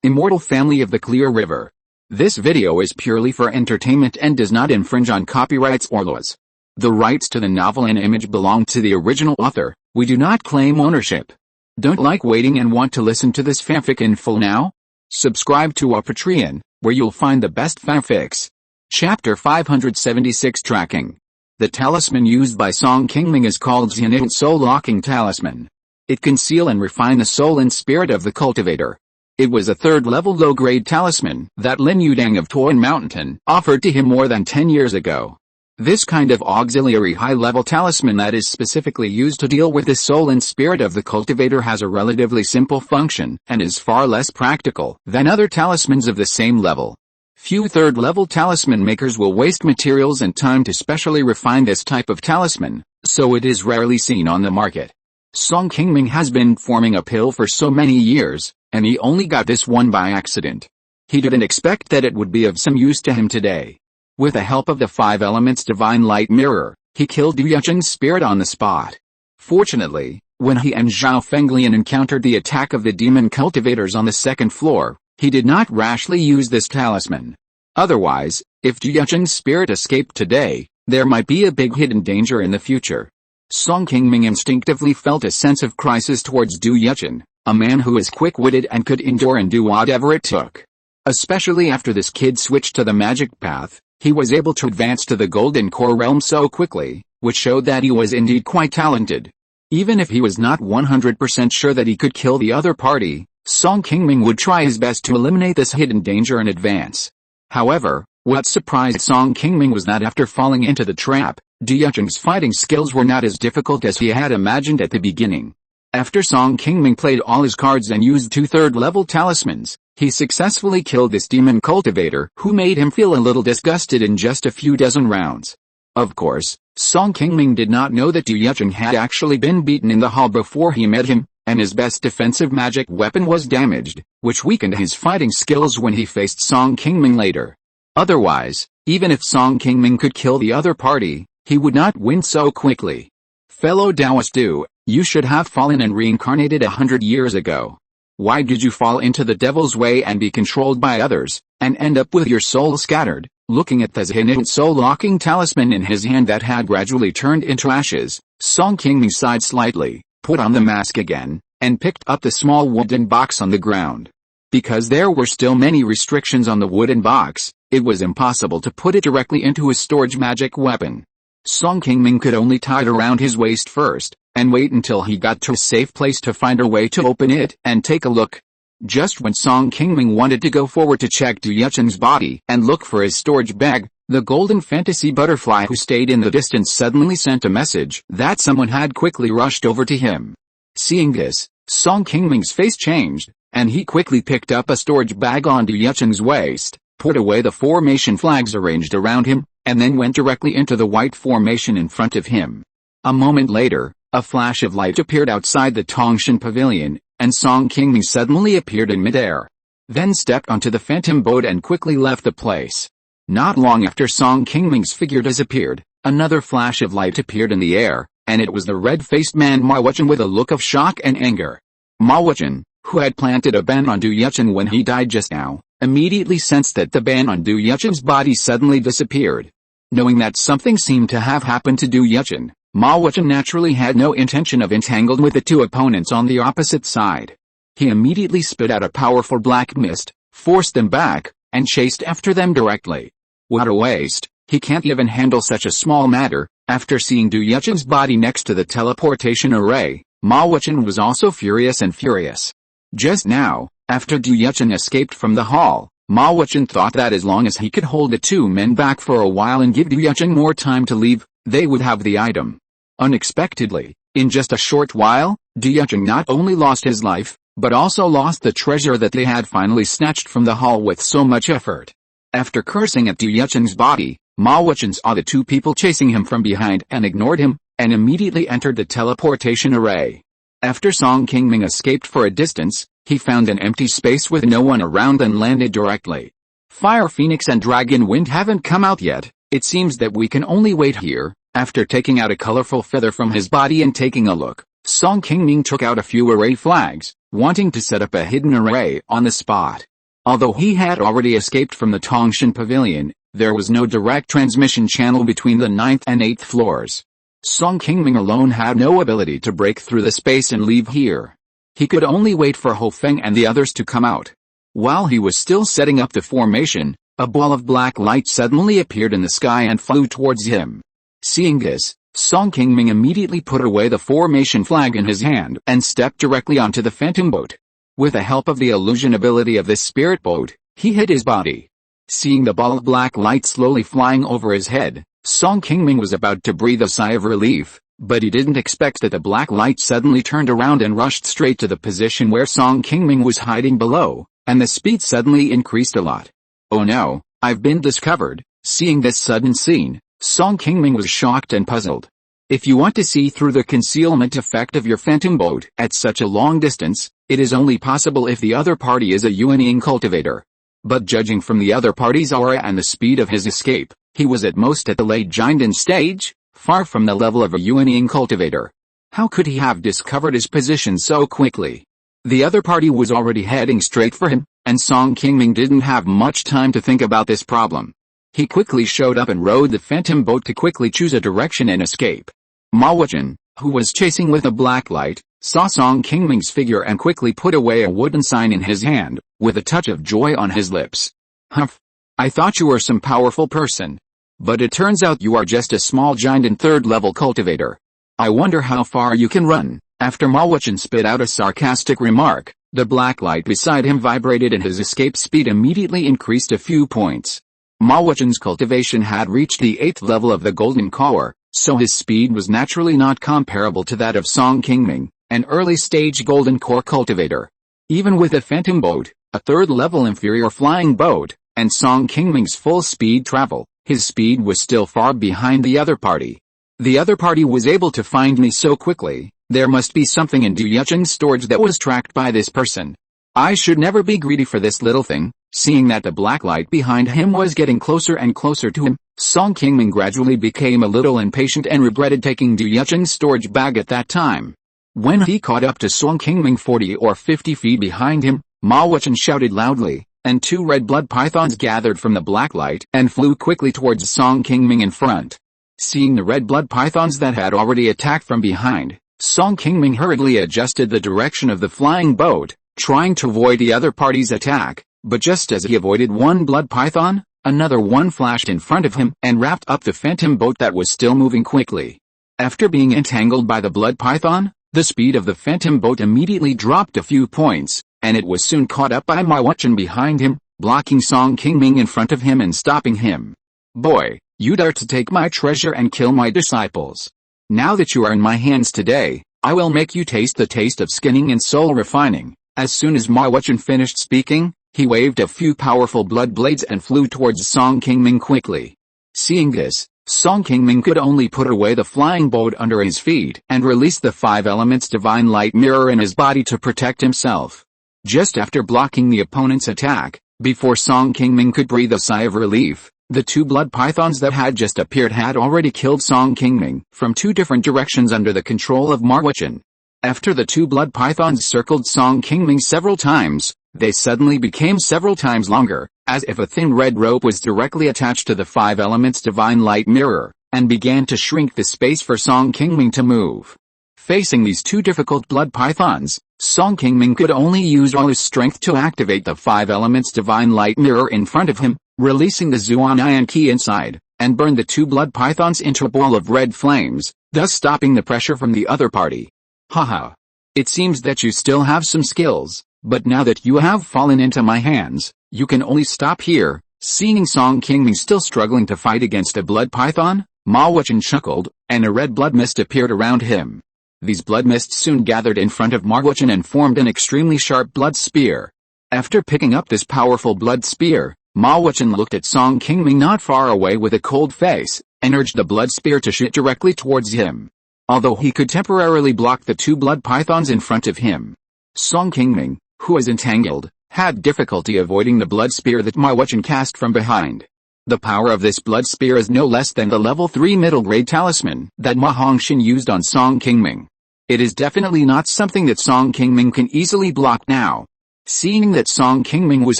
Immortal family of the Clear River. This video is purely for entertainment and does not infringe on copyrights or laws. The rights to the novel and image belong to the original author. We do not claim ownership. Don't like waiting and want to listen to this fanfic in full now? Subscribe to our Patreon, where you'll find the best fanfics. Chapter 576 Tracking. The talisman used by Song Qingming is called Xianite Soul Locking Talisman. It can seal and refine the soul and spirit of the cultivator. It was a third-level low-grade talisman that Lingyuan of Funiu Mountain offered to him more than 10 years ago. This kind of auxiliary high-level talisman that is specifically used to deal with the soul and spirit of the cultivator has a relatively simple function and is far less practical than other talismans of the same level. Few third-level talisman makers will waste materials and time to specially refine this type of talisman, so it is rarely seen on the market. Song Qingming has been forming a pill for so many years, and he only got this one by accident. He didn't expect that it would be of some use to him today. With the help of the 5 elements divine light mirror, he killed Du Yucheng's spirit on the spot. Fortunately, when he and Zhao Fenglian encountered the attack of the demon cultivators on the 2nd floor, he did not rashly use this talisman. Otherwise, if Du Yucheng's spirit escaped today, there might be a big hidden danger in the future. Song Qingming instinctively felt a sense of crisis towards Du Yucheng, a man who is quick-witted and could endure and do whatever it took. Especially after this kid switched to the magic path, he was able to advance to the golden core realm so quickly, which showed that he was indeed quite talented. Even if he was not 100% sure that he could kill the other party, Song Qingming would try his best to eliminate this hidden danger in advance. However, what surprised Song Qingming was that after falling into the trap, Du Yucheng's fighting skills were not as difficult as he had imagined at the beginning. After Song Qingming played all his cards and used 2 third-level talismans, he successfully killed this demon cultivator who made him feel a little disgusted in just a few dozen rounds. Of course, Song Qingming did not know that Du Yucheng had actually been beaten in the hall before he met him, and his best defensive magic weapon was damaged, which weakened his fighting skills when he faced Song Qingming later. Otherwise, even if Song Qingming could kill the other party, he would not win so quickly. Fellow Taoist Du, you should have fallen and reincarnated 100 years ago. Why did you fall into the devil's way and be controlled by others, and end up with your soul scattered? Looking at the Xianite soul-locking talisman in his hand that had gradually turned into ashes, Song Qingming sighed slightly, put on the mask again, and picked up the small wooden box on the ground. Because there were still many restrictions on the wooden box, it was impossible to put it directly into his storage magic weapon. Song Qingming could only tie it around his waist first, and wait until he got to a safe place to find a way to open it and take a look. Just when Song Qingming wanted to go forward to check Du Yucheng's body and look for his storage bag, the golden fantasy butterfly who stayed in the distance suddenly sent a message that someone had quickly rushed over to him. Seeing this, Song Qingming's face changed, and he quickly picked up a storage bag on Du Yucheng's waist, put away the formation flags arranged around him, and then went directly into the white formation in front of him. A moment later, a flash of light appeared outside the Tongshan pavilion, and Song Qingming suddenly appeared in midair. Then stepped onto the phantom boat and quickly left the place. Not long after Song Qingming's figure disappeared, another flash of light appeared in the air, and it was the red-faced man Ma Wuchen with a look of shock and anger. Ma Wuchen, who had planted a ban on Du Yucheng when he died just now, immediately sensed that the ban on Du Yucheng's body suddenly disappeared. Knowing that something seemed to have happened to Du Yucheng, Ma Wuchen naturally had no intention of entangling with the 2 opponents on the opposite side. He immediately spit out a powerful black mist, forced them back, and chased after them directly. What a waste, he can't even handle such a small matter. After seeing Du Yucheng's body next to the teleportation array, Ma Wuchen was also furious. Just now, after Du Yucheng escaped from the hall, Ma Wuchen thought that as long as he could hold the 2 men back for a while and give Du Yucheng more time to leave, they would have the item. Unexpectedly, in just a short while, Du Yucheng not only lost his life, but also lost the treasure that they had finally snatched from the hall with so much effort. After cursing at Du Yucheng's body, Ma Wuchen saw the 2 people chasing him from behind and ignored him, and immediately entered the teleportation array. After Song Qingming escaped for a distance, he found an empty space with no one around and landed directly. Fire Phoenix and Dragon Wind haven't come out yet, it seems that we can only wait here. After taking out a colorful feather from his body and taking a look, Song Qingming took out a few array flags, wanting to set up a hidden array on the spot. Although he had already escaped from the Tongshan Pavilion, there was no direct transmission channel between the 9th and 8th floors. Song Qingming alone had no ability to break through the space and leave here. He could only wait for Ho Feng and the others to come out. While he was still setting up the formation, a ball of black light suddenly appeared in the sky and flew towards him. Seeing this, Song Qingming immediately put away the formation flag in his hand and stepped directly onto the phantom boat. With the help of the illusion ability of this spirit boat, he hid his body. Seeing the ball of black light slowly flying over his head, Song Qingming was about to breathe a sigh of relief, but he didn't expect that the black light suddenly turned around and rushed straight to the position where Song Qingming was hiding below, and the speed suddenly increased a lot. Oh no, I've been discovered. Seeing this sudden scene, Song Qingming was shocked and puzzled. If you want to see through the concealment effect of your phantom boat at such a long distance, it is only possible if the other party is a unyielding cultivator. But judging from the other party's aura and the speed of his escape, he was at most at the late giant stage, far from the level of a unyielding cultivator. How could he have discovered his position so quickly? The other party was already heading straight for him, and Song Qingming didn't have much time to think about this problem. He quickly showed up and rowed the phantom boat to quickly choose a direction and escape. Ma Wuchen, who was chasing with a black light, saw Song Qingming's figure and quickly put away a wooden sign in his hand, with a touch of joy on his lips. Humph! I thought you were some powerful person. But it turns out you are just a small giant and third-level cultivator. I wonder how far you can run. After Ma Wuchen spit out a sarcastic remark, the black light beside him vibrated and his escape speed immediately increased a few points. Ma Wuchen's cultivation had reached the 8th level of the golden core, so his speed was naturally not comparable to that of Song Qingming, an early-stage golden core cultivator. Even with a phantom boat, a third-level inferior flying boat, and Song Qingming's full-speed travel, his speed was still far behind the other party. The other party was able to find me so quickly. There must be something in Du Yucheng's storage that was tracked by this person. I should never be greedy for this little thing. Seeing that the black light behind him was getting closer and closer to him, Song Qingming gradually became a little impatient and regretted taking Du Yucheng's storage bag at that time. When he caught up to Song Qingming 40 or 50 feet behind him, Ma Wuchen shouted loudly, and 2 red blood pythons gathered from the black light and flew quickly towards Song Qingming in front. Seeing the red blood pythons that had already attacked from behind, Song Qingming hurriedly adjusted the direction of the flying boat, trying to avoid the other party's attack, but just as he avoided one blood python, another one flashed in front of him and wrapped up the phantom boat that was still moving quickly. After being entangled by the blood python, the speed of the phantom boat immediately dropped a few points, and it was soon caught up by Ma Wuchen behind him, blocking Song Qingming in front of him and stopping him. Boy, you dare to take my treasure and kill my disciples. Now that you are in my hands today, I will make you taste the taste of skinning and soul refining. As soon as Ma Wuchen finished speaking, he waved a few powerful blood blades and flew towards Song Qingming quickly. Seeing this, Song Qingming could only put away the flying boat under his feet and release the 5 elements divine light mirror in his body to protect himself. Just after blocking the opponent's attack, before Song Qingming could breathe a sigh of relief, the 2 blood pythons that had just appeared had already killed Song Qingming from 2 different directions under the control of Ma Wuchen. After the 2 blood pythons circled Song Qingming several times, they suddenly became several times longer, as if a thin red rope was directly attached to the 5 elements divine light mirror, and began to shrink the space for Song Qingming to move. Facing these 2 difficult blood pythons, Song Qingming could only use all his strength to activate the 5 elements divine light mirror in front of him, releasing the Zuan Qi inside, and burn the 2 blood pythons into a ball of red flames, thus stopping the pressure from the other party. Haha. It seems that you still have some skills, but now that you have fallen into my hands, you can only stop here. Seeing Song Qingming still struggling to fight against a blood python, Ma Wuchen chuckled, and a red blood mist appeared around him. These blood mists soon gathered in front of Ma Wuchen and formed an extremely sharp blood spear. After picking up this powerful blood spear, Ma Wuchen looked at Song Qingming not far away with a cold face, and urged the blood spear to shoot directly towards him. Although he could temporarily block the 2 blood pythons in front of him, Song Qingming, who was entangled, had difficulty avoiding the blood spear that Ma Wuchen cast from behind. The power of this blood spear is no less than the level 3 middle grade talisman that Ma Hongxin used on Song Qingming. It is definitely not something that Song Qingming can easily block now. Seeing that Song Qingming was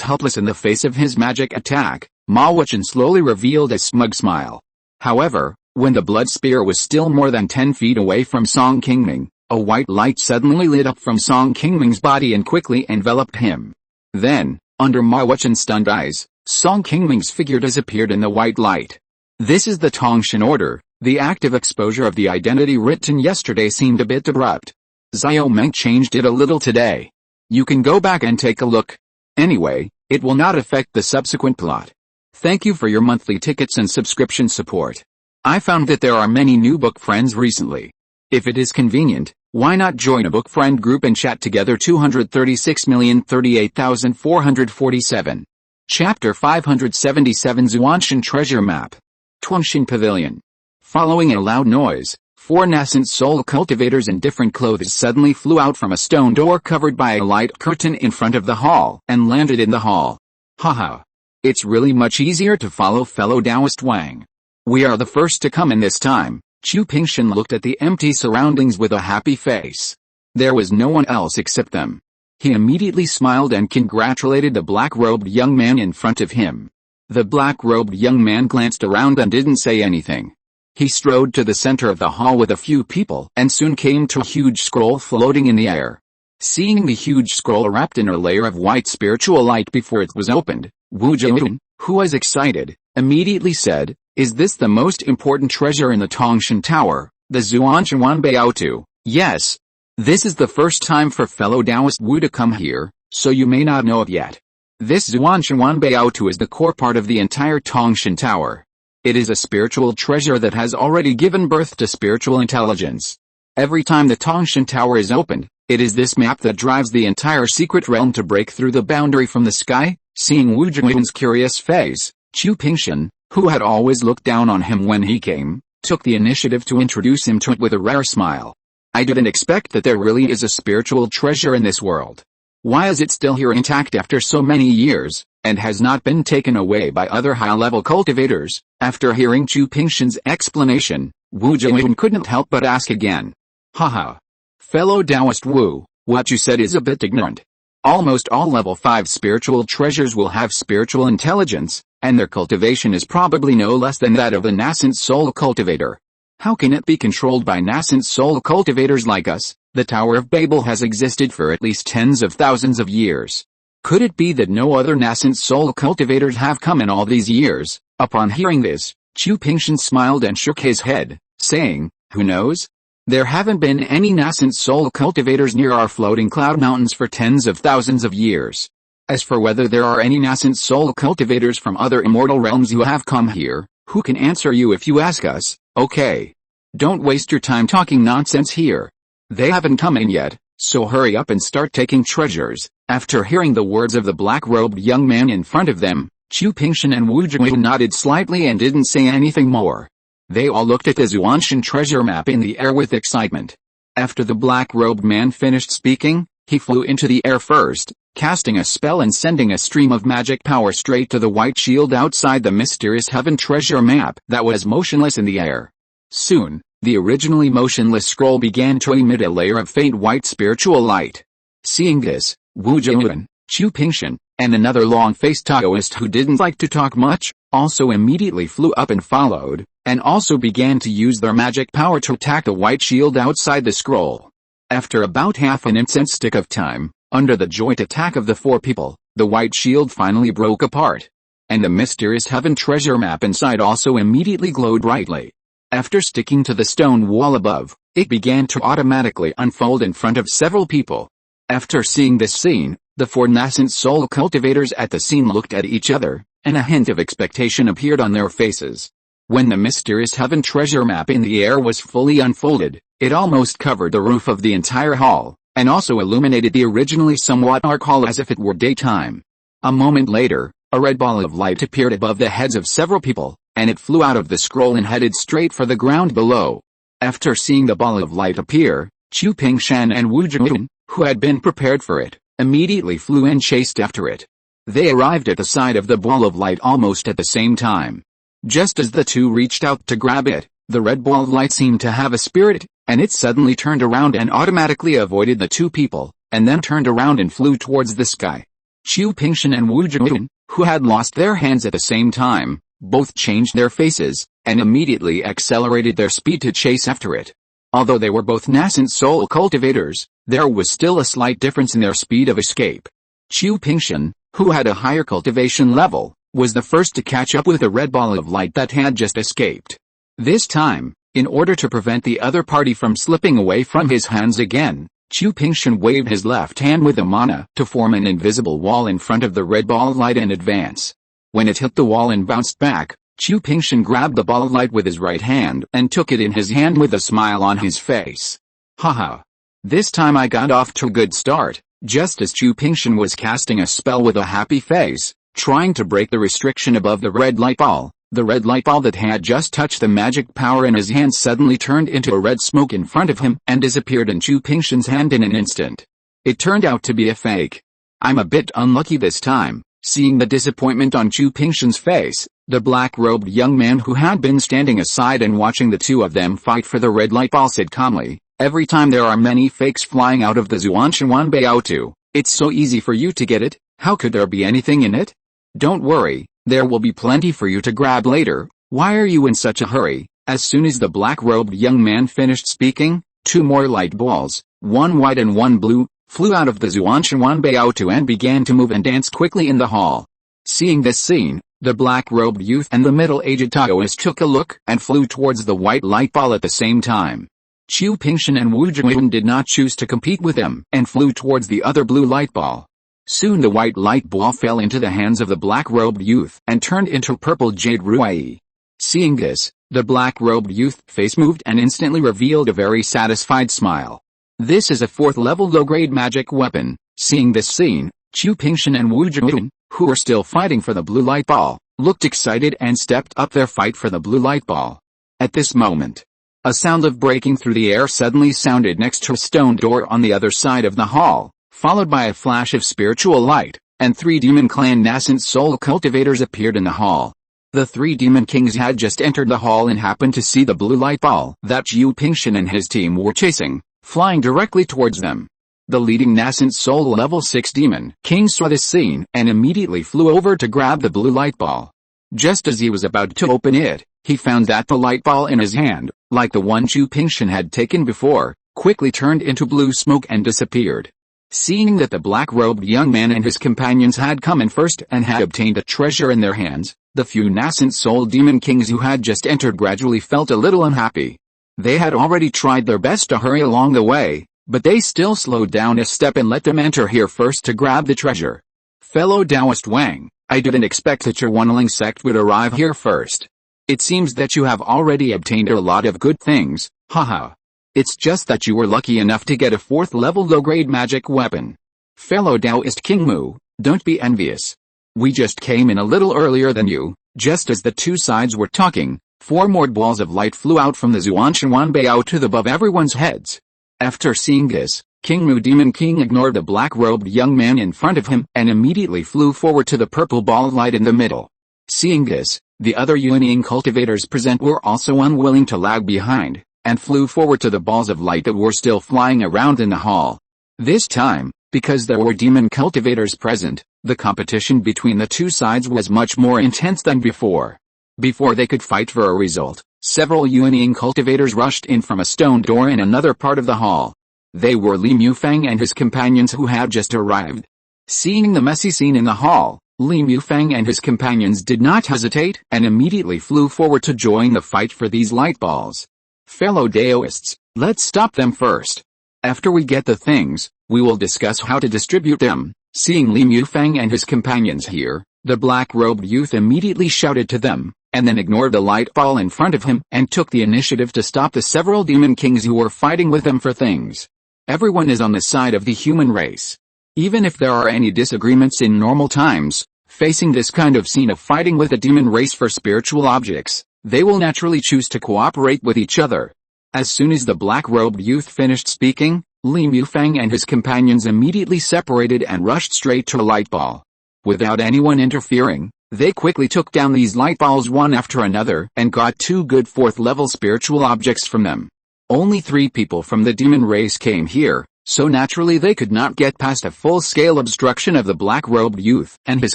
helpless in the face of his magic attack, Ma Wuchen slowly revealed a smug smile. However, when the blood spear was still more than 10 feet away from Song Qingming, a white light suddenly lit up from Song Qingming's body and quickly enveloped him. Then, under Ma Wuchen's stunned eyes, Song Qingming's figure disappeared in the white light. This is the Tongshan order. The active exposure of the identity written yesterday seemed a bit abrupt. Xiao Meng changed it a little today. You can go back and take a look. Anyway, it will not affect the subsequent plot. Thank you for your monthly tickets and subscription support. I found that there are many new book friends recently. If it is convenient, why not join a book friend group and chat together? 236,038,447. Chapter 577 Xuanshan Treasure Map. Tongshan Pavilion. Following a loud noise, 4 nascent soul cultivators in different clothes suddenly flew out from a stone door covered by a light curtain in front of the hall and landed in the hall. Haha. It's really much easier to follow fellow Taoist Wang. We are the first to come in this time. Chu Pingshan looked at the empty surroundings with a happy face. There was no one else except them. He immediately smiled and congratulated the black-robed young man in front of him. The black-robed young man glanced around and didn't say anything. He strode to the center of the hall with a few people and soon came to a huge scroll floating in the air. Seeing the huge scroll wrapped in a layer of white spiritual light before it was opened, Wu Jian, who was excited, immediately said, "Is this the most important treasure in the Tongshan Tower, the Xuanshan Wanbao? Yes. This is the first time for fellow Taoist Wu to come here, so you may not know it yet. This Xuanshan Wanbao is the core part of the entire Tongshan Tower. It is a spiritual treasure that has already given birth to spiritual intelligence. Every time the Tongshan Tower is opened, it is this map that drives the entire secret realm to break through the boundary from the sky." Seeing Wu Jian's curious face, Chu Pingshan, who had always looked down on him when he came, took the initiative to introduce him to it with a rare smile. "I didn't expect that there really is a spiritual treasure in this world. Why is it still here intact after so many years, and has not been taken away by other high-level cultivators?" After hearing Chu Pingshan's explanation, Wu Jian couldn't help but ask again. "Haha. Fellow Taoist Wu, what you said is a bit ignorant. Almost all level 5 spiritual treasures will have spiritual intelligence, and their cultivation is probably no less than that of a nascent soul cultivator. How can it be controlled by nascent soul cultivators like us? The Tower of Babel has existed for at least tens of thousands of years. Could it be that no other nascent soul cultivators have come in all these years?" Upon hearing this, Chu Pingshan smiled and shook his head, saying, "Who knows? There haven't been any nascent soul cultivators near our floating cloud mountains for tens of thousands of years. As for whether there are any nascent soul cultivators from other immortal realms who have come here, who can answer you if you ask us? Okay. Don't waste your time talking nonsense here. They haven't come in yet, so hurry up and start taking treasures." After hearing the words of the black-robed young man in front of them, Chu Pingshan and Wu Jian nodded slightly and didn't say anything more. They all looked at the Xuanshan treasure map in the air with excitement. After the black-robed man finished speaking, he flew into the air first, casting a spell and sending a stream of magic power straight to the white shield outside the mysterious heaven treasure map that was motionless in the air. Soon, the originally motionless scroll began to emit a layer of faint white spiritual light. Seeing this, Wu Jian, Chu Pingshan, and another long-faced Taoist who didn't like to talk much, also immediately flew up and followed, and also began to use their magic power to attack the white shield outside the scroll. After about half an instant of time, under the joint attack of the 4 people, the white shield finally broke apart. And the mysterious heaven treasure map inside also immediately glowed brightly. After sticking to the stone wall above, it began to automatically unfold in front of several people. After seeing this scene, the 4 nascent soul cultivators at the scene looked at each other, and a hint of expectation appeared on their faces. When the mysterious heaven treasure map in the air was fully unfolded, it almost covered the roof of the entire hall, and also illuminated the originally somewhat dark hall as if it were daytime. A moment later, a red ball of light appeared above the heads of several people, and it flew out of the scroll and headed straight for the ground below. After seeing the ball of light appear, Chu Pingshan and Wu Jian, who had been prepared for it, immediately flew and chased after it. They arrived at the side of the ball of light almost at the same time. Just as the two reached out to grab it, the red ball of light seemed to have a spirit, and it suddenly turned around and automatically avoided the 2 people, and then turned around and flew towards the sky. Qu Pingshan and Wu Zhuan, who had lost their hands at the same time, both changed their faces, and immediately accelerated their speed to chase after it. Although they were both nascent soul cultivators, there was still a slight difference in their speed of escape. Qu Pingshan, who had a higher cultivation level, was the first to catch up with the red ball of light that had just escaped. This time, in order to prevent the other party from slipping away from his hands again, Qu Pingshan waved his left hand with a mana to form an invisible wall in front of the red ball of light and advance. When it hit the wall and bounced back, Qu Pingshan grabbed the ball of light with his right hand and took it in his hand with a smile on his face. Haha. This time I got off to a good start. Just as Qu Pingshan was casting a spell with a happy face, trying to break the restriction above the red light ball, the red light ball that had just touched the magic power in his hand suddenly turned into a red smoke in front of him and disappeared in Qu Pingshan's hand in an instant. It turned out to be a fake. I'm a bit unlucky this time. Seeing the disappointment on Qu Pingshan's face, the black-robed young man who had been standing aside and watching the two of them fight for the red light ball said calmly, "Every time there are many fakes flying out of the Zhuanshan Baotu, it's so easy for you to get it. How could there be anything in it? Don't worry, there will be plenty for you to grab later. Why are you in such a hurry?" As soon as the black-robed young man finished speaking, two more light balls, one white and one blue, flew out of the Zhuanshan Baotu and began to move and dance quickly in the hall. Seeing this scene, the black-robed youth and the middle-aged Taoist took a look and flew towards the white light ball at the same time. Qu Pingshan and Wu Zhuan did not choose to compete with them and flew towards the other blue light ball. Soon the white light ball fell into the hands of the black-robed youth and turned into purple jade ruai. Seeing this, the black-robed youth's face moved and instantly revealed a very satisfied smile. This is a 4th level low-grade magic weapon. Seeing this scene, Qu Pingshan and Wu Zhuan, who were still fighting for the blue light ball, looked excited and stepped up their fight for the blue light ball. At this moment, a sound of breaking through the air suddenly sounded next to a stone door on the other side of the hall, followed by a flash of spiritual light, and 3 demon clan nascent soul cultivators appeared in the hall. The 3 demon kings had just entered the hall and happened to see the blue light ball that Qu Pingshan and his team were chasing, flying directly towards them. The leading nascent soul level 6 demon king saw this scene and immediately flew over to grab the blue light ball. Just as he was about to open it, he found that the light ball in his hand, like the one Qu Pingshan had taken before, quickly turned into blue smoke and disappeared. Seeing that the black-robed young man and his companions had come in first and had obtained a treasure in their hands, the few nascent soul demon kings who had just entered gradually felt a little unhappy. They had already tried their best to hurry along the way, but they still slowed down a step and let them enter here first to grab the treasure. Fellow Taoist Wang, I didn't expect that your Wunling sect would arrive here first. It seems that you have already obtained a lot of good things, haha. It's just that you were lucky enough to get a 4th level low-grade magic weapon. Fellow Taoist Qingming, don't be envious. We just came in a little earlier than you. Just as the two sides were talking, 4 more balls of light flew out from the Zhuanshan Baotu above everyone's heads. After seeing this, Qingming Demon King ignored the black-robed young man in front of him and immediately flew forward to the purple ball of light in the middle. Seeing this, the other unyielding cultivators present were also unwilling to lag behind, and flew forward to the balls of light that were still flying around in the hall. This time, because there were demon cultivators present, the competition between the two sides was much more intense than before. Before they could fight for a result, several unyielding cultivators rushed in from a stone door in another part of the hall. They were Li Mufang and his companions who had just arrived. Seeing the messy scene in the hall, Li Mufang and his companions did not hesitate and immediately flew forward to join the fight for these light balls. Fellow Taoists, let's stop them first. After we get the things, we will discuss how to distribute them. Seeing Li Mufang and his companions here, the black-robed youth immediately shouted to them, and then ignored the light ball in front of him and took the initiative to stop the several demon kings who were fighting with them for things. Everyone is on the side of the human race. Even if there are any disagreements in normal times, facing this kind of scene of fighting with the demon race for spiritual objects, they will naturally choose to cooperate with each other. As soon as the black-robed youth finished speaking, Li Mufang and his companions immediately separated and rushed straight to a light ball. Without anyone interfering, they quickly took down these light balls one after another and got 2 good 4th level spiritual objects from them. Only 3 people from the demon race came here, so naturally they could not get past a full-scale obstruction of the black-robed youth and his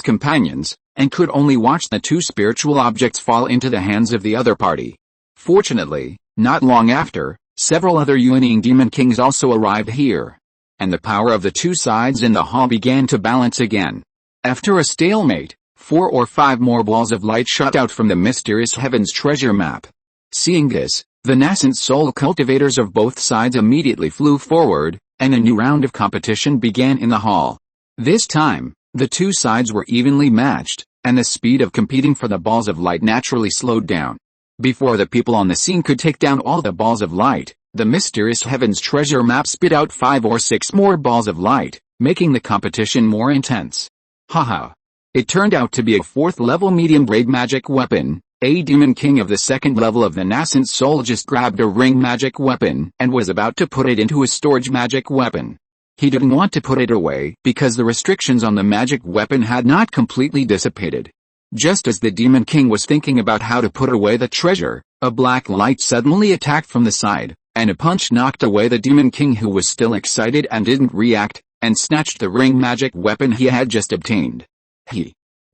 companions, and could only watch the two spiritual objects fall into the hands of the other party. Fortunately, not long after, several other Yuanying demon kings also arrived here, and the power of the two sides in the hall began to balance again. After a stalemate, 4 or 5 more balls of light shot out from the mysterious heavens treasure map. Seeing this, the nascent soul cultivators of both sides immediately flew forward, and a new round of competition began in the hall. This time, the two sides were evenly matched, and the speed of competing for the balls of light naturally slowed down. Before the people on the scene could take down all the balls of light, the mysterious heavens treasure map spit out 5 or 6 more balls of light, making the competition more intense. Haha. It turned out to be a 4th level medium grade magic weapon. A demon king of the 2nd level of the nascent soul just grabbed a ring magic weapon and was about to put it into his storage magic weapon. He didn't want to put it away because the restrictions on the magic weapon had not completely dissipated. Just as the demon king was thinking about how to put away the treasure, a black light suddenly attacked from the side, and a punch knocked away the demon king, who was still excited and didn't react, and snatched the ring magic weapon he had just obtained.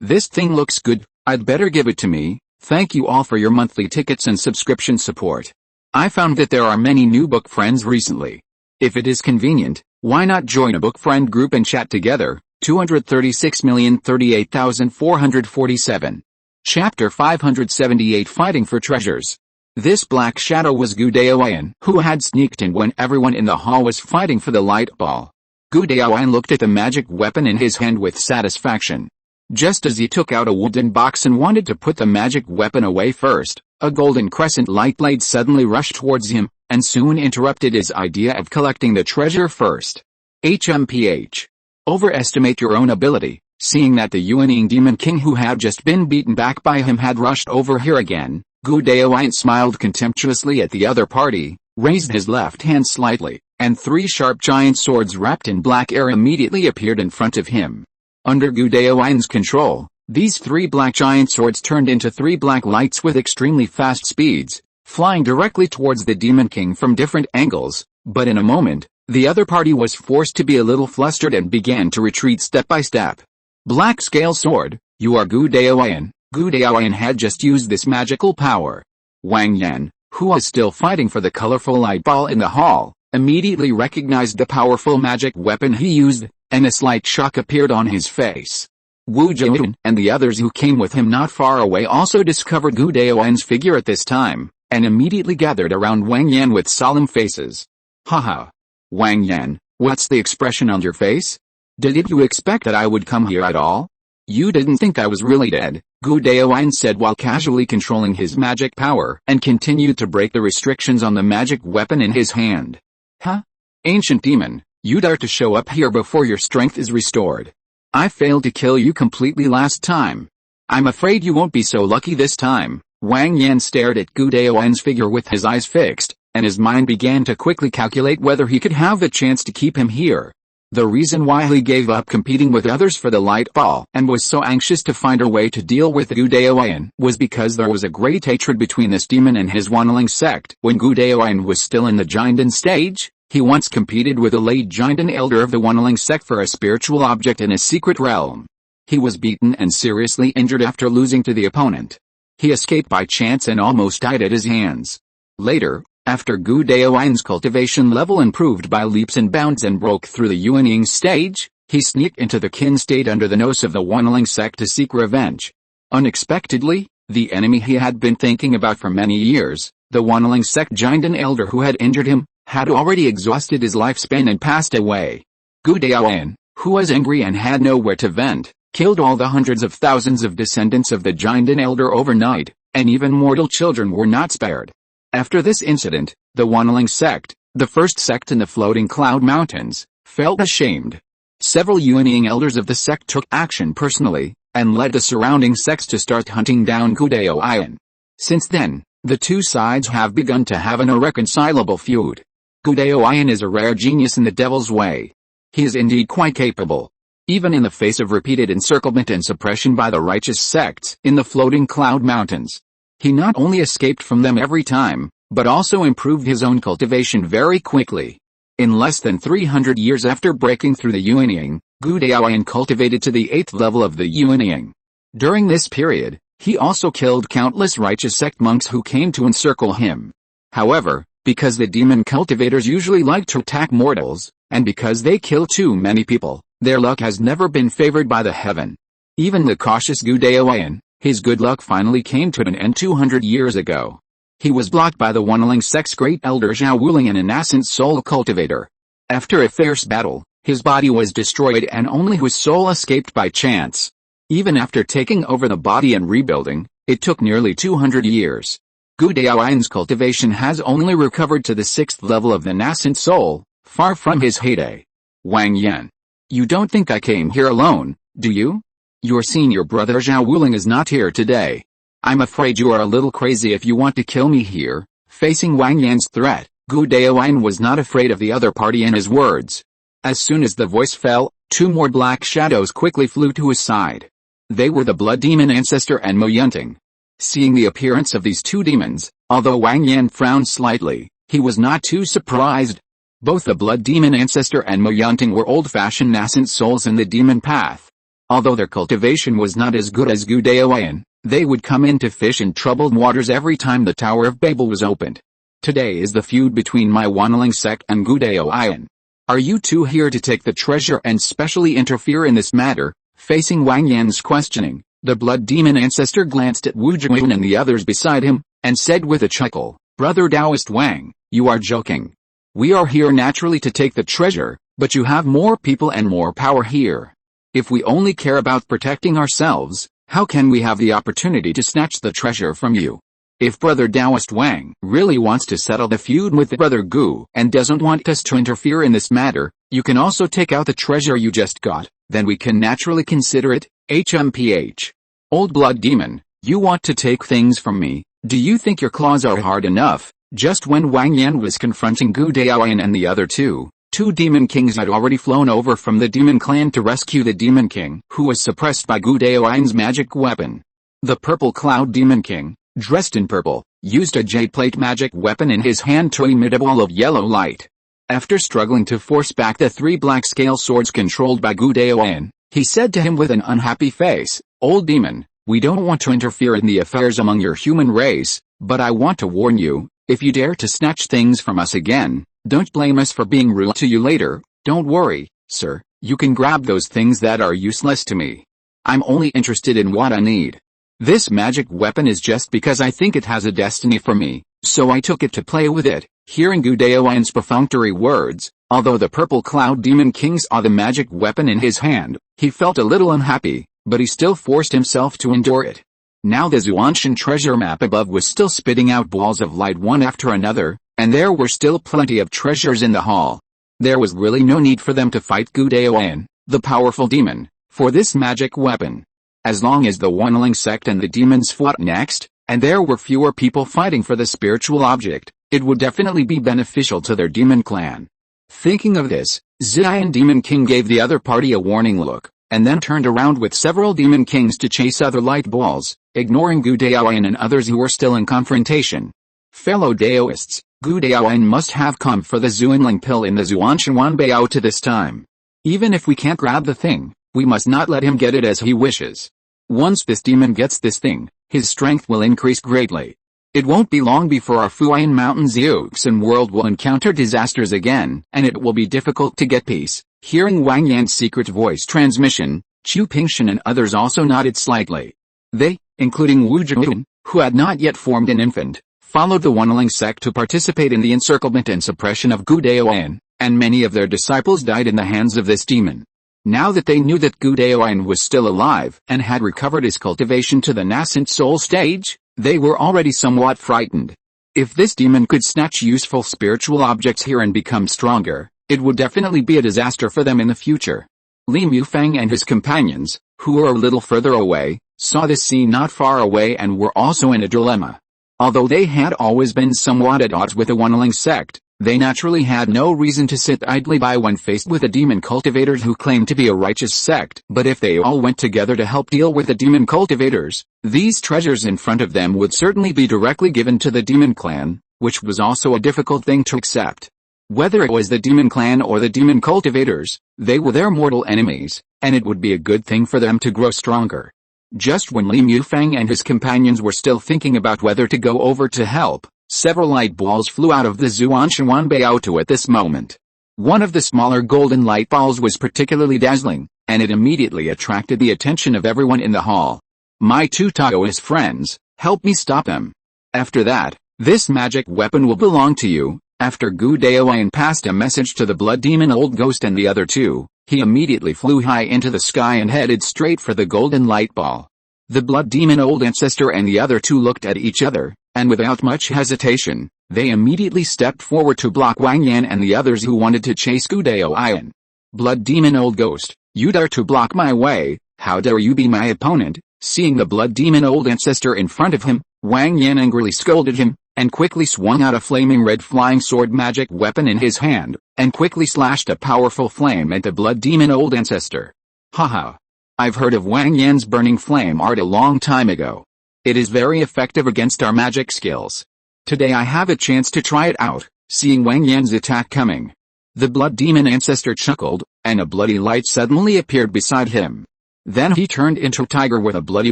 This thing looks good, I'd better give it to me. Thank you all for your monthly tickets and subscription support. I found that there are many new book friends recently. If it is convenient, why not join a book friend group and chat together? 236,038,447. Chapter 578, Fighting for Treasures. This black shadow was Gu Daoyan, who had sneaked in when everyone in the hall was fighting for the light ball. Gu Daoyan looked at the magic weapon in his hand with satisfaction. Just as he took out a wooden box and wanted to put the magic weapon away first, a golden crescent light blade suddenly rushed towards him, and soon interrupted his idea of collecting the treasure first. HMPH. Overestimate your own ability. Seeing that the Yuanying demon king who had just been beaten back by him had rushed over here again, Gu Daoyan smiled contemptuously at the other party, raised his left hand slightly, and 3 sharp giant swords wrapped in black air immediately appeared in front of him. Under Gu Daoyan's control, these 3 black giant swords turned into 3 black lights with extremely fast speeds, flying directly towards the demon king from different angles, but in a moment, the other party was forced to be a little flustered and began to retreat step by step. Black scale sword, you are Gu Daoyan. Gu Daoyan had just used this magical power. Wang Yan, who was still fighting for the colorful light ball in the hall, immediately recognized the powerful magic weapon he used, and a slight shock appeared on his face. Wu Jian and the others who came with him not far away also discovered Gu Daoyan's figure at this time, and immediately gathered around Wang Yan with solemn faces. Haha. Wang Yan, what's the expression on your face? Did you expect that I would come here at all? You didn't think I was really dead, Gu Daoyan said while casually controlling his magic power, and continued to break the restrictions on the magic weapon in his hand. Huh? Ancient demon, you dare to show up here before your strength is restored. I failed to kill you completely last time. I'm afraid you won't be so lucky this time. Wang Yan stared at Gu Daoyan's figure with his eyes fixed, and his mind began to quickly calculate whether he could have the chance to keep him here. The reason why he gave up competing with others for the light ball and was so anxious to find a way to deal with Gu Daoyan was because there was a great hatred between this demon and his Wanling sect. When Gu Daoyan was still in the Jinden stage, he once competed with a late Jinden elder of the Wanling sect for a spiritual object in a secret realm. He was beaten and seriously injured after losing to the opponent. He escaped by chance and almost died at his hands. Later, after Gu Daoyan's cultivation level improved by leaps and bounds and broke through the Yuanying stage, he sneaked into the Qin state under the nose of the Wanling sect to seek revenge. Unexpectedly, the enemy he had been thinking about for many years, the Wanling sect Jinden elder who had injured him, had already exhausted his lifespan and passed away. Gu Daoyan, who was angry and had nowhere to vent, killed all the hundreds of thousands of descendants of the Jinden elder overnight, and even mortal children were not spared. After this incident, the Wanling sect, the first sect in the floating cloud mountains, felt ashamed. Several Yuanying elders of the sect took action personally, and led the surrounding sects to start hunting down Gu Daoyan. Since then, the two sides have begun to have an irreconcilable feud. Gu Daoyan is a rare genius in the devil's way. He is indeed quite capable. Even in the face of repeated encirclement and suppression by the righteous sects in the floating cloud mountains, he not only escaped from them every time, but also improved his own cultivation very quickly. In less than 300 years after breaking through the unyielding, Gu Daoyan cultivated to the 8th level of the unyielding. During this period, he also killed countless righteous sect monks who came to encircle him. However, because the demon cultivators usually like to attack mortals, and because they kill too many people, their luck has never been favored by the heaven. Even the cautious Gu Daoyan, his good luck finally came to an end 200 years ago. He was blocked by the Unyielding sect's great elder Zhao Wuling, an innocent soul cultivator. After a fierce battle, his body was destroyed and only his soul escaped by chance. Even after taking over the body and rebuilding, it took nearly 200 years. Gu Daoyan's cultivation has only recovered to the 6th level of the nascent soul, far from his heyday. Wang Yan. You don't think I came here alone, do you? Your senior brother Zhao Wuling is not here today. I'm afraid you are a little crazy if you want to kill me here. Facing Wang Yan's threat, Gu Daoyan was not afraid of the other party and his words. As soon as the voice fell, 2 more black shadows quickly flew to his side. They were the blood demon ancestor and Moyunting. Seeing the appearance of these 2 demons, although Wang Yan frowned slightly, he was not too surprised. Both the blood demon ancestor and Moyunting were old-fashioned nascent souls in the demon path. Although their cultivation was not as good as Gu Daoyan, they would come in to fish in troubled waters every time the Tower of Babel was opened. Today is the feud between my Unyielding sect and Gu Daoyan. Are you 2 here to take the treasure and specially interfere in this matter? Facing Wang Yan's questioning, the blood demon ancestor glanced at Wu Zhiyun and the others beside him, and said with a chuckle, Brother Taoist Wang, you are joking. We are here naturally to take the treasure, but you have more people and more power here. If we only care about protecting ourselves, how can we have the opportunity to snatch the treasure from you? If Brother Taoist Wang really wants to settle the feud with Brother Gu and doesn't want us to interfere in this matter, you can also take out the treasure you just got, then we can naturally consider it. HMPH. Old blood demon, you want to take things from me? Do you think your claws are hard enough? Just when Wang Yan was confronting Gu Daoyan and the other 2 demon kings had already flown over from the demon clan to rescue the demon king, who was suppressed by Gu Daoyan's magic weapon. The purple cloud demon king, dressed in purple, used a jade plate magic weapon in his hand to emit a ball of yellow light. After struggling to force back the 3 black scale swords controlled by Gu Daoyan, he said to him with an unhappy face, Old demon, we don't want to interfere in the affairs among your human race, but I want to warn you, if you dare to snatch things from us again, don't blame us for being rude to you later. Don't worry, sir, you can grab those things that are useless to me. I'm only interested in what I need. This magic weapon is just because I think it has a destiny for me, so I took it to play with it. Hearing Gu Daoyan's perfunctory words, although the purple cloud demon king saw the magic weapon in his hand, he felt a little unhappy, but he still forced himself to endure it. Now the Xuanshan treasure map above was still spitting out balls of light one after another, and there were still plenty of treasures in the hall. There was really no need for them to fight Gu Daoyan, the powerful demon, for this magic weapon. As long as the Unyielding sect and the demons fought next, and there were fewer people fighting for the spiritual object, it would definitely be beneficial to their demon clan. Thinking of this, Zion Demon King gave the other party a warning look, and then turned around with several demon kings to chase other light balls, ignoring Gu Daoyan and others who were still in confrontation. Fellow Daoists, Gu Daoyan must have come for the Zuanling pill in the Xuanshan Wanbao to this time. Even if we can't grab the thing, we must not let him get it as he wishes. Once this demon gets this thing, his strength will increase greatly. It won't be long before our Funiu Mountain Xuanxin world will encounter disasters again, and it will be difficult to get peace. Hearing Wang Yan's secret voice transmission, Chu Pingshan and others also nodded slightly. They, including Wu Zhiyun, who had not yet formed an infant, followed the Unyielding sect to participate in the encirclement and suppression of Gu Daoyan, and many of their disciples died in the hands of this demon. Now that they knew that Gu Daoyan was still alive and had recovered his cultivation to the nascent soul stage, they were already somewhat frightened. If this demon could snatch useful spiritual objects here and become stronger, it would definitely be a disaster for them in the future. Li Mufang and his companions, who were a little further away, saw this scene not far away and were also in a dilemma. Although they had always been somewhat at odds with the Unyielding sect, they naturally had no reason to sit idly by when faced with the demon cultivators who claimed to be a righteous sect. But if they all went together to help deal with the demon cultivators, these treasures in front of them would certainly be directly given to the demon clan, which was also a difficult thing to accept. Whether it was the demon clan or the demon cultivators, they were their mortal enemies, and it would be a good thing for them to grow stronger. Just when Li Mufang and his companions were still thinking about whether to go over to help, several light balls flew out of the Zhuanshuan Baotou at this moment. One of the smaller golden light balls was particularly dazzling, and it immediately attracted the attention of everyone in the hall. My two Taoist friends, help me stop them. After that, this magic weapon will belong to you. After Gu Daoyan passed a message to the blood demon old ghost and the other two, he immediately flew high into the sky and headed straight for the golden light ball. The blood demon old ancestor and the other two looked at each other, and without much hesitation, they immediately stepped forward to block Wang Yan and the others who wanted to chase Gu Daoyan. Blood demon old ghost, you dare to block my way, how dare you be my opponent? Seeing the blood demon old ancestor in front of him, Wang Yan angrily scolded him, and quickly swung out a flaming red flying sword magic weapon in his hand, and quickly slashed a powerful flame at the blood demon old ancestor. Haha. I've heard of Wang Yan's burning flame art a long time ago. It is very effective against our magic skills. Today I have a chance to try it out, seeing Wang Yan's attack coming. The blood demon ancestor chuckled, and a bloody light suddenly appeared beside him. Then he turned into a tiger with a bloody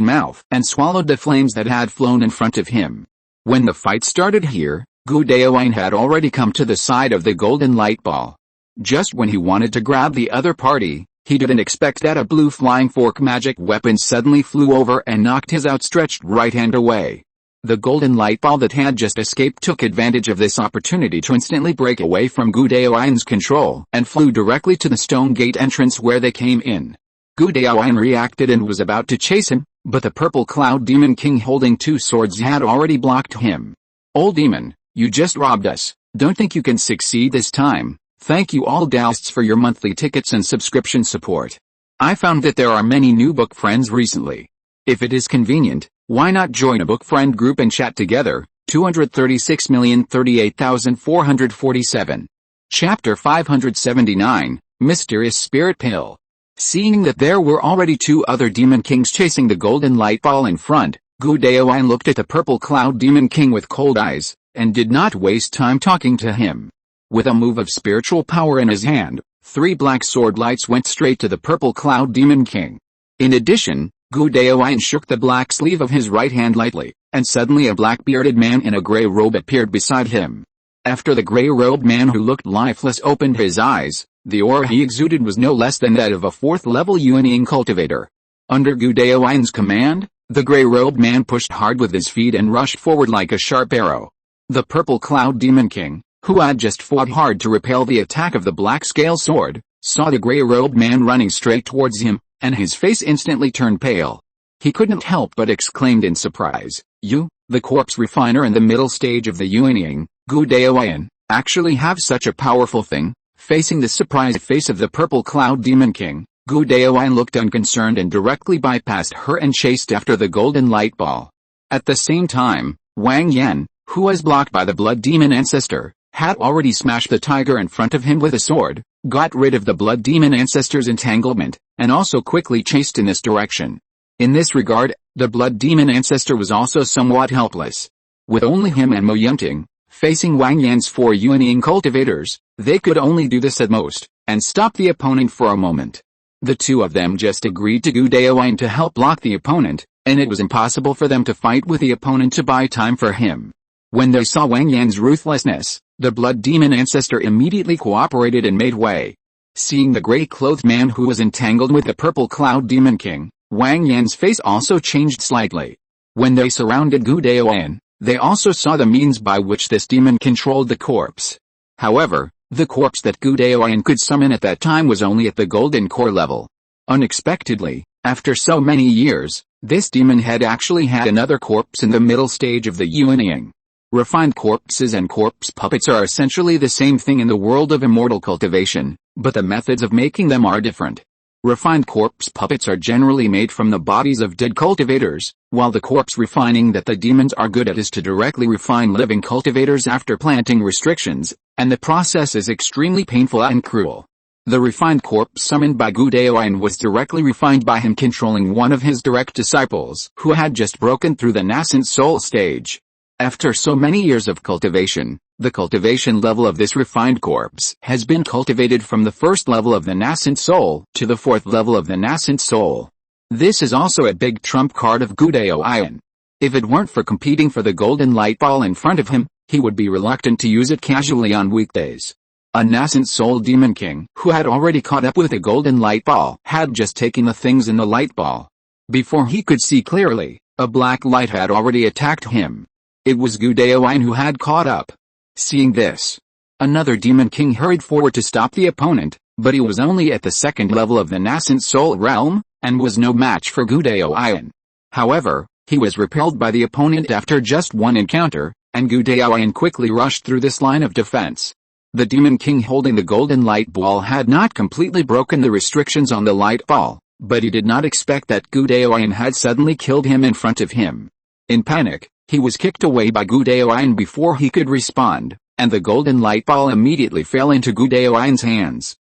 mouth and swallowed the flames that had flown in front of him. When the fight started here, Gu Daoyan had already come to the side of the golden light ball. Just when he wanted to grab the other party, he didn't expect that a blue flying fork magic weapon suddenly flew over and knocked his outstretched right hand away. The golden light ball that had just escaped took advantage of this opportunity to instantly break away from Gu Daoyan's control and flew directly to the stone gate entrance where they came in. Gu Daoyan reacted and was about to chase him, but the purple cloud demon king holding two swords had already blocked him. Old demon, you just robbed us. Don't think you can succeed this time. Thank you all Daoists for your monthly tickets and subscription support. I found that there are many new book friends recently. If it is convenient, why not join a book friend group and chat together? 236,038,447. Chapter 579, Mysterious Spirit Pill. Seeing that there were already two other demon kings chasing the golden light ball in front, Gu Daoyan looked at the purple cloud demon king with cold eyes, and did not waste time talking to him. With a move of spiritual power in his hand, 3 black sword lights went straight to the purple cloud demon king. In addition, Gu Daoyan shook the black sleeve of his right hand lightly, and suddenly a black-bearded man in a gray robe appeared beside him. After the gray-robed man who looked lifeless opened his eyes, the aura he exuded was no less than that of a 4th-level unyielding cultivator. Under Gu Daoyan's command, the gray-robed man pushed hard with his feet and rushed forward like a sharp arrow. The purple cloud demon king, who had just fought hard to repel the attack of the black scale sword, saw the gray-robed man running straight towards him, and his face instantly turned pale. He couldn't help but exclaimed in surprise, "You, the corpse refiner in the middle stage of the unyielding, Gu Daoyan, actually have such a powerful thing?" Facing the surprised face of the purple cloud demon king, Gu Daoyan looked unconcerned and directly bypassed her and chased after the golden light ball. At the same time, Wang Yan, who was blocked by the blood demon ancestor, had already smashed the tiger in front of him with a sword, got rid of the blood demon ancestor's entanglement, and also quickly chased in this direction. In this regard, the blood demon ancestor was also somewhat helpless. With only him and Mo Yunting facing Wang Yan's 4 unyielding cultivators, they could only do this at most, and stop the opponent for a moment. The two of them just agreed to Gu Daoyan to help block the opponent, and it was impossible for them to fight with the opponent to buy time for him. When they saw Wang Yan's ruthlessness, the blood demon ancestor immediately cooperated and made way. Seeing the gray-clothed man who was entangled with the purple cloud demon king, Wang Yan's face also changed slightly. When they surrounded Gu Daoyan, they also saw the means by which this demon controlled the corpse. However, the corpse that Gu Daoyan could summon at that time was only at the golden core level. Unexpectedly, after so many years, this demon had actually had another corpse in the middle stage of the unyielding. Refined corpses and corpse puppets are essentially the same thing in the world of immortal cultivation, but the methods of making them are different. Refined corpse puppets are generally made from the bodies of dead cultivators, while the corpse refining that the demons are good at is to directly refine living cultivators after planting restrictions, and the process is extremely painful and cruel. The refined corpse summoned by Gu Daoyan was directly refined by him controlling one of his direct disciples who had just broken through the nascent soul stage. After so many years of cultivation, The cultivation level of this refined corpse has been cultivated from the first level of the nascent soul to the fourth level of the nascent soul. This is also a big trump card of Gudaoyan. If it weren't for competing for the golden light ball in front of him, he would be reluctant to use it casually on weekdays. A nascent soul demon king, who had already caught up with a golden light ball, had just taken the things in the light ball. Before he could see clearly, a black light had already attacked him. It was Gudaoyan who had caught up. Seeing this, another demon king hurried forward to stop the opponent, but he was only at the second level of the nascent soul realm, and was no match for Gudaoyan. However, he was repelled by the opponent after just one encounter, and Gudaoyan quickly rushed through this line of defense. The demon king holding the golden light ball had not completely broken the restrictions on the light ball, but he did not expect that Gudaoyan had suddenly killed him in front of him. In panic, he was kicked away by Gudaoyan before he could respond, and the golden light ball immediately fell into Gudaoyan's hands.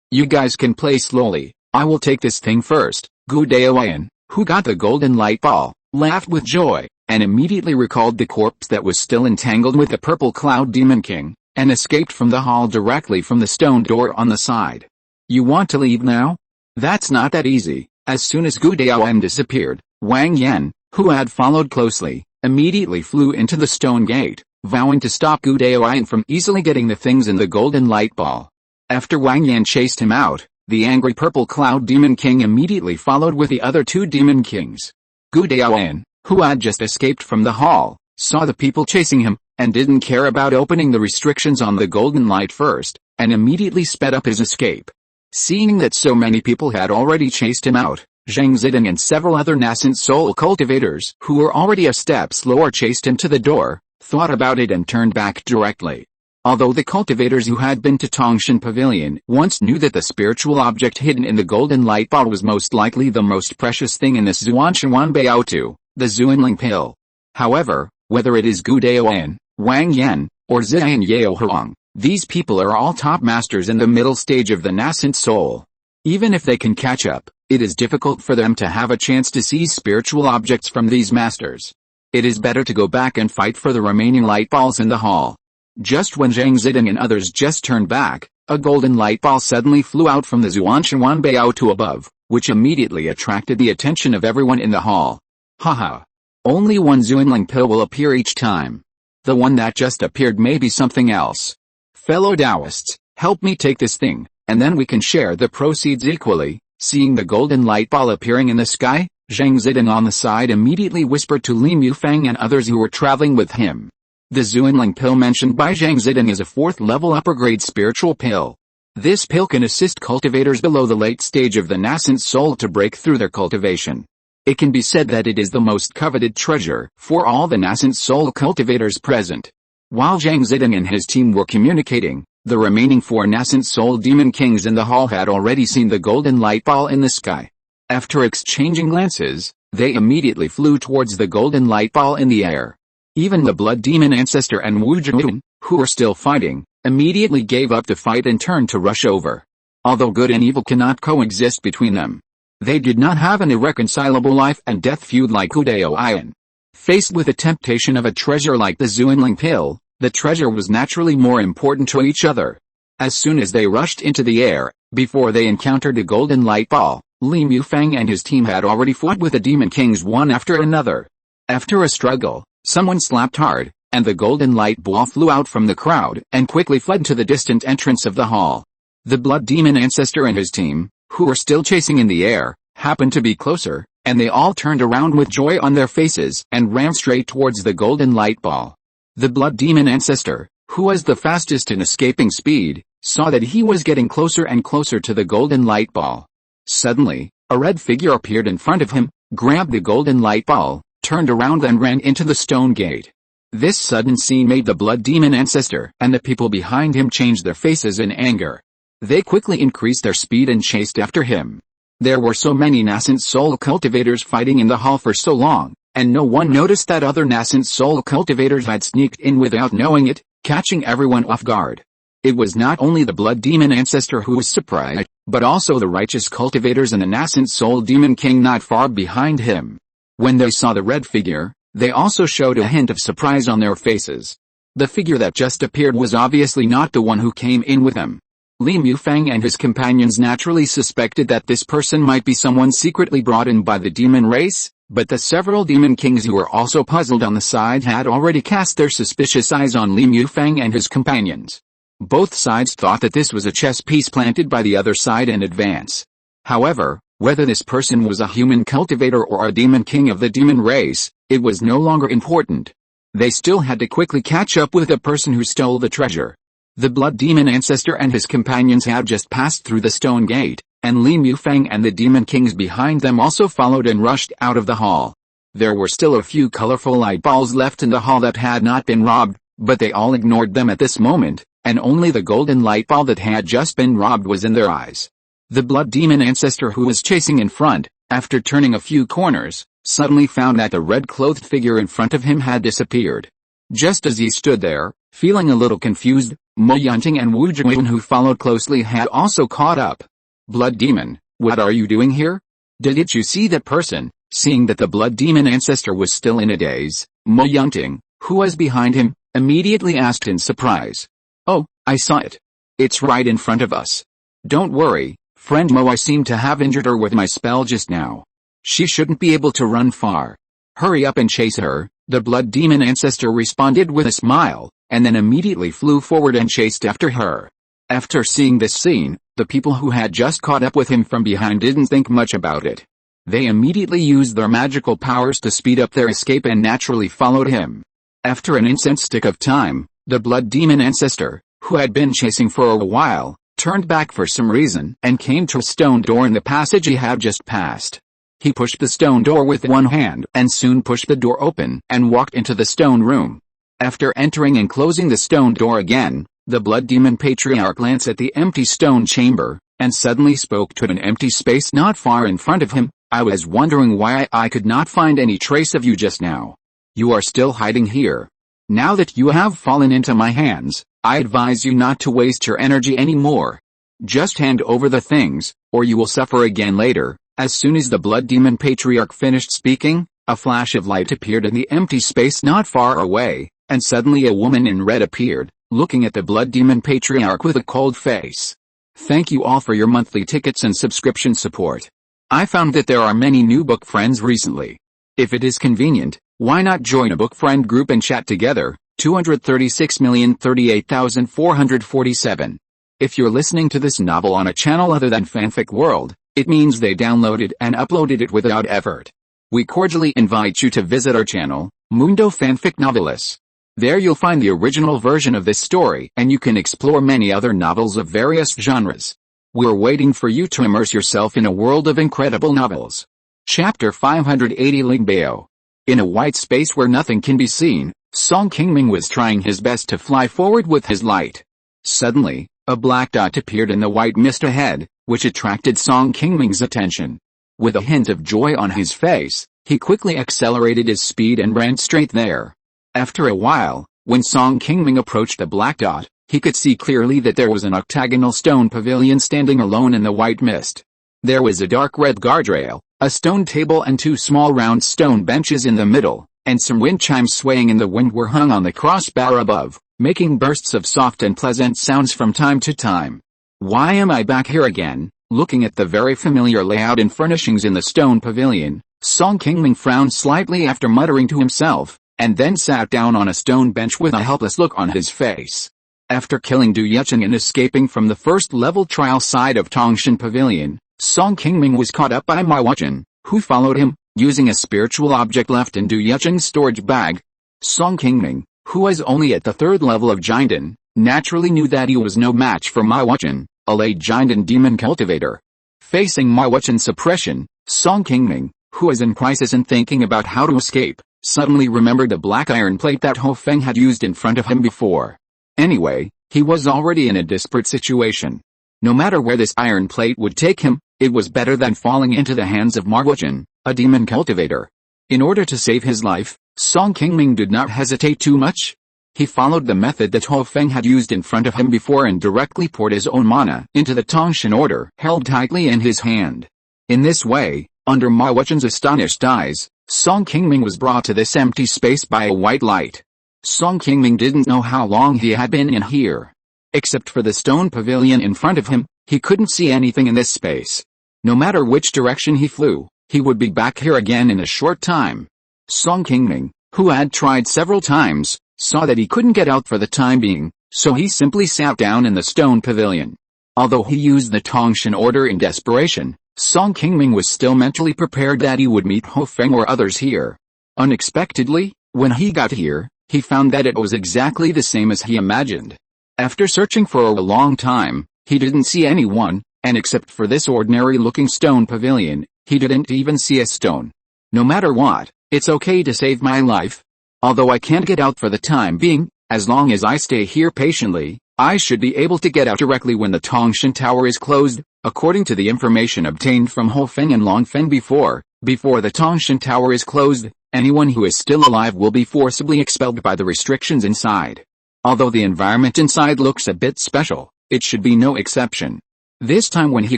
You guys can play slowly, I will take this thing first. Gudaoyan, who got the golden light ball, laughed with joy, and immediately recalled the corpse that was still entangled with the purple cloud demon king, and escaped from the hall directly from the stone door on the side. You want to leave now? That's not that easy. As soon as Gudaoyan disappeared, Wang Yan, who had followed closely, immediately flew into the stone gate, vowing to stop Gudaoyan from easily getting the things in the golden light ball. After Wang Yan chased him out, the angry purple cloud demon king immediately followed with the other two demon kings. Gudaoyan, who had just escaped from the hall, saw the people chasing him, and didn't care about opening the restrictions on the golden light first, and immediately sped up his escape. Seeing that so many people had already chased him out, Zhang Zidong and several other nascent soul cultivators who were already a step slower chased him to the door, thought about it and turned back directly. Although the cultivators who had been to Tongshan Pavilion once knew that the spiritual object hidden in the golden light ball was most likely the most precious thing in this Zhuanshuan Baotu, the Zuanling pill. However, whether it is Gudaoyan, Wang Yan, or Ziyan Yaohuang, these people are all top masters in the middle stage of the nascent soul. Even if they can catch up, it is difficult for them to have a chance to seize spiritual objects from these masters. It is better to go back and fight for the remaining light balls in the hall. Just when Zhang Zidong and others just turned back, a golden light ball suddenly flew out from the Zhuanshuan Baotu above, which immediately attracted the attention of everyone in the hall. Haha. Only one Zuanling pill will appear each time. The one that just appeared may be something else. Fellow Taoists, help me take this thing, and then we can share the proceeds equally. Seeing the golden light ball appearing in the sky, Zhang Zidong on the side immediately whispered to Li Mufang and others who were traveling with him. The Zuanling pill mentioned by Zhang Zidong is a 4th level upper grade spiritual pill. This pill can assist cultivators below the late stage of the nascent soul to break through their cultivation. It can be said that it is the most coveted treasure for all the nascent soul cultivators present. While Zhang Zidong and his team were communicating, the remaining 4 nascent soul demon kings in the hall had already seen the golden light ball in the sky. After exchanging glances, they immediately flew towards the golden light ball in the air. Even the blood demon ancestor and Wu Zhuan, who were still fighting, immediately gave up the fight and turned to rush over. Although good and evil cannot coexist between them, they did not have an irreconcilable life and death feud like Gudaoyan. Faced with the temptation of a treasure like the Zuanling pill, the treasure was naturally more important to each other. As soon as they rushed into the air, before they encountered a golden light ball, Li Mufang and his team had already fought with the demon kings one after another. After a struggle, someone slapped hard, and the golden light ball flew out from the crowd and quickly fled to the distant entrance of the hall. The blood demon ancestor and his team, who were still chasing in the air, happened to be closer, and they all turned around with joy on their faces and ran straight towards the golden light ball. The blood demon ancestor, who was the fastest in escaping speed, saw that he was getting closer and closer to the golden light ball. Suddenly, a red figure appeared in front of him, grabbed the golden light ball, turned around and ran into the stone gate. This sudden scene made the blood demon ancestor and the people behind him change their faces in anger. They quickly increased their speed and chased after him. There were so many nascent soul cultivators fighting in the hall for so long, and no one noticed that other nascent soul cultivators had sneaked in without knowing it, catching everyone off guard. It was not only the blood demon ancestor who was surprised, but also the righteous cultivators and the nascent soul demon king not far behind him. When they saw the red figure, they also showed a hint of surprise on their faces. The figure that just appeared was obviously not the one who came in with him. Li Mufang and his companions naturally suspected that this person might be someone secretly brought in by the demon race, but the several demon kings who were also puzzled on the side had already cast their suspicious eyes on Li Mufang and his companions. Both sides thought that this was a chess piece planted by the other side in advance. However, whether this person was a human cultivator or a demon king of the demon race, it was no longer important. They still had to quickly catch up with the person who stole the treasure. The blood demon ancestor and his companions had just passed through the stone gate, and Li Mufang and the demon kings behind them also followed and rushed out of the hall. There were still a few colorful light balls left in the hall that had not been robbed, but they all ignored them at this moment, and only the golden light ball that had just been robbed was in their eyes. The blood demon ancestor who was chasing in front, after turning a few corners, suddenly found that the red-clothed figure in front of him had disappeared. Just as he stood there, feeling a little confused, Mo Yunting and Wu Jingwen who followed closely had also caught up. Blood demon, what are you doing here? Didn't you see that person? Seeing that the blood demon ancestor was still in a daze, Mo Yunting, who was behind him, immediately asked in surprise. Oh, I saw it. It's right in front of us. Don't worry, friend Mo, I seem to have injured her with my spell just now. She shouldn't be able to run far. Hurry up and chase her, the blood demon ancestor responded with a smile, and then immediately flew forward and chased after her. After seeing this scene, the people who had just caught up with him from behind didn't think much about it. They immediately used their magical powers to speed up their escape and naturally followed him. After an instant of time, the blood demon ancestor, who had been chasing for a while, turned back for some reason and came to a stone door in the passage he had just passed. He pushed the stone door with one hand and soon pushed the door open and walked into the stone room. After entering and closing the stone door again, the blood demon patriarch glanced at the empty stone chamber, and suddenly spoke to an empty space not far in front of him. I was wondering why I could not find any trace of you just now. You are still hiding here. Now that you have fallen into my hands, I advise you not to waste your energy anymore. Just hand over the things, or you will suffer again later. As soon as the blood demon patriarch finished speaking, a flash of light appeared in the empty space not far away, and suddenly a woman in red appeared, looking at the blood demon patriarch with a cold face. Thank you all for your monthly tickets and subscription support. I found that there are many new book friends recently. If it is convenient, why not join a book friend group and chat together? 236,038,447. If you're listening to this novel on a channel other than Fanfic World, it means they downloaded and uploaded it without effort. We cordially invite you to visit our channel, Mundo Fanfic Novelis. There you'll find the original version of this story and you can explore many other novels of various genres. We're waiting for you to immerse yourself in a world of incredible novels. Chapter 580 Lingbao. In a white space where nothing can be seen, Song Qingming was trying his best to fly forward with his light. Suddenly, a black dot appeared in the white mist ahead, which attracted Song Qingming's attention. With a hint of joy on his face, he quickly accelerated his speed and ran straight there. After a while, when Song Qingming approached the black dot, he could see clearly that there was an octagonal stone pavilion standing alone in the white mist. There was a dark red guardrail, a stone table and two small round stone benches in the middle, and some wind chimes swaying in the wind were hung on the crossbar above, making bursts of soft and pleasant sounds from time to time. Why am I back here again? Looking at the very familiar layout and furnishings in the stone pavilion, Song Qingming frowned slightly after muttering to himself, and then sat down on a stone bench with a helpless look on his face. After killing Du Yucheng and escaping from the first-level trial side of Tongshan Pavilion, Song Qingming was caught up by Ma Wuchen, who followed him, using a spiritual object left in Du Yucheng's storage bag. Song Qingming, who was only at the third level of Jinden, naturally knew that he was no match for Ma Wuchen, a late Jinden demon cultivator. Facing Ma Wuchen's suppression, Song Qingming, who was in crisis and thinking about how to escape, suddenly remembered the black iron plate that Ho Feng had used in front of him before. Anyway, he was already in a desperate situation. No matter where this iron plate would take him, it was better than falling into the hands of Ma Wuchen, a demon cultivator. In order to save his life, Song Qingming did not hesitate too much. He followed the method that Ho Feng had used in front of him before and directly poured his own mana into the Tongshan order held tightly in his hand. In this way, under Ma Wuchen's astonished eyes, Song Qingming was brought to this empty space by a white light. Song Qingming didn't know how long he had been in here. Except for the stone pavilion in front of him, he couldn't see anything in this space. No matter which direction he flew, he would be back here again in a short time. Song Qingming, who had tried several times, saw that he couldn't get out for the time being, so he simply sat down in the stone pavilion. Although he used the Tongshan order in desperation, Song Qingming was still mentally prepared that he would meet Ho Feng or others here. Unexpectedly, when he got here, he found that it was exactly the same as he imagined. After searching for a long time, he didn't see anyone, and except for this ordinary-looking stone pavilion, he didn't even see a stone. No matter what, it's okay to save my life. Although I can't get out for the time being, as long as I stay here patiently, I should be able to get out directly when the Tongshan Tower is closed, according to the information obtained from Ho Feng and Long Feng before the Tongshan Tower is closed, anyone who is still alive will be forcibly expelled by the restrictions inside. Although the environment inside looks a bit special, it should be no exception. This time when he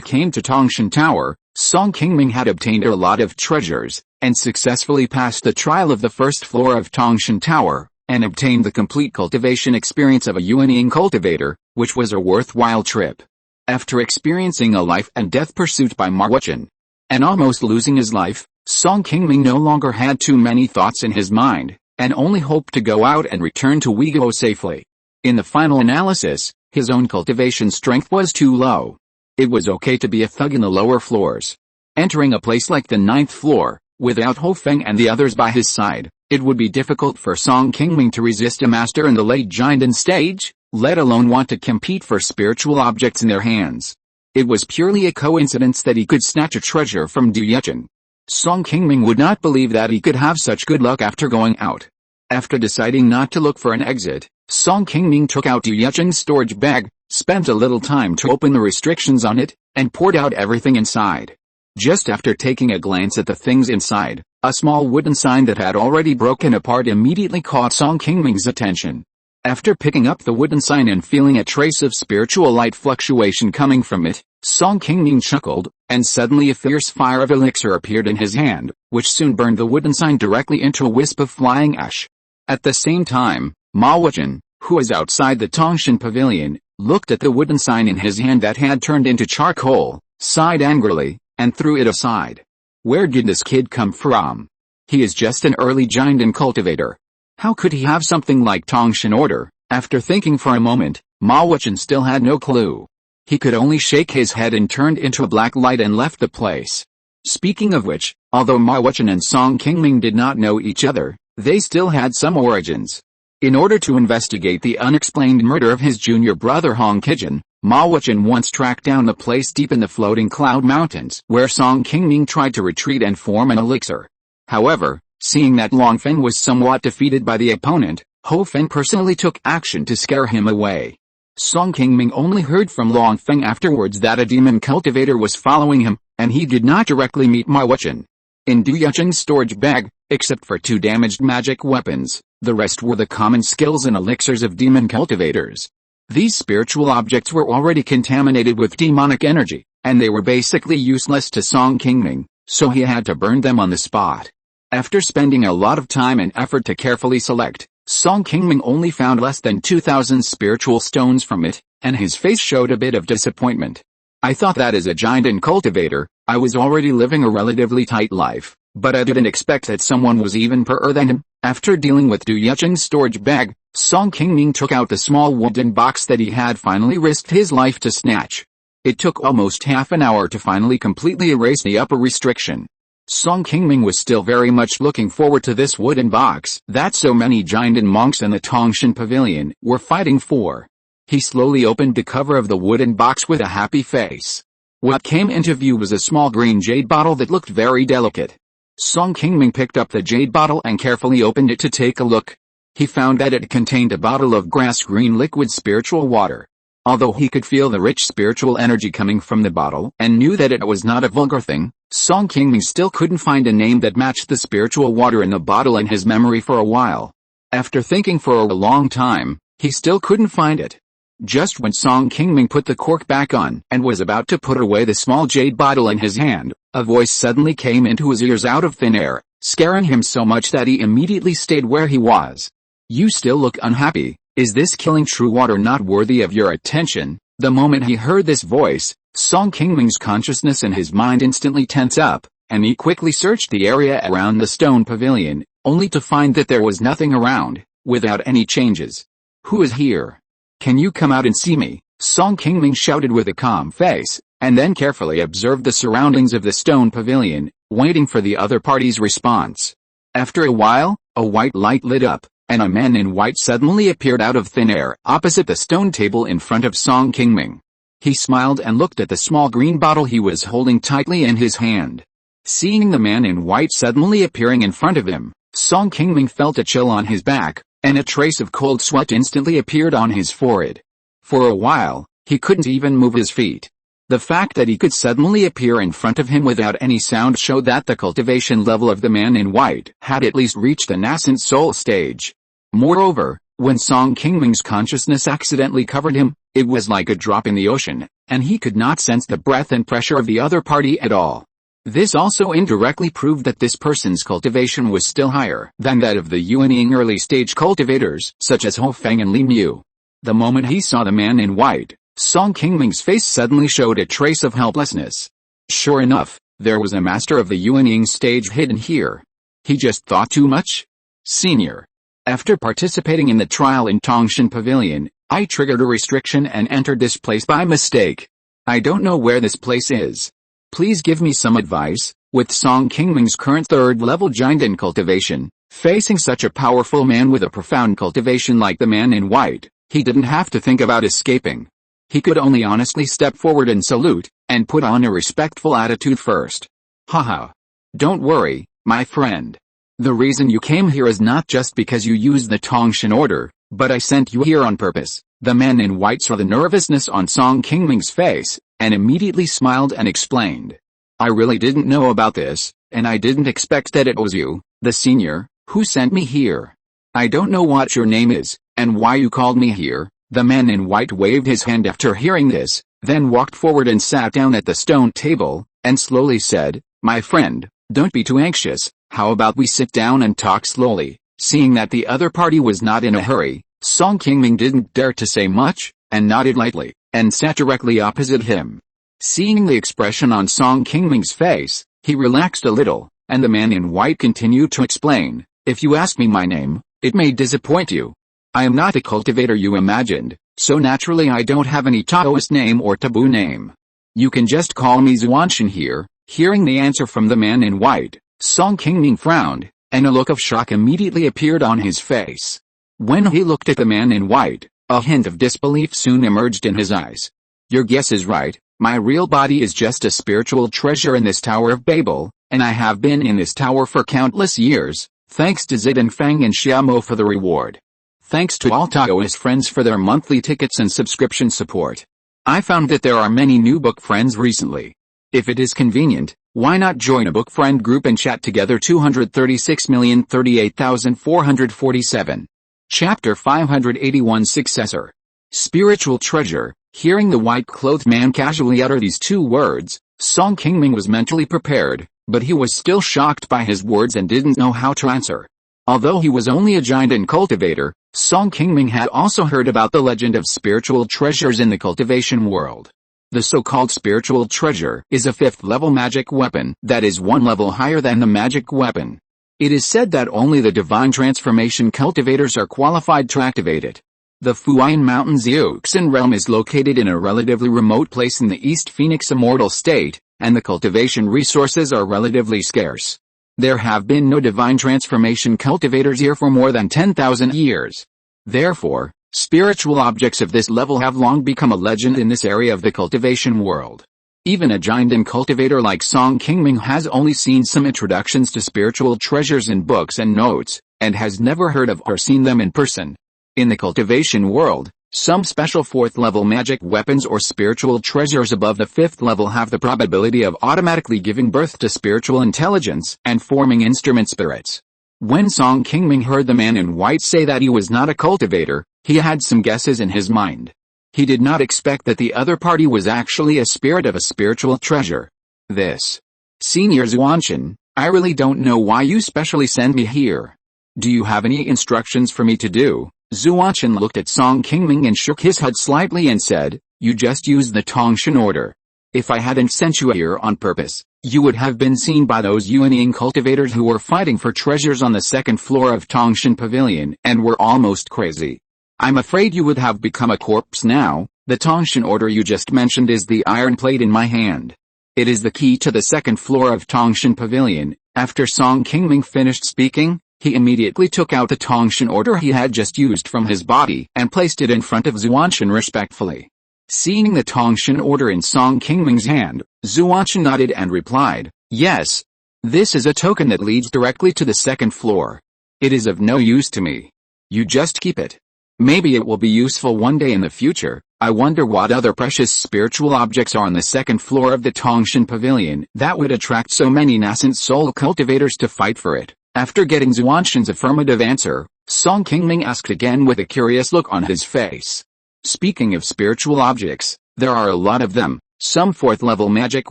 came to Tongshan Tower, Song Qingming had obtained a lot of treasures, and successfully passed the trial of the first floor of Tongshan Tower, and obtained the complete cultivation experience of a unyielding cultivator, which was a worthwhile trip. After experiencing a life and death pursuit by Ma Wuchen, and almost losing his life, Song Qingming no longer had too many thoughts in his mind, and only hoped to go out and return to Uyghur safely. In the final analysis, his own cultivation strength was too low. It was okay to be a thug in the lower floors. Entering a place like the 9th floor, without Ho Feng and the others by his side, it would be difficult for Song Qingming to resist a master in the late Jinden stage, let alone want to compete for spiritual objects in their hands. It was purely a coincidence that he could snatch a treasure from Du Yechen. Song Qingming would not believe that he could have such good luck after going out. After deciding not to look for an exit, Song Qingming took out Du Yechen's storage bag, spent a little time to open the restrictions on it, and poured out everything inside. Just after taking a glance at the things inside, a small wooden sign that had already broken apart immediately caught Song Qingming's attention. After picking up the wooden sign and feeling a trace of spiritual light fluctuation coming from it, Song Qingming chuckled, and suddenly a fierce fire of elixir appeared in his hand, which soon burned the wooden sign directly into a wisp of flying ash. At the same time, Ma Wuchen, who was outside the Tongshan pavilion, looked at the wooden sign in his hand that had turned into charcoal, sighed angrily, and threw it aside. Where did this kid come from? He is just an early Jinden cultivator. How could he have something like Tongshan order? After thinking for a moment, Ma Wuchen still had no clue. He could only shake his head and turned into a black light and left the place. Speaking of which, although Ma Wuchen and Song Qingming did not know each other, they still had some origins. In order to investigate the unexplained murder of his junior brother Hong Qijan, Ma Wuchen once tracked down the place deep in the floating cloud mountains where Song Qingming tried to retreat and form an elixir. However, seeing that Long Feng was somewhat defeated by the opponent, Ho Feng personally took action to scare him away. Song Qingming only heard from Long Feng afterwards that a demon cultivator was following him, and he did not directly meet Ma Wuchen. In Du Yechen's storage bag, except for 2 damaged magic weapons, the rest were the common skills and elixirs of demon cultivators. These spiritual objects were already contaminated with demonic energy, and they were basically useless to Song Qingming, so he had to burn them on the spot. After spending a lot of time and effort to carefully select, Song Qingming only found less than 2,000 spiritual stones from it, and his face showed a bit of disappointment. I thought that as a Jinden cultivator, I was already living a relatively tight life, but I didn't expect that someone was even poorer than him. After dealing with Du Yechen's storage bag, Song Qingming took out the small wooden box that he had finally risked his life to snatch. It took almost half an hour to finally completely erase the upper restriction. Song Qingming was still very much looking forward to this wooden box that so many Jinden monks in the Tongshan pavilion were fighting for. He slowly opened the cover of the wooden box with a happy face. What came into view was a small green jade bottle that looked very delicate. Song Qingming picked up the jade bottle and carefully opened it to take a look. He found that it contained a bottle of grass-green liquid spiritual water. Although he could feel the rich spiritual energy coming from the bottle and knew that it was not a vulgar thing, Song Qingming still couldn't find a name that matched the spiritual water in the bottle in his memory for a while. After thinking for a long time, he still couldn't find it. Just when Song Qingming put the cork back on and was about to put away the small jade bottle in his hand, a voice suddenly came into his ears out of thin air, scaring him so much that he immediately stayed where he was. You still look unhappy. Is this killing true water not worthy of your attention? The moment he heard this voice, Song Qingming's consciousness and his mind instantly tense up, and he quickly searched the area around the stone pavilion, only to find that there was nothing around, without any changes. Who is here? Can you come out and see me? Song Qingming shouted with a calm face, and then carefully observed the surroundings of the stone pavilion, waiting for the other party's response. After a while, a white light lit up, and a man in white suddenly appeared out of thin air opposite the stone table in front of Song Qingming. He smiled and looked at the small green bottle he was holding tightly in his hand. Seeing the man in white suddenly appearing in front of him, Song Qingming felt a chill on his back, and a trace of cold sweat instantly appeared on his forehead. For a while, he couldn't even move his feet. The fact that he could suddenly appear in front of him without any sound showed that the cultivation level of the man in white had at least reached the nascent soul stage. Moreover, when Song Qingming's consciousness accidentally covered him, it was like a drop in the ocean, and he could not sense the breath and pressure of the other party at all. This also indirectly proved that this person's cultivation was still higher than that of the unyielding early-stage cultivators, such as Ho Feng and Li Mu. The moment he saw the man in white, Song Qingming's face suddenly showed a trace of helplessness. Sure enough, there was a master of the unyielding stage hidden here. He just thought too much? Senior. After participating in the trial in Tongshan Pavilion, I triggered a restriction and entered this place by mistake. I don't know where this place is. Please give me some advice. With Song Qingming's current third-level giant in cultivation, facing such a powerful man with a profound cultivation like the man in white, he didn't have to think about escaping. He could only honestly step forward and salute, and put on a respectful attitude first. Haha. Don't worry, my friend. The reason you came here is not just because you used the Tongshan order, but I sent you here on purpose. The man in white saw the nervousness on Song Qingming's face, and immediately smiled and explained. I really didn't know about this, and I didn't expect that it was you, the senior, who sent me here. I don't know what your name is, and why you called me here. The man in white waved his hand after hearing this, then walked forward and sat down at the stone table, and slowly said, My friend, don't be too anxious, how about we sit down and talk slowly? Seeing that the other party was not in a hurry, Song Qingming didn't dare to say much, and nodded lightly, and sat directly opposite him. Seeing the expression on Song Qingming's face, he relaxed a little, and the man in white continued to explain, If you ask me my name, it may disappoint you. I am not a cultivator you imagined, so naturally I don't have any Taoist name or taboo name. You can just call me Xuanshan here. Hearing the answer from the man in white, Song Qingming frowned, and a look of shock immediately appeared on his face. When he looked at the man in white, a hint of disbelief soon emerged in his eyes. Your guess is right, my real body is just a spiritual treasure in this Tower of Babel, and I have been in this tower for countless years, thanks to Zid and Fang and Xiamo for the reward. Thanks to all Taoist friends for their monthly tickets and subscription support. I found that there are many new book friends recently. If it is convenient, why not join a book friend group and chat together? 236,038,447. Chapter 581 Successor. Spiritual Treasure. Hearing the white-clothed man casually utter these two words, Song Qingming was mentally prepared, but he was still shocked by his words and didn't know how to answer. Although he was only a giant and cultivator, Song Qingming had also heard about the legend of spiritual treasures in the cultivation world. The so-called spiritual treasure is a 5th-level magic weapon that is 1 level higher than the magic weapon. It is said that only the divine transformation cultivators are qualified to activate it. The Funiu Mountain's Yuxin realm is located in a relatively remote place in the East Phoenix Immortal state, and the cultivation resources are relatively scarce. There have been no divine transformation cultivators here for more than 10,000 years. Therefore, spiritual objects of this level have long become a legend in this area of the cultivation world. Even a giant and cultivator like Song Qingming has only seen some introductions to spiritual treasures in books and notes, and has never heard of or seen them in person. In the cultivation world, some special 4th-level magic weapons or spiritual treasures above the 5th level have the probability of automatically giving birth to spiritual intelligence and forming instrument spirits. When Song Qingming heard the man in white say that he was not a cultivator, he had some guesses in his mind. He did not expect that the other party was actually a spirit of a spiritual treasure. This. Senior Xuanshan, I really don't know why you specially sent me here. Do you have any instructions for me to do? Zuanshan looked at Song Qingming and shook his head slightly and said, you just used the Tongshan order. If I hadn't sent you here on purpose, you would have been seen by those Yuanying cultivators who were fighting for treasures on the second floor of Tongshan Pavilion and were almost crazy. I'm afraid you would have become a corpse now. The Tongshan order you just mentioned is the iron plate in my hand. It is the key to the second floor of Tongshan Pavilion. After Song Qingming finished speaking, he immediately took out the Tongshan order he had just used from his body and placed it in front of Zuanshan respectfully. Seeing the Tongshan order in Song Qingming's hand, Zuanshan nodded and replied, yes. This is a token that leads directly to the second floor. It is of no use to me. You just keep it. Maybe it will be useful one day in the future. I wonder what other precious spiritual objects are on the second floor of the Tongshan Pavilion that would attract so many nascent soul cultivators to fight for it. After getting Zuanshan's affirmative answer, Song Qingming asked again with a curious look on his face. Speaking of spiritual objects, there are a lot of them, some 4th level magic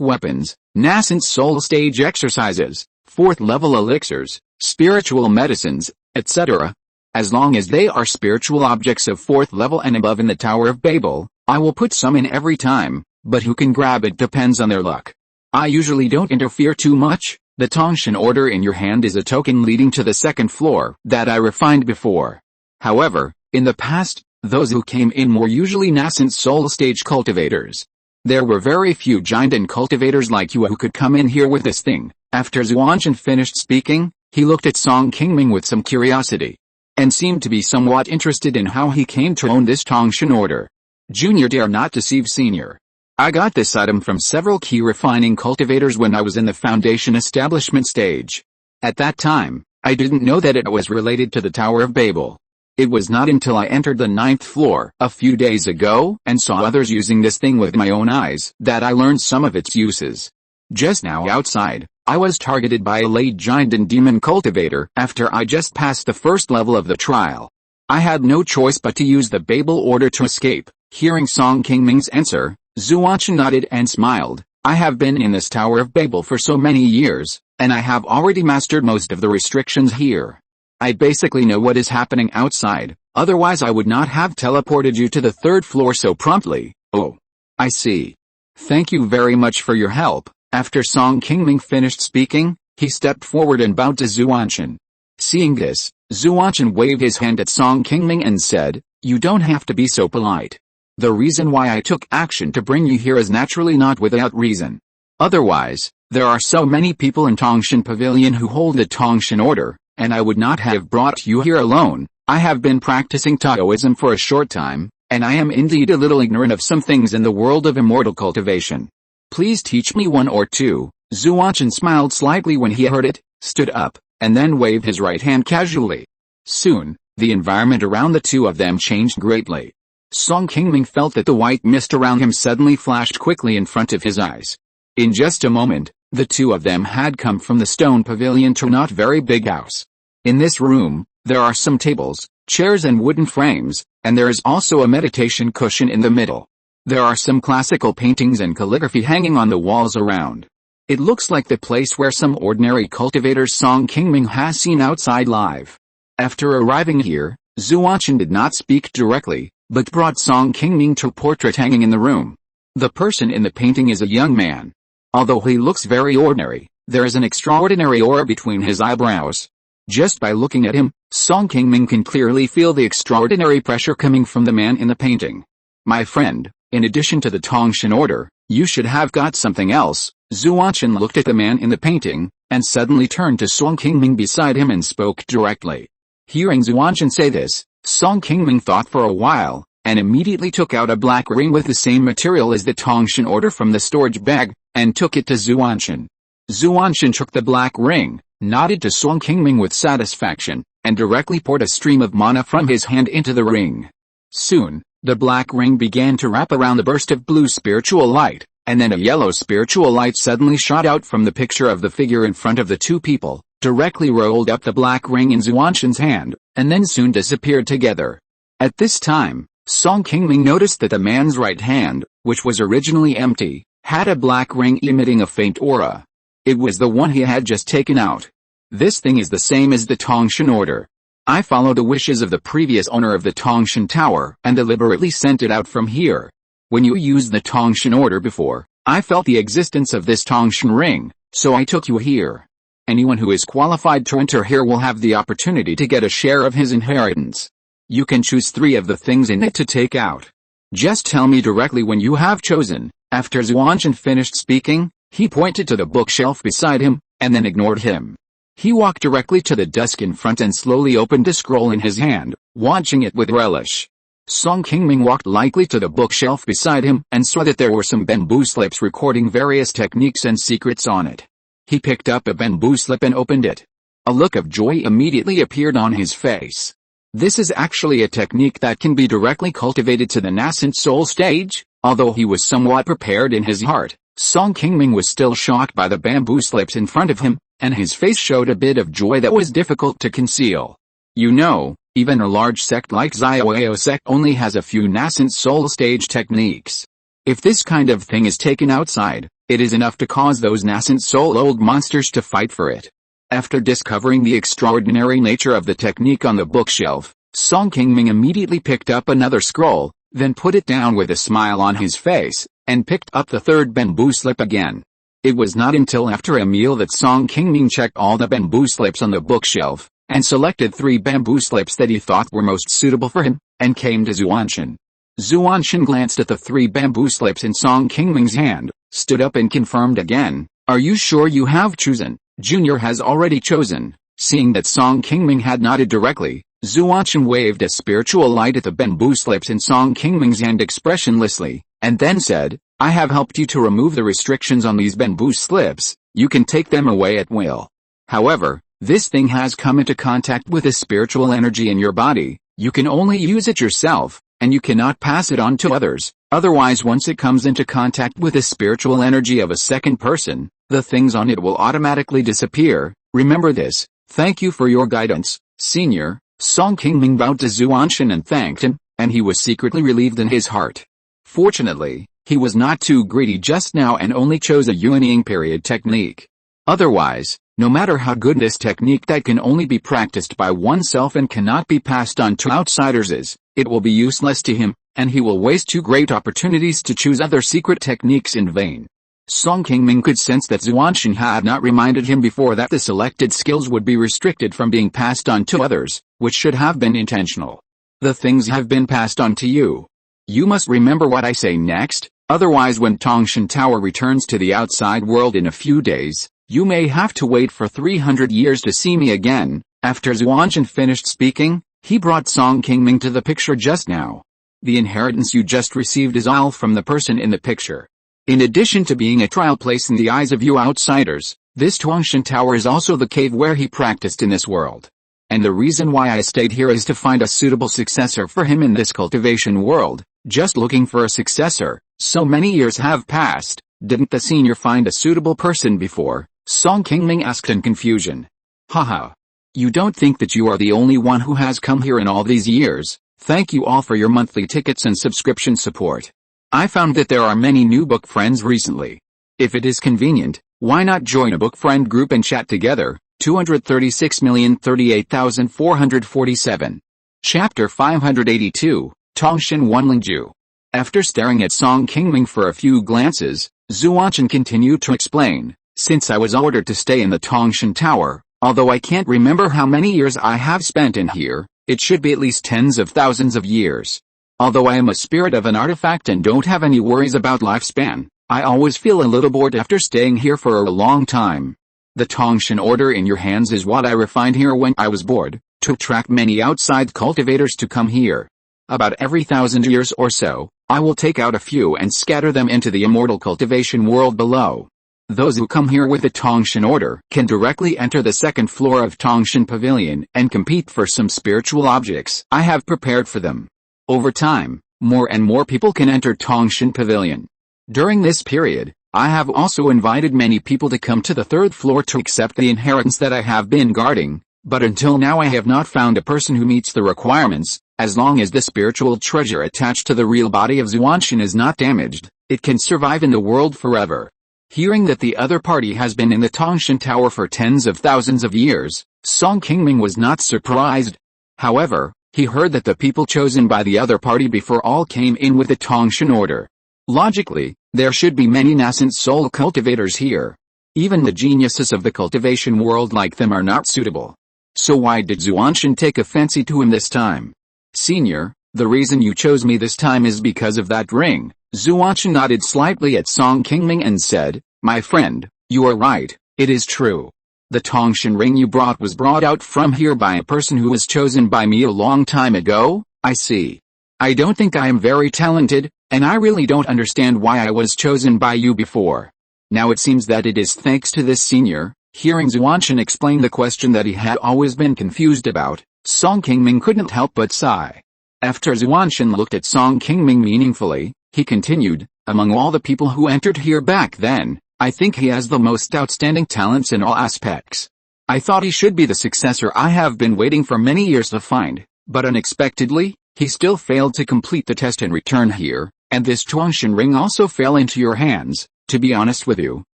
weapons, nascent soul stage exercises, 4th level elixirs, spiritual medicines, etc. As long as they are spiritual objects of 4th level and above in the Tower of Babel, I will put some in every time, but who can grab it depends on their luck. I usually don't interfere too much. The Tongshan order in your hand is a token leading to the second floor that I refined before. However, in the past, those who came in were usually nascent soul stage cultivators. There were very few giant and cultivators like you who could come in here with this thing. After Zuanshan finished speaking, he looked at Song Qingming with some curiosity, and seemed to be somewhat interested in how he came to own this Tongshan order. Junior dare not deceive senior. I got this item from several Qi refining cultivators when I was in the foundation establishment stage. At that time, I didn't know that it was related to the Tower of Babel. It was not until I entered the 9th floor a few days ago and saw others using this thing with my own eyes that I learned some of its uses. Just now outside, I was targeted by a late giant and demon cultivator after I just passed the first level of the trial. I had no choice but to use the Babel order to escape. Hearing Song Qingming's answer, Zuanshan nodded and smiled. I have been in this Tower of Babel for so many years, and I have already mastered most of the restrictions here. I basically know what is happening outside, otherwise I would not have teleported you to the 3rd floor so promptly. Oh. I see. Thank you very much for your help. After Song Qingming finished speaking, he stepped forward and bowed to Zuanshan. Seeing this, Zuanshan waved his hand at Song Qingming and said, you don't have to be so polite. The reason why I took action to bring you here is naturally not without reason. Otherwise, there are so many people in Tongshan Pavilion who hold the Tongshan order, and I would not have brought you here alone. I have been practicing Taoism for a short time, and I am indeed a little ignorant of some things in the world of immortal cultivation. Please teach me one or two. Zuanshan smiled slightly when he heard it, stood up, and then waved his right hand casually. Soon, the environment around the two of them changed greatly. Song Qingming felt that the white mist around him suddenly flashed quickly in front of his eyes. In just a moment, the two of them had come from the stone pavilion to a not very big house. In this room, there are some tables, chairs and wooden frames, and there is also a meditation cushion in the middle. There are some classical paintings and calligraphy hanging on the walls around. It looks like the place where some ordinary cultivators Song Qingming has seen outside live. After arriving here, Zuanshan did not speak directly, but brought Song Qingming to a portrait hanging in the room. The person in the painting is a young man. Although he looks very ordinary, there is an extraordinary aura between his eyebrows. Just by looking at him, Song Qingming can clearly feel the extraordinary pressure coming from the man in the painting. My friend, in addition to the Tongshan order, you should have got something else. Zuanshan looked at the man in the painting, and suddenly turned to Song Qingming beside him and spoke directly. Hearing Zuanshan say this, Song Qingming thought for a while, and immediately took out a black ring with the same material as the Tongshan order from the storage bag, and took it to Zuanshan. Zuanshan took the black ring, nodded to Song Qingming with satisfaction, and directly poured a stream of mana from his hand into the ring. Soon, the black ring began to wrap around the burst of blue spiritual light, and then a yellow spiritual light suddenly shot out from the picture of the figure in front of the two people, directly rolled up the black ring in Zuanshan's hand, and then soon disappeared together. At this time, Song Qingming noticed that the man's right hand, which was originally empty, had a black ring emitting a faint aura. It was the one he had just taken out. This thing is the same as the Tongshan order. I followed the wishes of the previous owner of the Tongshan Tower and deliberately sent it out from here. When you used the Tongshan order before, I felt the existence of this Tongshan ring, so I took you here. Anyone who is qualified to enter here will have the opportunity to get a share of his inheritance. You can choose 3 of the things in it to take out. Just tell me directly when you have chosen." After Xuanzhan finished speaking, he pointed to the bookshelf beside him, and then ignored him. He walked directly to the desk in front and slowly opened a scroll in his hand, watching it with relish. Song Qingming walked lightly to the bookshelf beside him and saw that there were some bamboo slips recording various techniques and secrets on it. He picked up a bamboo slip and opened it. A look of joy immediately appeared on his face. This is actually a technique that can be directly cultivated to the nascent soul stage. Although he was somewhat prepared in his heart, Song Qingming was still shocked by the bamboo slips in front of him, and his face showed a bit of joy that was difficult to conceal. You know, even a large sect like Xiaoyao sect only has a few nascent soul stage techniques. If this kind of thing is taken outside, it is enough to cause those nascent soul old monsters to fight for it. After discovering the extraordinary nature of the technique on the bookshelf, Song Qingming immediately picked up another scroll, then put it down with a smile on his face, and picked up the 3rd bamboo slip again. It was not until after a meal that Song Qingming checked all the bamboo slips on the bookshelf, and selected 3 bamboo slips that he thought were most suitable for him, and came to Xuanzhan. Xuanzhan glanced at the 3 bamboo slips in Song Qingming's hand, stood up and confirmed again, "Are you sure you have chosen?" Junior has already chosen. Seeing that Song Qingming had nodded directly, Xuanzhan waved a spiritual light at the bamboo slips in Song Qingming's hand expressionlessly, and then said, "I have helped you to remove the restrictions on these bamboo slips. You can take them away at will. However, this thing has come into contact with a spiritual energy in your body. You can only use it yourself, and you cannot pass it on to others. Otherwise, once it comes into contact with the spiritual energy of a second person, the things on it will automatically disappear. Remember this. Thank you for your guidance, Senior." Song Qingming bowed to Xuanzhan and thanked him, and he was secretly relieved in his heart. Fortunately, he was not too greedy just now and only chose a Yuanying period technique. Otherwise, no matter how good this technique that can only be practiced by oneself and cannot be passed on to outsiders is, it will be useless to him, and he will waste 2 great opportunities to choose other secret techniques in vain. Song Qingming could sense that Xuanzhan had not reminded him before that the selected skills would be restricted from being passed on to others, which should have been intentional. The things have been passed on to you. You must remember what I say next, otherwise when Tongshan Tower returns to the outside world in a few days, you may have to wait for 300 years to see me again. After Xuanzhan finished speaking, he brought Song Qingming to the picture just now. The inheritance you just received is all from the person in the picture. In addition to being a trial place in the eyes of you outsiders, this Tongshan Tower is also the cave where he practiced in this world. And the reason why I stayed here is to find a suitable successor for him in this cultivation world. Just looking for a successor. So many years have passed, didn't the senior find a suitable person before? Song Qingming asked in confusion. Haha. You don't think that you are the only one who has come here in all these years? Thank you all for your monthly tickets and subscription support. I found that there are many new book friends recently. If it is convenient, why not join a book friend group and chat together? 236,038,447. Chapter 582, Tongshan Wanlingju. After staring at Song Qingming for a few glances, Xuanzhan continued to explain, since I was ordered to stay in the Tongshan Tower, although I can't remember how many years I have spent in here, it should be at least tens of thousands of years. Although I am a spirit of an artifact and don't have any worries about lifespan, I always feel a little bored after staying here for a long time. The Tongshan order in your hands is what I refined here when I was bored, to attract many outside cultivators to come here. About every 1,000 years or so, I will take out a few and scatter them into the immortal cultivation world below. Those who come here with the Tongshan order can directly enter the 2nd floor of Tongshan Pavilion and compete for some spiritual objects I have prepared for them. Over time, more and more people can enter Tongshan Pavilion. During this period, I have also invited many people to come to the 3rd floor to accept the inheritance that I have been guarding, but until now I have not found a person who meets the requirements. As long as the spiritual treasure attached to the real body of Xuanzhan is not damaged, it can survive in the world forever. Hearing that the other party has been in the Tongshan Tower for tens of thousands of years, Song Qingming was not surprised. However, he heard that the people chosen by the other party before all came in with the Tongshan order. Logically, there should be many nascent soul cultivators here. Even the geniuses of the cultivation world like them are not suitable. So why did Xuanzhan take a fancy to him this time? Senior, the reason you chose me this time is because of that ring. Xuanzhan nodded slightly at Song Qingming and said, my friend, you are right, it is true. The Tongshan ring you brought was brought out from here by a person who was chosen by me a long time ago. I see. I don't think I am very talented, and I really don't understand why I was chosen by you before. Now it seems that it is thanks to this senior. Hearing Xuanzhan explain the question that he had always been confused about, Song Qingming couldn't help but sigh. After Xuanzhan looked at Song Qingming meaningfully, he continued, among all the people who entered here back then, I think he has the most outstanding talents in all aspects. I thought he should be the successor I have been waiting for many years to find, but unexpectedly, he still failed to complete the test and return here, and this Tongshan ring also fell into your hands. To be honest with you,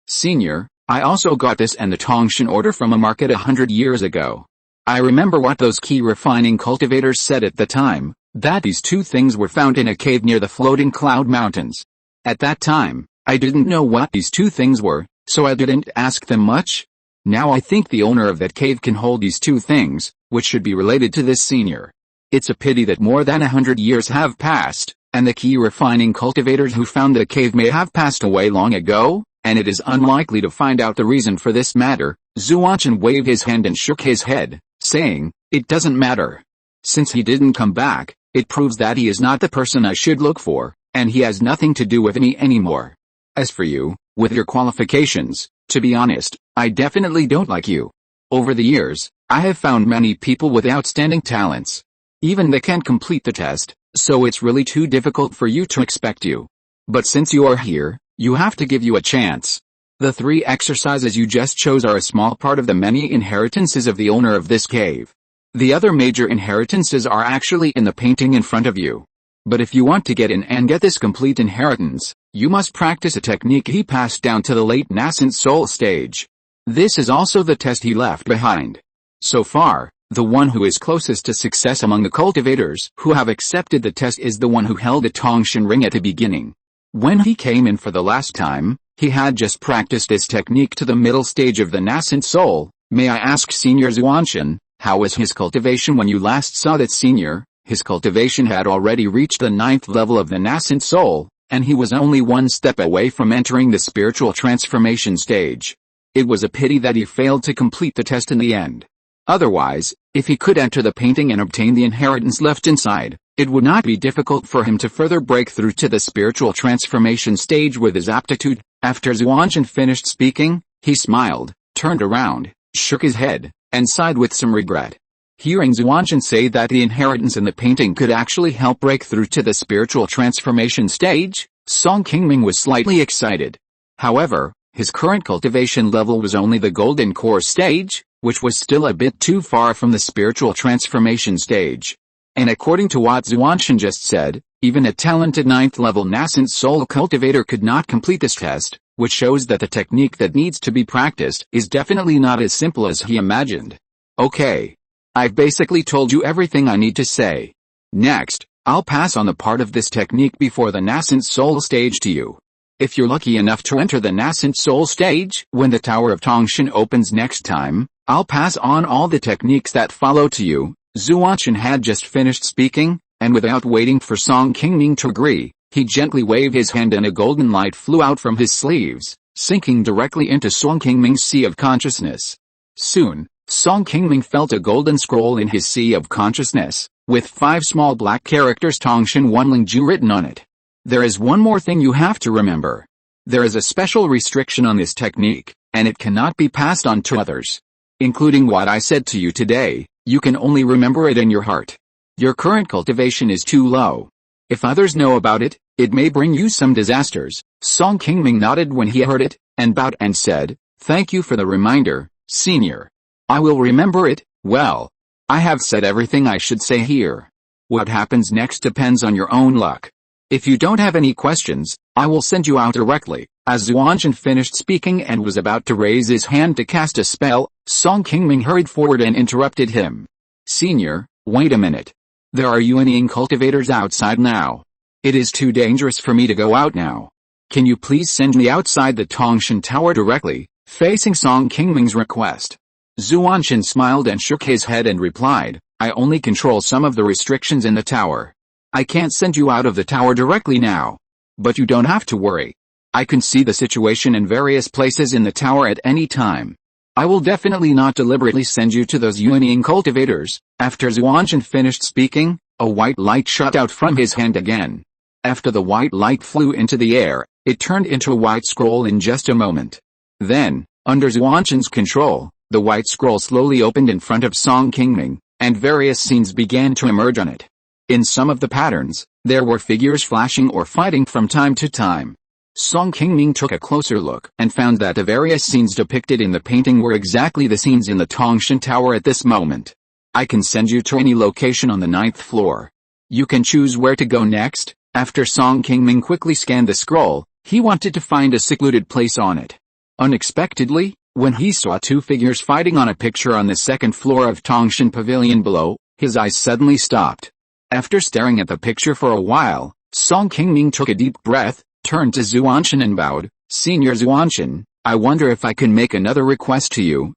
senior, I also got this and the Tongshan order from a market 100 years ago. I remember what those Qi refining cultivators said at the time, that these two things were found in a cave near the floating cloud mountains. At that time, I didn't know what these two things were, so I didn't ask them much. Now I think the owner of that cave can hold these two things, which should be related to this senior. It's a pity that more than 100 years have passed, and the Qi refining cultivators who found the cave may have passed away long ago, and it is unlikely to find out the reason for this matter. Xuanzhan waved his hand and shook his head, saying, it doesn't matter. Since he didn't come back, it proves that he is not the person I should look for, and he has nothing to do with me anymore. As for you, with your qualifications, to be honest, I definitely don't like you. Over the years, I have found many people with outstanding talents. Even they can't complete the test, so it's really too difficult for you to expect you. But since you are here, you have to give you a chance. The 3 exercises you just chose are a small part of the many inheritances of the owner of this cave. The other major inheritances are actually in the painting in front of you. But if you want to get in and get this complete inheritance, you must practice a technique he passed down to the late nascent soul stage. This is also the test he left behind. So far, the one who is closest to success among the cultivators who have accepted the test is the one who held a Tongshan ring at the beginning. When he came in for the last time, he had just practiced this technique to the middle stage of the nascent soul. May I ask Senior Xuanzhan, how was his cultivation when you last saw that senior? His cultivation had already reached the 9th level of the nascent soul, and he was only one step away from entering the spiritual transformation stage. It was a pity that he failed to complete the test in the end. Otherwise, if he could enter the painting and obtain the inheritance left inside, it would not be difficult for him to further break through to the spiritual transformation stage with his aptitude. After Xuanzhan finished speaking, he smiled, turned around, shook his head, and sighed with some regret. Hearing Xuanzhan say that the inheritance in the painting could actually help break through to the spiritual transformation stage, Song Qingming was slightly excited. However, his current cultivation level was only the golden core stage, which was still a bit too far from the spiritual transformation stage. And according to what Xuanzhan just said, even a talented 9th level nascent soul cultivator could not complete this test, which shows that the technique that needs to be practiced is definitely not as simple as he imagined. Okay. I've basically told you everything I need to say. Next, I'll pass on the part of this technique before the nascent soul stage to you. If you're lucky enough to enter the nascent soul stage when the Tower of Tongshan opens next time, I'll pass on all the techniques that follow to you. Xuanzhan had just finished speaking, and without waiting for Song Qingming to agree, he gently waved his hand and a golden light flew out from his sleeves, sinking directly into Song Qingming's sea of consciousness. Soon, Song Qingming felt a golden scroll in his sea of consciousness, with 5 small black characters Tongshan Wanlingju written on it. There is one more thing you have to remember. There is a special restriction on this technique, and it cannot be passed on to others. Including what I said to you today, you can only remember it in your heart. Your current cultivation is too low. If others know about it, it may bring you some disasters. Song Qingming nodded when he heard it, and bowed and said, thank you for the reminder, Senior. I will remember it. Well, I have said everything I should say here. What happens next depends on your own luck. If you don't have any questions, I will send you out directly. As Xuanzhan finished speaking and was about to raise his hand to cast a spell, Song Qingming hurried forward and interrupted him. Senior, Wait a minute. There are unyielding cultivators outside now. It is too dangerous for me to go out now. Can you please send me outside the Tongshan Tower directly, facing Song Qingming's request? Zuanshan smiled and shook his head and replied, I only control some of the restrictions in the tower. I can't send you out of the tower directly now. But you don't have to worry. I can see the situation in various places in the tower at any time. I will definitely not deliberately send you to those unyielding cultivators. After Zuanshan finished speaking, a white light shot out from his hand again. After the white light flew into the air, it turned into a white scroll in just a moment. Then, under Zuanshan's control, the white scroll slowly opened in front of Song Qingming, and various scenes began to emerge on it. In some of the patterns, there were figures flashing or fighting from time to time. Song Qingming took a closer look and found that the various scenes depicted in the painting were exactly the scenes in the Tongshan Tower at this moment. I can send you to any location on the 9th floor. You can choose where to go next. After Song Qingming quickly scanned the scroll, he wanted to find a secluded place on it. Unexpectedly, when he saw two figures fighting on a picture on the 2nd floor of Tongshan Pavilion below, his eyes suddenly stopped. After staring at the picture for a while, Song Qingming took a deep breath, turned to Zuanshan and bowed, Senior Zuanshan, I wonder if I can make another request to you.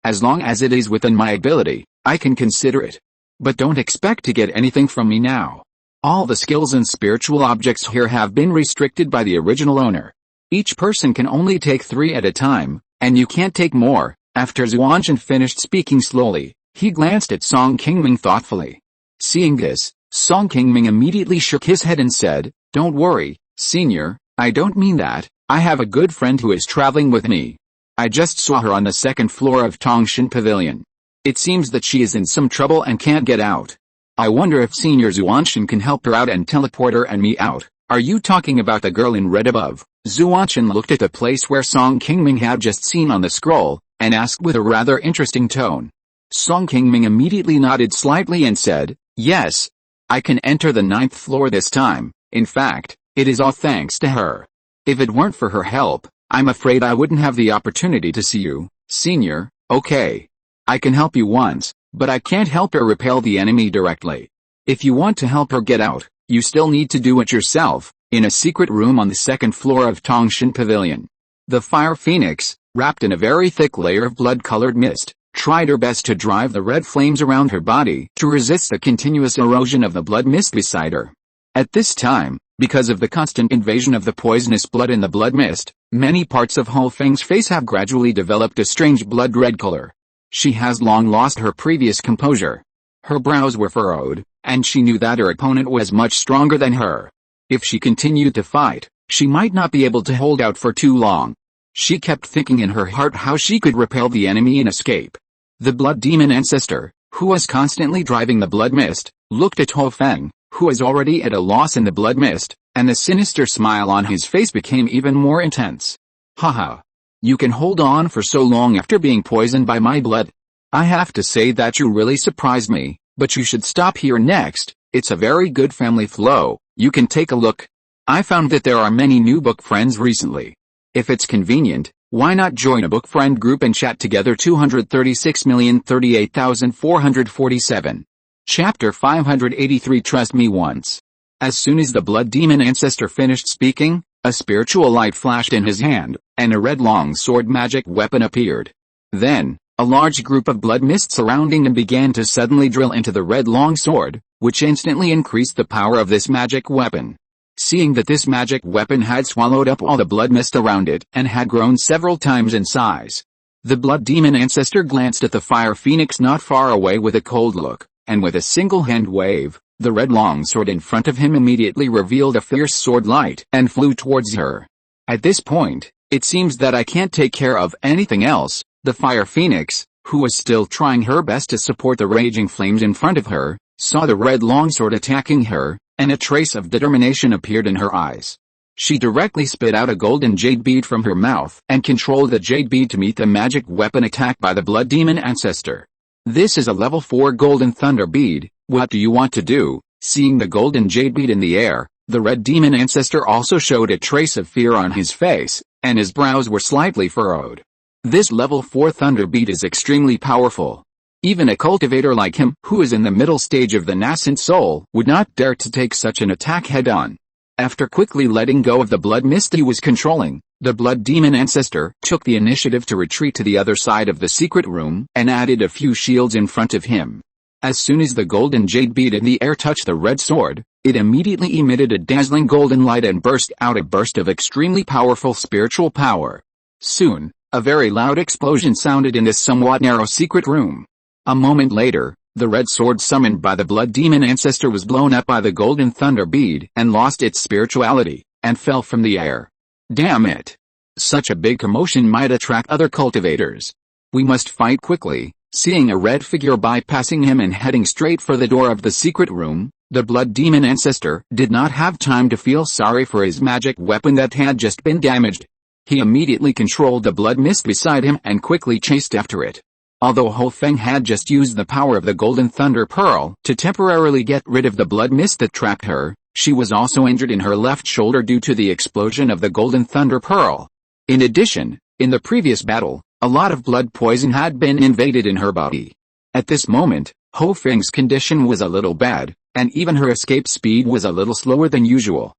As long as it is within my ability, I can consider it. But don't expect to get anything from me now. All the skills and spiritual objects here have been restricted by the original owner. Each person can only take 3 at a time, and you can't take more. After Zuanshan finished speaking slowly, he glanced at Song Qingming thoughtfully. Seeing this, Song Qingming immediately shook his head and said, Don't worry, Senior, I don't mean that. I have a good friend who is traveling with me. I just saw her on the 2nd floor of Tongshan Pavilion. It seems that she is in some trouble and can't get out. I wonder if Senior Zuanshan can help her out and teleport her and me out. Are you talking about the girl in red above? Zuanshan looked at the place where Song Qingming had just seen on the scroll, and asked with a rather interesting tone. Song Qingming immediately nodded slightly and said, Yes. I can enter the 9th floor this time. In fact, it is all thanks to her. If it weren't for her help, I'm afraid I wouldn't have the opportunity to see you, Senior. Okay. I can help you once, but I can't help her repel the enemy directly. If you want to help her get out, you still need to do it yourself, in a secret room on the 2nd floor of Tongshan Pavilion. The fire phoenix, wrapped in a very thick layer of blood-colored mist, tried her best to drive the red flames around her body to resist the continuous erosion of the blood mist beside her. At this time, because of the constant invasion of the poisonous blood in the blood mist, many parts of Ho Feng's face have gradually developed a strange blood-red color. She has long lost her previous composure. Her brows were furrowed, and she knew that her opponent was much stronger than her. If she continued to fight, she might not be able to hold out for too long. She kept thinking in her heart how she could repel the enemy and escape. The blood demon ancestor, who was constantly driving the blood mist, looked at Ho Feng, who was already at a loss in the blood mist, and the sinister smile on his face became even more intense. Haha. You can hold on for so long after being poisoned by my blood. I have to say that you really surprised me, but you should stop here next. It's a very good family flow. You can take a look. I found that there are many new book friends recently. If it's convenient, why not join a book friend group and chat together? 236,038,447. Chapter 583. Trust me once. As soon as the blood demon ancestor finished speaking, a spiritual light flashed in his hand, and a red long sword magic weapon appeared. Then, a large group of blood mist surrounding him began to suddenly drill into the red long sword, which instantly increased the power of this magic weapon. Seeing that this magic weapon had swallowed up all the blood mist around it and had grown several times in size, the blood demon ancestor glanced at the fire phoenix not far away with a cold look, and with a single hand wave, the red longsword in front of him immediately revealed a fierce sword light and flew towards her. At this point, it seems that I can't take care of anything else. The fire phoenix, who was still trying her best to support the raging flames in front of her, saw the red longsword attacking her, and a trace of determination appeared in her eyes. She directly spit out a golden jade bead from her mouth and controlled the jade bead to meet the magic weapon attack by the blood demon ancestor. This is a level 4 golden thunder bead. What do you want to do? Seeing the golden jade bead in the air, the red demon ancestor also showed a trace of fear on his face, and his brows were slightly furrowed. This level 4 thunder bead is extremely powerful. Even a cultivator like him, who is in the middle stage of the nascent soul, would not dare to take such an attack head-on. After quickly letting go of the blood mist he was controlling, the blood demon ancestor took the initiative to retreat to the other side of the secret room, and added a few shields in front of him. As soon as the golden jade bead in the air touched the red sword, it immediately emitted a dazzling golden light and burst out a burst of extremely powerful spiritual power. Soon, a very loud explosion sounded in this somewhat narrow secret room. A moment later, the red sword summoned by the blood demon ancestor was blown up by the golden thunder bead and lost its spirituality, and fell from the air. Damn it! Such a big commotion might attract other cultivators. We must fight quickly. Seeing a red figure bypassing him and heading straight for the door of the secret room, the blood demon ancestor did not have time to feel sorry for his magic weapon that had just been damaged. He immediately controlled the blood mist beside him and quickly chased after it. Although Ho Feng had just used the power of the Golden Thunder Pearl to temporarily get rid of the blood mist that trapped her, she was also injured in her left shoulder due to the explosion of the Golden Thunder Pearl. In addition, in the previous battle, a lot of blood poison had been invaded in her body. At this moment, Ho Feng's condition was a little bad, and even her escape speed was a little slower than usual.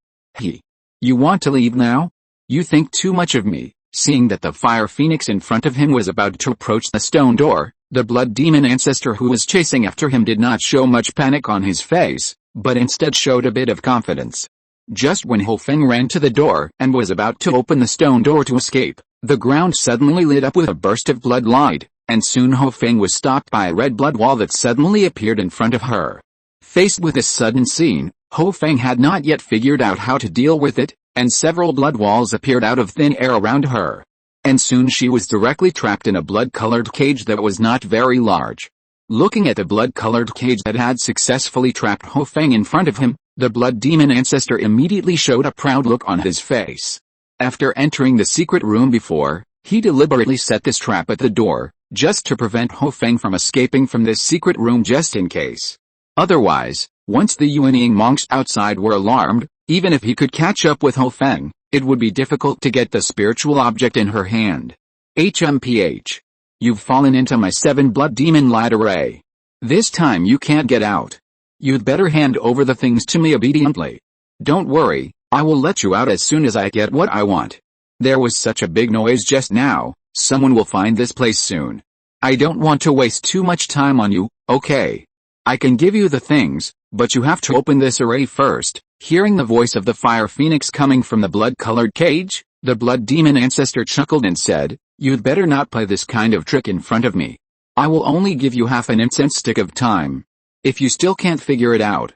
You want to leave now? You think too much of me. Seeing that the fire phoenix in front of him was about to approach the stone door, the blood demon ancestor who was chasing after him did not show much panic on his face, but instead showed a bit of confidence. Just when Ho Feng ran to the door and was about to open the stone door to escape, the ground suddenly lit up with a burst of blood light, and soon Ho Feng was stopped by a red blood wall that suddenly appeared in front of her. Faced with this sudden scene, Ho Feng had not yet figured out how to deal with it, and several blood walls appeared out of thin air around her. And soon she was directly trapped in a blood-colored cage that was not very large. Looking at the blood-colored cage that had successfully trapped Ho Feng in front of him, the blood demon ancestor immediately showed a proud look on his face. After entering the secret room before, he deliberately set this trap at the door, just to prevent Ho Feng from escaping from this secret room just in case. Otherwise, once the Yuanying monks outside were alarmed, even if he could catch up with Ho Feng, it would be difficult to get the spiritual object in her hand. HMPH. You've fallen into my 7 blood demon light array. This time you can't get out. You'd better hand over the things to me obediently. Don't worry, I will let you out as soon as I get what I want. There was such a big noise just now, someone will find this place soon. I don't want to waste too much time on you, okay? I can give you the things, but you have to open this array first. Hearing the voice of the fire phoenix coming from the blood-colored cage, the blood demon ancestor chuckled and said, You'd better not play this kind of trick in front of me. I will only give you half an incense stick of time. If you still can't figure it out,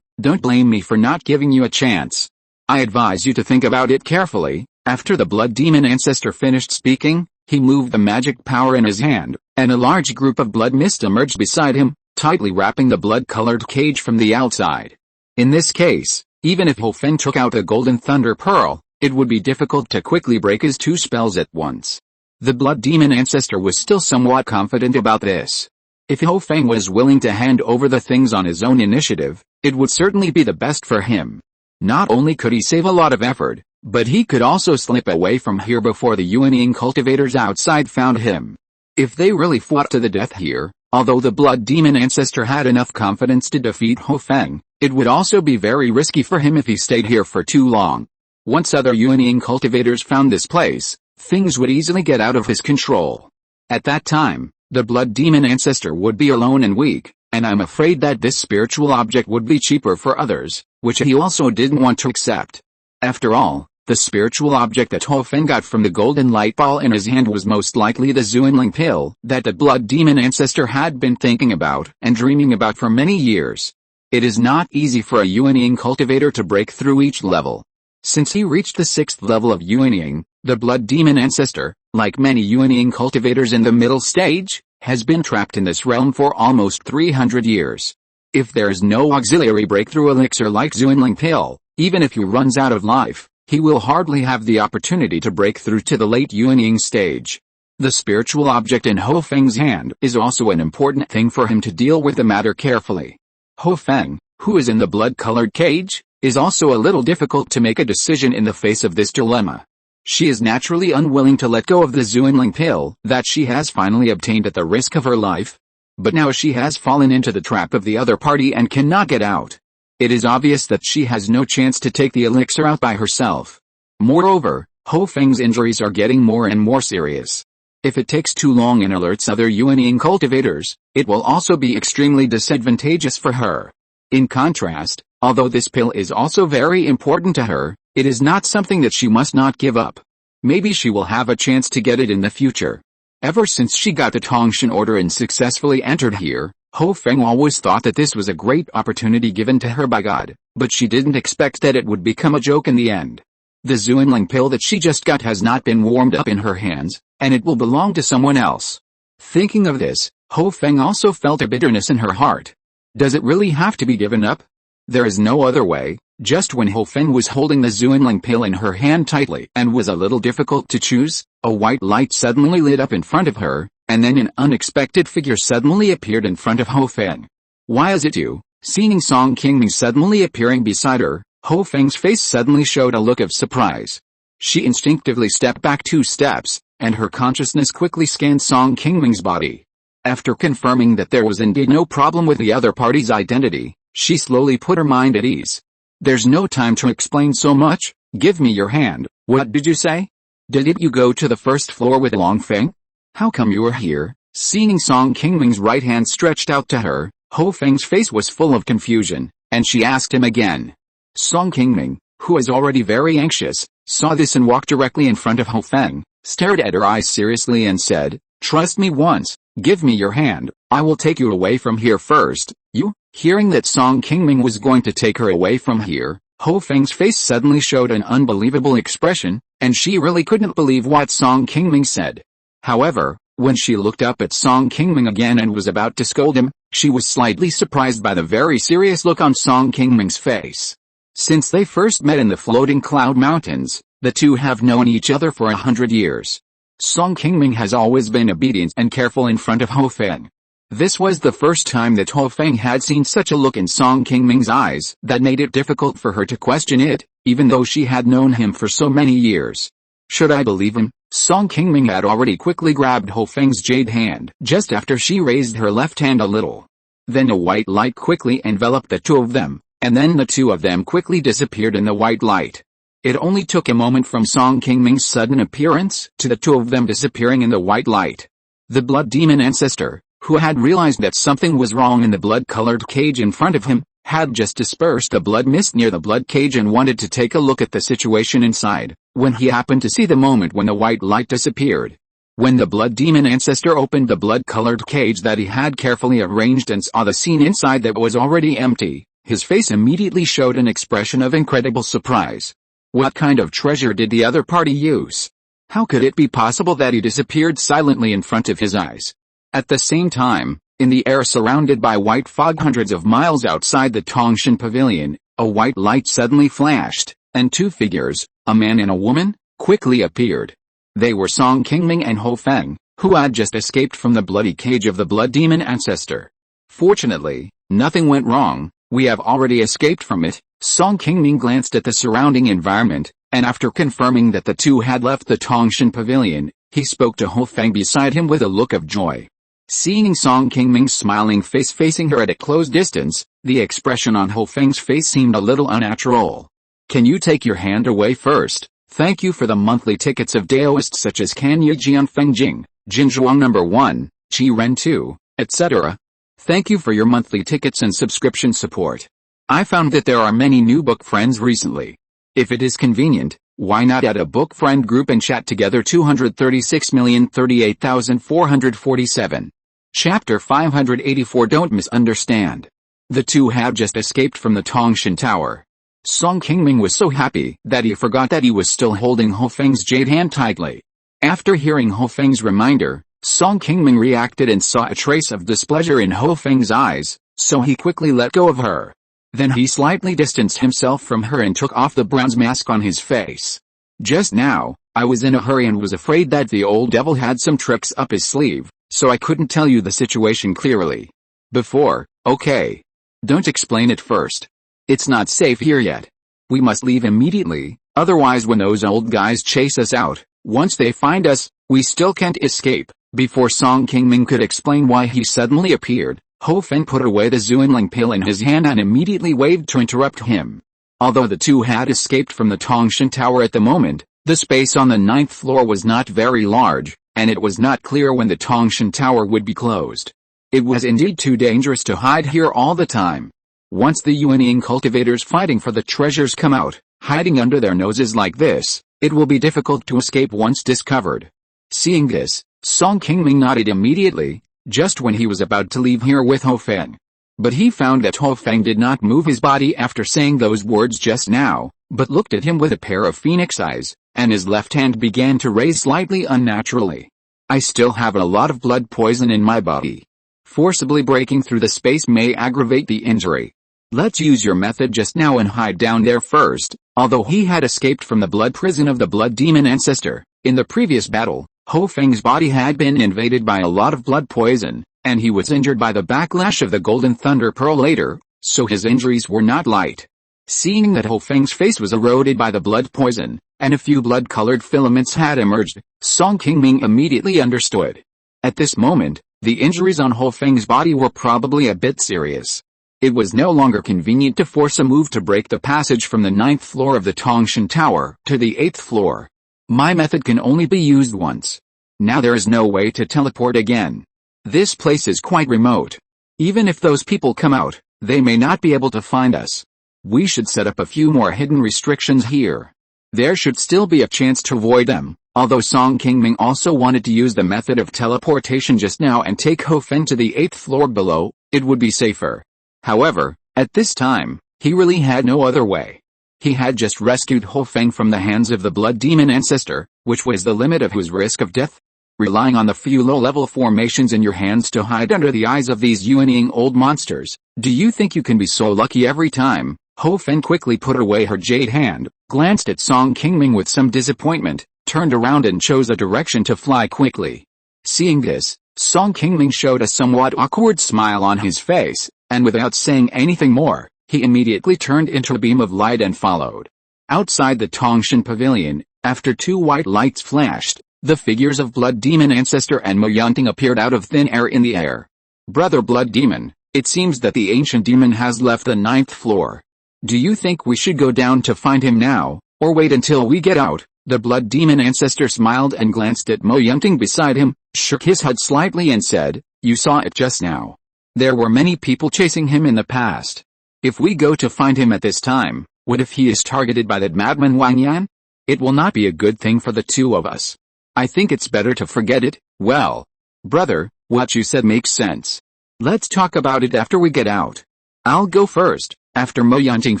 don't blame me for not giving you a chance. I advise you to think about it carefully. After the blood demon ancestor finished speaking, he moved the magic power in his hand, and a large group of blood mist emerged beside him, tightly wrapping the blood-colored cage from the outside. In this case, even if Ho Feng took out the Golden Thunder Pearl, it would be difficult to quickly break his 2 spells at once. The blood demon ancestor was still somewhat confident about this. If Ho Feng was willing to hand over the things on his own initiative, it would certainly be the best for him. Not only could he save a lot of effort, but he could also slip away from here before the Yuanying cultivators outside found him. If they really fought to the death here, although the blood demon ancestor had enough confidence to defeat Ho Feng, it would also be very risky for him if he stayed here for too long. Once other Yuanying cultivators found this place, things would easily get out of his control. At that time, the blood demon ancestor would be alone and weak, and I'm afraid that this spiritual object would be cheaper for others, which he also didn't want to accept. After all, the spiritual object that Ho Feng got from the golden light ball in his hand was most likely the Zuanling pill that the blood demon ancestor had been thinking about and dreaming about for many years. It is not easy for a Yuanying cultivator to break through each level. Since he reached the 6th level of Yuanying, the blood demon ancestor, like many Yuanying cultivators in the middle stage, has been trapped in this realm for almost 300 years. If there is no auxiliary breakthrough elixir like Zuanling pill, even if he runs out of life, he will hardly have the opportunity to break through to the late Yuanying stage. The spiritual object in Ho Feng's hand is also an important thing for him to deal with the matter carefully. Ho Feng, who is in the blood-colored cage, is also a little difficult to make a decision in the face of this dilemma. She is naturally unwilling to let go of the Zuanling pill that she has finally obtained at the risk of her life. but now she has fallen into the trap of the other party and cannot get out. It is obvious that she has no chance to take the elixir out by herself. Moreover, Ho Feng's injuries are getting more and more serious. If it takes too long and alerts other Yuanying cultivators, it will also be extremely disadvantageous for her. In contrast, although this pill is also very important to her, it is not something that she must not give up. Maybe she will have a chance to get it in the future. Ever since she got the Tongshan order and successfully entered here, Ho Feng always thought that this was a great opportunity given to her by God, but she didn't expect that it would become a joke in the end. The Zuanling pill that she just got has not been warmed up in her hands, and it will belong to someone else. Thinking of this, Ho Feng also felt a bitterness in her heart. Does it really have to be given up? There is no other way. Just when Ho Feng was holding the Zuanling pill in her hand tightly and was a little difficult to choose, a white light suddenly lit up in front of her, and then an unexpected figure suddenly appeared in front of Ho Feng. Why is it you? Seeing Song Qingming suddenly appearing beside her, Ho Feng's face suddenly showed a look of surprise. She instinctively stepped back 2 steps, and her consciousness quickly scanned Song Qingming's body. After confirming that there was indeed no problem with the other party's identity, she slowly put her mind at ease. There's no time to explain so much. Give me your hand. What did you say? Did you go to the first floor with Long Feng? How come you are here? Seeing Song Qingming's right hand stretched out to her, Ho Feng's face was full of confusion, and she asked him again. Song Qingming, who is already very anxious, saw this and walked directly in front of Ho Feng, stared at her eyes seriously and said, "Trust me once, give me your hand, I will take you away from here first." You? Hearing that Song Qingming was going to take her away from here, Ho Feng's face suddenly showed an unbelievable expression, and she really couldn't believe what Song Qingming said. However, when she looked up at Song Qingming again and was about to scold him, she was slightly surprised by the very serious look on Song Qingming's face. Since they first met in the floating cloud mountains, the two have known each other for 100 years. Song Qingming has always been obedient and careful in front of Ho Feng. This was the first time that Ho Feng had seen such a look in Song Qingming's eyes that made it difficult for her to question it, even though she had known him for so many years. Should I believe him? Song Qingming had already quickly grabbed Ho Feng's jade hand just after she raised her left hand a little. Then a white light quickly enveloped the two of them, and then the two of them quickly disappeared in the white light. It only took a moment from Song Qingming's sudden appearance to the two of them disappearing in the white light. The blood demon ancestor, who had realized that something was wrong in the blood-colored cage in front of him, had just dispersed the blood mist near the blood cage and wanted to take a look at the situation inside, when he happened to see the moment when the white light disappeared. When the blood demon ancestor opened the blood-colored cage that he had carefully arranged and saw the scene inside that was already empty, his face immediately showed an expression of incredible surprise. What kind of treasure did the other party use? How could it be possible that he disappeared silently in front of his eyes? At the same time, in the air surrounded by white fog hundreds of miles outside the Tongshan pavilion, a white light suddenly flashed, and 2 figures, a man and a woman, quickly appeared. They were Song Qingming and Ho Feng, who had just escaped from the bloody cage of the blood demon ancestor. Fortunately, nothing went wrong. We have already escaped from it. Song Qingming glanced at the surrounding environment, and after confirming that the two had left the Tongshan pavilion, he spoke to Ho Feng beside him with a look of joy. Seeing Song Qingming's smiling face facing her at a close distance, the expression on Ho Feng's face seemed a little unnatural. Can you take your hand away first? Thank you for the monthly tickets of Daoists such as Kan Yi Jian Feng Jing, Jinzhuang No. 1, Qi Ren 2, etc. Thank you for your monthly tickets and subscription support. I found that there are many new book friends recently. If it is convenient, why not add a book friend group and chat together? 236,038,447. Chapter 584. Don't misunderstand. The two have just escaped from the Tongshan Tower. Song Qingming was so happy that he forgot that he was still holding Ho Feng's jade hand tightly. After hearing Ho Feng's reminder, Song Qingming reacted and saw a trace of displeasure in Ho Feng's eyes, so he quickly let go of her. Then he slightly distanced himself from her and took off the bronze mask on his face. Just now, I was in a hurry and was afraid that the old devil had some tricks up his sleeve, so I couldn't tell you the situation clearly before. Okay. Don't explain it first. It's not safe here yet. We must leave immediately, otherwise when those old guys chase us out, once they find us, we still can't escape. Before Song Qingming could explain why he suddenly appeared, Ho Feng put away the Zuanling pill in his hand and immediately waved to interrupt him. Although the two had escaped from the Tongshan Tower at the moment, the space on the 9th floor was not very large, and it was not clear when the Tongshan Tower would be closed. It was indeed too dangerous to hide here all the time. Once the Yuanying cultivators fighting for the treasures come out, hiding under their noses like this, it will be difficult to escape once discovered. Seeing this, Song Qingming nodded immediately, just when he was about to leave here with Ho Feng. But he found that Ho Feng did not move his body after saying those words just now, but looked at him with a pair of phoenix eyes, and his left hand began to raise slightly unnaturally. I still have a lot of blood poison in my body. Forcibly breaking through the space may aggravate the injury. Let's use your method just now and hide down there first. Although he had escaped from the blood prison of the blood demon ancestor, in the previous battle, Ho Feng's body had been invaded by a lot of blood poison, and he was injured by the backlash of the Golden Thunder Pearl later, so his injuries were not light. Seeing that Ho Feng's face was eroded by the blood poison, and a few blood-colored filaments had emerged, Song Qingming immediately understood. At this moment, the injuries on Ho Feng's body were probably a bit serious. It was no longer convenient to force a move to break the passage from the 9th floor of the Tongshan Tower to the 8th floor. My method can only be used once. Now there is no way to teleport again. This place is quite remote. Even if those people come out, they may not be able to find us. We should set up a few more hidden restrictions here. There should still be a chance to avoid them, although Song Qingming also wanted to use the method of teleportation just now and take Ho Feng to the 8th floor below, it would be safer. However, at this time, he really had no other way. He had just rescued Ho Feng from the hands of the blood demon ancestor, which was the limit of his risk of death. Relying on the few low-level formations in your hands to hide under the eyes of these Yuanying old monsters, do you think you can be so lucky every time? Ho Feng quickly put away her jade hand, glanced at Song Qingming with some disappointment, turned around and chose a direction to fly quickly. Seeing this, Song Qingming showed a somewhat awkward smile on his face, and without saying anything more, he immediately turned into a beam of light and followed. Outside the Tongshan Pavilion, after two white lights flashed, the figures of Blood Demon Ancestor and Moyunting appeared out of thin air in the air. Brother Blood Demon, it seems that the ancient demon has left the 9th floor. Do you think we should go down to find him now, or wait until we get out? The Blood Demon Ancestor smiled and glanced at Moyunting beside him, shook his head slightly and said, "You saw it just now. There were many people chasing him in the past. If we go to find him at this time, what if he is targeted by that madman Wang Yan? It will not be a good thing for the two of us. I think it's better to forget it." "Well, brother, what you said makes sense. Let's talk about it after we get out. I'll go first." After Moyunting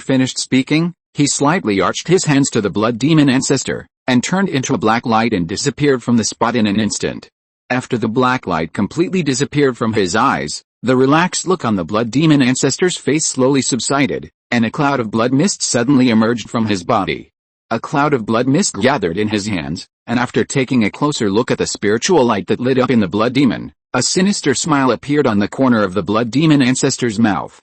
finished speaking, he slightly arched his hands to the Blood Demon Ancestor, and turned into a black light and disappeared from the spot in an instant. After the black light completely disappeared from his eyes, the relaxed look on the Blood Demon Ancestor's face slowly subsided, and a cloud of blood mist suddenly emerged from his body. A cloud of blood mist gathered in his hands, and after taking a closer look at the spiritual light that lit up in the Blood Demon, a sinister smile appeared on the corner of the Blood Demon Ancestor's mouth.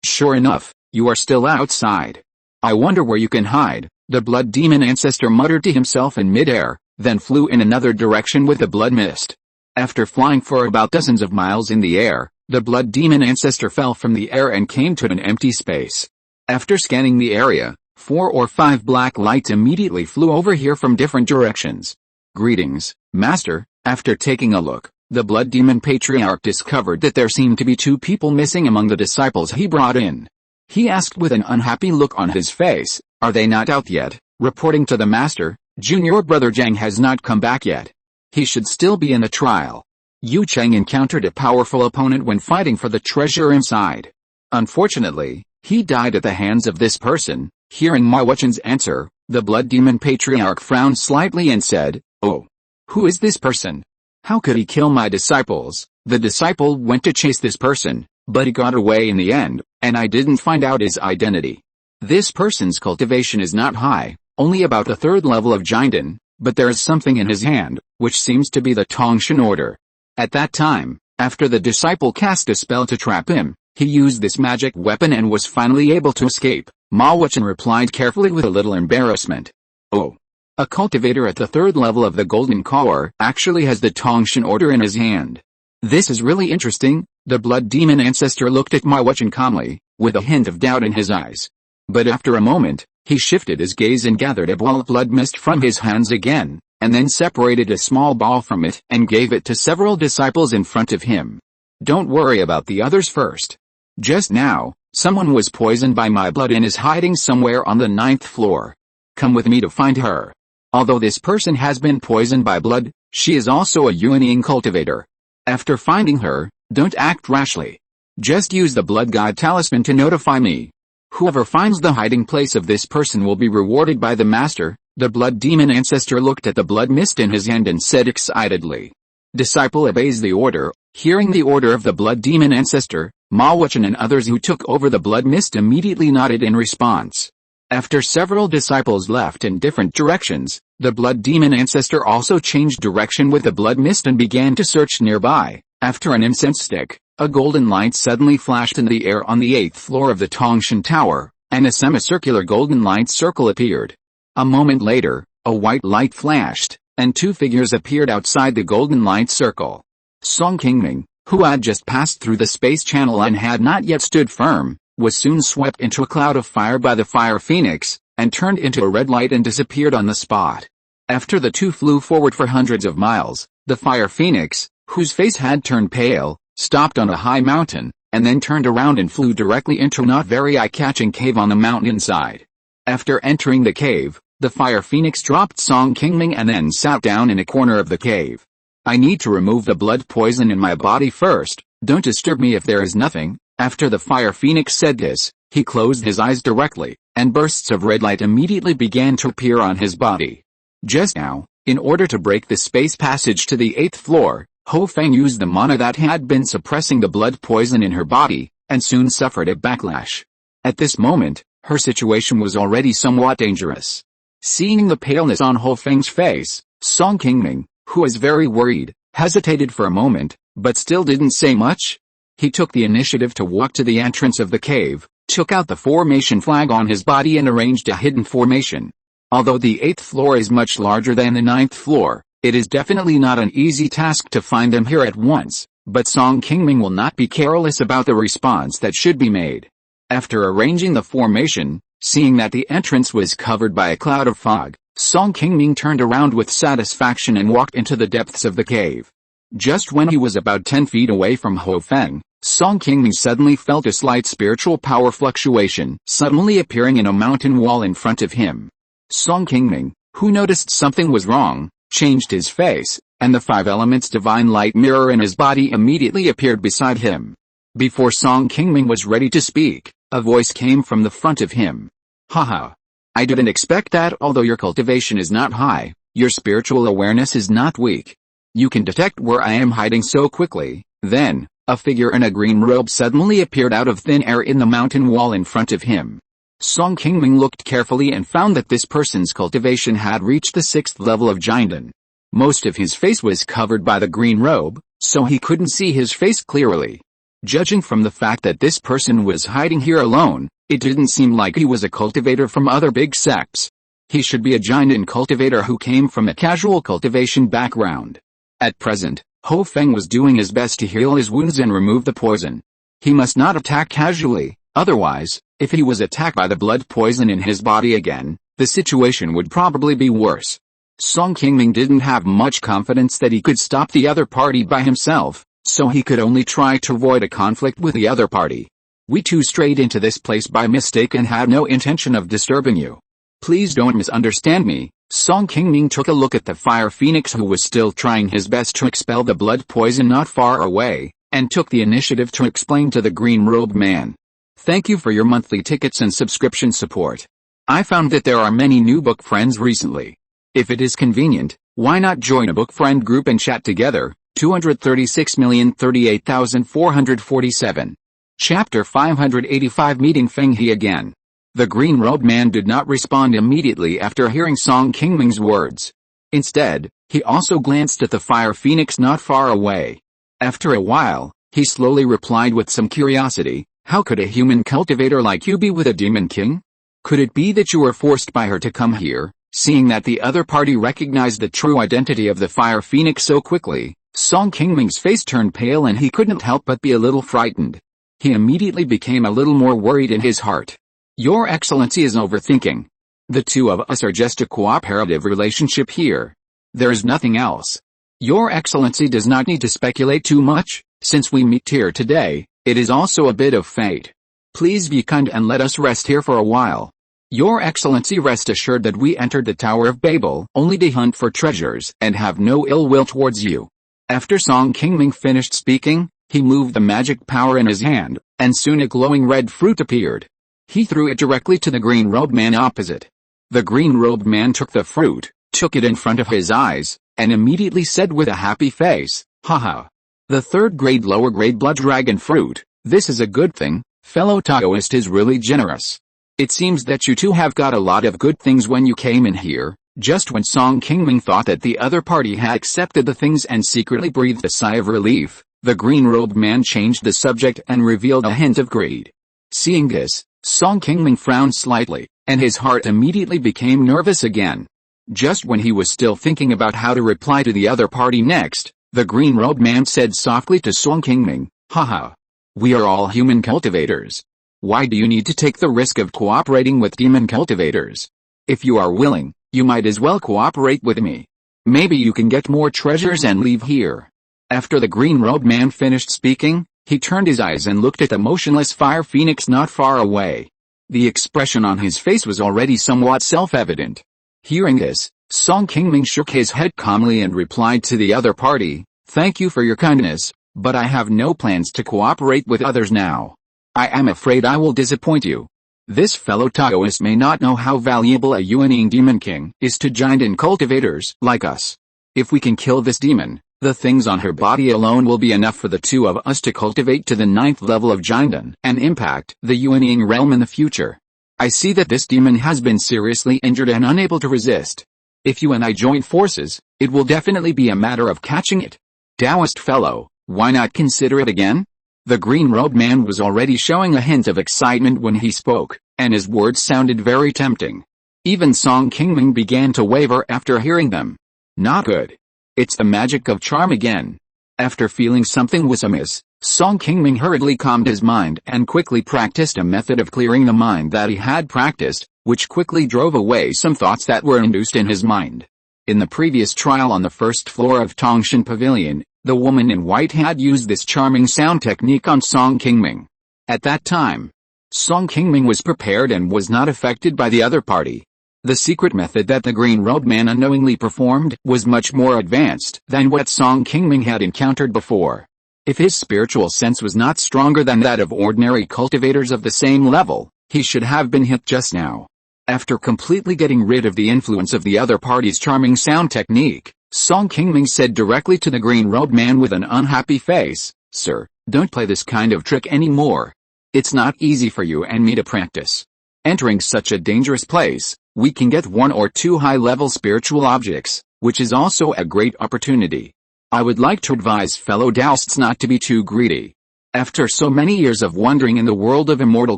Sure enough, you are still outside. I wonder where you can hide," the Blood Demon Ancestor muttered to himself in midair, then flew in another direction with the blood mist. After flying for about dozens of miles in the air, the Blood Demon Ancestor fell from the air and came to an empty space. After scanning the area, 4 or 5 black lights immediately flew over here from different directions. "Greetings, Master." After taking a look, the Blood Demon Patriarch discovered that there seemed to be 2 people missing among the disciples he brought in. He asked with an unhappy look on his face, "Are they not out yet?" Reporting to the Master, "Junior brother Zhang has not come back yet. He should still be in the trial." Yu Cheng encountered a powerful opponent when fighting for the treasure inside. Unfortunately, he died at the hands of this person. Hearing Ma Wuchen's answer, the Blood Demon Patriarch frowned slightly and said, "Oh, who is this person? How could he kill my disciples?" The disciple went to chase this person, but he got away in the end, and I didn't find out his identity. This person's cultivation is not high, only about the 3rd level of Jinden, but there is something in his hand, which seems to be the Tongshan order. At that time, after the disciple cast a spell to trap him, he used this magic weapon and was finally able to escape. Ma Wuchen replied carefully with a little embarrassment. "Oh. A cultivator at the 3rd level of the Golden Core actually has the Tongshan order in his hand. This is really interesting. The blood demon ancestor looked at Ma Wuchen calmly, with a hint of doubt in his eyes. But after a moment, he shifted his gaze and gathered a ball of blood mist from his hands again, and then separated a small ball from it and gave it to several disciples in front of him. Don't worry about the others first. Just now, someone was poisoned by my blood and is hiding somewhere on the 9th floor. Come with me to find her. Although this person has been poisoned by blood, she is also a unyielding cultivator. After finding her, don't act rashly. Just use the blood guide talisman to notify me. Whoever finds the hiding place of this person will be rewarded by the master. The blood demon ancestor looked at the blood mist in his hand and said excitedly. Disciple obeys the order. Hearing the order of the blood demon ancestor, Ma Wuchen and others who took over the blood mist immediately nodded in response. After several disciples left in different directions, the blood demon ancestor also changed direction with the blood mist and began to search nearby. After an incense stick, a golden light suddenly flashed in the air on the 8th floor of the Tongshan Tower, and a semicircular golden light circle appeared. A moment later, a white light flashed, and 2 figures appeared outside the golden light circle. Song Qingming, who had just passed through the space channel and had not yet stood firm, was soon swept into a cloud of fire by the fire phoenix, and turned into a red light and disappeared on the spot. After the 2 flew forward for hundreds of miles, the fire phoenix, whose face had turned pale, stopped on a high mountain, and then turned around and flew directly into a not very eye-catching cave on the mountainside. After entering the cave, the fire phoenix dropped Song Qingming and then sat down in a corner of the cave. I need to remove the blood poison in my body first. Don't disturb me if there is nothing. After the fire phoenix said this, he closed his eyes directly, and bursts of red light immediately began to appear on his body. Just now, in order to break the space passage to the 8th floor, Ho Feng used the mana that had been suppressing the blood poison in her body, and soon suffered a backlash. At this moment, her situation was already somewhat dangerous. Seeing the paleness on Ho Feng's face, Song Qingming, who was very worried, hesitated for a moment, but still didn't say much. He took the initiative to walk to the entrance of the cave, took out the formation flag on his body and arranged a hidden formation. Although the 8th floor is much larger than the 9th floor, it is definitely not an easy task to find them here at once, but Song Qingming will not be careless about the response that should be made. After arranging the formation, seeing that the entrance was covered by a cloud of fog, Song Qingming turned around with satisfaction and walked into the depths of the cave. Just when he was about 10 feet away from Ho Feng, Song Qingming suddenly felt a slight spiritual power fluctuation suddenly appearing in a mountain wall in front of him. Song Qingming, who noticed something was wrong, changed his face, and the 5 elements divine light mirror in his body immediately appeared beside him. Before Song Qingming was ready to speak, a voice came from the front of him. Haha. I didn't expect that. Although your cultivation is not high, your spiritual awareness is not weak. You can detect where I am hiding so quickly. Then, a figure in a green robe suddenly appeared out of thin air in the mountain wall in front of him. Song Qingming looked carefully and found that this person's cultivation had reached the 6th level of Jinden. Most of his face was covered by the green robe, so he couldn't see his face clearly. Judging from the fact that this person was hiding here alone, it didn't seem like he was a cultivator from other big sects. He should be a Jinden cultivator who came from a casual cultivation background. At present, Ho Feng was doing his best to heal his wounds and remove the poison. He must not attack casually, otherwise, if he was attacked by the blood poison in his body again, the situation would probably be worse. Song Qingming didn't have much confidence that he could stop the other party by himself, so he could only try to avoid a conflict with the other party. We too strayed into this place by mistake and had no intention of disturbing you. Please don't misunderstand me. Song Qingming took a look at the fire phoenix who was still trying his best to expel the blood poison not far away, and took the initiative to explain to the green-robed man. Thank you for your monthly tickets and subscription support. I found that there are many new book friends recently. If it is convenient, why not join a book friend group and chat together? 236,038,447. Chapter 585 Meeting Feng He again. The green-robed man did not respond immediately after hearing Song Qingming's words. Instead, he also glanced at the fire phoenix not far away. After a while, he slowly replied with some curiosity, how could a human cultivator like you be with a demon king? Could it be that you were forced by her to come here? Seeing that the other party recognized the true identity of the Fire Phoenix so quickly, Song Qingming's face turned pale and he couldn't help but be a little frightened. He immediately became a little more worried in his heart. Your Excellency is overthinking. The two of us are just a cooperative relationship here. There is nothing else. Your Excellency does not need to speculate too much, since we meet here today, it is also a bit of fate. Please be kind and let us rest here for a while. Your Excellency, rest assured that we entered the Tower of Babel only to hunt for treasures and have no ill will towards you. After Song Qingming finished speaking, he moved the magic power in his hand, and soon a glowing red fruit appeared. He threw it directly to the green-robed man opposite. The green-robed man took the fruit, took it in front of his eyes, and immediately said with a happy face, "Haha. The third-grade lower-grade blood dragon fruit, this is a good thing, fellow Taoist is really generous. It seems that you two have got a lot of good things when you came in here." Just when Song Qingming thought that the other party had accepted the things and secretly breathed a sigh of relief, the green-robed man changed the subject and revealed a hint of greed. Seeing this, Song Qingming frowned slightly, and his heart immediately became nervous again. Just when he was still thinking about how to reply to the other party next, the green-robed man said softly to Song Qingming, "Haha. We are all human cultivators. Why do you need to take the risk of cooperating with demon cultivators? If you are willing, you might as well cooperate with me. Maybe you can get more treasures and leave here." After the green-robed man finished speaking, he turned his eyes and looked at the motionless fire phoenix not far away. The expression on his face was already somewhat self-evident. Hearing this, Song Qingming shook his head calmly and replied to the other party, "Thank you for your kindness, but I have no plans to cooperate with others now. I am afraid I will disappoint you. This fellow Taoist may not know how valuable a unyielding demon king is to giant cultivators like us. If we can kill this demon, the things on her body alone will be enough for the two of us to cultivate to the 9th level of Jiandan and impact the unyielding realm in the future. I see that this demon has been seriously injured and unable to resist. If you and I join forces, it will definitely be a matter of catching it. Taoist fellow, why not consider it again?" The green-robed man was already showing a hint of excitement when he spoke, and his words sounded very tempting. Even Song Qingming began to waver after hearing them. Not good. It's the magic of charm again. After feeling something was amiss, Song Qingming hurriedly calmed his mind and quickly practiced a method of clearing the mind that he had practiced, which quickly drove away some thoughts that were induced in his mind. In the previous trial on the first floor of Tongshan Pavilion, the woman in white had used this charming sound technique on Song Qingming. At that time, Song Qingming was prepared and was not affected by the other party. The secret method that the green-robed man unknowingly performed was much more advanced than what Song Qingming had encountered before. If his spiritual sense was not stronger than that of ordinary cultivators of the same level, he should have been hit just now. After completely getting rid of the influence of the other party's charming sound technique, Song Qingming said directly to the green-robed man with an unhappy face, "Sir, don't play this kind of trick anymore. It's not easy for you and me to practice. Entering such a dangerous place, we can get 1 or 2 high-level spiritual objects, which is also a great opportunity. I would like to advise fellow Taoists not to be too greedy." After so many years of wandering in the world of immortal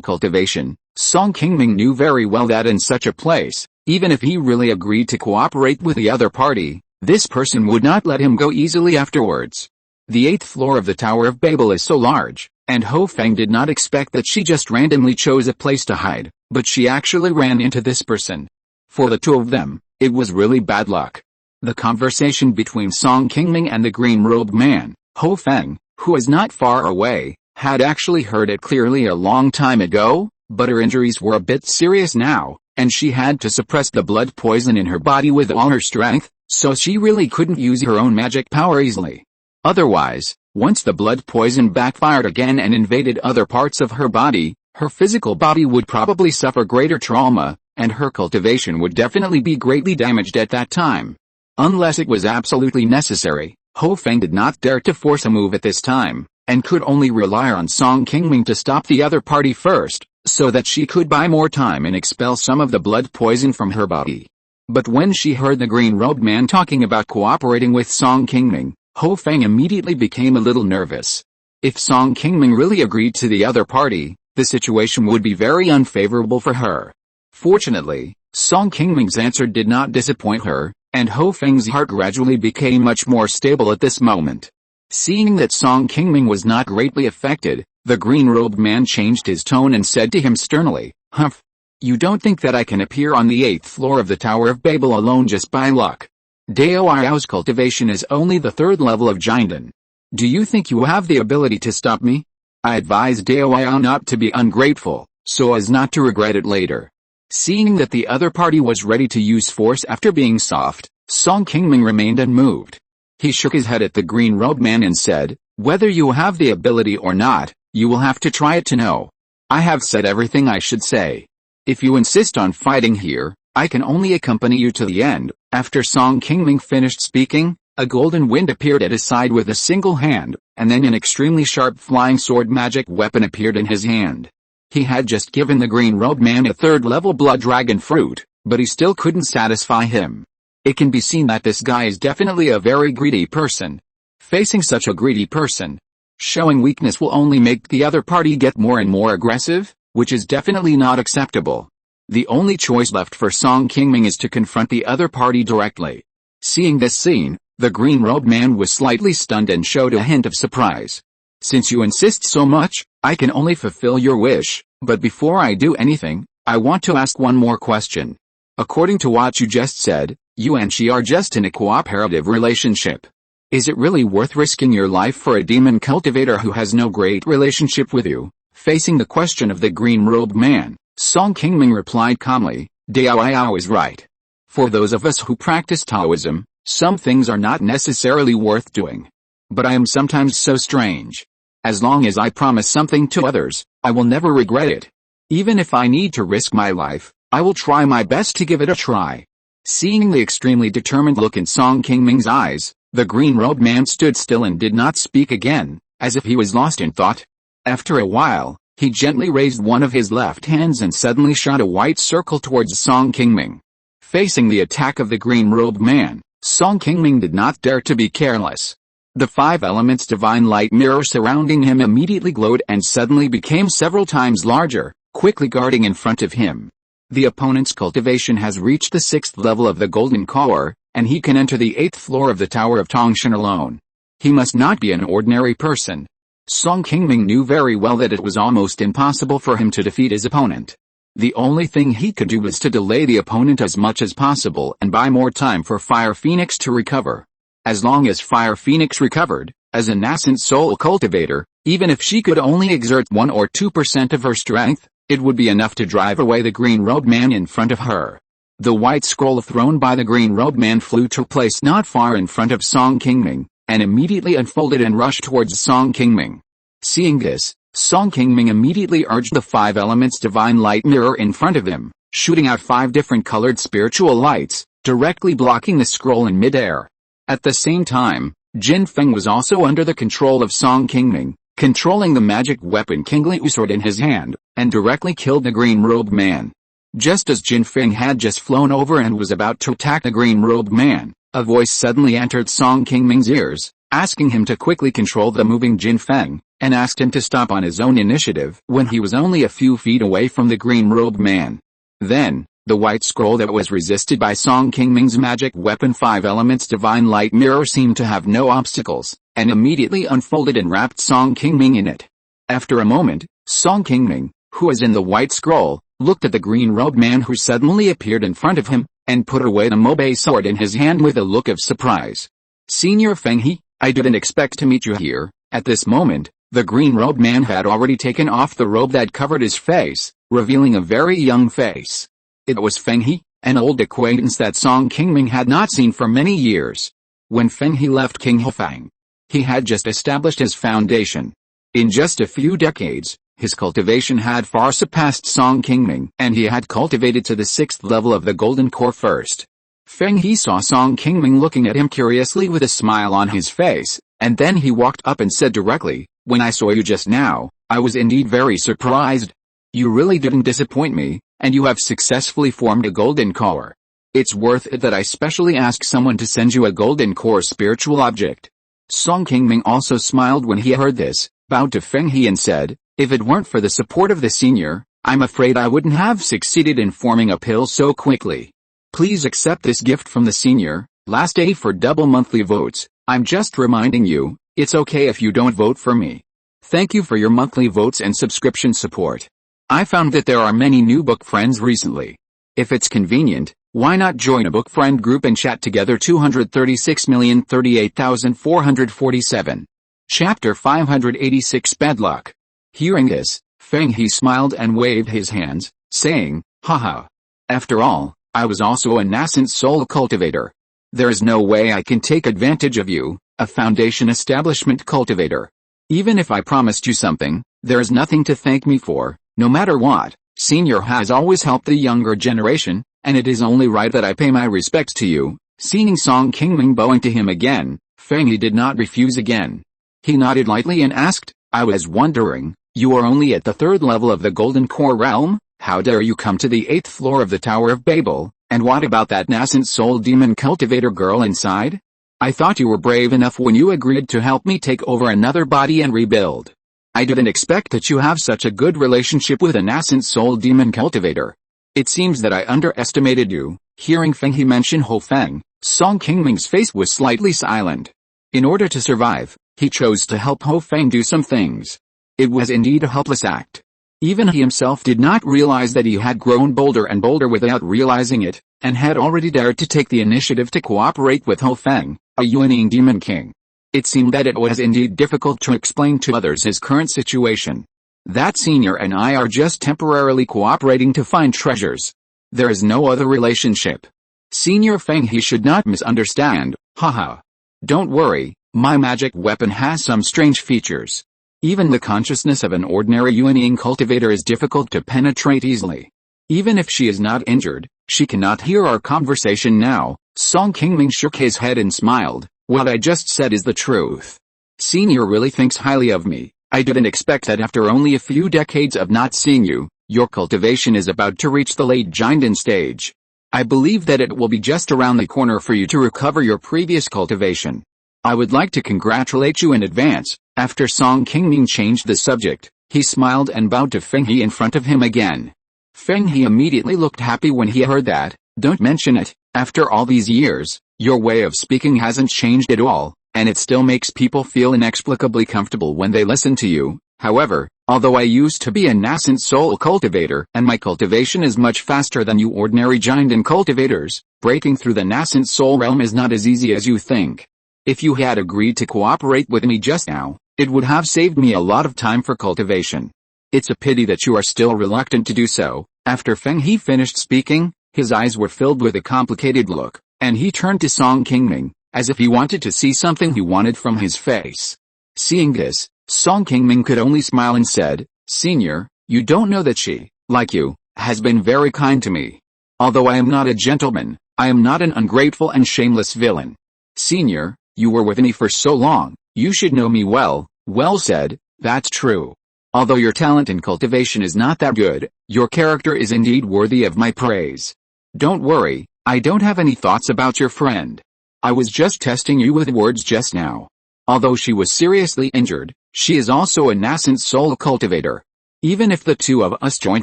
cultivation, Song Qingming knew very well that in such a place, even if he really agreed to cooperate with the other party, this person would not let him go easily afterwards. The 8th floor of the Tower of Babel is so large, and Ho Feng did not expect that she just randomly chose a place to hide, but she actually ran into this person. For the two of them, it was really bad luck. The conversation between Song Qingming and the green-robed man, Ho Feng, who is not far away, had actually heard it clearly a long time ago, but her injuries were a bit serious now, and she had to suppress the blood poison in her body with all her strength, so she really couldn't use her own magic power easily. Otherwise, once the blood poison backfired again and invaded other parts of her body, her physical body would probably suffer greater trauma, and her cultivation would definitely be greatly damaged at that time. Unless it was absolutely necessary, Ho Feng did not dare to force a move at this time, and could only rely on Song Qingming to stop the other party first, so that she could buy more time and expel some of the blood poison from her body. But when she heard the green-robed man talking about cooperating with Song Qingming, Ho Feng immediately became a little nervous. If Song Qingming really agreed to the other party, the situation would be very unfavorable for her. Fortunately, Song Qingming's answer did not disappoint her, and Ho Feng's heart gradually became much more stable at this moment. Seeing that Song Qingming was not greatly affected, the green-robed man changed his tone and said to him sternly, "Humph! You don't think that I can appear on the 8th floor of the Tower of Babel alone just by luck? Dao Yao's cultivation is only the 3rd level of Jinden. Do you think you have the ability to stop me? I advise Dao Yao not to be ungrateful, so as not to regret it later." Seeing that the other party was ready to use force after being soft, Song Qingming remained unmoved. He shook his head at the green-robed man and said, "Whether you have the ability or not, you will have to try it to know. I have said everything I should say. If you insist on fighting here, I can only accompany you to the end." After Song Qingming finished speaking, a golden wind appeared at his side with a single hand, and then an extremely sharp flying sword magic weapon appeared in his hand. He had just given the green-robed man a 3rd-level blood dragon fruit, but he still couldn't satisfy him. It can be seen that this guy is definitely a very greedy person. Facing such a greedy person, showing weakness will only make the other party get more and more aggressive, which is definitely not acceptable. The only choice left for Song Qingming is to confront the other party directly. Seeing this scene, the green-robed man was slightly stunned and showed a hint of surprise. "Since you insist so much, I can only fulfill your wish, but before I do anything, I want to ask one more question. According to what you just said, you and she are just in a cooperative relationship. Is it really worth risking your life for a demon cultivator who has no great relationship with you?" Facing the question of the green-robed man, Song Qingming replied calmly, "Dao Yao is right. For those of us who practice Taoism, some things are not necessarily worth doing. But I am sometimes so strange. As long as I promise something to others, I will never regret it. Even if I need to risk my life, I will try my best to give it a try." Seeing the extremely determined look in Song Qingming's eyes, the green-robed man stood still and did not speak again, as if he was lost in thought. After a while, he gently raised one of his left hands and suddenly shot a white circle towards Song Qingming. Facing the attack of the green-robed man, Song Qingming did not dare to be careless. The 5 elements divine light mirror surrounding him immediately glowed and suddenly became several times larger, quickly guarding in front of him. The opponent's cultivation has reached the 6th level of the golden core, and he can enter the 8th floor of the Tower of Tongshan alone. He must not be an ordinary person. Song Qingming knew very well that it was almost impossible for him to defeat his opponent. The only thing he could do was to delay the opponent as much as possible and buy more time for Fire Phoenix to recover. As long as Fire Phoenix recovered, as a nascent soul cultivator, even if she could only exert 1 or 2% of her strength, it would be enough to drive away the green-robed man in front of her. The white scroll thrown by the green-robed man flew to a place not far in front of Song Qingming, and immediately unfolded and rushed towards Song Qingming. Seeing this, Song Qingming immediately urged the 5 elements divine light mirror in front of him, shooting out 5 different colored spiritual lights, directly blocking the scroll in midair. At the same time, Jin Feng was also under the control of Song Qingming, controlling the magic weapon Qingli sword in his hand, and directly killed the green-robed man. Just as Jin Feng had just flown over and was about to attack the green-robed man, a voice suddenly entered Song Qingming's ears, asking him to quickly control the moving Jin Feng, and asked him to stop on his own initiative when he was only a few feet away from the green-robed man. Then, the white scroll that was resisted by Song Qingming's magic weapon 5 elements divine light mirror seemed to have no obstacles, and immediately unfolded and wrapped Song Qingming in it. After a moment, Song Qingming, who was in the white scroll, looked at the green-robed man who suddenly appeared in front of him, and put away the Mobe sword in his hand with a look of surprise. "Senior Feng He, I didn't expect to meet you here." At this moment, the green-robed man had already taken off the robe that covered his face, revealing a very young face. It was Feng He, an old acquaintance that Song Qingming had not seen for many years. When Feng He left King Hefang, he had just established his foundation. In just a few decades, his cultivation had far surpassed Song Qingming, and he had cultivated to the 6th level of the Golden Core first. Feng He saw Song Qingming looking at him curiously with a smile on his face, and then he walked up and said directly, "When I saw you just now, I was indeed very surprised. You really didn't disappoint me, and you have successfully formed a golden core. It's worth it that I specially asked someone to send you a golden core spiritual object." Song Qingming also smiled when he heard this, bowed to Feng He and said, "If it weren't for the support of the senior, I'm afraid I wouldn't have succeeded in forming a pill so quickly. Please accept this gift from the senior, last day for double monthly votes. I'm just reminding you, it's okay if you don't vote for me. Thank you for your monthly votes and subscription support. I found that there are many new book friends recently. If it's convenient, why not join a book friend group and chat together? 236,038,447. Chapter 586 Bad Luck. Hearing this, Feng He smiled and waved his hands, saying, haha. After all, I was also a nascent soul cultivator. There is no way I can take advantage of you, a foundation establishment cultivator. Even if I promised you something, there is nothing to thank me for. No matter what, Senior has always helped the younger generation, and it is only right that I pay my respects to you. Seeing Song Qingming bowing to him again, Feng He did not refuse again. He nodded lightly and asked, I was wondering, you are only at the 3rd level of the Golden Core realm? How dare you come to the 8th floor of the Tower of Babel? And what about that nascent soul demon cultivator girl inside? I thought you were brave enough when you agreed to help me take over another body and rebuild. I didn't expect that you have such a good relationship with a nascent soul demon cultivator. It seems that I underestimated you. Hearing Feng He mention Ho Feng, Song Qingming's face was slightly silent. In order to survive, he chose to help Ho Feng do some things. It was indeed a helpless act. Even he himself did not realize that he had grown bolder and bolder without realizing it, and had already dared to take the initiative to cooperate with Ho Feng, a unyielding demon king. It seemed that it was indeed difficult to explain to others his current situation. That senior and I are just temporarily cooperating to find treasures. There is no other relationship. Senior Feng He should not misunderstand, haha. Don't worry, my magic weapon has some strange features. Even the consciousness of an ordinary unyielding cultivator is difficult to penetrate easily. Even if she is not injured, she cannot hear our conversation now. Song Qingming shook his head and smiled. What I just said is the truth. Senior really thinks highly of me. I didn't expect that after only a few decades of not seeing you, your cultivation is about to reach the late giant stage. I believe that it will be just around the corner for you to recover your previous cultivation. I would like to congratulate you in advance. After Song Qingming changed the subject, he smiled and bowed to Feng He in front of him again. Feng He immediately looked happy when he heard that. Don't mention it. After all these years, your way of speaking hasn't changed at all, and it still makes people feel inexplicably comfortable when they listen to you. However, although I used to be a nascent soul cultivator and my cultivation is much faster than you ordinary giant and cultivators, breaking through the nascent soul realm is not as easy as you think. If you had agreed to cooperate with me just now, it would have saved me a lot of time for cultivation. It's a pity that you are still reluctant to do so. After Feng He finished speaking, his eyes were filled with a complicated look, and he turned to Song Qingming, as if he wanted to see something he wanted from his face. Seeing this, Song Qingming could only smile and said, Senior, you don't know that she, like you, has been very kind to me. Although I am not a gentleman, I am not an ungrateful and shameless villain. Senior, you were with me for so long, you should know me well. Well said, that's true. Although your talent in cultivation is not that good, your character is indeed worthy of my praise. Don't worry, I don't have any thoughts about your friend. I was just testing you with words just now. Although she was seriously injured, she is also a nascent soul cultivator. Even if the two of us join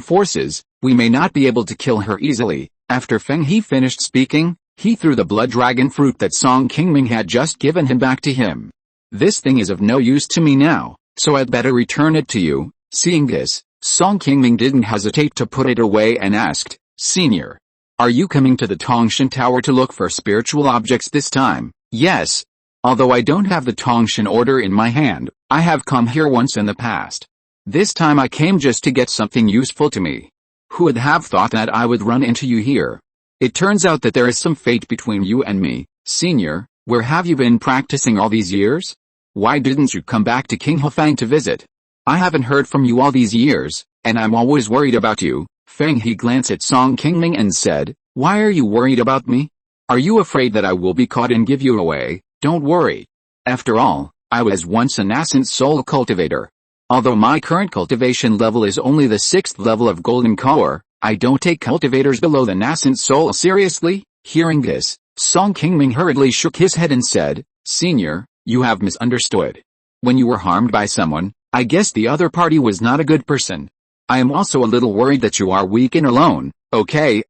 forces, we may not be able to kill her easily. After Feng He finished speaking, he threw the blood dragon fruit that Song Qingming had just given him back to him. This thing is of no use to me now, so I'd better return it to you. Seeing this, Song Qingming didn't hesitate to put it away and asked, Senior, are you coming to the Tongshan Tower to look for spiritual objects this time? Yes. Although I don't have the Tongshan order in my hand, I have come here once in the past. This time I came just to get something useful to me. Who would have thought that I would run into you here? It turns out that there is some fate between you and me. Senior, where have you been practicing all these years? Why didn't you come back to King Hefang to visit? I haven't heard from you all these years, and I'm always worried about you. Feng He glanced at Song Qingming and said, Why are you worried about me? Are you afraid that I will be caught and give you away? Don't worry. After all, I was once a nascent soul cultivator. Although my current cultivation level is only the 6th level of Golden Core, I don't take cultivators below the nascent soul seriously. Hearing this, Song Qingming hurriedly shook his head and said, Senior, you have misunderstood. When you were harmed by someone, I guess the other party was not a good person. I am also a little worried that you are weak and alone. Okay.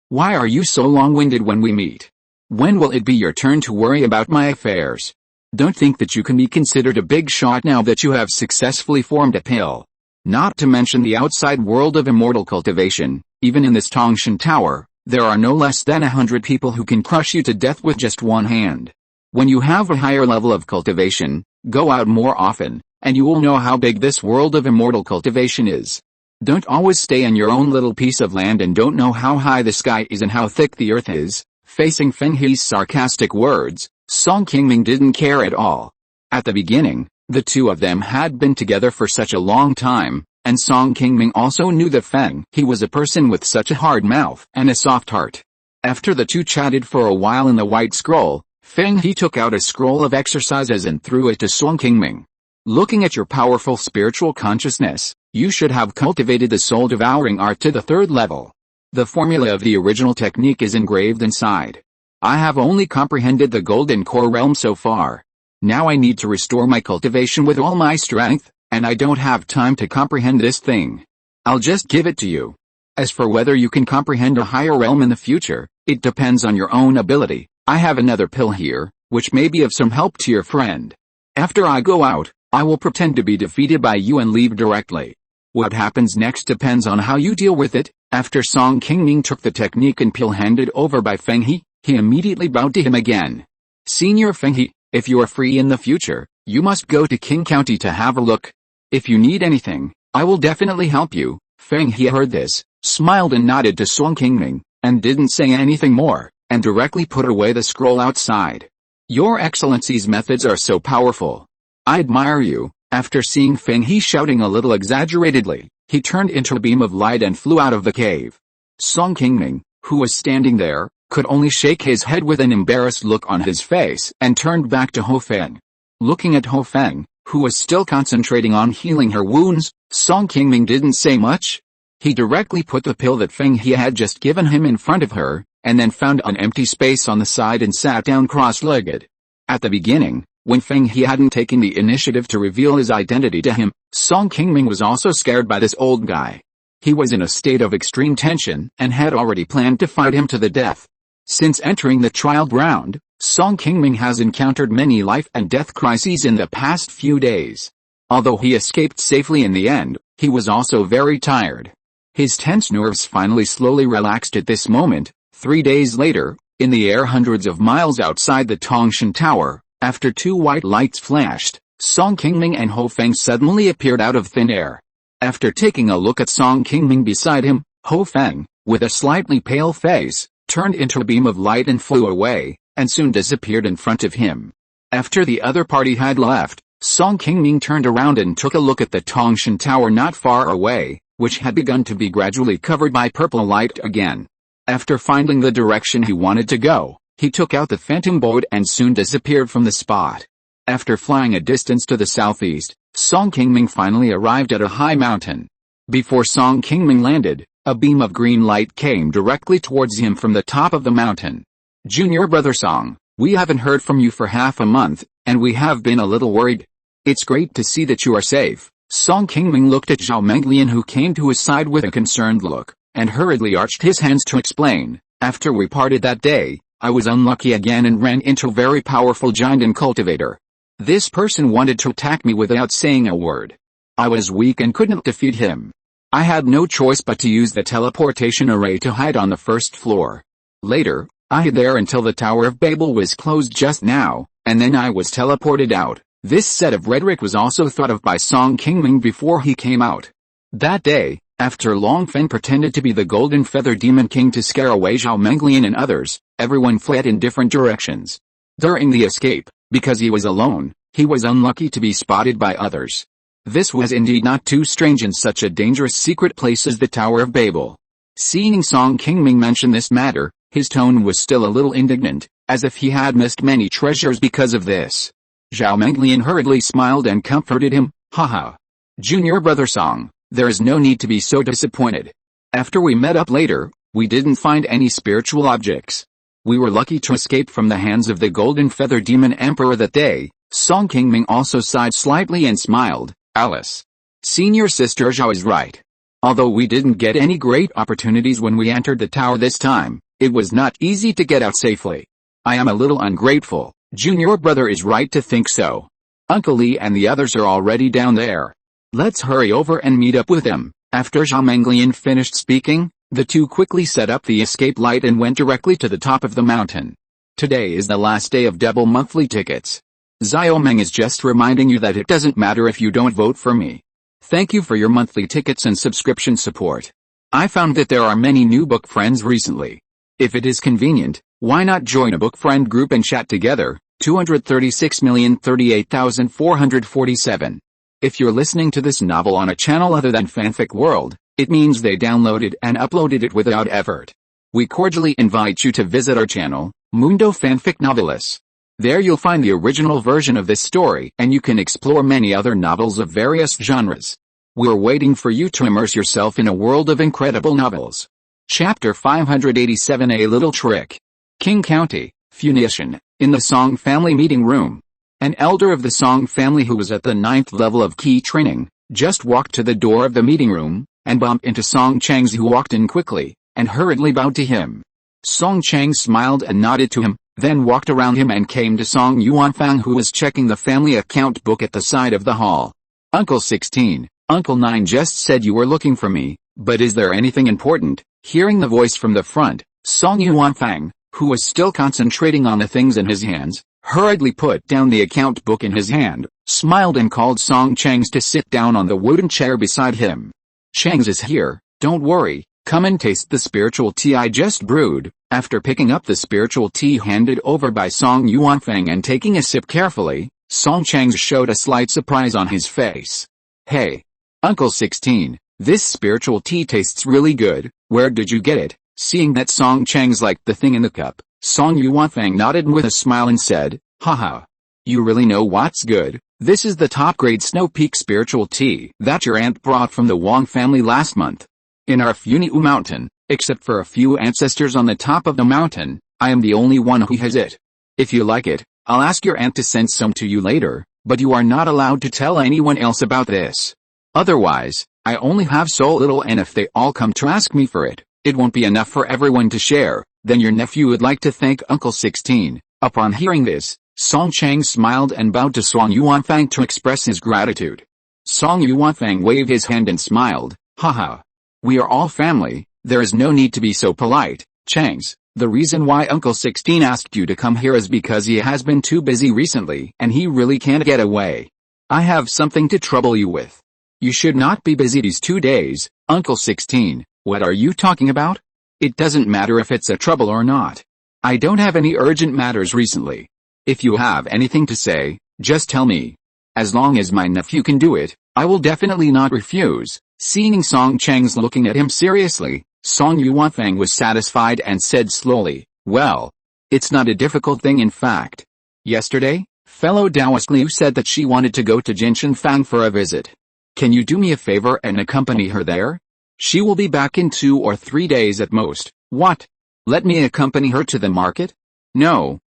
Why are you so long-winded when we meet? When will it be your turn to worry about my affairs? Don't think that you can be considered a big shot now that you have successfully formed a pill. Not to mention the outside world of immortal cultivation, even in this Tongshan Tower, there are no less than 100 people who can crush you to death with just one hand. When you have a higher level of cultivation, go out more often, and you will know how big this world of immortal cultivation is. Don't always stay in your own little piece of land and don't know how high the sky is and how thick the earth is. Facing Feng He's sarcastic words, Song Qingming didn't care at all. At the beginning, the two of them had been together for such a long time, and Song Qingming also knew that Feng He was a person with such a hard mouth and a soft heart. After the two chatted for a while in the white scroll, Feng He took out a scroll of exercises and threw it to Song Qingming. Looking at your powerful spiritual consciousness, you should have cultivated the soul-devouring art to the 3rd level. The formula of the original technique is engraved inside. I have only comprehended the golden core realm so far. Now I need to restore my cultivation with all my strength, and I don't have time to comprehend this thing. I'll just give it to you. As for whether you can comprehend a higher realm in the future, it depends on your own ability. I have another pill here, which may be of some help to your friend. After I go out, I will pretend to be defeated by you and leave directly. What happens next depends on how you deal with it. After Song Qingming took the technique and pill handed over by Feng He, he immediately bowed to him again. Senior Feng He, if you are free in the future, you must go to Qing County to have a look. If you need anything, I will definitely help you. Feng He heard this, smiled and nodded to Song Qingming, and didn't say anything more, and directly put away the scroll outside. Your Excellency's methods are so powerful. I admire you. After seeing Feng He shouting a little exaggeratedly, he turned into a beam of light and flew out of the cave. Song Qingming, who was standing there, could only shake his head with an embarrassed look on his face and turned back to Ho Feng. Looking at Ho Feng, who was still concentrating on healing her wounds, Song Qingming didn't say much. He directly put the pill that Feng He had just given him in front of her, and then found an empty space on the side and sat down cross-legged. At the beginning, when Feng He hadn't taken the initiative to reveal his identity to him, Song Qingming was also scared by this old guy. He was in a state of extreme tension and had already planned to fight him to the death. Since entering the trial ground, Song Qingming has encountered many life and death crises in the past few days. Although he escaped safely in the end, he was also very tired. His tense nerves finally slowly relaxed at this moment. 3 days later, in the air hundreds of miles outside the Tongshan Tower, after 2 white lights flashed, Song Qingming and Ho Feng suddenly appeared out of thin air. After taking a look at Song Qingming beside him, Ho Feng, with a slightly pale face, turned into a beam of light and flew away, and soon disappeared in front of him. After the other party had left, Song Qingming turned around and took a look at the Tongshan Tower not far away, which had begun to be gradually covered by purple light again. After finding the direction he wanted to go, he took out the phantom boat and soon disappeared from the spot. After flying a distance to the southeast, Song Qingming finally arrived at a high mountain. Before Song Qingming landed, a beam of green light came directly towards him from the top of the mountain. Junior brother Song, we haven't heard from you for half a month, and we have been a little worried. It's great to see that you are safe. Song Qingming looked at Zhao Menglian, who came to his side with a concerned look, and hurriedly arched his hands to explain. After we parted that day, I was unlucky again and ran into a very powerful giant and cultivator. This person wanted to attack me without saying a word. I was weak and couldn't defeat him. I had no choice but to use the teleportation array to hide on the first floor. Later, I hid there until the Tower of Babel was closed just now, and then I was teleported out. This set of rhetoric was also thought of by Song Qingming before he came out. That day, after Long Feng pretended to be the Golden Feather Demon King to scare away Zhao Menglian and others, everyone fled in different directions. During the escape, because he was alone, he was unlucky to be spotted by others. This was indeed not too strange in such a dangerous secret place as the Tower of Babel. Seeing Song Qingming mention this matter, his tone was still a little indignant, as if he had missed many treasures because of this. Zhao Menglian hurriedly smiled and comforted him. Haha. Junior brother Song, there is no need to be so disappointed. After we met up later, we didn't find any spiritual objects. We were lucky to escape from the hands of the Golden Feather Demon Emperor that day. Song Qingming also sighed slightly and smiled. Alice. Senior Sister Zhao is right. Although we didn't get any great opportunities when we entered the tower this time, it was not easy to get out safely. I am a little ungrateful. Junior brother is right to think so. Uncle Li and the others are already down there. Let's hurry over and meet up with them. After Zhao Menglian finished speaking, the two quickly set up the escape light and went directly to the top of the mountain. Today is the last day of double monthly tickets. Xiaomeng is just reminding you that it doesn't matter if you don't vote for me. Thank you for your monthly tickets and subscription support. I found that there are many new book friends recently. If it is convenient, why not join a book friend group and chat together? 236,038,447. If you're listening to this novel on a channel other than Fanfic World, it means they downloaded and uploaded it without effort. We cordially invite you to visit our channel, Mundo Fanfic Novelis. There you'll find the original version of this story and you can explore many other novels of various genres. We're waiting for you to immerse yourself in a world of incredible novels. Chapter 587, A Little Trick. King County, Funiu, in the Song family meeting room. An elder of the Song family who was at the 9th level of Qi training, just walked to the door of the meeting room, and bumped into Song Chang's who walked in quickly, and hurriedly bowed to him. Song Chang smiled and nodded to him, then walked around him and came to Song Yuanfang who was checking the family account book at the side of the hall. Uncle 16, Uncle 9 just said you were looking for me, but is there anything important? Hearing the voice from the front, Song Yuanfang, who was still concentrating on the things in his hands, hurriedly put down the account book in his hand, smiled and called Song Chang's to sit down on the wooden chair beside him. Chang's is here, don't worry, come and taste the spiritual tea I just brewed. After picking up the spiritual tea handed over by Song Yuanfang and taking a sip carefully, Song Chang's showed a slight surprise on his face. Hey, Uncle 16, this spiritual tea tastes really good, where did you get it? Seeing that Song Chang's liked the thing in the cup, Song Yuanfang nodded with a smile and said, haha. You really know what's good, this is the top grade Snow Peak spiritual tea that your aunt brought from the Wang family last month. In our Funiu Mountain, except for a few ancestors on the top of the mountain, I am the only one who has it. If you like it, I'll ask your aunt to send some to you later, but you are not allowed to tell anyone else about this. Otherwise, I only have so little and if they all come to ask me for it, it won't be enough for everyone to share. Then your nephew would like to thank Uncle 16. Upon hearing this, Song Chang smiled and bowed to Song Yuanfang to express his gratitude. Song Yuanfang waved his hand and smiled, haha. We are all family, there is no need to be so polite, Changs. The reason why Uncle 16 asked you to come here is because he has been too busy recently and he really can't get away. I have something to trouble you with. You should not be busy these 2 days, Uncle 16, what are you talking about? It doesn't matter if it's a trouble or not. I don't have any urgent matters recently. If you have anything to say, just tell me. As long as my nephew can do it, I will definitely not refuse. Seeing Song Chang's looking at him seriously, Song Yuanfang was satisfied and said slowly, well, it's not a difficult thing in fact. Yesterday, fellow Taoist Liu said that she wanted to go to Jinshanfang for a visit. Can you do me a favor and accompany her there? She will be back in 2 or 3 days at most. What? Let me accompany her to the market? No.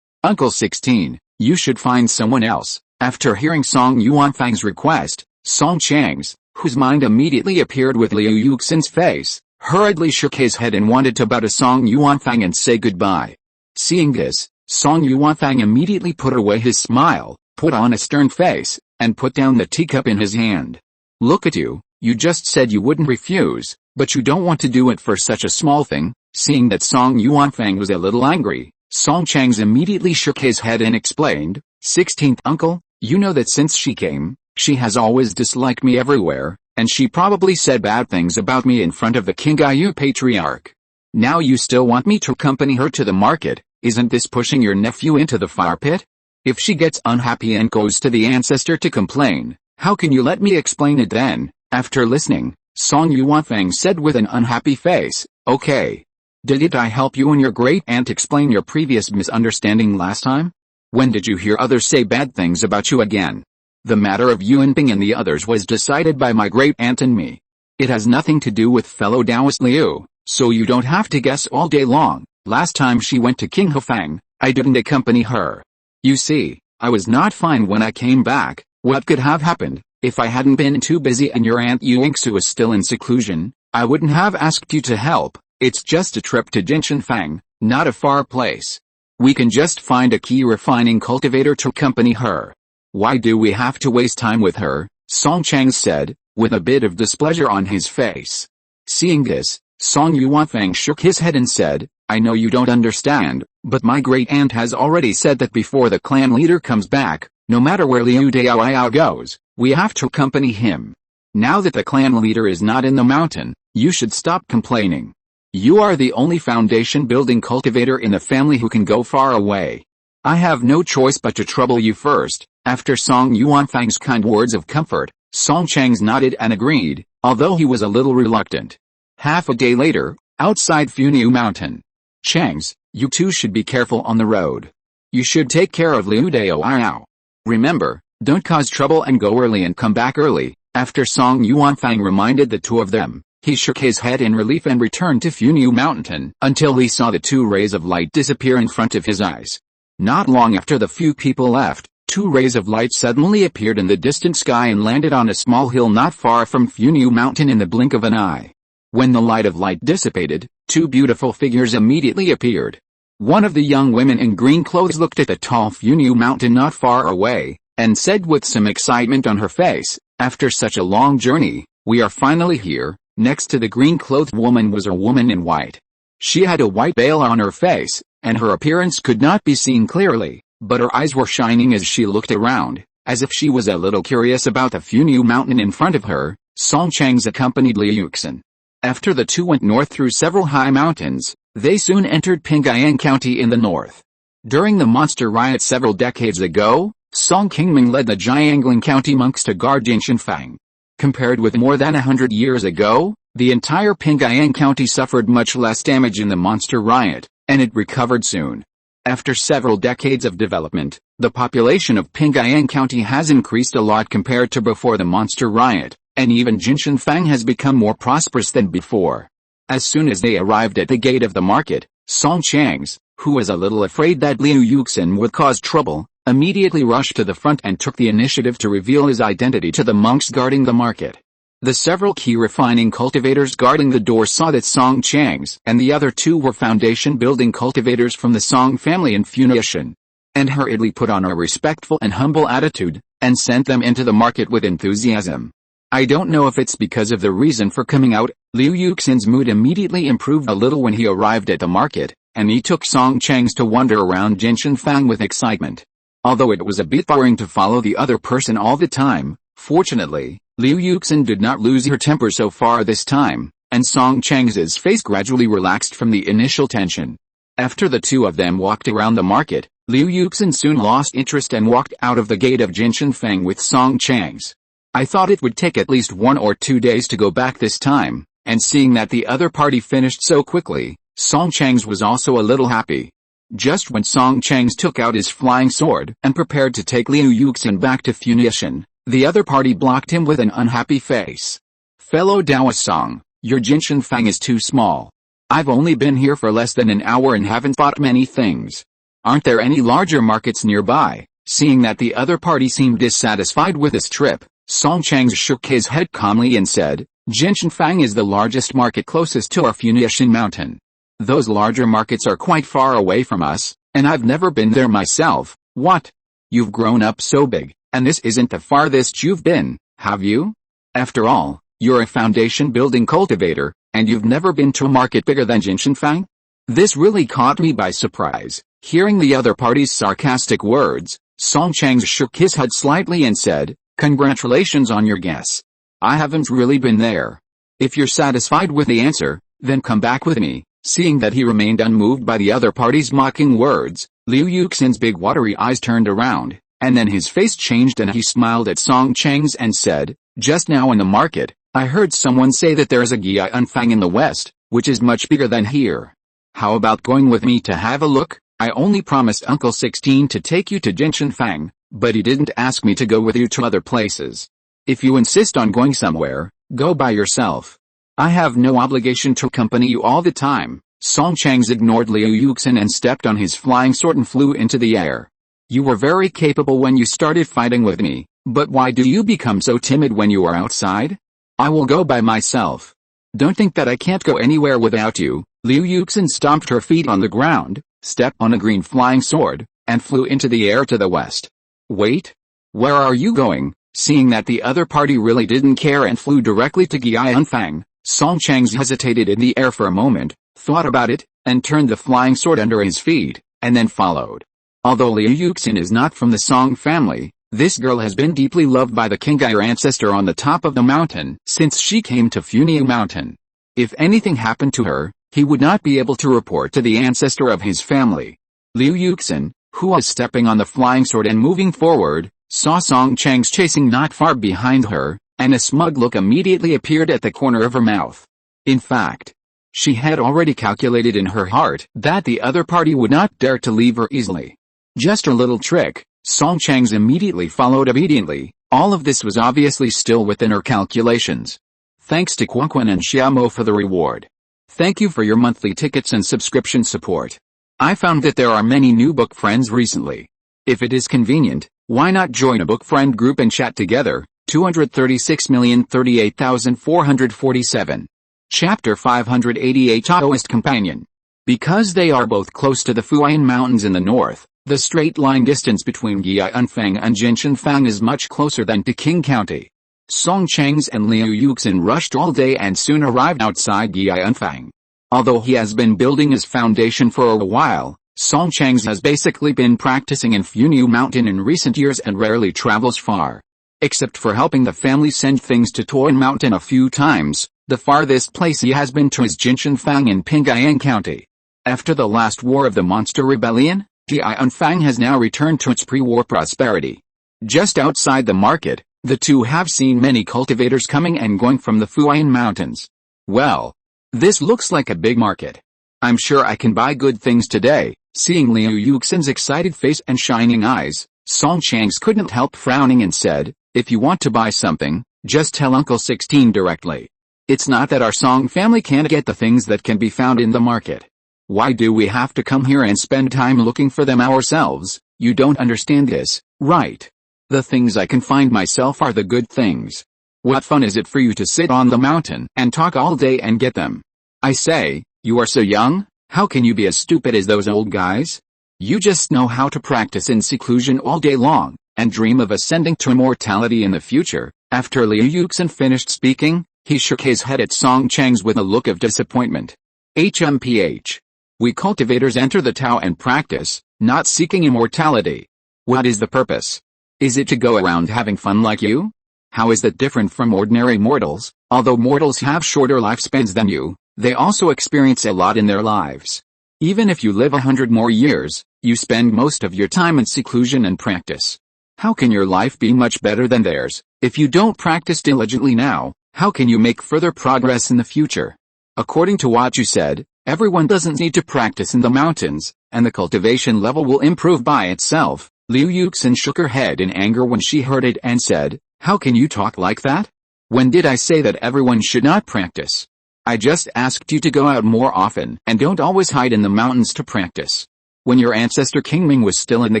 Uncle 16, you should find someone else. After hearing Song Yuanfang's request, Song Chang's, whose mind immediately appeared with Liu Yuxin's face, hurriedly shook his head and wanted to bow to Song Yuanfang and say goodbye. Seeing this, Song Yuanfang immediately put away his smile, put on a stern face, and put down the teacup in his hand. Look at you, you just said you wouldn't refuse, but you don't want to do it for such a small thing. Seeing that Song Yuanfang was a little angry, Song Chang's immediately shook his head and explained, 16th uncle, you know that since she came, she has always disliked me everywhere, and she probably said bad things about me in front of the Qingming patriarch. Now you still want me to accompany her to the market, isn't this pushing your nephew into the fire pit? If she gets unhappy and goes to the ancestor to complain, how can you let me explain it then? After listening, Song Yuanfang said with an unhappy face, okay. Didn't I help you and your great-aunt explain your previous misunderstanding last time? When did you hear others say bad things about you again? The matter of Yuanping and the others was decided by my great-aunt and me. It has nothing to do with fellow Taoist Liu, so you don't have to guess all day long. Last time she went to Qinghofang, I didn't accompany her. You see, I was not fine when I came back. What could have happened? If I hadn't been too busy and your Aunt Yuingsu was still in seclusion, I wouldn't have asked you to help. It's just a trip to Jinshanfang, not a far place. We can just find a Qi refining cultivator to accompany her. Why do we have to waste time with her? Song Chang said, with a bit of displeasure on his face. Seeing this, Song Yuanfang shook his head and said, I know you don't understand, but my great-aunt has already said that before the clan leader comes back, no matter where Liu Daoyao goes, we have to accompany him. Now that the clan leader is not in the mountain, you should stop complaining. You are the only foundation-building cultivator in the family who can go far away. I have no choice but to trouble you first. After Song Yuanfang's kind words of comfort, Song Chang's nodded and agreed, although he was a little reluctant. Half a day later, outside Funiu Mountain. Changs, you two should be careful on the road. You should take care of Liu Daoyao. Remember, don't cause trouble and go early and come back early. After Song Yuanfang reminded the two of them, he shook his head in relief and returned to Funiu Mountain until he saw the two rays of light disappear in front of his eyes. Not long after the few people left, two rays of light suddenly appeared in the distant sky and landed on a small hill not far from Funiu Mountain in the blink of an eye. When the light of light dissipated, two beautiful figures immediately appeared. One of the young women in green clothes looked at the tall Funiu Mountain not far away, and said with some excitement on her face, after such a long journey, we are finally here. Next to the green-clothed woman was a woman in white. She had a white veil on her face, and her appearance could not be seen clearly, but her eyes were shining as she looked around, as if she was a little curious about the Funiu Mountain in front of her. Song Chang's accompanied Liu Yuxin. After the two went north through several high mountains, they soon entered Pingyan County in the north. During the monster riot several decades ago, Song Qingming led the Jiangling County monks to guard Jinshanfang. Compared with more than 100 years ago, the entire Pingyan County suffered much less damage in the monster riot, and it recovered soon. After several decades of development, the population of Pingyan County has increased a lot compared to before the monster riot, and even Jinshanfang has become more prosperous than before. As soon as they arrived at the gate of the market, Song Changs, who was a little afraid that Liu Yuxin would cause trouble, immediately rushed to the front and took the initiative to reveal his identity to the monks guarding the market. The several Qi refining cultivators guarding the door saw that Song Changs and the other two were foundation-building cultivators from the Song family in Funiu, and hurriedly put on a respectful and humble attitude, and sent them into the market with enthusiasm. I don't know if it's because of the reason for coming out, Liu Yuxin's mood immediately improved a little when he arrived at the market, and he took Song Changs to wander around Jinshanfang with excitement. Although it was a bit boring to follow the other person all the time, fortunately, Liu Yuxin did not lose her temper so far this time, and Song Chang's face gradually relaxed from the initial tension. After the two of them walked around the market, Liu Yuxin soon lost interest and walked out of the gate of Jinshanfang with Song Changs. I thought it would take at least 1 or 2 days to go back this time, and seeing that the other party finished so quickly, Song Changs was also a little happy. Just when Song Changs took out his flying sword and prepared to take Liu Yuxin back to Funiu, the other party blocked him with an unhappy face. Fellow Dao Song, your Jinshanfang is too small. I've only been here for less than an hour and haven't bought many things. Aren't there any larger markets nearby? Seeing that the other party seemed dissatisfied with his trip, Song Changs shook his head calmly and said, Jinshanfang is the largest market closest to our Funiu Mountain. Those larger markets are quite far away from us, and I've never been there myself. What? You've grown up so big, and this isn't the farthest you've been, have you? After all, you're a foundation-building cultivator, and you've never been to a market bigger than Jinshanfang? This really caught me by surprise. Hearing the other party's sarcastic words, Song Changs shook his head slightly and said, Congratulations on your guess. I haven't really been there. If you're satisfied with the answer, then come back with me. Seeing that he remained unmoved by the other party's mocking words, Liu Yuxin's big watery eyes turned around, and then his face changed and he smiled at Song Changs and said, Just now in the market, I heard someone say that there is a Jianfang in the west, which is much bigger than here. How about going with me to have a look? I only promised Uncle 16 to take you to Jinshanfang, but he didn't ask me to go with you to other places. If you insist on going somewhere, go by yourself. I have no obligation to accompany you all the time. Song Changs ignored Liu Yuxin and stepped on his flying sword and flew into the air. You were very capable when you started fighting with me, But why do you become so timid when you are outside? I will go by myself. Don't think that I can't go anywhere without you. Liu Yuxin stomped her feet on the ground, stepped on a green flying sword, and flew into the air to the west. Wait? Where are you going? Seeing that the other party really didn't care and flew directly to Gianfang, Song Chang's hesitated in the air for a moment, thought about it, and turned the flying sword under his feet, and then followed. Although Liu Yuxin is not from the Song family, this girl has been deeply loved by the Qingming ancestor on the top of the mountain since she came to Funiu Mountain. If anything happened to her, he would not be able to report to the ancestor of his family. Liu Yuxin, who was stepping on the flying sword and moving forward, saw Song Chang's chasing not far behind her, and a smug look immediately appeared at the corner of her mouth. In fact, she had already calculated in her heart that the other party would not dare to leave her easily. Just a little trick, Song Chang's immediately followed obediently. All of this was obviously still within her calculations. Thanks to Quanquan and Xiaomo for the reward. Thank you for your monthly tickets and subscription support. I found that there are many new book friends recently. If it is convenient, why not join a book friend group and chat together? 236,038,447. Chapter 588 Taoist Companion. Because they are both close to the Funiu Mountains in the north, the straight line distance between Gianfang and Jinshanfang is much closer than to Qing County. Song Chang's and Liu Yuxin rushed all day and soon arrived outside Gianfang. Although he has been building his foundation for a while, Song Chang's has basically been practicing in Funiu Mountain in recent years and rarely travels far. Except for helping the family send things to Toan Mountain a few times, the farthest place he has been to is Jinshanfang in Pingyan County. After the last war of the Monster Rebellion, Gianfang has now returned to its pre-war prosperity. Just outside the market, the two have seen many cultivators coming and going from the Funiu Mountains. Well, this looks like a big market. I'm sure I can buy good things today. Seeing Liu Yuxin's excited face and shining eyes, Song Chang's couldn't help frowning and said, if you want to buy something, just tell Uncle 16 directly. It's not that our Song family can't get the things that can be found in the market. Why do we have to come here and spend time looking for them ourselves? You don't understand this, right? The things I can find myself are the good things. What fun is it for you to sit on the mountain and talk all day and get them? I say, you are so young, how can you be as stupid as those old guys? You just know how to practice in seclusion all day long, and dream of ascending to immortality in the future. After Liu Yuxin finished speaking, he shook his head at Song Chang's with a look of disappointment. HMPH. We cultivators enter the Tao and practice, not seeking immortality. What is the purpose? Is it to go around having fun like you? How is that different from ordinary mortals? Although mortals have shorter lifespans than you, they also experience a lot in their lives. Even if you live 100 more years, you spend most of your time in seclusion and practice. How can your life be much better than theirs? If you don't practice diligently now, how can you make further progress in the future? According to what you said, everyone doesn't need to practice in the mountains, and the cultivation level will improve by itself. Liu Yuxin shook her head in anger when she heard it and said, how can you talk like that? When did I say that everyone should not practice? I just asked you to go out more often and don't always hide in the mountains to practice. When your ancestor Qingming was still in the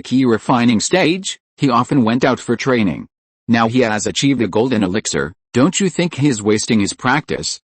Qi refining stage, he often went out for training. Now he has achieved a golden elixir, don't you think he is wasting his practice?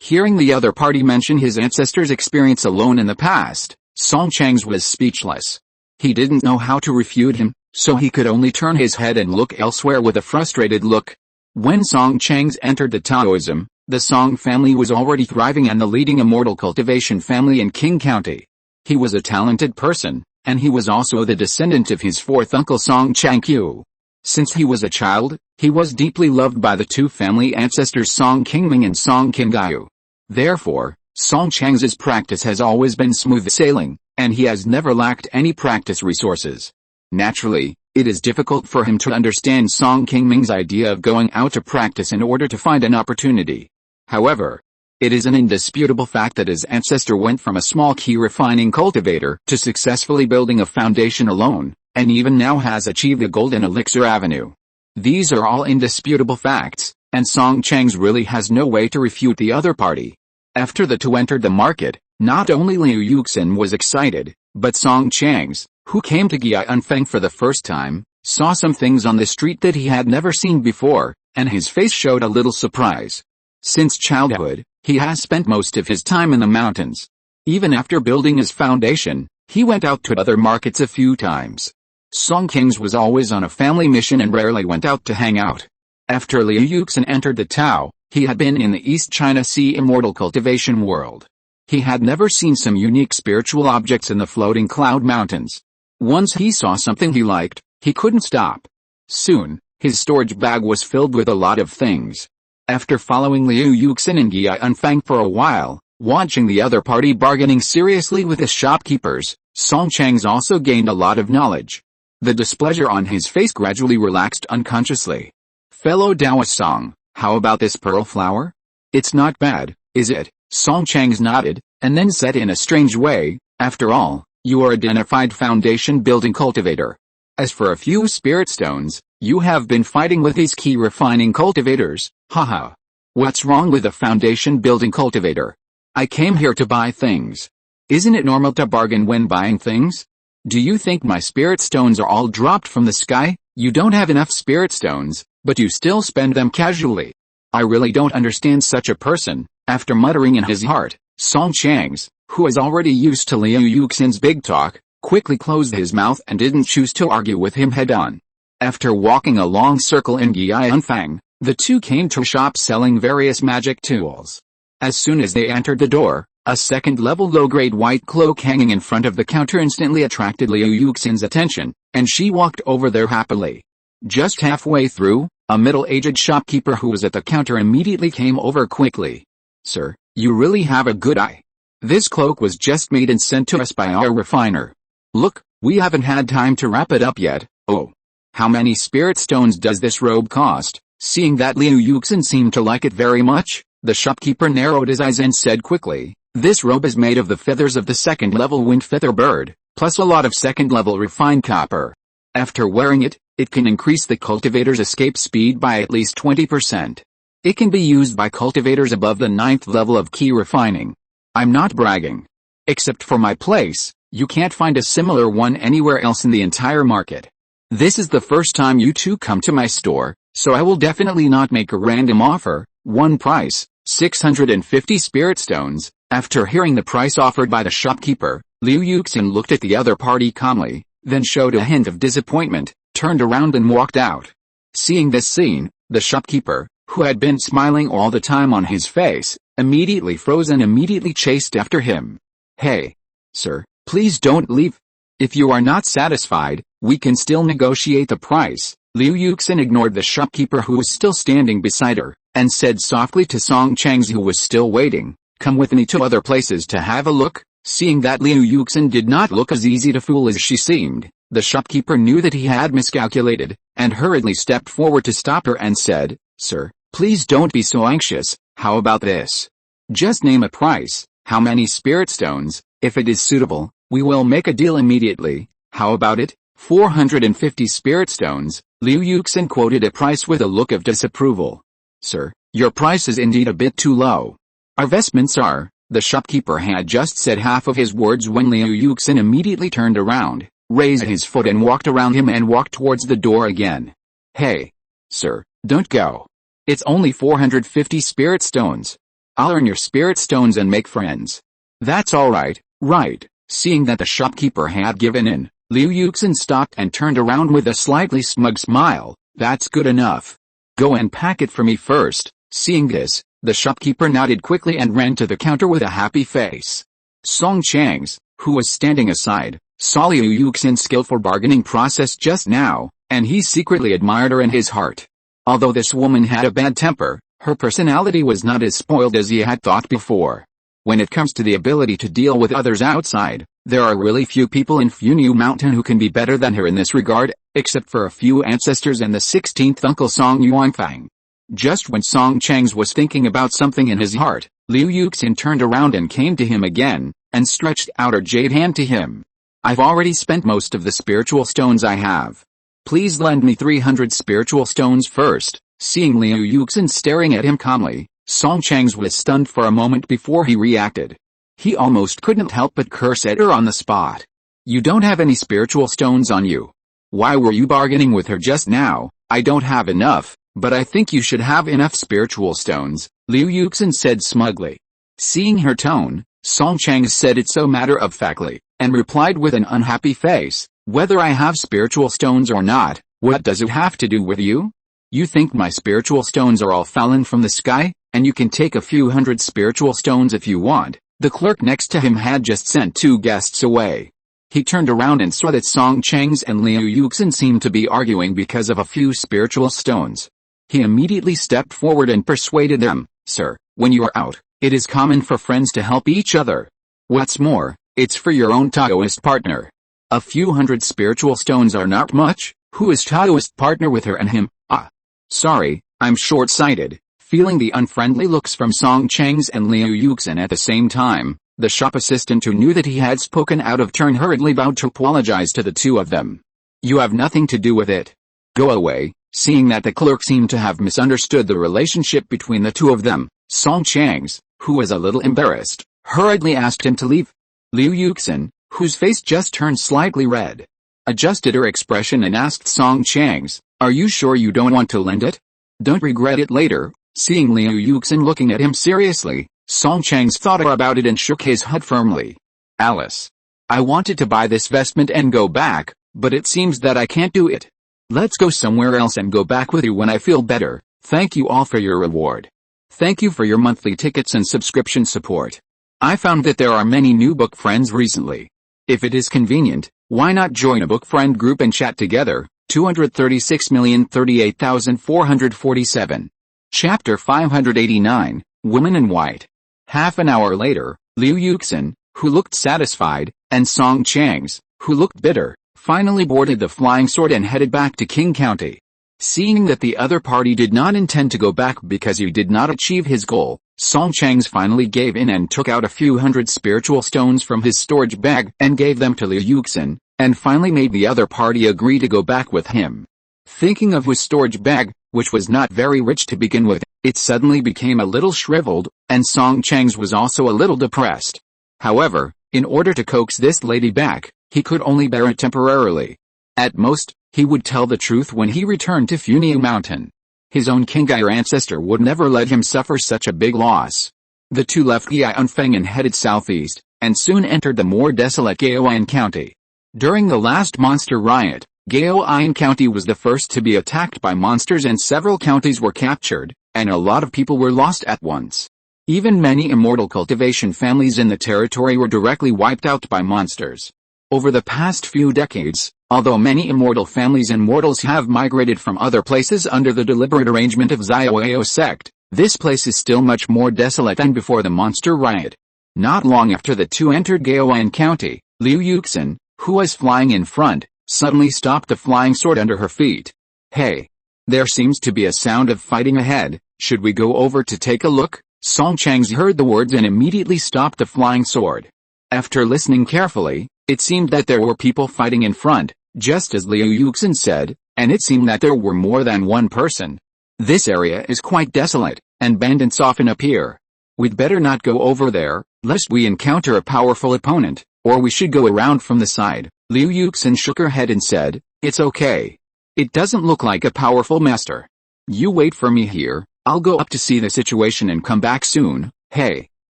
Hearing the other party mention his ancestor's experience alone in the past, Song Chang's was speechless. He didn't know how to refute him, so he could only turn his head and look elsewhere with a frustrated look. When Song Chang's entered the Taoism, the Song family was already thriving and the leading immortal cultivation family in Qing County. He was a talented person, and he was also the descendant of his fourth uncle Song Changqiu. Since he was a child, he was deeply loved by the two family ancestors Song Qingming and Song Qingyu. Therefore, Song Chang's practice has always been smooth sailing, and he has never lacked any practice resources. Naturally, it is difficult for him to understand Song Qingming's idea of going out to practice in order to find an opportunity. However, it is an indisputable fact that his ancestor went from a small Qi refining cultivator to successfully building a foundation alone, and even now has achieved a golden elixir avenue. These are all indisputable facts, and Song Chang's really has no way to refute the other party. After the two entered the market, not only Liu Yuxin was excited, but Song Chang's, who came to Gianfeng for the first time, saw some things on the street that he had never seen before, and his face showed a little surprise. Since childhood, he has spent most of his time in the mountains. Even after building his foundation, he went out to other markets a few times. Song King's was always on a family mission and rarely went out to hang out. After Liu Yuxin entered the Tao, he had been in the East China Sea Immortal cultivation world. He had never seen some unique spiritual objects in the floating cloud mountains. Once he saw something he liked, he couldn't stop. Soon, his storage bag was filled with a lot of things. After following Liu Yuxin and Gia Unfang for a while, watching the other party bargaining seriously with the shopkeepers, Song Chang's also gained a lot of knowledge. The displeasure on his face gradually relaxed unconsciously. Fellow Taoist Song, how about this pearl flower? It's not bad, is it? Song Chang's nodded, and then said in a strange way, after all, you are a identified foundation building cultivator. As for a few spirit stones, you have been fighting with these Qi refining cultivators, haha. What's wrong with a foundation building cultivator? I came here to buy things. Isn't it normal to bargain when buying things? Do you think my spirit stones are all dropped from the sky? You don't have enough spirit stones, but you still spend them casually. I really don't understand such a person. After muttering in his heart, Song Chang's, who was already used to Liu Yuxin's big talk, quickly closed his mouth and didn't choose to argue with him head-on. After walking a long circle in Gianfang, the two came to a shop selling various magic tools. As soon as they entered the door, a second-level low-grade white cloak hanging in front of the counter instantly attracted Liu Yuxin's attention, and she walked over there happily. Just halfway through, a middle-aged shopkeeper who was at the counter immediately came over quickly. Sir, you really have a good eye. This cloak was just made and sent to us by our refiner. Look, we haven't had time to wrap it up yet. Oh. How many spirit stones does this robe cost? Seeing that Liu Yuxin seemed to like it very much, the shopkeeper narrowed his eyes and said quickly, this robe is made of the feathers of the second-level wind feather bird, plus a lot of second-level refined copper. After wearing it, it can increase the cultivator's escape speed by at least 20%. It can be used by cultivators above the 9th level of Qi refining. I'm not bragging. Except for my place, you can't find a similar one anywhere else in the entire market. This is the first time you two come to my store, so I will definitely not make a random offer. One price, 650 spirit stones. After hearing the price offered by the shopkeeper, Liu Yuxin looked at the other party calmly, then showed a hint of disappointment, turned around and walked out. Seeing this scene, the shopkeeper, who had been smiling all the time on his face, immediately froze and immediately chased after him. Hey! Sir, please don't leave. If you are not satisfied, we can still negotiate the price. Liu Yuxin ignored the shopkeeper who was still standing beside her, and said softly to Song Chang's who was still waiting, come with me to other places to have a look. Seeing that Liu Yuxin did not look as easy to fool as she seemed, the shopkeeper knew that he had miscalculated, and hurriedly stepped forward to stop her and said, Sir, please don't be so anxious. How about this? Just name a price. How many spirit stones? If it is suitable, we will make a deal immediately. How about it? 450 spirit stones. Liu Yuxin quoted a price with a look of disapproval. Sir, your price is indeed a bit too low. Our vestments are. The shopkeeper had just said half of his words when Liu Yuxin immediately turned around, raised his foot and walked around him and walked towards the door again. Hey! Sir, don't go. It's only 450 spirit stones. I'll earn your spirit stones and make friends. That's alright, right? Seeing that the shopkeeper had given in, Liu Yuxin stopped and turned around with a slightly smug smile. That's good enough. Go and pack it for me first. Seeing this, the shopkeeper nodded quickly and ran to the counter with a happy face. Song Chang's, who was standing aside, saw Liu Yuxin's skillful bargaining process just now, and he secretly admired her in his heart. Although this woman had a bad temper, her personality was not as spoiled as he had thought before. When it comes to the ability to deal with others outside, there are really few people in Funiu Mountain who can be better than her in this regard, except for a few ancestors and the 16th uncle Song Yuanfang. Just when Song Chang's was thinking about something in his heart, Liu Yuxin turned around and came to him again, and stretched out her jade hand to him. I've already spent most of the spiritual stones I have. Please lend me 300 spiritual stones first. Seeing Liu Yuxin staring at him calmly, Song Chang's was stunned for a moment before he reacted. He almost couldn't help but curse at her on the spot. You don't have any spiritual stones on you. Why were you bargaining with her just now? I don't have enough, but I think you should have enough spiritual stones, Liu Yuxin said smugly. Seeing her tone, Song Chang said it so matter-of-factly, and replied with an unhappy face, whether I have spiritual stones or not, what does it have to do with you? You think my spiritual stones are all fallen from the sky, and you can take a few hundred spiritual stones if you want. The clerk next to him had just sent 2 guests away. He turned around and saw that Song Chang's and Liu Yuxin seemed to be arguing because of a few spiritual stones. He immediately stepped forward and persuaded them, Sir, when you are out, it is common for friends to help each other. What's more, it's for your own Taoist partner. A few hundred spiritual stones are not much. Who is Taoist partner with her and him? Ah. Sorry, I'm short-sighted. Feeling the unfriendly looks from Song Chang's and Liu Yuxin at the same time, the shop assistant who knew that he had spoken out of turn hurriedly bowed to apologize to the 2 of them. You have nothing to do with it. Go away. Seeing that the clerk seemed to have misunderstood the relationship between the 2 of them, Song Chang's, who was a little embarrassed, hurriedly asked him to leave. Liu Yuxin, whose face just turned slightly red, adjusted her expression and asked Song Chang's, are you sure you don't want to lend it? Don't regret it later. Seeing Liu Yuxin looking at him seriously, Song Chang's thought about it and shook his head firmly. Alice. I wanted to buy this vestment and go back, but it seems that I can't do it. Let's go somewhere else and go back with you when I feel better. Thank you all for your reward. Thank you for your monthly tickets and subscription support. I found that there are many new book friends recently. If it is convenient, why not join a book friend group and chat together? 236,038,447. Chapter 589, Women in White. Half an hour later, Liu Yuxin, who looked satisfied, and Song Chang's, who looked bitter, finally boarded the flying sword and headed back to Qing County. Seeing that the other party did not intend to go back because he did not achieve his goal, Song Chang's finally gave in and took out a few hundred spiritual stones from his storage bag and gave them to Liu Yuxin, and finally made the other party agree to go back with him. Thinking of his storage bag, which was not very rich to begin with, it suddenly became a little shriveled, and Song Chang's was also a little depressed. However, in order to coax this lady back, he could only bear it temporarily. At most, he would tell the truth when he returned to Funiu Mountain. His own Qingming ancestor would never let him suffer such a big loss. The 2 left Yianfeng and headed southeast, and soon entered the more desolate Gaoan County. During the last monster riot, Gaoan County was the first to be attacked by monsters and several counties were captured, and a lot of people were lost at once. Even many immortal cultivation families in the territory were directly wiped out by monsters. Over the past few decades, although many immortal families and mortals have migrated from other places under the deliberate arrangement of Xiaoyao sect, this place is still much more desolate than before the monster riot. Not long after the 2 entered Gaoan County, Liu Yuxin, who was flying in front, suddenly stopped the flying sword under her feet. Hey! There seems to be a sound of fighting ahead, should we go over to take a look? Song Chang's heard the words and immediately stopped the flying sword. After listening carefully, it seemed that there were people fighting in front, just as Liu Yuxin said, and it seemed that there were more than one person. This area is quite desolate, and bandits often appear. We'd better not go over there, lest we encounter a powerful opponent, or we should go around from the side. Liu Yuxin shook her head and said, it's okay. It doesn't look like a powerful master. You wait for me here, I'll go up to see the situation and come back soon. Hey!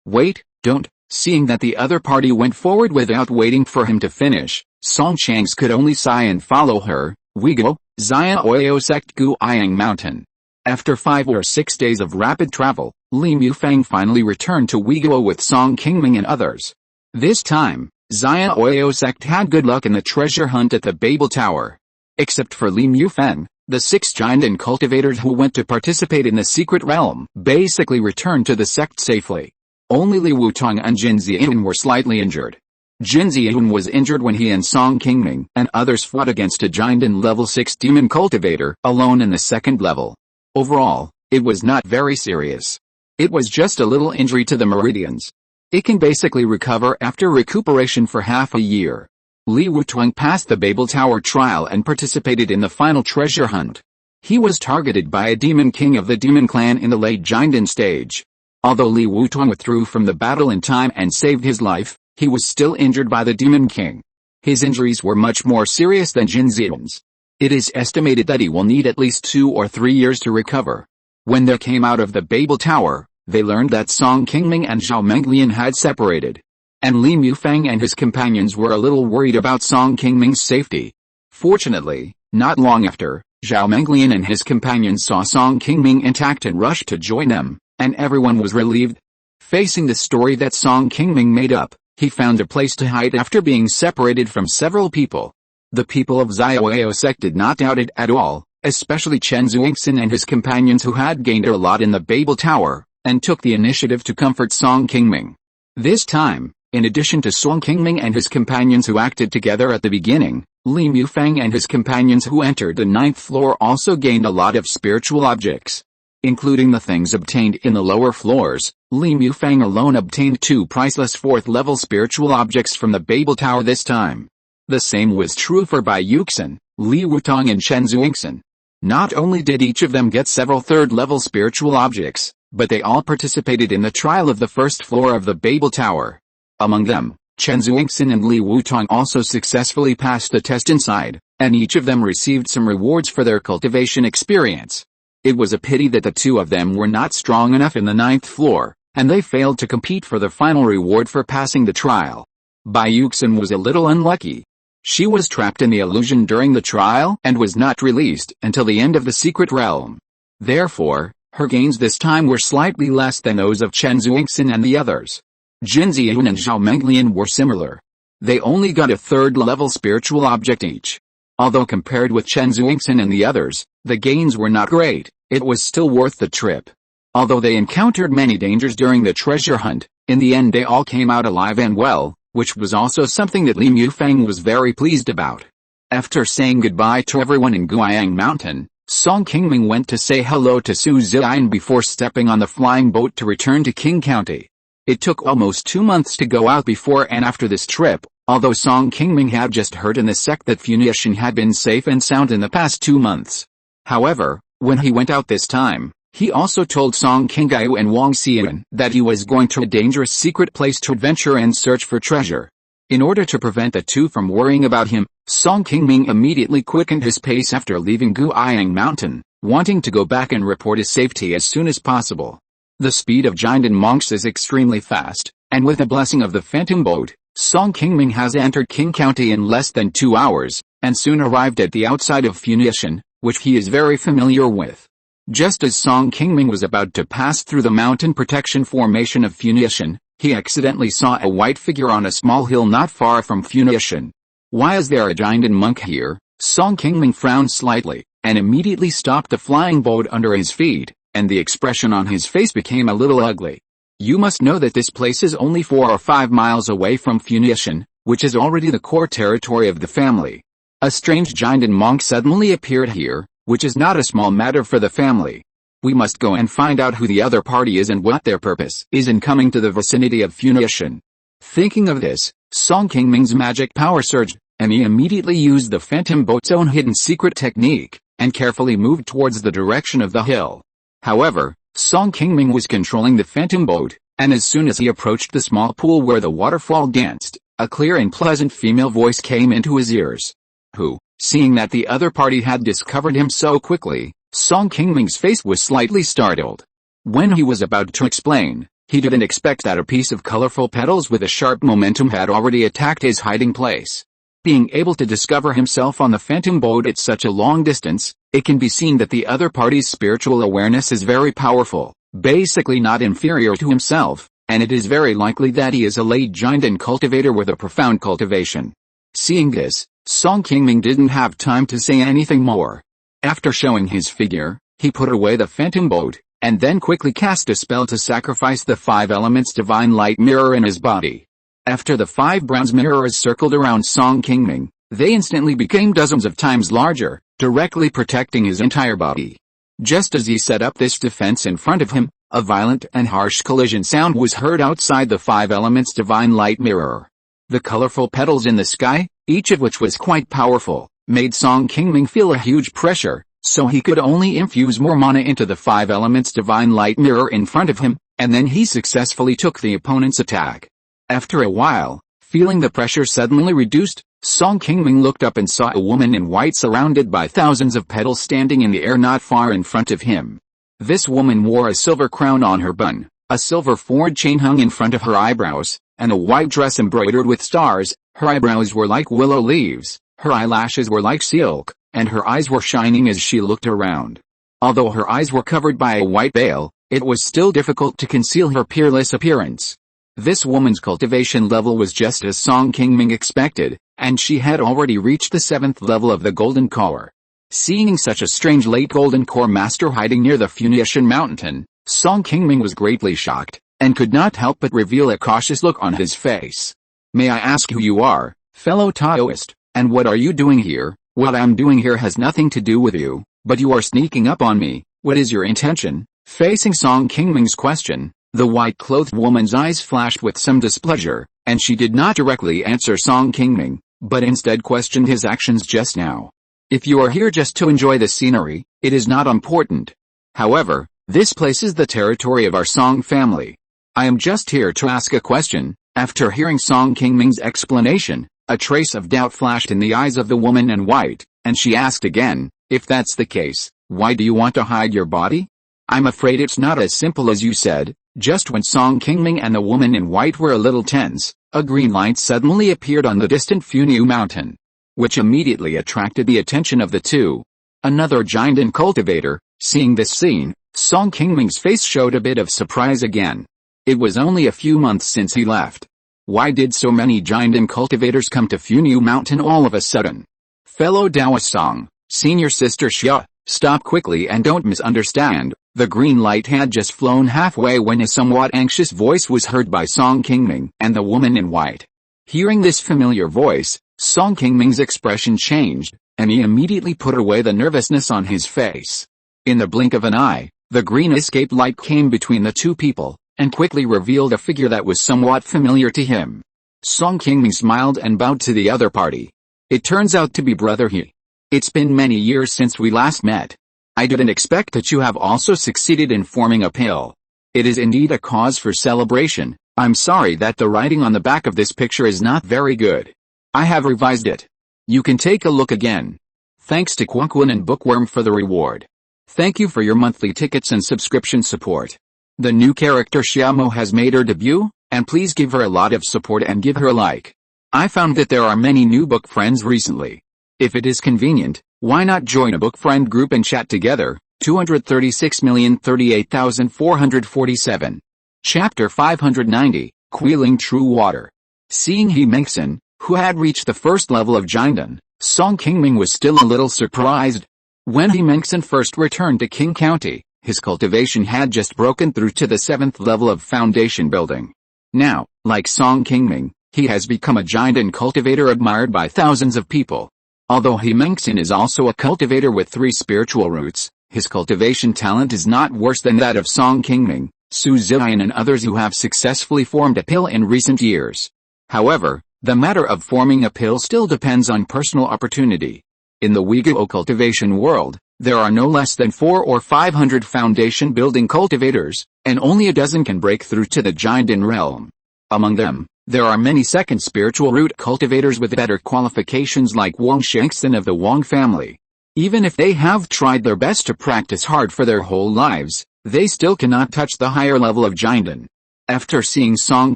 Wait, don't. Seeing that the other party went forward without waiting for him to finish, Song Chang's could only sigh and follow her. We go, Xiaoyao sect Qingming Mountain. After 5 or 6 days of rapid travel, Li Mufang finally returned to Wiguo with Song Qingming and others. This time, Xiaoyao sect had good luck in the treasure hunt at the Babel Tower. Except for Li Mufang, the 6 giant and cultivators who went to participate in the secret realm basically returned to the sect safely. Only Li Wutong and Jin Ziyan were slightly injured. Jin Ziyan was injured when he and Song Qingming and others fought against a giant and level 6 demon cultivator alone in the 2nd level. Overall, it was not very serious. It was just a little injury to the meridians. It can basically recover after recuperation for half a year. Li Wutong passed the Babel Tower trial and participated in the final treasure hunt. He was targeted by a demon king of the demon clan in the late Jinden stage. Although Li Wutong withdrew from the battle in time and saved his life, he was still injured by the demon king. His injuries were much more serious than Jin Zidan's. It is estimated that he will need at least 2 or 3 years to recover. When they came out of the Babel Tower, they learned that Song Qingming and Zhao Menglian had separated. And Li Mufang and his companions were a little worried about Song Qingming's safety. Fortunately, not long after, Zhao Menglian and his companions saw Song Qingming intact and rushed to join them, and everyone was relieved. Facing the story that Song Qingming made up, he found a place to hide after being separated from several people. The people of Xiaoyao sect did not doubt it at all, especially Chen Zuixin and his companions who had gained a lot in the Babel Tower, and took the initiative to comfort Song Qingming. This time, in addition to Song Qingming and his companions who acted together at the beginning, Li Mufang and his companions who entered the 9th floor also gained a lot of spiritual objects. Including the things obtained in the lower floors, Li Mufang alone obtained 2 priceless 4th-level spiritual objects from the Babel Tower this time. The same was true for Bai Yuxin, Li Wutong and Chen Zuixin. Not only did each of them get several 3rd-level spiritual objects, but they all participated in the trial of the 1st floor of the Babel Tower. Among them, Chen Zuixin and Li Wutong also successfully passed the test inside, and each of them received some rewards for their cultivation experience. It was a pity that the 2 of them were not strong enough in the 9th floor, and they failed to compete for the final reward for passing the trial. Bai Yuxin was a little unlucky. She was trapped in the illusion during the trial and was not released until the end of the secret realm. Therefore, her gains this time were slightly less than those of Chen Zuixin and the others. Jin Ziyun and Zhao Menglian were similar. They only got a 3rd-level spiritual object each. Although compared with Chen Zuixin and the others, the gains were not great, it was still worth the trip. Although they encountered many dangers during the treasure hunt, in the end they all came out alive and well, which was also something that Li Mufang was very pleased about. After saying goodbye to everyone in Guiyang Mountain, Song Qingming went to say hello to Su Ziyan before stepping on the flying boat to return to Qing County. It took almost 2 months to go out before and after this trip, although Song Qingming had just heard in the sect that Funiu had been safe and sound in the past 2 months. However, when he went out this time, he also told Song Qingyu and Wang Xian that he was going to a dangerous secret place to adventure and search for treasure. In order to prevent the 2 from worrying about him, Song Qingming immediately quickened his pace after leaving Guiyang Mountain, wanting to go back and report his safety as soon as possible. The speed of Jinden monks is extremely fast, and with the blessing of the Phantom Boat, Song Qingming has entered Qing County in less than 2 hours, and soon arrived at the outside of Funiu, which he is very familiar with. Just as Song Qingming was about to pass through the mountain protection formation of Funiu, he accidentally saw a white figure on a small hill not far from Funiu. Why is there a Jinden monk here? Song Qingming frowned slightly, and immediately stopped the flying boat under his feet, and the expression on his face became a little ugly. You must know that this place is only 4 or 5 miles away from Funiu, which is already the core territory of the family. A strange Jinden monk suddenly appeared here, which is not a small matter for the family. We must go and find out who the other party is and what their purpose is in coming to the vicinity of Funiu. Thinking of this, Song Qingming's magic power surged, and he immediately used the Phantom Boat's own hidden secret technique, and carefully moved towards the direction of the hill. However, Song Qingming was controlling the Phantom Boat, and as soon as he approached the small pool where the waterfall danced, a clear and pleasant female voice came into his ears. Who? Seeing that the other party had discovered him so quickly, Song Qingming's face was slightly startled. When he was about to explain, he didn't expect that a piece of colorful petals with a sharp momentum had already attacked his hiding place. Being able to discover himself on the Phantom Boat at such a long distance, it can be seen that the other party's spiritual awareness is very powerful, basically not inferior to himself, and it is very likely that he is a late Jinden cultivator with a profound cultivation. Seeing this, Song Qingming didn't have time to say anything more. After showing his figure, he put away the Phantom Boat, and then quickly cast a spell to sacrifice the 5 elements divine light mirror in his body. After the 5 bronze mirrors circled around Song Qingming, they instantly became dozens of times larger, directly protecting his entire body. Just as he set up this defense in front of him, a violent and harsh collision sound was heard outside the 5 elements divine light mirror. The colorful petals in the sky, each of which was quite powerful, made Song Qingming feel a huge pressure, so he could only infuse more mana into the 5 elements divine light mirror in front of him, and then he successfully took the opponent's attack. After a while, feeling the pressure suddenly reduced, Song Qingming looked up and saw a woman in white surrounded by thousands of petals standing in the air not far in front of him. This woman wore a silver crown on her bun, a silver forward chain hung in front of her eyebrows, and a white dress embroidered with stars. Her eyebrows were like willow leaves, her eyelashes were like silk, and her eyes were shining as she looked around. Although her eyes were covered by a white veil, it was still difficult to conceal her peerless appearance. This woman's cultivation level was just as Song Qingming expected, and she had already reached the 7th level of the Golden Core. Seeing such a strange late Golden Core master hiding near the Funiu Mountain, Song Qingming was greatly shocked, and could not help but reveal a cautious look on his face. "May I ask who you are, fellow Taoist, and what are you doing here?" "What I'm doing here has nothing to do with you, but you are sneaking up on me. What is your intention?" Facing Song Qingming's question, the white-clothed woman's eyes flashed with some displeasure, and she did not directly answer Song Qingming, but instead questioned his actions just now. "If you are here just to enjoy the scenery, it is not important. However, this place is the territory of our Song family. I am just here to ask a question." After hearing Song Qingming's explanation, a trace of doubt flashed in the eyes of the woman in white, and she asked again, "If that's the case, why do you want to hide your body?" "I'm afraid it's not as simple as you said." Just when Song Qingming and the woman in white were a little tense, a green light suddenly appeared on the distant Funiu Mountain, which immediately attracted the attention of the two. Another giant and cultivator. Seeing this scene, Song Qingming's face showed a bit of surprise again. It was only a few months since he left. Why did so many giant and cultivators come to Funiu Mountain all of a sudden? "Fellow Taoist Song, senior sister Xia, stop quickly and don't misunderstand." The green light had just flown halfway when a somewhat anxious voice was heard by Song Qingming and the woman in white. Hearing this familiar voice, Song Qingming's expression changed, and he immediately put away the nervousness on his face. In the blink of an eye, the green escape light came between the two people, and quickly revealed a figure that was somewhat familiar to him. Song Qingming smiled and bowed to the other party. "It turns out to be Brother He. It's been many years since we last met. I didn't expect that you have also succeeded in forming a pill. It is indeed a cause for celebration. I'm sorry that the writing on the back of this picture is not very good. I have revised it. You can take a look again. Thanks to Quaquan and Bookworm for the reward. Thank you for your monthly tickets and subscription support. The new character Xiaomo has made her debut, and please give her a lot of support and give her a like. I found that there are many new book friends recently. If it is convenient, why not join a book friend group and chat together?" 236,038,447. Chapter 590, Quelling True Water. Seeing He Mengxin, who had reached the first level of Jiandan, Song Qingming was still a little surprised. When He Mengxin first returned to Qing County, his cultivation had just broken through to the 7th level of foundation building. Now, like Song Qingming, he has become a giant and cultivator admired by thousands of people. Although He Mengxin is also a cultivator with 3 spiritual roots, his cultivation talent is not worse than that of Song Qingming, Su Ziyan and others who have successfully formed a pill in recent years. However, the matter of forming a pill still depends on personal opportunity. In the Uyghur cultivation world, there are no less than 400 or 500 foundation building cultivators, and only a dozen can break through to the Jiandan realm. Among them, there are many second spiritual root cultivators with better qualifications like Wang Shengxin of the Wang family. Even if they have tried their best to practice hard for their whole lives, they still cannot touch the higher level of Jiandan. After seeing Song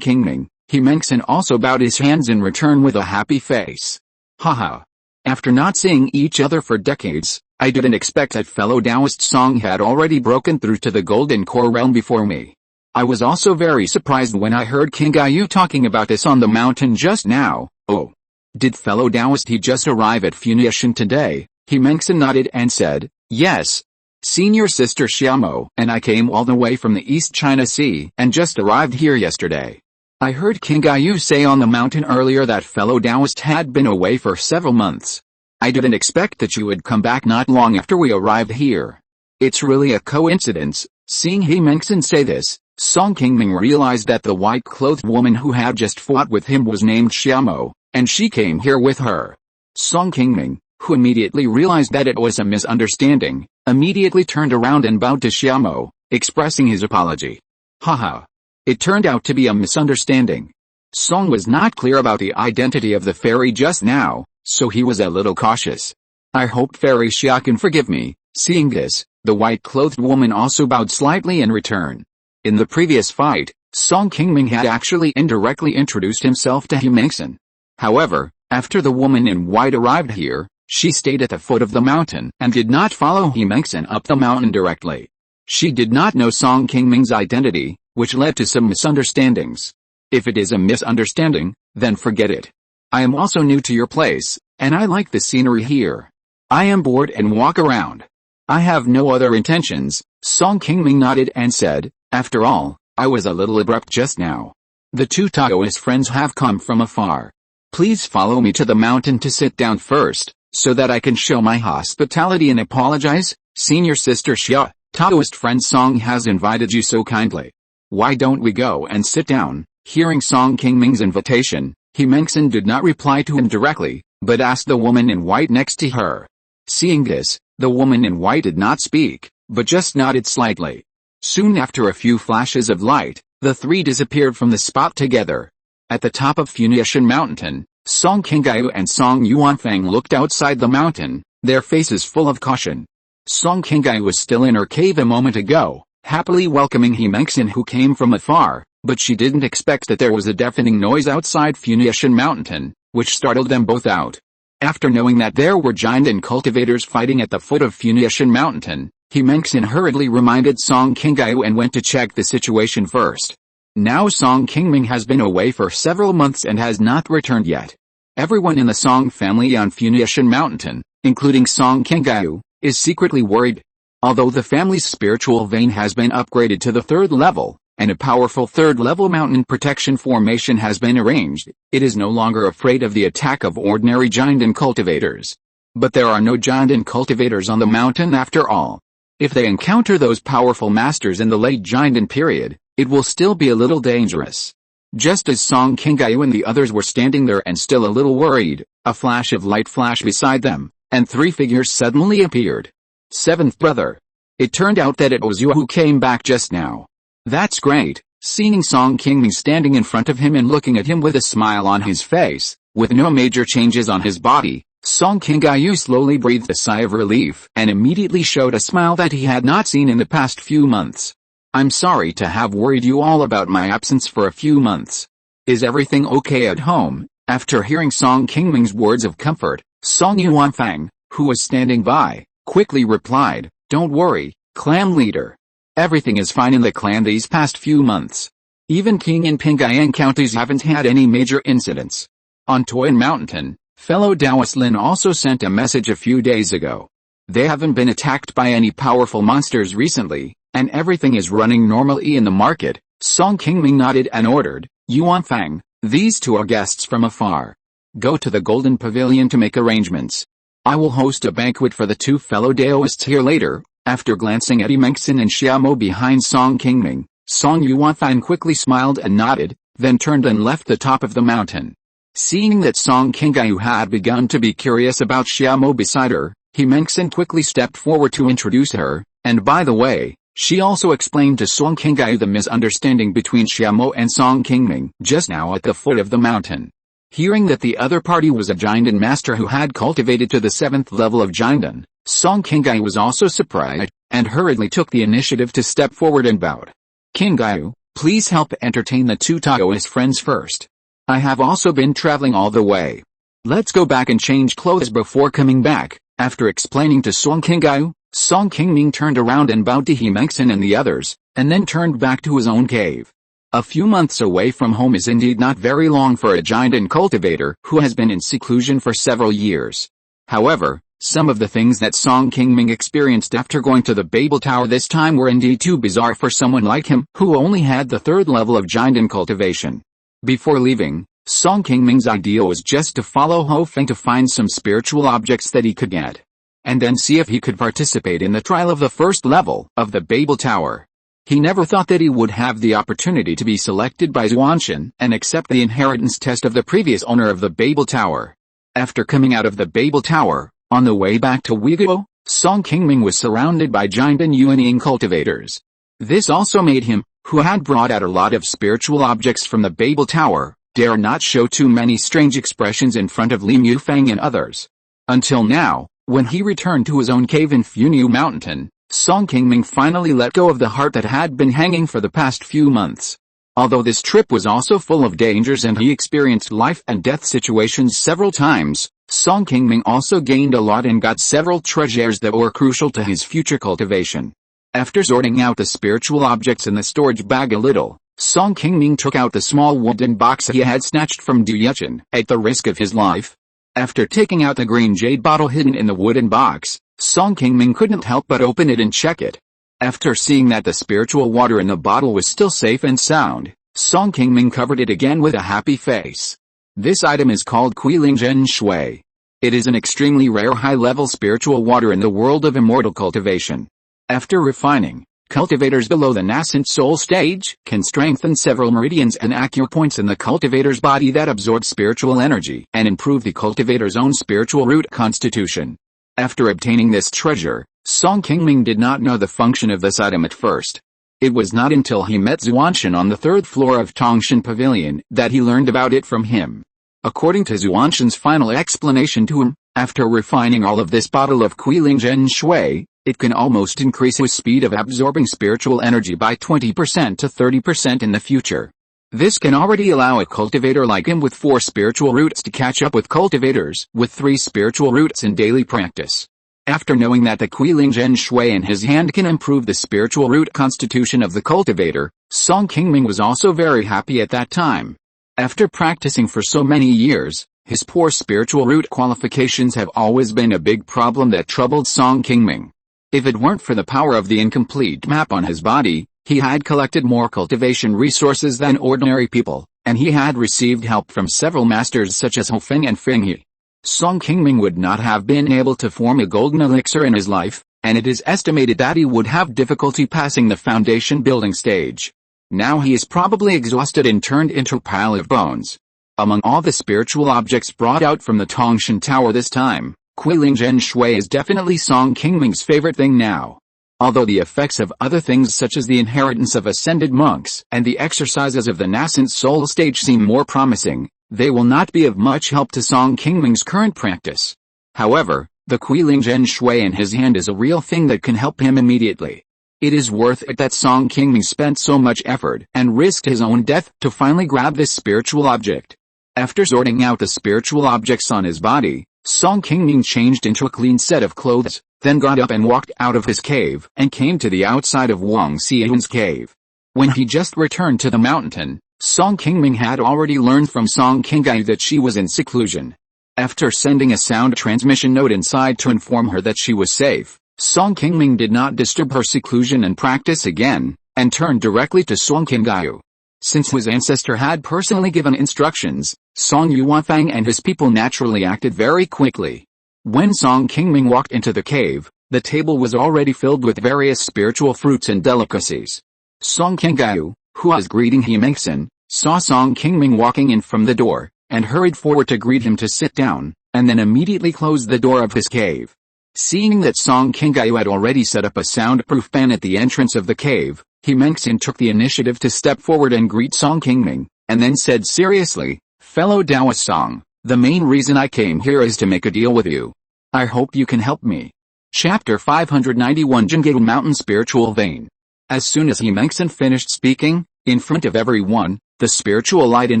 Qingming, He Mengxin also bowed his hands in return with a happy face. "Haha. After not seeing each other for decades, I didn't expect that fellow Taoist Song had already broken through to the Golden Core realm before me. I was also very surprised when I heard King Gayu talking about this on the mountain just now." "Oh. Did fellow Taoist he just arrive at Funiu today?" He Mengxin nodded and said, "Yes. Senior sister Xiaomo and I came all the way from the East China Sea and just arrived here yesterday. I heard King Gayu say on the mountain earlier that fellow Taoist had been away for several months. I didn't expect that you would come back not long after we arrived here. It's really a coincidence." Seeing He Mengxin say this, Song Qingming realized that the white-clothed woman who had just fought with him was named Xiaomo, and she came here with her. Song Qingming, who immediately realized that it was a misunderstanding, immediately turned around and bowed to Xiaomo, expressing his apology. "Haha. It turned out to be a misunderstanding." Song was not clear about the identity of the fairy just now, so he was a little cautious. I hope Fairy Xia can forgive me. Seeing this, the white-clothed woman also bowed slightly in return. In the previous fight, Song Qingming had actually indirectly introduced himself to Qingming. However, after the woman in white arrived here, she stayed at the foot of the mountain and did not follow Qingming up the mountain directly. She did not know Song Qingming's identity, which led to some misunderstandings. If it is a misunderstanding, then forget it. I am also new to your place, and I like the scenery here. I am bored and walk around. I have no other intentions. Song Qingming nodded and said, after all, I was a little abrupt just now. The two Taoist friends have come from afar. Please follow me to the mountain to sit down first, so that I can show my hospitality and apologize. Senior Sister Xia, Taoist friend Song has invited you so kindly. Why don't we go and sit down? Hearing Song Qingming's invitation, Qingming did not reply to him directly, but asked the woman in white next to her. Seeing this, the woman in white did not speak, but just nodded slightly. Soon after a few flashes of light, the three disappeared from the spot together. At the top of Funiu Mountain, Song Qingming and Song Yuanfang looked outside the mountain, their faces full of caution. Song Qingming was still in her cave a moment ago, happily welcoming Qingming who came from afar, but she didn't expect that there was a deafening noise outside Funiu Mountain, which startled them both out. After knowing that there were giant and cultivators fighting at the foot of Funiu Mountain, Qingming hurriedly reminded Song Qingming and went to check the situation first. Now Song Qingming has been away for several months and has not returned yet. Everyone in the Song family on Funiu Mountain, including Song Qingming, is secretly worried. Although the family's spiritual vein has been upgraded to the 3rd level, and a powerful 3rd level mountain protection formation has been arranged, it is no longer afraid of the attack of ordinary giant and cultivators. But there are no giant and cultivators on the mountain after all. If they encounter those powerful masters in the late giant period, it will still be a little dangerous. Just as Song Qingming and the others were standing there and still a little worried, a flash of light flashed beside them, and 3 figures suddenly appeared. 7th brother. It turned out that it was you who came back just now. That's great. Seeing Song Qingming standing in front of him and looking at him with a smile on his face, with no major changes on his body, Song Qingming slowly breathed a sigh of relief and immediately showed a smile that he had not seen in the past few months. I'm sorry to have worried you all about my absence for a few months. Is everything okay at home? After hearing Song Qingming's words of comfort, Song Yuanfang, who was standing by, quickly replied, don't worry, clan leader. Everything is fine in the clan these past few months. Even Qing and Pingyan counties haven't had any major incidents. On Toyin Mountain, fellow Taoist Lin also sent a message a few days ago. They haven't been attacked by any powerful monsters recently, and everything is running normally in the market. Song Qingming nodded and ordered, Yuanfang, these two are guests from afar. Go to the Golden Pavilion to make arrangements. I will host a banquet for the two fellow Taoists here later. After glancing at Qingming and Xiaomo behind Song Qingming, Song Yuanfang quickly smiled and nodded, then turned and left the top of the mountain. Seeing that Song Qingming had begun to be curious about Xiaomo beside her, Qingming quickly stepped forward to introduce her, and by the way, she also explained to Song Qingming the misunderstanding between Xiaomo and Song Qingming just now at the foot of the mountain. Hearing that the other party was a giant master who had cultivated to the 7th level of giant, Song Qingming was also surprised, and hurriedly took the initiative to step forward and bowed. Qingming, please help entertain the two Taoist friends first. I have also been traveling all the way. Let's go back and change clothes before coming back. After explaining to Song Qingming, Song Qingming turned around and bowed to Qingming and the others, and then turned back to his own cave. A few months away from home is indeed not very long for a giant and cultivator who has been in seclusion for several years. However, some of the things that Song Qingming experienced after going to the Babel Tower this time were indeed too bizarre for someone like him who only had the 3rd level of giant in cultivation. Before leaving, Song Qingming's idea was just to follow Ho Feng to find some spiritual objects that he could get, and then see if he could participate in the trial of the 1st level of the Babel Tower. He never thought that he would have the opportunity to be selected by Xuanshan and accept the inheritance test of the previous owner of the Babel Tower. After coming out of the Babel Tower, on the way back to Uyiguo, Song Qingming was surrounded by giant and unyielding cultivators. This also made him, who had brought out a lot of spiritual objects from the Babel Tower, dare not show too many strange expressions in front of Li Mufang and others. Until now, when he returned to his own cave in Funiu Mountain, Song Qingming finally let go of the heart that had been hanging for the past few months. Although this trip was also full of dangers and he experienced life and death situations several times, Song Qingming also gained a lot and got several treasures that were crucial to his future cultivation. After sorting out the spiritual objects in the storage bag a little, Song Qingming took out the small wooden box he had snatched from Du Yuchen at the risk of his life. After taking out the green jade bottle hidden in the wooden box, Song Qingming couldn't help but open it and check it. After seeing that the spiritual water in the bottle was still safe and sound, Song Qingming covered it again with a happy face. This item is called Qi Refinement. It is an extremely rare high-level spiritual water in the world of immortal cultivation. After refining, cultivators below the nascent soul stage can strengthen several meridians and acupoints in the cultivator's body that absorb spiritual energy and improve the cultivator's own spiritual root constitution. After obtaining this treasure, Song Qingming did not know the function of this item at first. It was not until he met Xuanshan on the third floor of Tongshan Pavilion that he learned about it from him. According to Xuanshan's final explanation to him, after refining all of this bottle of Qi Refinement, it can almost increase his speed of absorbing spiritual energy by 20% to 30% in the future. This can already allow a cultivator like him with 4 spiritual roots to catch up with cultivators with 3 spiritual roots in daily practice. After knowing that the Qi Refinement in his hand can improve the spiritual root constitution of the cultivator, Song Qingming was also very happy at that time. After practicing for so many years, his poor spiritual root qualifications have always been a big problem that troubled Song Qingming. If it weren't for the power of the incomplete map on his body, he had collected more cultivation resources than ordinary people, and he had received help from several masters such as Hofeng and Fenghe. Song Qingming would not have been able to form a golden elixir in his life, and it is estimated that he would have difficulty passing the foundation building stage. Now he is probably exhausted and turned into a pile of bones. Among all the spiritual objects brought out from the Tongshan Tower this time, Qi Refinement is definitely Song Qingming's favorite thing now. Although the effects of other things such as the inheritance of ascended monks and the exercises of the nascent soul stage seem more promising, they will not be of much help to Song Qingming's current practice. However, the Qi Refinement in his hand is a real thing that can help him immediately. It is worth it that Song Qingming spent so much effort and risked his own death to finally grab this spiritual object. After sorting out the spiritual objects on his body, Song Qingming changed into a clean set of clothes, then got up and walked out of his cave and came to the outside of Wang Xian's cave. When he just returned to the mountain, Song Qingming had already learned from Song Qingyu that she was in seclusion. After sending a sound transmission note inside to inform her that she was safe, Song Qingming did not disturb her seclusion and practice again, and turned directly to Song Qingyu. Since his ancestor had personally given instructions, Song Yuanfang and his people naturally acted very quickly. When Song Qingming walked into the cave, the table was already filled with various spiritual fruits and delicacies. Song Qingyu, who was greeting Himengsen, saw Song Qingming walking in from the door, and hurried forward to greet him to sit down, and then immediately closed the door of his cave. Seeing that Song Qingyu had already set up a soundproof fan at the entrance of the cave, Himengsen took the initiative to step forward and greet Song Qingming, and then said seriously, "Fellow Taoist Song, the main reason I came here is to make a deal with you. I hope you can help me." Chapter 591 Qingming Mountain Spiritual Vein. As soon as Himengsen finished speaking, in front of everyone, the spiritual light in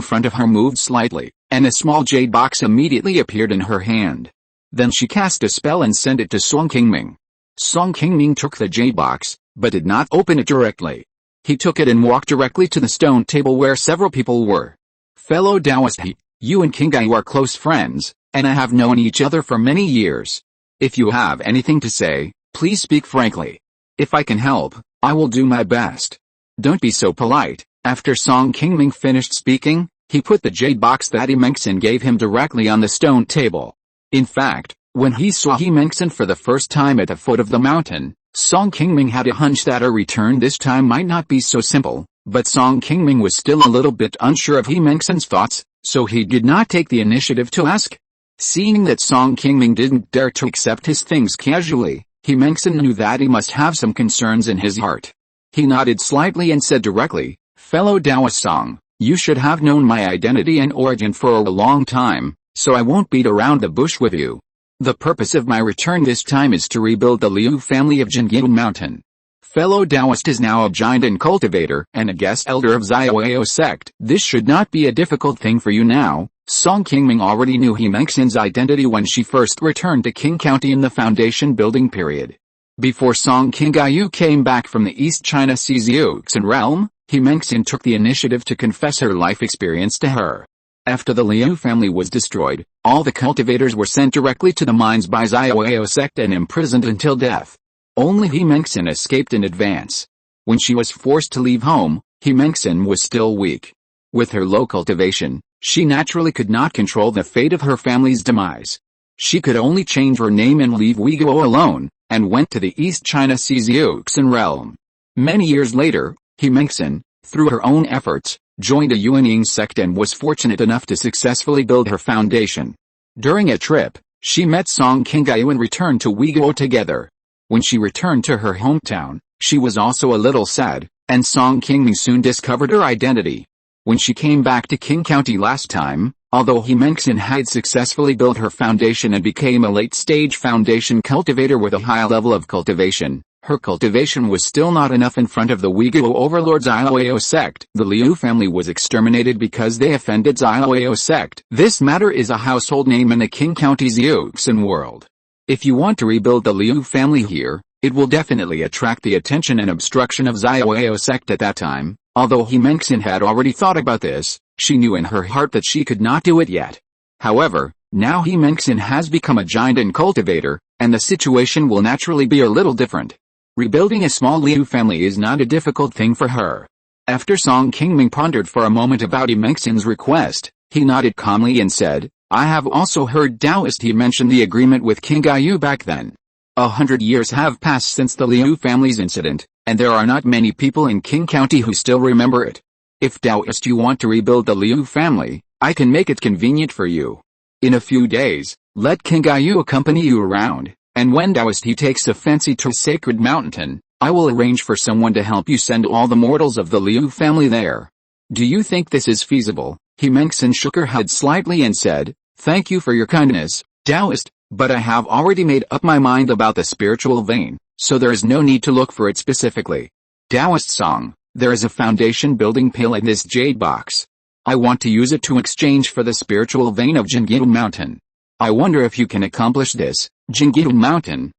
front of her moved slightly, and a small jade box immediately appeared in her hand. Then she cast a spell and sent it to Song Qingming. Song Qingming took the jade box, but did not open it directly. He took it and walked directly to the stone table where several people were. "Fellow Taoist, you and Qingyu are close friends, and I have known each other for many years. If you have anything to say, please speak frankly. If I can help, I will do my best. Don't be so polite." After Song Qingming finished speaking, he put the jade box that Himengsen gave him directly on the stone table. In fact, when he saw Himengsen for the first time at the foot of the mountain, Song Qingming had a hunch that her return this time might not be so simple, but Song Qingming was still a little bit unsure of Himengsen's thoughts, so he did not take the initiative to ask. Seeing that Song Qingming didn't dare to accept his things casually, Himengsen knew that he must have some concerns in his heart. He nodded slightly and said directly, "Fellow Taoist Song, You should have known my identity and origin for a long time, so I won't beat around the bush with you. The purpose of my return this time is to rebuild the Liu family of Qingming Mountain. Fellow Taoist is now a giant and cultivator and a guest elder of Xiaoyao sect. This should not be a difficult thing for you now. Song Qingming already knew He Mengxin's identity when she first returned to Qing County in the foundation building period. Before Song Qingyu came back from the East China Xiuxin realm, He Mengxin took the initiative to confess her life experience to her. After the Liu family was destroyed, all the cultivators were sent directly to the mines by Xiaoyao sect and imprisoned until death. Only He Mengxin escaped in advance. When she was forced to leave home, He Mengxin was still weak. With her low cultivation, she naturally could not control the fate of her family's demise. She could only change her name and leave Weiguo alone, and went to the East China Xiuxin realm. Many years later, He Mengxin, through her own efforts, joined a unyielding sect and was fortunate enough to successfully build her foundation. During a trip, she met Song Qingyu and returned to Weiguo together. When she returned to her hometown, she was also a little sad, and Song Qingming soon discovered her identity. When she came back to Qing County last time, although He Mengxin had successfully built her foundation and became a late-stage foundation cultivator with a high level of cultivation, her cultivation was still not enough in front of the Weiguo overlord Xiaoyao sect. The Liu family was exterminated because they offended Xiaoyao sect. This matter is a household name in the Qing County Xiuxin world. If you want to rebuild the Liu family here, it will definitely attract the attention and obstruction of Xiaoyao sect at that time. Although He Mengxin had already thought about this, she knew in her heart that she could not do it yet. However, now He Mengxin has become a giant and cultivator, and the situation will naturally be a little different. Rebuilding a small Liu family is not a difficult thing for her. After Song Qingming pondered for a moment about He Mengxin's request, he nodded calmly and said, I have also heard Taoist he mentioned the agreement with Qingyu back then. 100 years have passed since the Liu family's incident, and there are not many people in Qing County who still remember it. If Taoist you want to rebuild the Liu family, I can make it convenient for you. In a few days, let Qingyu accompany you around. And when Taoist he takes a fancy to Sacred Mountain, I will arrange for someone to help you send all the mortals of the Liu family there. Do you think this is feasible? He Mengxin shook her head slightly and said, Thank you for your kindness, Taoist, but I have already made up my mind about the spiritual vein, so there is no need to look for it specifically. Taoist Song, there is a foundation building pill in this jade box. I want to use it to exchange for the spiritual vein of Qingming Mountain. I wonder if you can accomplish this. Qingming Mountain,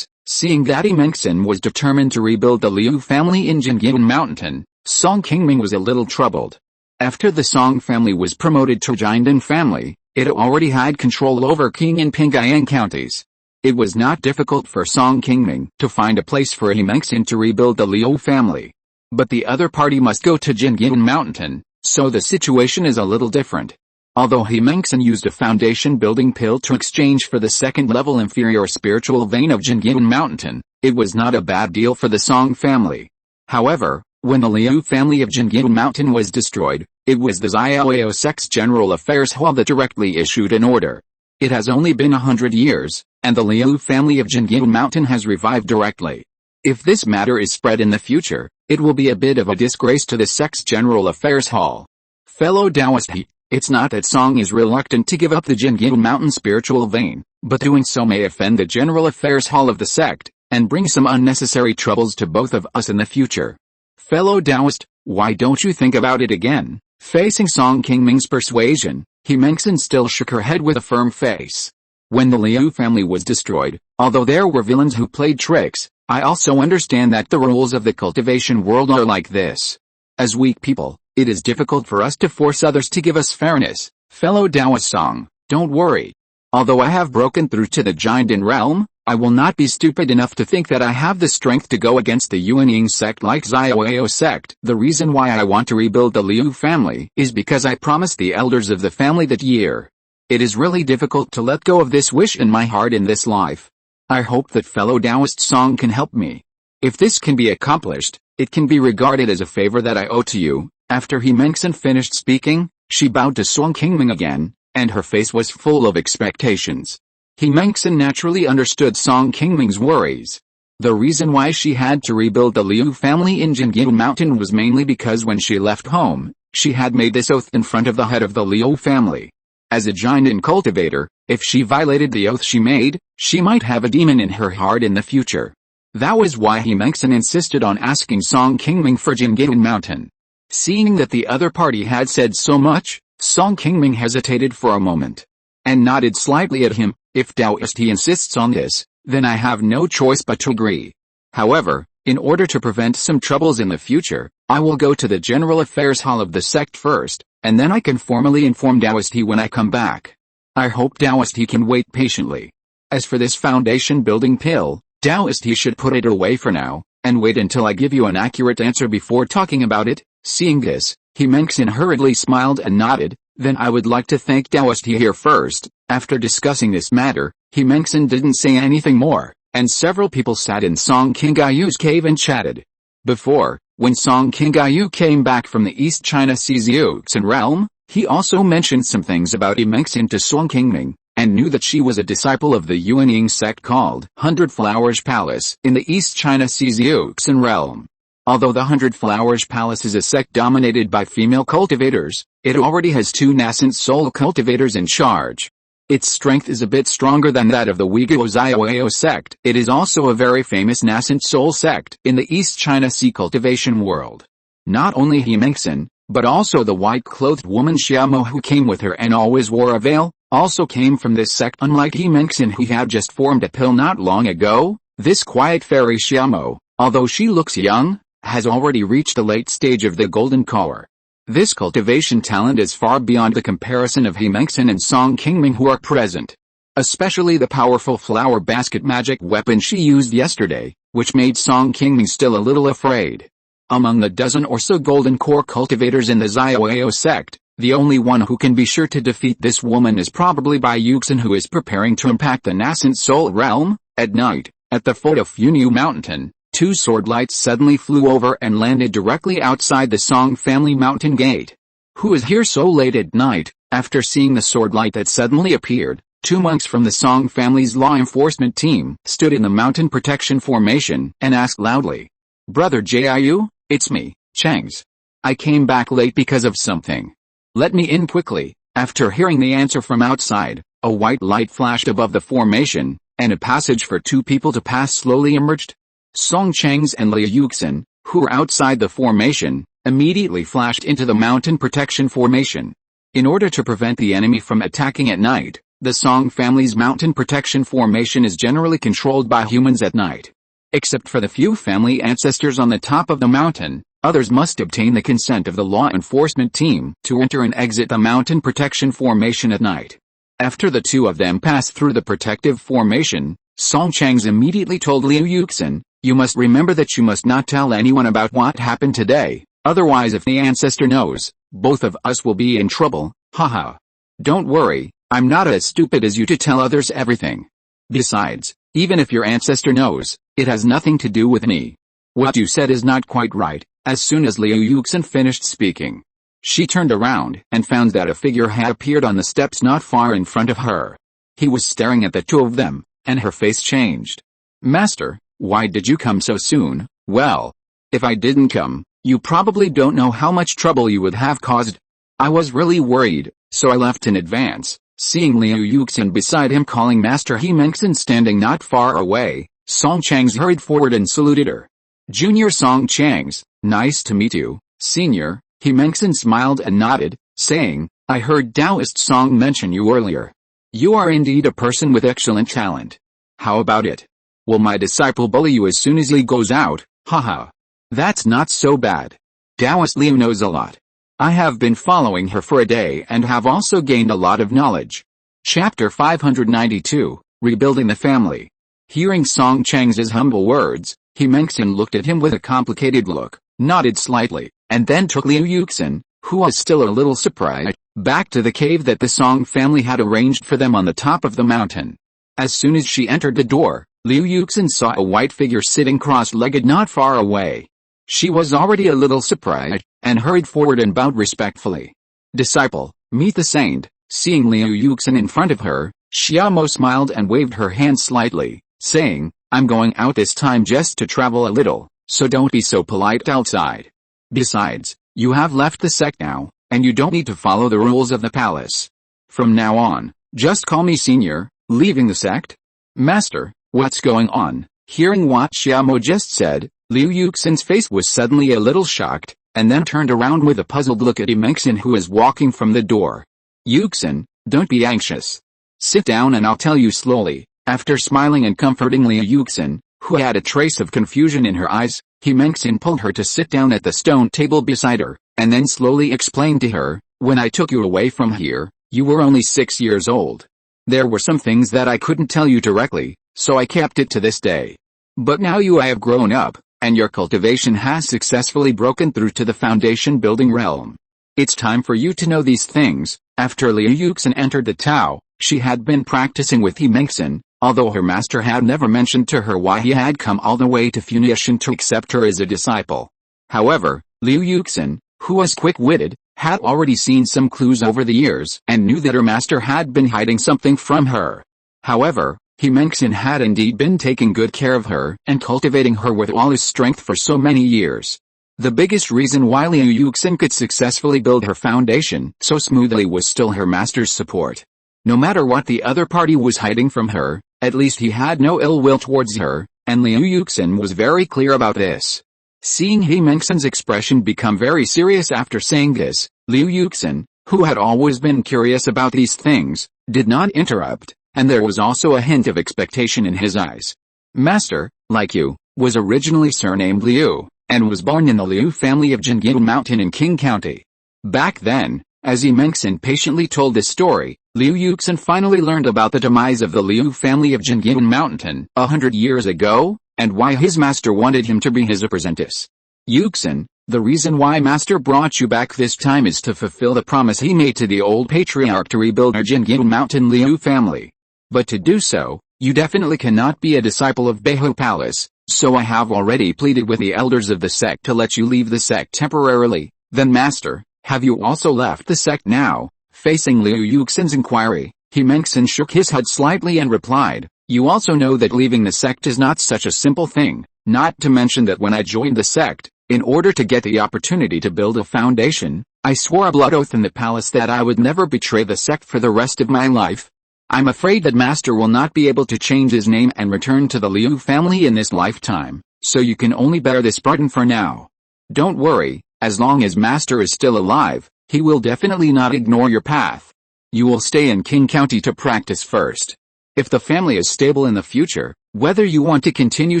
seeing that He Mengxin was determined to rebuild the Liu family in Qingming Mountain, Song Qingming was a little troubled. After the Song family was promoted to Jiandan family, it already had control over Qing and Pingyang counties. It was not difficult for Song Qingming to find a place for He Mengxin to rebuild the Liu family. But the other party must go to Qingming Mountain, so the situation is a little different. Although He Mengxin used a foundation building pill to exchange for the second level inferior spiritual vein of Qingming Mountain, it was not a bad deal for the Song family. However, when the Liu family of Qingming Mountain was destroyed, it was the Xiaoyao sect's General Affairs Hall that directly issued an order. It has only been 100 years, and the Liu family of Qingming Mountain has revived directly. If this matter is spread in the future, it will be a bit of a disgrace to the sect's General Affairs Hall. Fellow Taoist, it's not that Song is reluctant to give up the Qingming Mountain spiritual vein, but doing so may offend the General Affairs Hall of the sect, and bring some unnecessary troubles to both of us in the future. Fellow Taoist, why don't you think about it again? Facing Song Qingming's persuasion, He Mengxin still shook her head with a firm face. When the Liu family was destroyed, although there were villains who played tricks, I also understand that the rules of the cultivation world are like this. As weak people, it is difficult for us to force others to give us fairness. Fellow Taoist Song, don't worry. Although I have broken through to the Jiandan realm, I will not be stupid enough to think that I have the strength to go against the Yuanying sect like Xiaoyao sect. The reason why I want to rebuild the Liu family is because I promised the elders of the family that year. It is really difficult to let go of this wish in my heart in this life. I hope that fellow Taoist Song can help me. If this can be accomplished, it can be regarded as a favor that I owe to you. After He Mengxin finished speaking, she bowed to Song Qingming again, and her face was full of expectations. He Mengxin naturally understood Song Qingming's worries. The reason why she had to rebuild the Liu family in Qingming Mountain was mainly because when she left home, She had made this oath in front of the head of the Liu family. As a giant and cultivator, if she violated the oath she made, she might have a demon in her heart in the future. That was why Qingming insisted on asking Song Qingming for Qingming Mountain. Seeing that the other party had said so much, Song Qingming hesitated for a moment, and nodded slightly at him. If Taoist he insists on this, then I have no choice but to agree. However, in order to prevent some troubles in the future, I will go to the General Affairs Hall of the sect first, and then I can formally inform Taoist he when I come back. I hope Taoist he can wait patiently. As for this foundation building pill, Taoist he should put it away for now, and wait until I give you an accurate answer before talking about it. Seeing this, Qingming hurriedly smiled and nodded. Then I would like to thank Taoist he here first. After discussing this matter, Qingming didn't say anything more, and several people sat in Song Qingyu's cave and chatted. Before, when Song Qingyu came back from the East China Sea's Yuxin realm, he also mentioned some things about Qingming to Song Qingming, and knew that she was a disciple of the Yuanying sect called Hundred Flowers Palace in the East China Sea's Yuxin realm. Although the Hundred Flowers Palace is a sect dominated by female cultivators, it already has 2 nascent soul cultivators in charge. Its strength is a bit stronger than that of the Uyghur Xiaoyao sect. It is also a very famous nascent soul sect in the East China Sea cultivation world. Not only Qingming, but also the white-clothed woman Xiaomo who came with her and always wore a veil, also came from this sect. Unlike Qingming who had just formed a pill not long ago, this quiet fairy Xiaomo, although she looks young, has already reached the late stage of the golden core. This cultivation talent is far beyond the comparison of Qingming and Song Qingming who are present. Especially the powerful flower basket magic weapon she used yesterday, which made Song Qingming still a little afraid. Among the dozen or so golden core cultivators in the Xiaoyao sect, the only one who can be sure to defeat this woman is probably Bai Yuxin, who is preparing to impact the nascent soul realm. At night, at the foot of Funiu Mountain, 2 sword lights suddenly flew over and landed directly outside the Song family mountain gate. Who is here so late at night? After seeing the sword light that suddenly appeared, 2 monks from the Song family's law enforcement team stood in the mountain protection formation and asked loudly, "Brother Jiu, it's me, Changs. I came back late because of something. Let me in quickly." After hearing the answer from outside, a white light flashed above the formation, and a passage for 2 people to pass slowly emerged. Song Changs and Liu Yuxin, who were outside the formation, immediately flashed into the mountain protection formation. In order to prevent the enemy from attacking at night, the Song family's mountain protection formation is generally controlled by humans at night. Except for the few family ancestors on the top of the mountain, others must obtain the consent of the law enforcement team to enter and exit the mountain protection formation at night. After the 2 of them passed through the protective formation, Song Changs immediately told Liu Yuxin, "You must remember that you must not tell anyone about what happened today, otherwise if the ancestor knows, both of us will be in trouble, haha. Don't worry, I'm not as stupid as you to tell others everything. Besides, even if your ancestor knows, it has nothing to do with me. What you said is not quite right." As soon as Liu Yuxin finished speaking, she turned around and found that a figure had appeared on the steps not far in front of her. He was staring at the 2 of them, and her face changed. "Master, why did you come so soon?" "Well, if I didn't come, you probably don't know how much trouble you would have caused. I was really worried, so I left in advance." Seeing Liu Yuxin beside him calling Master Qingming standing not far away, Song Changs hurried forward and saluted her. "Junior Song Changs, nice to meet you." "Senior," Qingming smiled and nodded, saying, "I heard Taoist Song mention you earlier. You are indeed a person with excellent talent. How about it? Will my disciple bully you as soon as he goes out? Haha. That's not so bad. Taoist Liu knows a lot. I have been following her for a day and have also gained a lot of knowledge." Chapter 592, Rebuilding the Family. Hearing Song Changs' humble words, Qingming looked at him with a complicated look, nodded slightly, and then took Liu Yuxin, who was still a little surprised, back to the cave that the Song family had arranged for them on the top of the mountain. As soon as she entered the door, Liu Yuxin saw a white figure sitting cross-legged not far away. She was already a little surprised, and hurried forward and bowed respectfully. "Disciple, meet the saint." Seeing Liu Yuxin in front of her, Xiaomo smiled and waved her hand slightly, saying, "I'm going out this time just to travel a little, so don't be so polite outside. Besides, You have left the sect now, and you don't need to follow the rules of the palace. From now on, just call me senior. Leaving the sect? Master, what's going on? Hearing what Xiaomo just said, Liu Yuxin's face was suddenly a little shocked, and then turned around with a puzzled look at Immortal who was walking from the door. Yuxin, don't be anxious. Sit down and I'll tell you slowly. After smiling and comforting Liu Yuxin, who had a trace of confusion in her eyes, Immortal pulled her to sit down at the stone table beside her, and then slowly explained to her, when I took you away from here, you were only 6 years old. There were some things that I couldn't tell you directly, so I kept it to this day. But now you have grown up, and your cultivation has successfully broken through to the foundation building realm. It's time for you to know these things. After Liu Yuxin entered the Tao, she had been practicing with Immortal, although her master had never mentioned to her why he had come all the way to Funiu Mountain to accept her as a disciple. However, Liu Yuxin, who was quick-witted, had already seen some clues over the years and knew that her master had been hiding something from her. However, Immortal had indeed been taking good care of her and cultivating her with all his strength for so many years. The biggest reason why Liu Yuxin could successfully build her foundation so smoothly was still her master's support. No matter what the other party was hiding from her, at least he had no ill will towards her, and Liu Yuxin was very clear about this. Seeing Immortal's expression become very serious after saying this, Liu Yuxin, who had always been curious about these things, did not interrupt, and there was also a hint of expectation in his eyes. Master, like you, was originally surnamed Liu, and was born in the Liu family of Qingming Mountain in Qing County. Back then, as Immortal patiently told this story, Liu Yuxin finally learned about the demise of the Liu family of Qingming Mountain 100 years ago, and why his master wanted him to be his apprentice. Yuxin, the reason why master brought you back this time is to fulfill the promise he made to the old patriarch to rebuild our Qingming Mountain Liu family. But to do so, you definitely cannot be a disciple of Beihou Palace, so I have already pleaded with the elders of the sect to let you leave the sect temporarily. Then master, have you also left the sect now? Facing Liu Yuxin's inquiry, Immortal shook his head slightly and replied, you also know that leaving the sect is not such a simple thing, not to mention that when I joined the sect, in order to get the opportunity to build a foundation, I swore a blood oath in the palace that I would never betray the sect for the rest of my life. I'm afraid that master will not be able to change his name and return to the Liu family in this lifetime, so you can only bear this burden for now. Don't worry, as long as master is still alive, he will definitely not ignore your path. You will stay in Qing County to practice first. If the family is stable in the future, whether you want to continue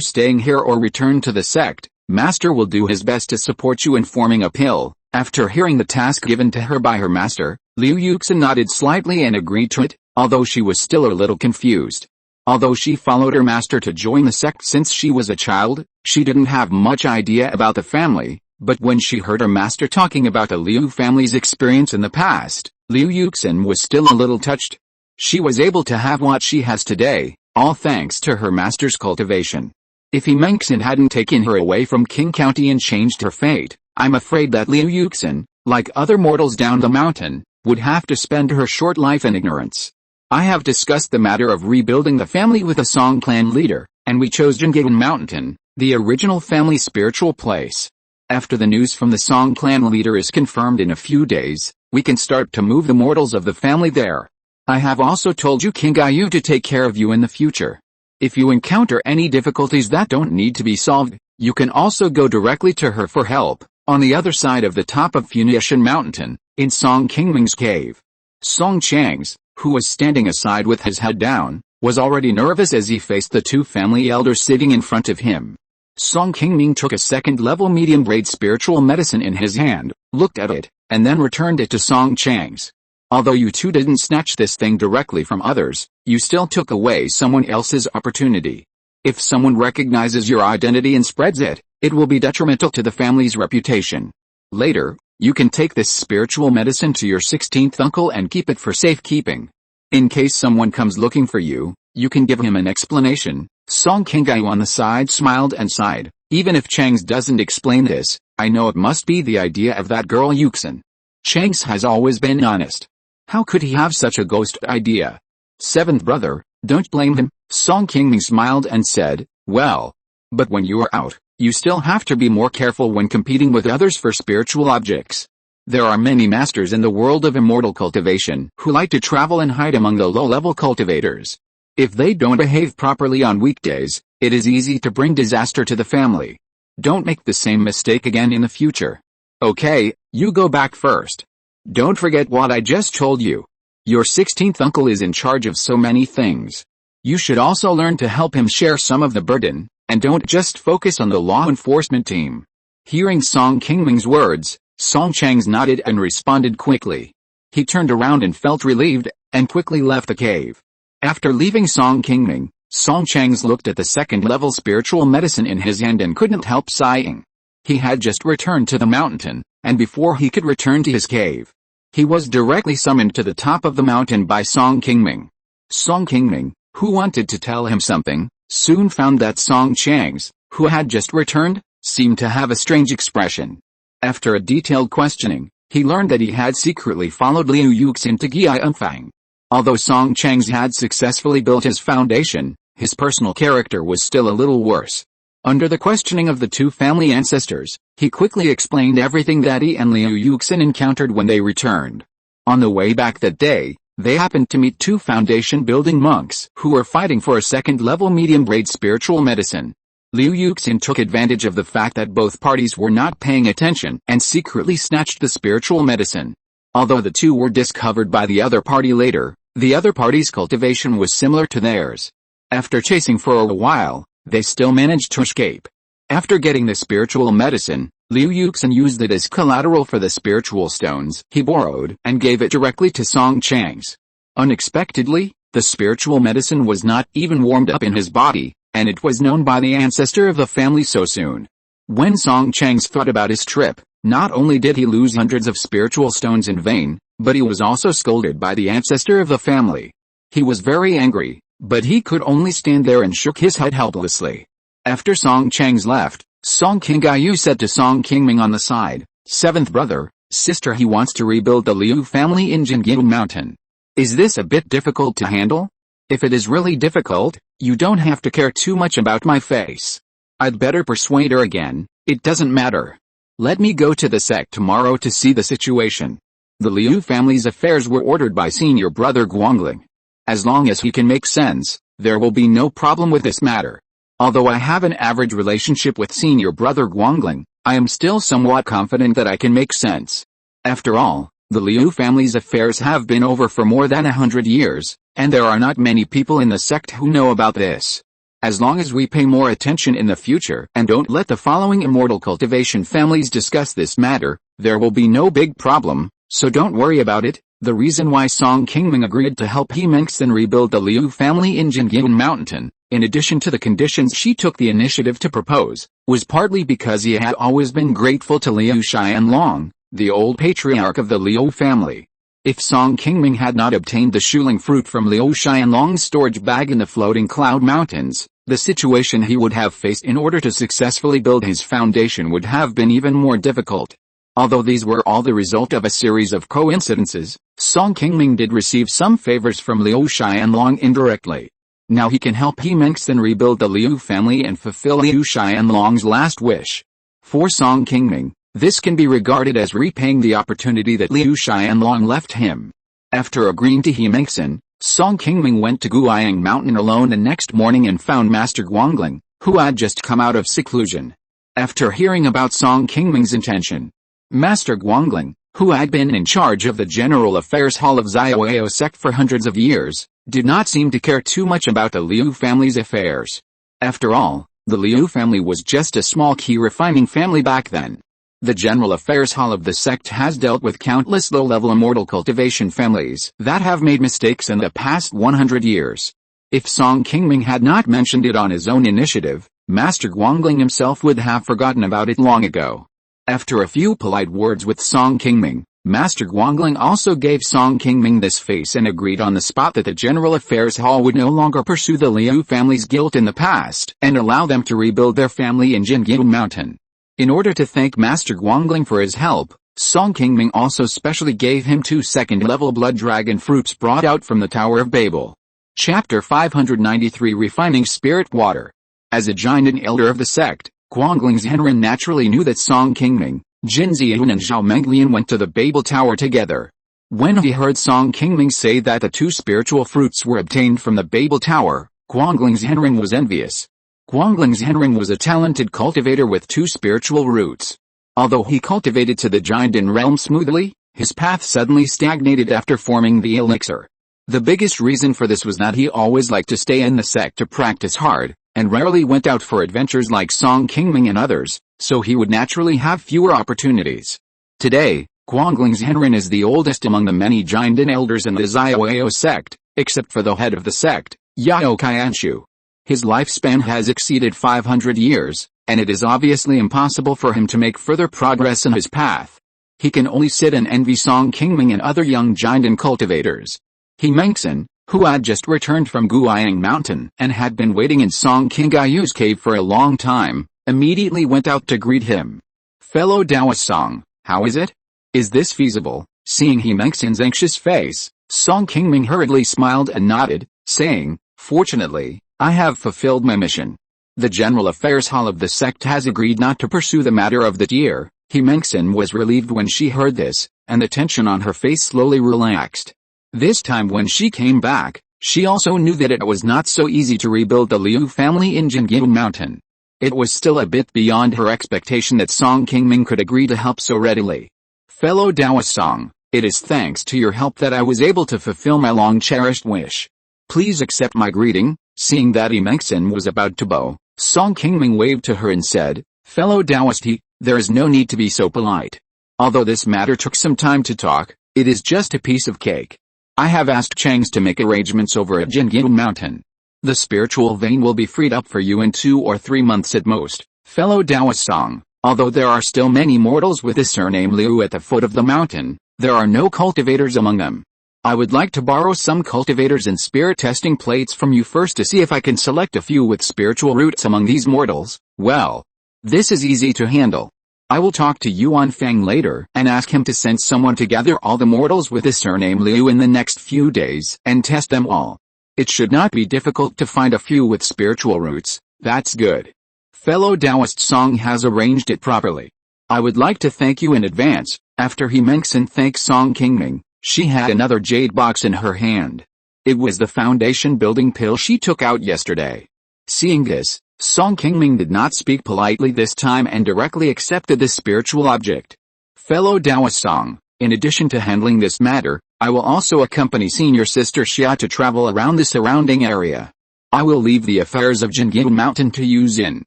staying here or return to the sect, master will do his best to support you in forming a pill. After hearing the task given to her by her master, Liu Yuxin nodded slightly and agreed to it, although she was still a little confused. Although she followed her master to join the sect since she was a child, she didn't have much idea about the family, but when she heard her master talking about the Liu family's experience in the past, Liu Yuxin was still a little touched. She was able to have what she has today, all thanks to her master's cultivation. If Immortal hadn't taken her away from Qing County and changed her fate, I'm afraid that Liu Yuxin, like other mortals down the mountain, would have to spend her short life in ignorance. I have discussed the matter of rebuilding the family with a Song clan leader, and we chose Qingming Mountain, the original family spiritual place. After the news from the Song clan leader is confirmed in a few days, we can start to move the mortals of the family there. I have also told you King Gayu to take care of you in the future. If you encounter any difficulties that don't need to be solved, you can also go directly to her for help, on the other side of the top of Funiu Mountain, in Song Qingming's cave. Song Chang's, who was standing aside with his head down, was already nervous as he faced the two family elders sitting in front of him. Song Qingming took a second-level medium-grade spiritual medicine in his hand, looked at it, and then returned it to Song Chang's. Although you two didn't snatch this thing directly from others, you still took away someone else's opportunity. If someone recognizes your identity and spreads it, it will be detrimental to the family's reputation. Later, you can take this spiritual medicine to your 16th uncle and keep it for safekeeping. In case someone comes looking for you, you can give him an explanation. Song Qinggayu on the side smiled and sighed. Even if Chang's doesn't explain this, I know it must be the idea of that girl Yuxin. Chang's has always been honest. How could he have such a ghost idea? Seventh brother, don't blame him. Song Qingming smiled and said, well, but when you are out, You still have to be more careful when competing with others for spiritual objects. There are many masters in the world of immortal cultivation who like to travel and hide among the low-level cultivators. If they don't behave properly on weekdays, it is easy to bring disaster to the family. Don't make the same mistake again in the future. Okay, you go back first. Don't forget what I just told you. Your 16th uncle is in charge of so many things. You should also learn to help him share some of the burden, and don't just focus on the law enforcement team. Hearing Song Qingming's words, Song Chang's nodded and responded quickly. He turned around and felt relieved, and quickly left the cave. After leaving Song Qingming, Song Chang's looked at the second-level spiritual medicine in his hand and couldn't help sighing. He had just returned to the mountain, and before he could return to his cave, he was directly summoned to the top of the mountain by Song Qingming. Song Qingming, who wanted to tell him something, soon found that Song Chang's, who had just returned, seemed to have a strange expression. After a detailed questioning, he learned that he had secretly followed Liu Yuxin to Gianfang. Although Song Chang's had successfully built his foundation, his personal character was still a little worse. Under the questioning of the two family ancestors, he quickly explained everything that he and Liu Yuxin encountered when they returned. On the way back that day, they happened to meet two foundation-building monks who were fighting for a second-level medium-grade spiritual medicine. Liu Yuxin took advantage of the fact that both parties were not paying attention and secretly snatched the spiritual medicine. Although the two were discovered by the other party later, the other party's cultivation was similar to theirs. After chasing for a while, they still managed to escape. After getting the spiritual medicine, Liu Yuxin used it as collateral for the spiritual stones he borrowed and gave it directly to Song Chang's. Unexpectedly, the spiritual medicine was not even warmed up in his body, and it was known by the ancestor of the family so soon. When Song Chang's thought about his trip, not only did he lose hundreds of spiritual stones in vain, but he was also scolded by the ancestor of the family. He was very angry, but he could only stand there and shook his head helplessly. After Song Chang's left, Song Qingyu said to Song Qingming on the side, "Seventh brother, sister, he wants to rebuild the Liu family in Qingming Mountain. Is this a bit difficult to handle? If it is really difficult, you don't have to care too much about my face. I'd better persuade her again, it doesn't matter. Let me go to the sect tomorrow to see the situation." The Liu family's affairs were ordered by senior brother Guangling. As long as he can make sense, there will be no problem with this matter. Although I have an average relationship with senior brother Guangling, I am still somewhat confident that I can make sense. After all, the Liu family's affairs have been over for more than 100 years, and there are not many people in the sect who know about this. As long as we pay more attention in the future and don't let the following immortal cultivation families discuss this matter, there will be no big problem, so don't worry about it. The reason why Song Qingming agreed to help Qingming rebuild the Liu family in Qingming Mountain, in addition to the conditions she took the initiative to propose, was partly because he had always been grateful to Liu Xianlong, the old patriarch of the Liu family. If Song Qingming had not obtained the shuling fruit from Liu Xianlong's storage bag in the floating cloud mountains, the situation he would have faced in order to successfully build his foundation would have been even more difficult. Although these were all the result of a series of coincidences, Song Qingming did receive some favors from Liu Xianlong indirectly. Now he can help Qingming rebuild the Liu family and fulfill Liu Xianlong's last wish. For Song Qingming, this can be regarded as repaying the opportunity that Liu Xianlong left him. After agreeing to Qingming, Song Qingming went to Guiyang Mountain alone the next morning and found Master Guangling, who had just come out of seclusion. After hearing about Song Qingming's intention, Master Guangling, who had been in charge of the General Affairs Hall of Xiaoyao sect for hundreds of years, did not seem to care too much about the Liu family's affairs. After all, the Liu family was just a small Qi Refining family back then. The General Affairs Hall of the sect has dealt with countless low-level immortal cultivation families that have made mistakes in the past 100 years. If Song Qingming had not mentioned it on his own initiative, Master Guangling himself would have forgotten about it long ago. After a few polite words with Song Qingming, Master Guangling also gave Song Qingming this face and agreed on the spot that the General Affairs Hall would no longer pursue the Liu family's guilt in the past and allow them to rebuild their family in Qingming Mountain. In order to thank Master Guangling for his help, Song Qingming also specially gave him 2 second-level blood dragon fruits brought out from the Tower of Babel. Chapter 593 Refining Spirit Water. As a giant and elder of the sect, Guangling's Henren naturally knew that Song Qingming, Jin Ziyun and Zhao Menglian went to the Babel Tower together. When he heard Song Qingming say that the 2 spiritual fruits were obtained from the Babel Tower, Guangling's Henren was envious. Guangling's Henren was a talented cultivator with 2 spiritual roots. Although he cultivated to the Jinden realm smoothly, his path suddenly stagnated after forming the elixir. The biggest reason for this was that he always liked to stay in the sect to practice hard, and rarely went out for adventures like Song Qingming and others, so he would naturally have fewer opportunities. Today, Guangling's Henren is the oldest among the many Jinden elders in the Xiaoao sect, except for the head of the sect, Yao Qianshu. His lifespan has exceeded 500 years, and it is obviously impossible for him to make further progress in his path. He can only sit and envy Song Qingming and other young Jinden cultivators. He Mengxin, who had just returned from Funiu Mountain and had been waiting in Song Qingyu's cave for a long time, immediately went out to greet him. Fellow Taoist Song, how is it? Is this feasible? Seeing He Mengxin's anxious face, Song Qingming hurriedly smiled and nodded, saying, fortunately, I have fulfilled my mission. The General Affairs Hall of the sect has agreed not to pursue the matter of the year. He Mengxin was relieved when she heard this, and the tension on her face slowly relaxed. This time when she came back, she also knew that it was not so easy to rebuild the Liu family in Qingming Mountain. It was still a bit beyond her expectation that Song Qingming could agree to help so readily. Fellow Taoist Song, it is thanks to your help that I was able to fulfill my long-cherished wish. Please accept my greeting. Seeing that He Mengxin was about to bow, Song Qingming waved to her and said, fellow Taoist He, there is no need to be so polite. Although this matter took some time to talk, it is just a piece of cake. I have asked Changs to make arrangements over at Qingming Mountain. The spiritual vein will be freed up for you in 2 or 3 months at most, fellow Taoist Song. Although there are still many mortals with the surname Liu at the foot of the mountain, there are no cultivators among them. I would like to borrow some cultivators and spirit testing plates from you first to see if I can select a few with spiritual roots among these mortals. Well, this is easy to handle. I will talk to Yuan Fang later and ask him to send someone to gather all the mortals with the surname Liu in the next few days and test them all. It should not be difficult to find a few with spiritual roots. That's good. Fellow Taoist Song has arranged it properly. I would like to thank you in advance. After He Mengxin thanked Song Qingming, she had another jade box in her hand. It was the foundation building pill she took out yesterday. Seeing this, Song Qingming did not speak politely this time and directly accepted the spiritual object. Fellow Taoist Song, in addition to handling this matter, I will also accompany senior sister Xia to travel around the surrounding area. I will leave the affairs of Qingming Mountain to Yu Xin.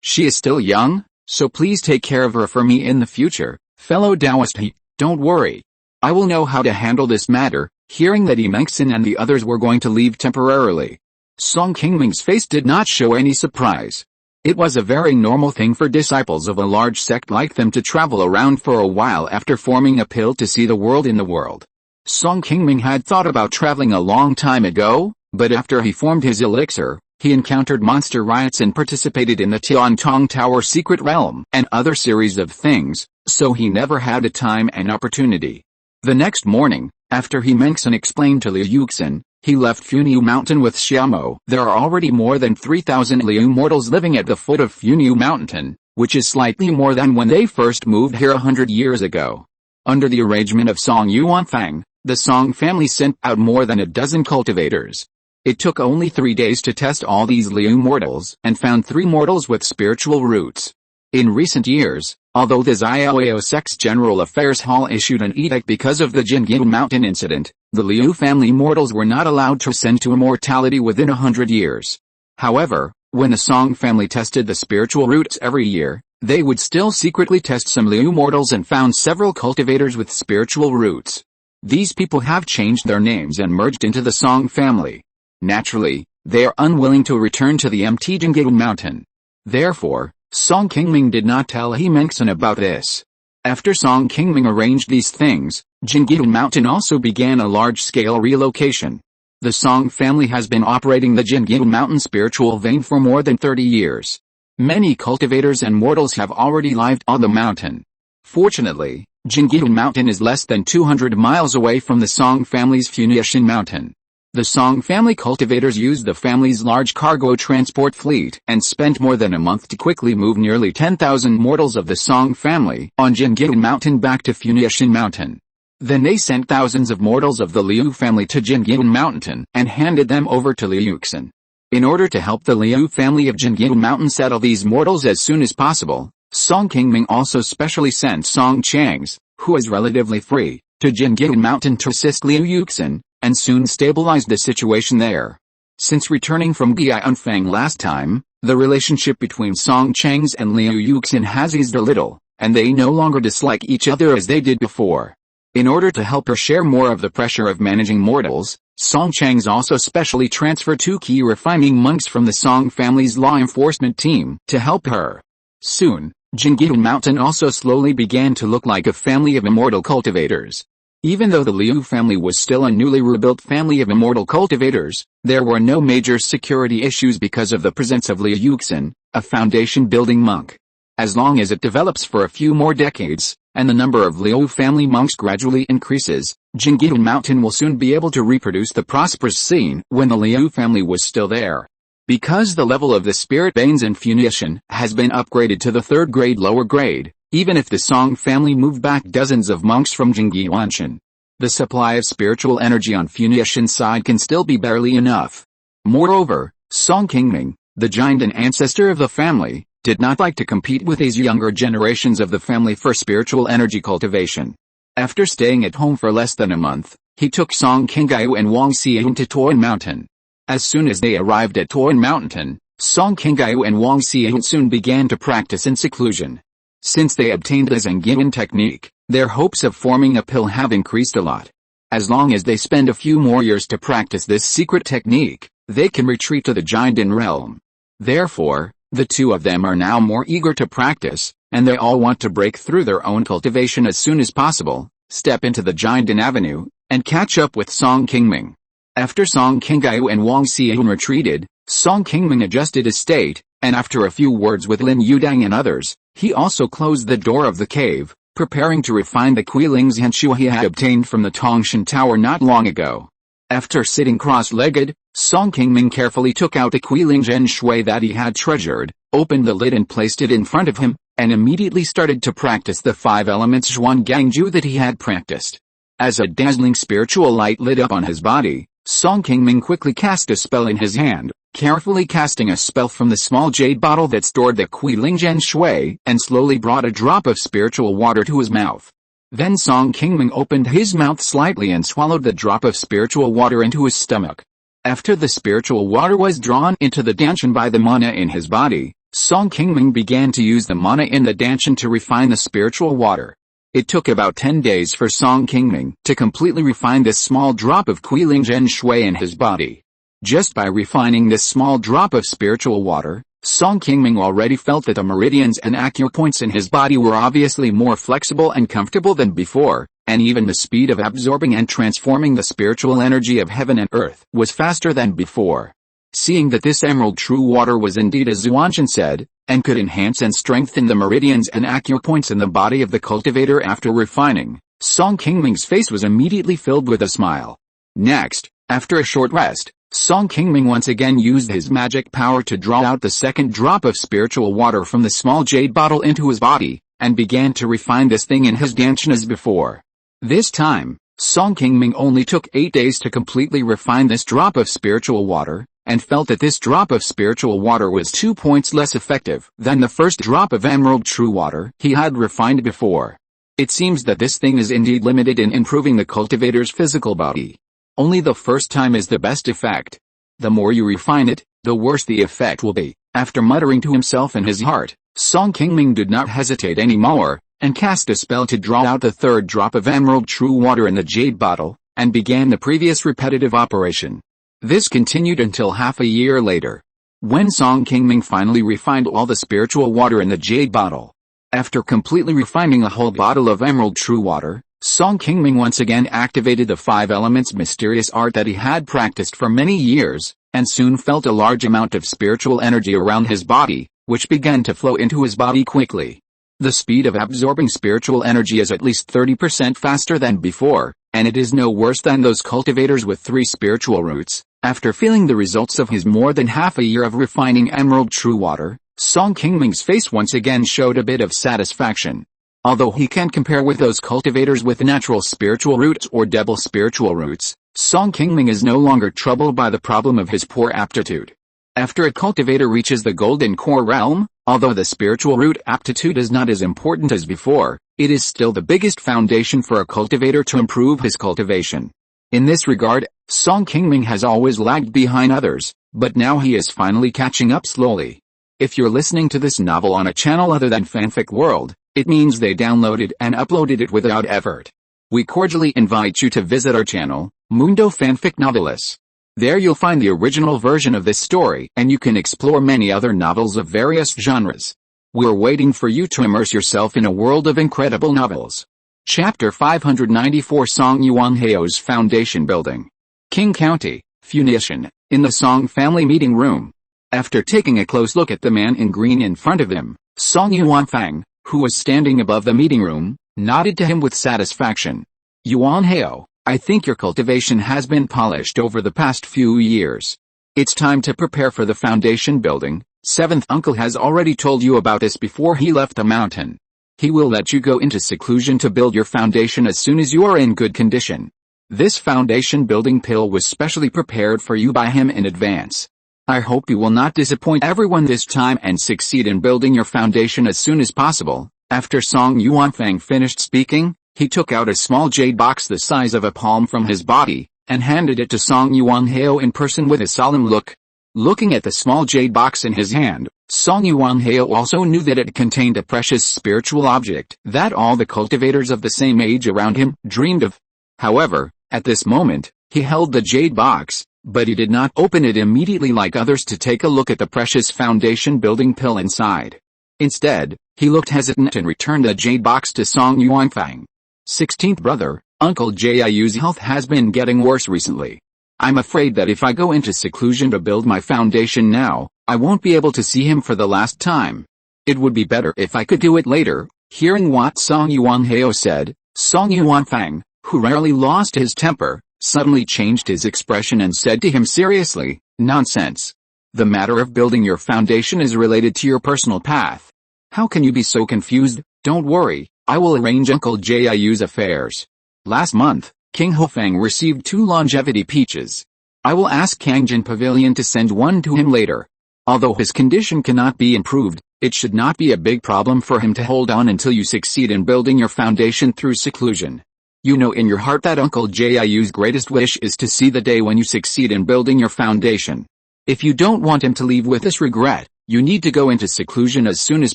She is still young, so please take care of her for me in the future. Fellow Taoist He, don't worry. I will know how to handle this matter. Hearing that He Mengxin and the others were going to leave temporarily, Song Qingming's face did not show any surprise. It was a very normal thing for disciples of a large sect like them to travel around for a while after forming a pill to see the world in the world. Song Qingming had thought about traveling a long time ago, but after he formed his elixir, he encountered monster riots and participated in the Tiantong Tower secret realm and other series of things, so he never had the time and opportunity. The next morning, after He Mengxin explained to Liu Yuxin, he left Funiu Mountain with Xiaomo. There are already more than 3,000 Liu mortals living at the foot of Funiu Mountain, which is slightly more than when they first moved here 100 years ago. Under the arrangement of Song Yuanfang, the Song family sent out more than a dozen cultivators. It took only 3 days to test all these Liu mortals and found 3 mortals with spiritual roots. In recent years, although the Xiaoao sect's General Affairs Hall issued an edict because of the Qingming Mountain incident, the Liu family mortals were not allowed to ascend to immortality within 100 years. However, when the Song family tested the spiritual roots every year, they would still secretly test some Liu mortals and found several cultivators with spiritual roots. These people have changed their names and merged into the Song family. Naturally, they are unwilling to return to the empty Qingming Mountain. Therefore, Song Qingming did not tell He Mengxin about this. After Song Qingming arranged these things, Qingming Mountain also began a large-scale relocation. The Song family has been operating the Qingming Mountain spiritual vein for more than 30 years. Many cultivators and mortals have already lived on the mountain. Fortunately, Qingming Mountain is less than 200 miles away from the Song family's Funiu Mountain. The Song family cultivators used the family's large cargo transport fleet and spent more than a month to quickly move nearly 10,000 mortals of the Song family on Qi Mountain back to Funiu Mountain. Then they sent thousands of mortals of the Liu family to Qi Mountain and handed them over to Liuxin. In order to help the Liu family of Qi Mountain settle these mortals as soon as possible, Song Qingming also specially sent Song Changs, who was relatively free, to Qi Mountain to assist Liu Yuxin, and soon stabilized the situation there. Since returning from Gianfang last time, the relationship between Song Changs and Liu Yuxin has eased a little, and they no longer dislike each other as they did before. In order to help her share more of the pressure of managing mortals, Song Changs also specially transferred 2 Qi Refining monks from the Song family's law enforcement team to help her. Soon, Qingming Mountain also slowly began to look like a family of immortal cultivators. Even though the Liu family was still a newly rebuilt family of immortal cultivators, there were no major security issues because of the presence of Liu Yuxin, a foundation-building monk. As long as it develops for a few more decades, and the number of Liu family monks gradually increases, Qingming Mountain will soon be able to reproduce the prosperous scene when the Liu family was still there. Because the level of the spirit veins in Funiu has been upgraded to the 3rd grade lower grade, even if the Song family moved back dozens of monks from Qingming, the supply of spiritual energy on Funiu side can still be barely enough. Moreover, Song Qingming, the giant and ancestor of the family, did not like to compete with these younger generations of the family for spiritual energy cultivation. After staying at home for less than a month, he took Song Qingyu and Wang Xian to Qi Mountain. As soon as they arrived at Qi Mountain, Song Qingyu and Wang Xian soon began to practice in seclusion. Since they obtained the Zhengyuan technique, their hopes of forming a pill have increased a lot. As long as they spend a few more years to practice this secret technique, they can retreat to the Jiandan realm. Therefore, the two of them are now more eager to practice, and they all want to break through their own cultivation as soon as possible, step into the Jiandan avenue, and catch up with Song Qingming. After Song Qingyu and Wang Xian retreated, Song Qingming adjusted his state, and after a few words with Lin Yudang and others, he also closed the door of the cave, preparing to refine the Qi Lingzhen he had obtained from the Tongshan Tower not long ago. After sitting cross-legged, Song Qingming carefully took out the Qi Lingzhen shui that he had treasured, opened the lid and placed it in front of him, and immediately started to practice the 5 elements Zhuan Gangju that he had practiced. As a dazzling spiritual light lit up on his body, Song Qingming quickly cast a spell in his hand, carefully casting a spell from the small jade bottle that stored the Qi Lingzhen shui, and slowly brought a drop of spiritual water to his mouth. Then Song Qingming opened his mouth slightly and swallowed the drop of spiritual water into his stomach. After the spiritual water was drawn into the danshan by the mana in his body, Song Qingming began to use the mana in the danshan to refine the spiritual water. It took about 10 days for Song Qingming to completely refine this small drop of Qi Lingzhen shui in his body. Just by refining this small drop of spiritual water, Song Qingming already felt that the meridians and acupoints in his body were obviously more flexible and comfortable than before, and even the speed of absorbing and transforming the spiritual energy of heaven and earth was faster than before. Seeing that this emerald true water was indeed as Zhuanshan said, and could enhance and strengthen the meridians and acupoints in the body of the cultivator after refining, Song Qingming's face was immediately filled with a smile. Next, after a short rest, Song Qingming once again used his magic power to draw out the second drop of spiritual water from the small jade bottle into his body, and began to refine this thing in his danshan as before. This time, Song Qingming only took 8 days to completely refine this drop of spiritual water, and felt that this drop of spiritual water was 2 points less effective than the first drop of emerald true water he had refined before. It seems that this thing is indeed limited in improving the cultivator's physical body. Only the first time is the best effect. The more you refine it, the worse the effect will be. After muttering to himself in his heart, Song Qingming did not hesitate anymore, and cast a spell to draw out the third drop of emerald true water in the jade bottle, and began the previous repetitive operation. This continued until half a year later, when Song Qingming finally refined all the spiritual water in the jade bottle. After completely refining a whole bottle of emerald true water, Song Qingming once again activated the 5 elements mysterious art that he had practiced for many years, and soon felt a large amount of spiritual energy around his body, which began to flow into his body quickly. The speed of absorbing spiritual energy is at least 30% faster than before, and it is no worse than those cultivators with 3 spiritual roots. After feeling the results of his more than half a year of refining emerald true water, Song Qingming's face once again showed a bit of satisfaction. Although he can't compare with those cultivators with natural spiritual roots or double spiritual roots, Song Qingming is no longer troubled by the problem of his poor aptitude. After a cultivator reaches the golden core realm, although the spiritual root aptitude is not as important as before, it is still the biggest foundation for a cultivator to improve his cultivation. In this regard, Song Qingming has always lagged behind others, but now he is finally catching up slowly. If you're listening to this novel on a channel other than Fanfic World, it means they downloaded and uploaded it without effort. We cordially invite you to visit our channel, Mundo Fanfic Novelis. There you'll find the original version of this story, and you can explore many other novels of various genres. We're waiting for you to immerse yourself in a world of incredible novels. Chapter 594 Song Yuanheo's Foundation Building. King County, Funiu, in the Song family meeting room. After taking a close look at the man in green in front of him, Song Yuanfang, who was standing above the meeting room, nodded to him with satisfaction. Yuanheo, I think your cultivation has been polished over the past few years. It's time to prepare for the foundation building. 7th uncle has already told you about this before he left the mountain. He will let you go into seclusion to build your foundation as soon as you are in good condition. This foundation building pill was specially prepared for you by him in advance. I hope you will not disappoint everyone this time and succeed in building your foundation as soon as possible. After Song Yuanfang finished speaking, he took out a small jade box the size of a palm from his body, and handed it to Song Yuanheo in person with a solemn look. Looking at the small jade box in his hand, Song Yuanheo also knew that it contained a precious spiritual object that all the cultivators of the same age around him dreamed of. However, at this moment, he held the jade box, but he did not open it immediately like others to take a look at the precious foundation building pill inside. Instead, he looked hesitant and returned the jade box to Song Yuanfang. 16th brother, Uncle Jiu's health has been getting worse recently. I'm afraid that if I go into seclusion to build my foundation now, I won't be able to see him for the last time. It would be better if I could do it later. Hearing what Song Yuanheo said, Song Yuanfang, who rarely lost his temper, suddenly changed his expression and said to him seriously, Nonsense. The matter of building your foundation is related to your personal path. How can you be so confused? Don't worry, I will arrange Uncle Jiu's affairs. Last month, King Hofeng received 2 longevity peaches. I will ask Kangjin Pavilion to send one to him later. Although his condition cannot be improved, it should not be a big problem for him to hold on until you succeed in building your foundation through seclusion. You know in your heart that Uncle Jiu's greatest wish is to see the day when you succeed in building your foundation. If you don't want him to leave with this regret, you need to go into seclusion as soon as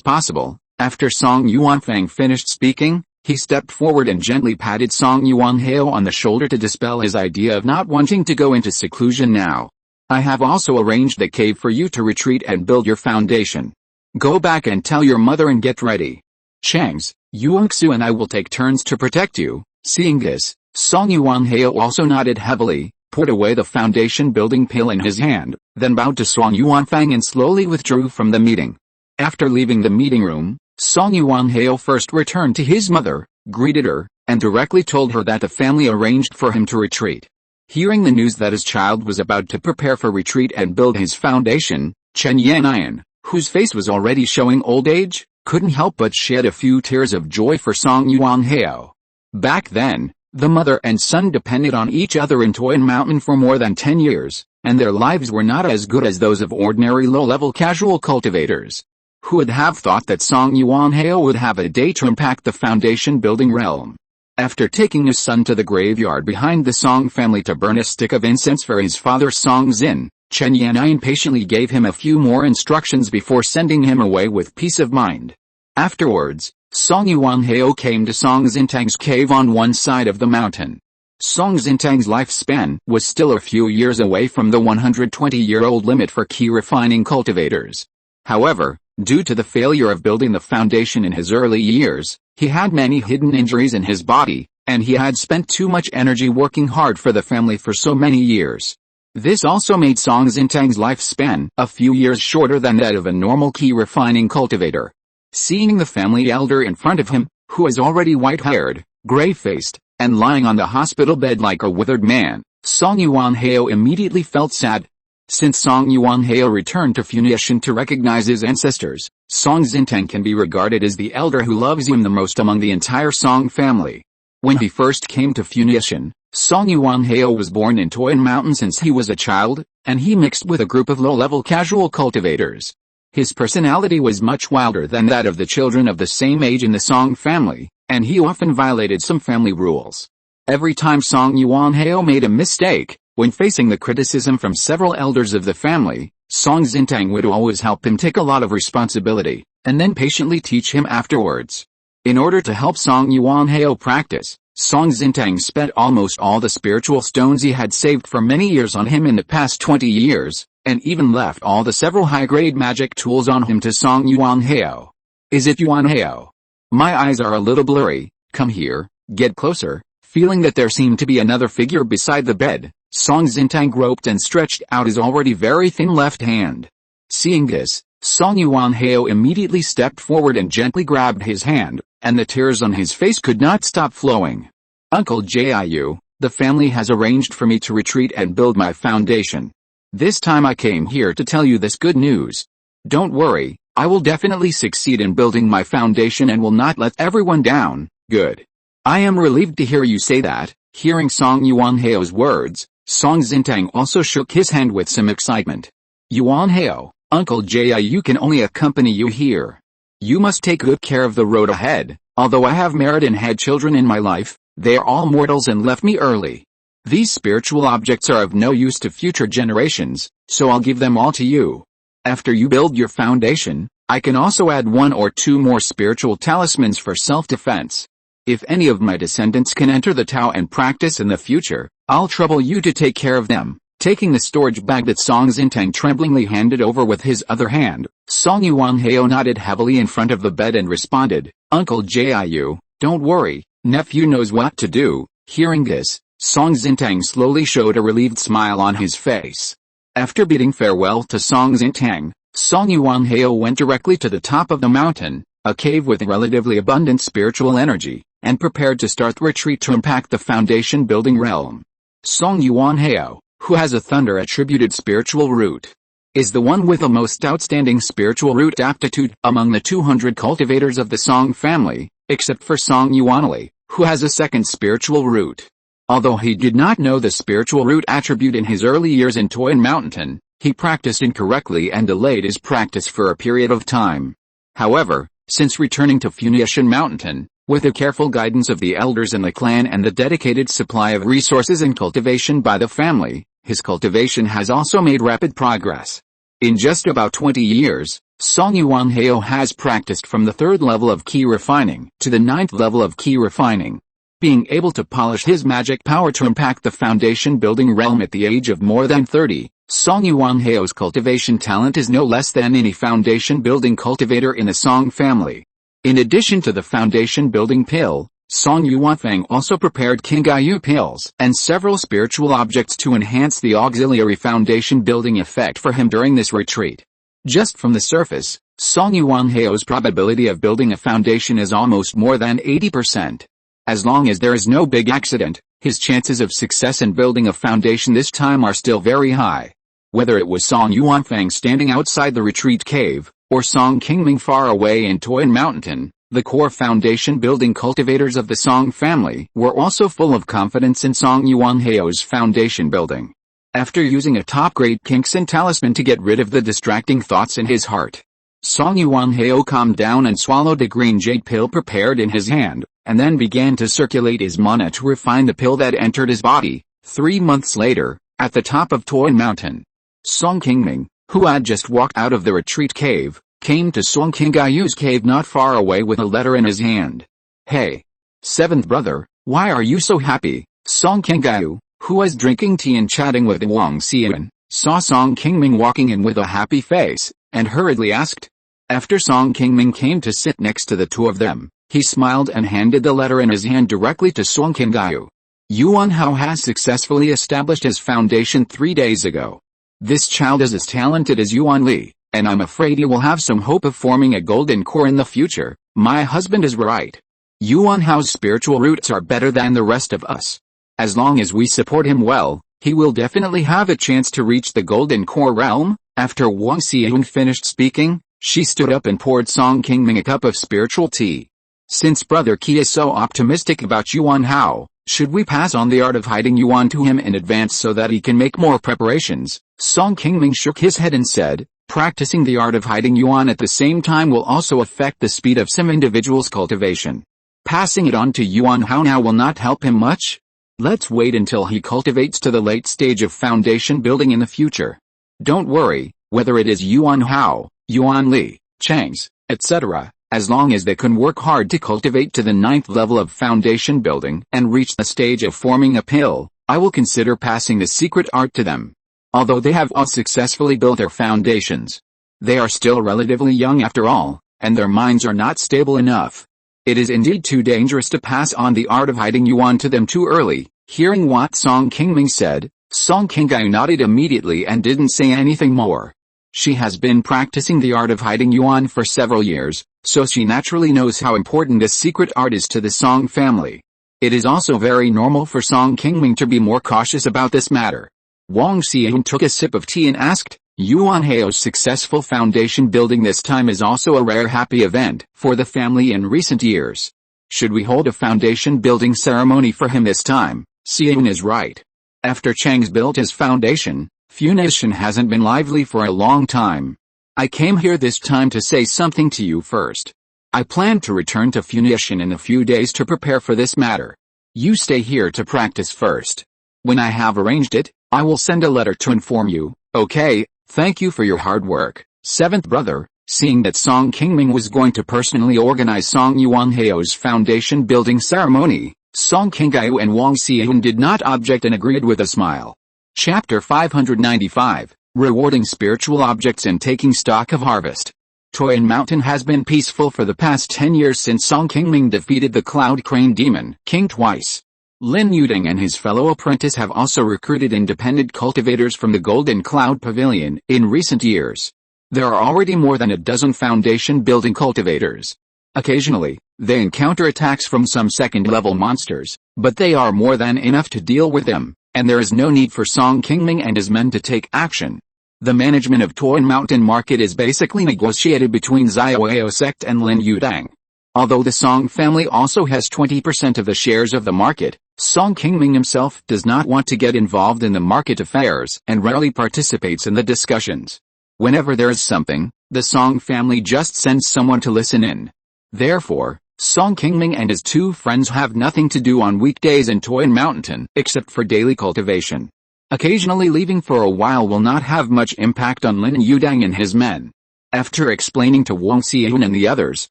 possible. After Song Yuanfang finished speaking, he stepped forward and gently patted Song Yuanheo on the shoulder to dispel his idea of not wanting to go into seclusion now. I have also arranged the cave for you to retreat and build your foundation. Go back and tell your mother and get ready. Chang's, Yuangsu and I will take turns to protect you. Seeing this, Song Yuanheo also nodded heavily, put away the foundation building pill in his hand, then bowed to Song Yuanfang and slowly withdrew from the meeting. After leaving the meeting room, Song Yuanheo first returned to his mother, greeted her, and directly told her that the family arranged for him to retreat. Hearing the news that his child was about to prepare for retreat and build his foundation, Chen Yannian, whose face was already showing old age, couldn't help but shed a few tears of joy for Song Yuanheo. Back then, the mother and son depended on each other in Qi Mountain for more than 10 years, and their lives were not as good as those of ordinary low-level casual cultivators. Who would have thought that Song Yuanheo would have a day to impact the foundation building realm? After taking his son to the graveyard behind the Song family to burn a stick of incense for his father Song Xin, Chen Yannian patiently gave him a few more instructions before sending him away with peace of mind. Afterwards, Song Yuanheo came to Song Xintang's cave on one side of the mountain. Song Xintang's lifespan was still a few years away from the 120-year-old limit for Qi refining cultivators. However, due to the failure of building the foundation in his early years, he had many hidden injuries in his body, and he had spent too much energy working hard for the family for so many years. This also made Song Xintang's lifespan a few years shorter than that of a normal Qi refining cultivator. Seeing the family elder in front of him, who is already white-haired, gray-faced, and lying on the hospital bed like a withered man, Song Yuanhao immediately felt sad. Since Song Yuanhao returned to Funiu to recognize his ancestors, Song Xintang can be regarded as the elder who loves him the most among the entire Song family. When he first came to Funiu, Song Yuanhao was born in Qi Mountain since he was a child, and he mixed with a group of low-level casual cultivators. His personality was much wilder than that of the children of the same age in the Song family, and he often violated some family rules. Every time Song Yuanhao made a mistake, when facing the criticism from several elders of the family, Song Xintang would always help him take a lot of responsibility, and then patiently teach him afterwards. In order to help Song Yuanhao practice, Song Xintang spent almost all the spiritual stones he had saved for many years on him in the past 20 years, and even left all the several high-grade magic tools on him to Song Yuanhao. Is it Yuanhao? My eyes are a little blurry, come here, get closer. Feeling that there seemed to be another figure beside the bed, Song Xintang groped and stretched out his already very thin left hand. Seeing this, Song Yuanhao immediately stepped forward and gently grabbed his hand, and the tears on his face could not stop flowing. Uncle Jiu, the family has arranged for me to retreat and build my foundation. This time I came here to tell you this good news. Don't worry, I will definitely succeed in building my foundation and will not let everyone down. Good. I am relieved to hear you say that. Hearing Song Yuanhao's words, Song Xintang also shook his hand with some excitement. Yuanhao, Uncle Jiu can only accompany you here. You must take good care of the road ahead. Although I have married and had children in my life, they are all mortals and left me early. These spiritual objects are of no use to future generations, so I'll give them all to you. After you build your foundation, I can also add 1 or 2 more spiritual talismans for self-defense. If any of my descendants can enter the Tao and practice in the future, I'll trouble you to take care of them. Taking the storage bag that Song Xintang tremblingly handed over with his other hand, Song Yuanhao nodded heavily in front of the bed and responded, Uncle Jiu, don't worry, nephew knows what to do. Hearing this, Song Xintang slowly showed a relieved smile on his face. After bidding farewell to Song Xintang, Song Yuanhao went directly to the top of the mountain, a cave with relatively abundant spiritual energy, and prepared to start the retreat to impact the foundation building realm. Song Yuanhao, who has a thunder-attributed spiritual root, is the one with the most outstanding spiritual root aptitude among the 200 cultivators of the Song family, except for Song Yuanli, who has a second spiritual root. Although he did not know the spiritual root attribute in his early years in Qi Mountain, he practiced incorrectly and delayed his practice for a period of time. However, since returning to Funiu Mountain, with the careful guidance of the elders in the clan and the dedicated supply of resources and cultivation by the family, his cultivation has also made rapid progress. In just about 20 years, Song Yuanhao has practiced from the 3rd level of Qi Refining to the 9th level of Qi Refining. Being able to polish his magic power to impact the foundation building realm at the age of more than 30, Song Yuanhao's cultivation talent is no less than any foundation building cultivator in the Song family. In addition to the foundation building pill, Song Yuanfang also prepared Qingming pills and several spiritual objects to enhance the auxiliary foundation building effect for him during this retreat. Just from the surface, Song Yuanhao's probability of building a foundation is almost more than 80%. As long as there is no big accident, his chances of success in building a foundation this time are still very high. Whether it was Song Yuanfang standing outside the retreat cave, or Song Qingming far away in Qi Mountain, the core foundation building cultivators of the Song family were also full of confidence in Song Yuanhao's foundation building. After using a top-grade Qingming talisman to get rid of the distracting thoughts in his heart, Song Yuanhao calmed down and swallowed a green jade pill prepared in his hand, and then began to circulate his mana to refine the pill that entered his body. 3 months later, at the top of Qi Mountain, Song Qingming, who had just walked out of the retreat cave, came to Song Qingyu's cave not far away with a letter in his hand. Hey! 7th brother, why are you so happy? Song Qingyu, who was drinking tea and chatting with Wang Xian, saw Song Qingming walking in with a happy face, and hurriedly asked. After Song Qingming came to sit next to the two of them, he smiled and handed the letter in his hand directly to Song Qingyu. Yuanhao has successfully established his foundation 3 days ago. This child is as talented as Yuanli, and I'm afraid you will have some hope of forming a golden core in the future. My husband is right. Yuan Hao's spiritual roots are better than the rest of us. As long as we support him well, he will definitely have a chance to reach the Golden Core realm." After Wang Xiang finished speaking, she stood up and poured Song Qingming a cup of spiritual tea. "Since Brother Qi is so optimistic about Yuan Hao, should we pass on the art of hiding Yuan to him in advance so that he can make more preparations?" Song Qingming shook his head and said, "Practicing the art of hiding Yuan at the same time will also affect the speed of some individuals' cultivation. Passing it on to Yuan Hao now will not help him much. Let's wait until he cultivates to the late stage of foundation building in the future. Don't worry, whether it is Yuan Hao, Yuan Li, Chang's, etc., as long as they can work hard to cultivate to the 9th level of foundation building and reach the stage of forming a pill, I will consider passing the secret art to them. Although they have all successfully built their foundations, they are still relatively young after all, and their minds are not stable enough. It is indeed too dangerous to pass on the art of hiding Yuan to them too early." Hearing what Song Qingming said, Song Qingming nodded immediately and didn't say anything more. She has been practicing the art of hiding Yuan for several years, so she naturally knows how important this secret art is to the Song family. It is also very normal for Song Qingming to be more cautious about this matter. Wang Xiang took a sip of tea and asked, "Yuan Hao's successful foundation building this time is also a rare happy event for the family in recent years. Should we hold a foundation building ceremony for him this time?" Xiang is right. After Chang's built his foundation, Funiu Mountain hasn't been lively for a long time. I came here this time to say something to you first. I plan to return to Funiu Mountain in a few days to prepare for this matter. You stay here to practice first. When I have arranged it, I will send a letter to inform you, okay? Thank you for your hard work, 7th brother." Seeing that Song Qingming was going to personally organize Song Yuan Hao's foundation building ceremony, Song Qingming and Wang Xiang did not object and agreed with a smile. Chapter 595, Rewarding Spiritual Objects and Taking Stock of Harvest. Qingming Mountain has been peaceful for the past 10 years since Song Qingming defeated the Cloud Crane Demon King twice. Lingyuan and his fellow apprentice have also recruited independent cultivators from the Golden Cloud Pavilion in recent years. There are already more than a dozen foundation building cultivators. Occasionally, they encounter attacks from some second-level monsters, but they are more than enough to deal with them, and there is no need for Song Qingming and his men to take action. The management of Qingming Mountain Market is basically negotiated between Xiaoyao sect and Lin Yudang. Although the Song family also has 20% of the shares of the market, Song Qingming himself does not want to get involved in the market affairs and rarely participates in the discussions. Whenever there is something, the Song family just sends someone to listen in. Therefore, Song Qingming and his two friends have nothing to do on weekdays in Qingming Mountain except for daily cultivation. Occasionally leaving for a while will not have much impact on Lin Yudang and his men. After explaining to Wang Xiang and the others,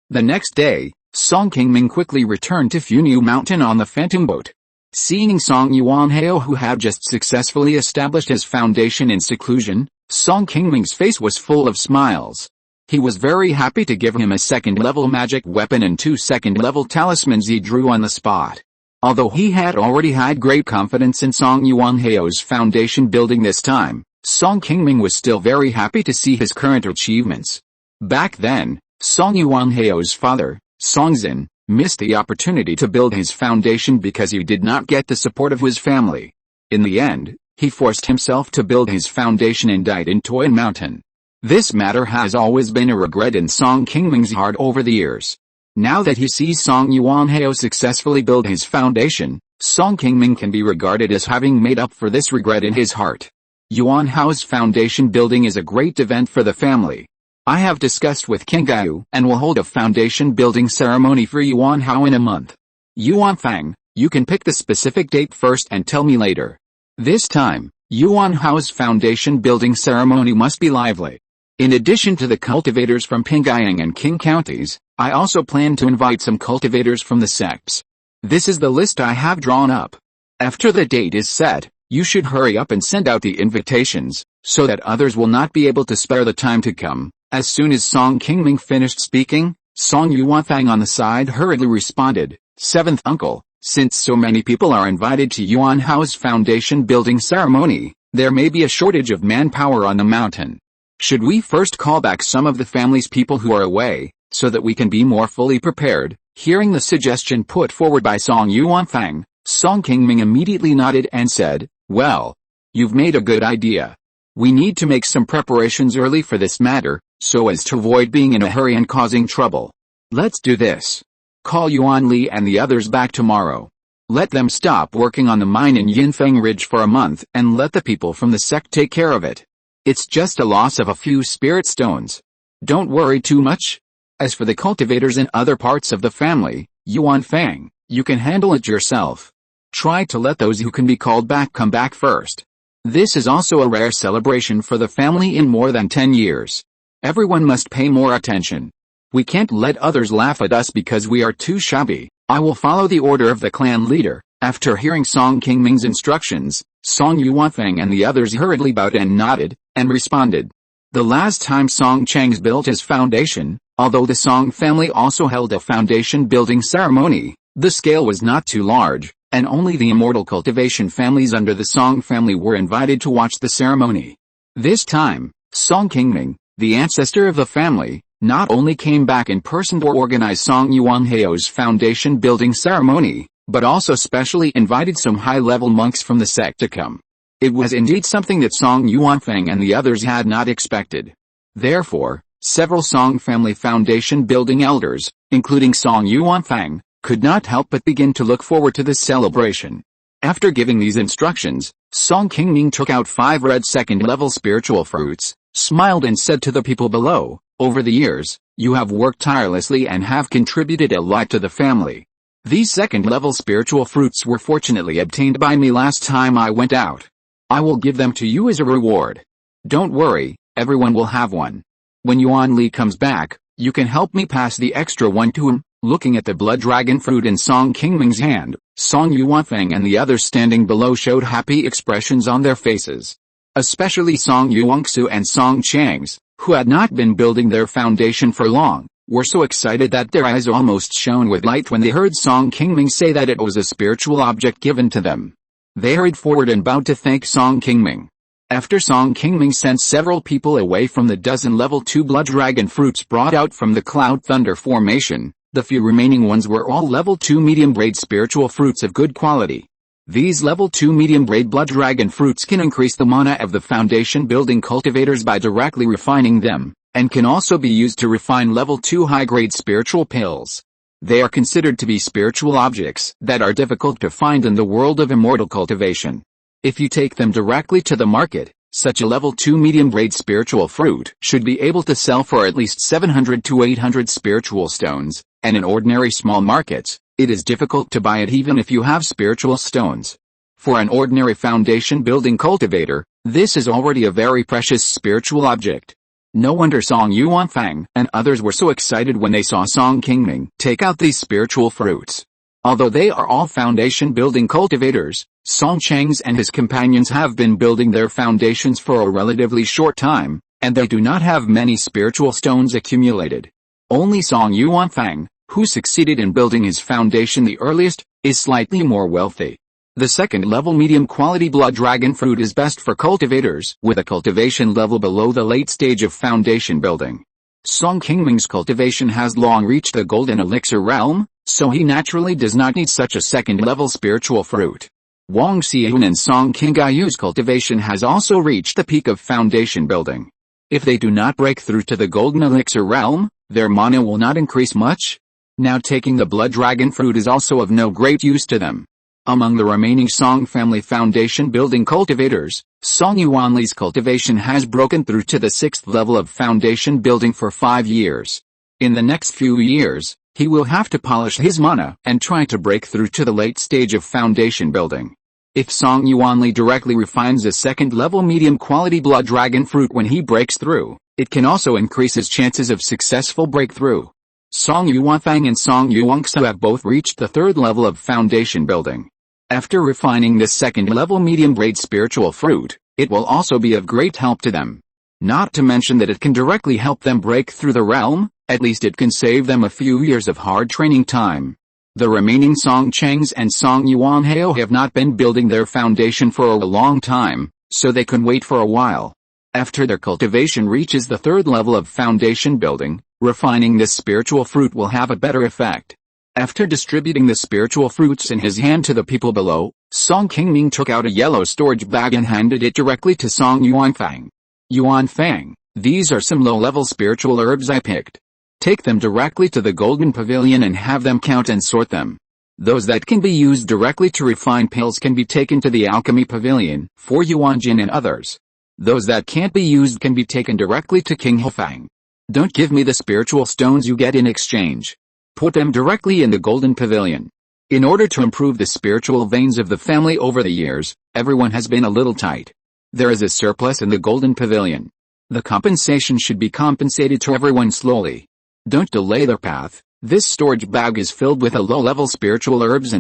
the next day, Song Qingming quickly returned to Funiu Mountain on the phantom boat. Seeing Song Yuan Hao, who had just successfully established his foundation in seclusion, Song Qingming's face was full of smiles. He was very happy to give him a second-level magic weapon and 2 second-level talismans he drew on the spot. Although he had already had great confidence in Song Yuan Hao's foundation building this time, Song Qingming was still very happy to see his current achievements. Back then, Song Yuan Hao's father, Song Zin, missed the opportunity to build his foundation because he did not get the support of his family. In the end, he forced himself to build his foundation and died in Qingming Mountain. This matter has always been a regret in Song Qingming's heart over the years. Now that he sees Song Yuan Hao successfully build his foundation, Song Qingming can be regarded as having made up for this regret in his heart. Yuan Hao's foundation building is a great event for the family. I have discussed with Qingming and will hold a foundation building ceremony for Yuan Hao in a month. Yuan Fang, you can pick the specific date first and tell me later. This time, Yuan Hao's foundation building ceremony must be lively. In addition to the cultivators from Qingyang and Qing counties, I also plan to invite some cultivators from the sects. This is the list I have drawn up. After the date is set, you should hurry up and send out the invitations, so that others will not be able to spare the time to come. As soon as Song Qingming finished speaking, Song Yuanfang on the side hurriedly responded, "7th uncle, since so many people are invited to Yuan Hao's foundation building ceremony, there may be a shortage of manpower on the mountain. Should we first call back some of the family's people who are away, so that we can be more fully prepared?" Hearing the suggestion put forward by Song Yuanfang, Song Qingming immediately nodded and said, "Well, you've made a good idea. We need to make some preparations early for this matter, so as to avoid being in a hurry and causing trouble. Let's do this. Call Yuan Li and the others back tomorrow. Let them stop working on the mine in Yinfeng Ridge for a month and let the people from the sect take care of it. It's just a loss of a few spirit stones. Don't worry too much. As for the cultivators in other parts of the family, Yuan Fang, you can handle it yourself. Try to let those who can be called back come back first. This is also a rare celebration for the family in more than 10 years. Everyone must pay more attention. We can't let others laugh at us because we are too shabby. I will follow the order of the clan leader." After hearing Song Qingming's instructions, Song Yuanfang and the others hurriedly bowed and nodded, and responded. The last time Song Chang's built his foundation, although the Song family also held a foundation building ceremony, the scale was not too large, and only the Immortal cultivation families under the Song family were invited to watch the ceremony. This time, Song Qingming, the ancestor of the family, not only came back in person to organize Song Yuanheo's foundation building ceremony, but also specially invited some high-level monks from the sect to come. It was indeed something that Song Yuanfang and the others had not expected. Therefore, several Song family foundation building elders, including Song Yuanfang, could not help but begin to look forward to this celebration. After giving these instructions, Song Qingming took out 5 red second-level spiritual fruits, smiled and said to the people below, "Over the years, you have worked tirelessly and have contributed a lot to the family. These second-level spiritual fruits were fortunately obtained by me last time I went out. I will give them to you as a reward. Don't worry, everyone will have one. When Yuan Li comes back, you can help me pass the extra one to him." Looking at the blood dragon fruit in Song Qingming's hand, Song Yuanfang and the others standing below showed happy expressions on their faces. Especially Song Yuangsu and Song Chang's, who had not been building their foundation for long, were so excited that their eyes almost shone with light when they heard Song Qingming say that it was a spiritual object given to them. They hurried forward and bowed to thank Song Qingming. After Song Qingming sent several people away from the dozen level 2 blood dragon fruits brought out from the Cloud Thunder formation, the few remaining ones were all level 2 medium-grade spiritual fruits of good quality. These level 2 medium-grade blood dragon fruits can increase the mana of the foundation building cultivators by directly refining them, and can also be used to refine level 2 high-grade spiritual pills. They are considered to be spiritual objects that are difficult to find in the world of immortal cultivation. If you take them directly to the market, such a level 2 medium-grade spiritual fruit should be able to sell for at least 700 to 800 spiritual stones, and in ordinary small markets, it is difficult to buy it even if you have spiritual stones. For an ordinary foundation building cultivator, this is already a very precious spiritual object. No wonder Song Yuanfang and others were so excited when they saw Song Qingming take out these spiritual fruits. Although they are all foundation building cultivators, Song Chang's and his companions have been building their foundations for a relatively short time, and they do not have many spiritual stones accumulated. Only Song Yuanfang, who succeeded in building his foundation the earliest, is slightly more wealthy. The second-level medium-quality blood dragon fruit is best for cultivators with a cultivation level below the late stage of foundation building. Song Qingming's cultivation has long reached the golden elixir realm, so he naturally does not need such a second-level spiritual fruit. Wang Xian and Song Qingyu's cultivation has also reached the peak of foundation building. If they do not break through to the golden elixir realm, their mana will not increase much. Now taking the blood dragon fruit is also of no great use to them. Among the remaining Song family foundation building cultivators, Song Yuanli's cultivation has broken through to the 6th level of foundation building for 5 years. In the next few years, he will have to polish his mana and try to break through to the late stage of foundation building. If Song Yuanli directly refines a 2nd-level medium-quality blood dragon fruit when he breaks through, it can also increase his chances of successful breakthrough. Song Yuanfang and Song Yuangsu have both reached the 3rd level of foundation building. After refining this 2nd-level medium-grade spiritual fruit, it will also be of great help to them. Not to mention that it can directly help them break through the realm, at least it can save them a few years of hard training time. The remaining Song Chang's and Song Yuanheo have not been building their foundation for a long time, so they can wait for a while. After their cultivation reaches the 3rd level of foundation building, refining this spiritual fruit will have a better effect. After distributing the spiritual fruits in his hand to the people below, Song Qingming took out a yellow storage bag and handed it directly to Song Yuanfang. Yuanfang, these are some low-level spiritual herbs I picked. Take them directly to the Golden Pavilion and have them count and sort them. Those that can be used directly to refine pills can be taken to the Alchemy Pavilion, for Yuanjin and others. Those that can't be used can be taken directly to King Hofang. Don't give me the spiritual stones you get in exchange. Put them directly in the Golden Pavilion. In order to improve the spiritual veins of the family over the years, everyone has been a little tight. There is a surplus in the Golden Pavilion. The compensation should be compensated to everyone slowly. Don't delay their path. This storage bag is filled with a low-level spiritual herbs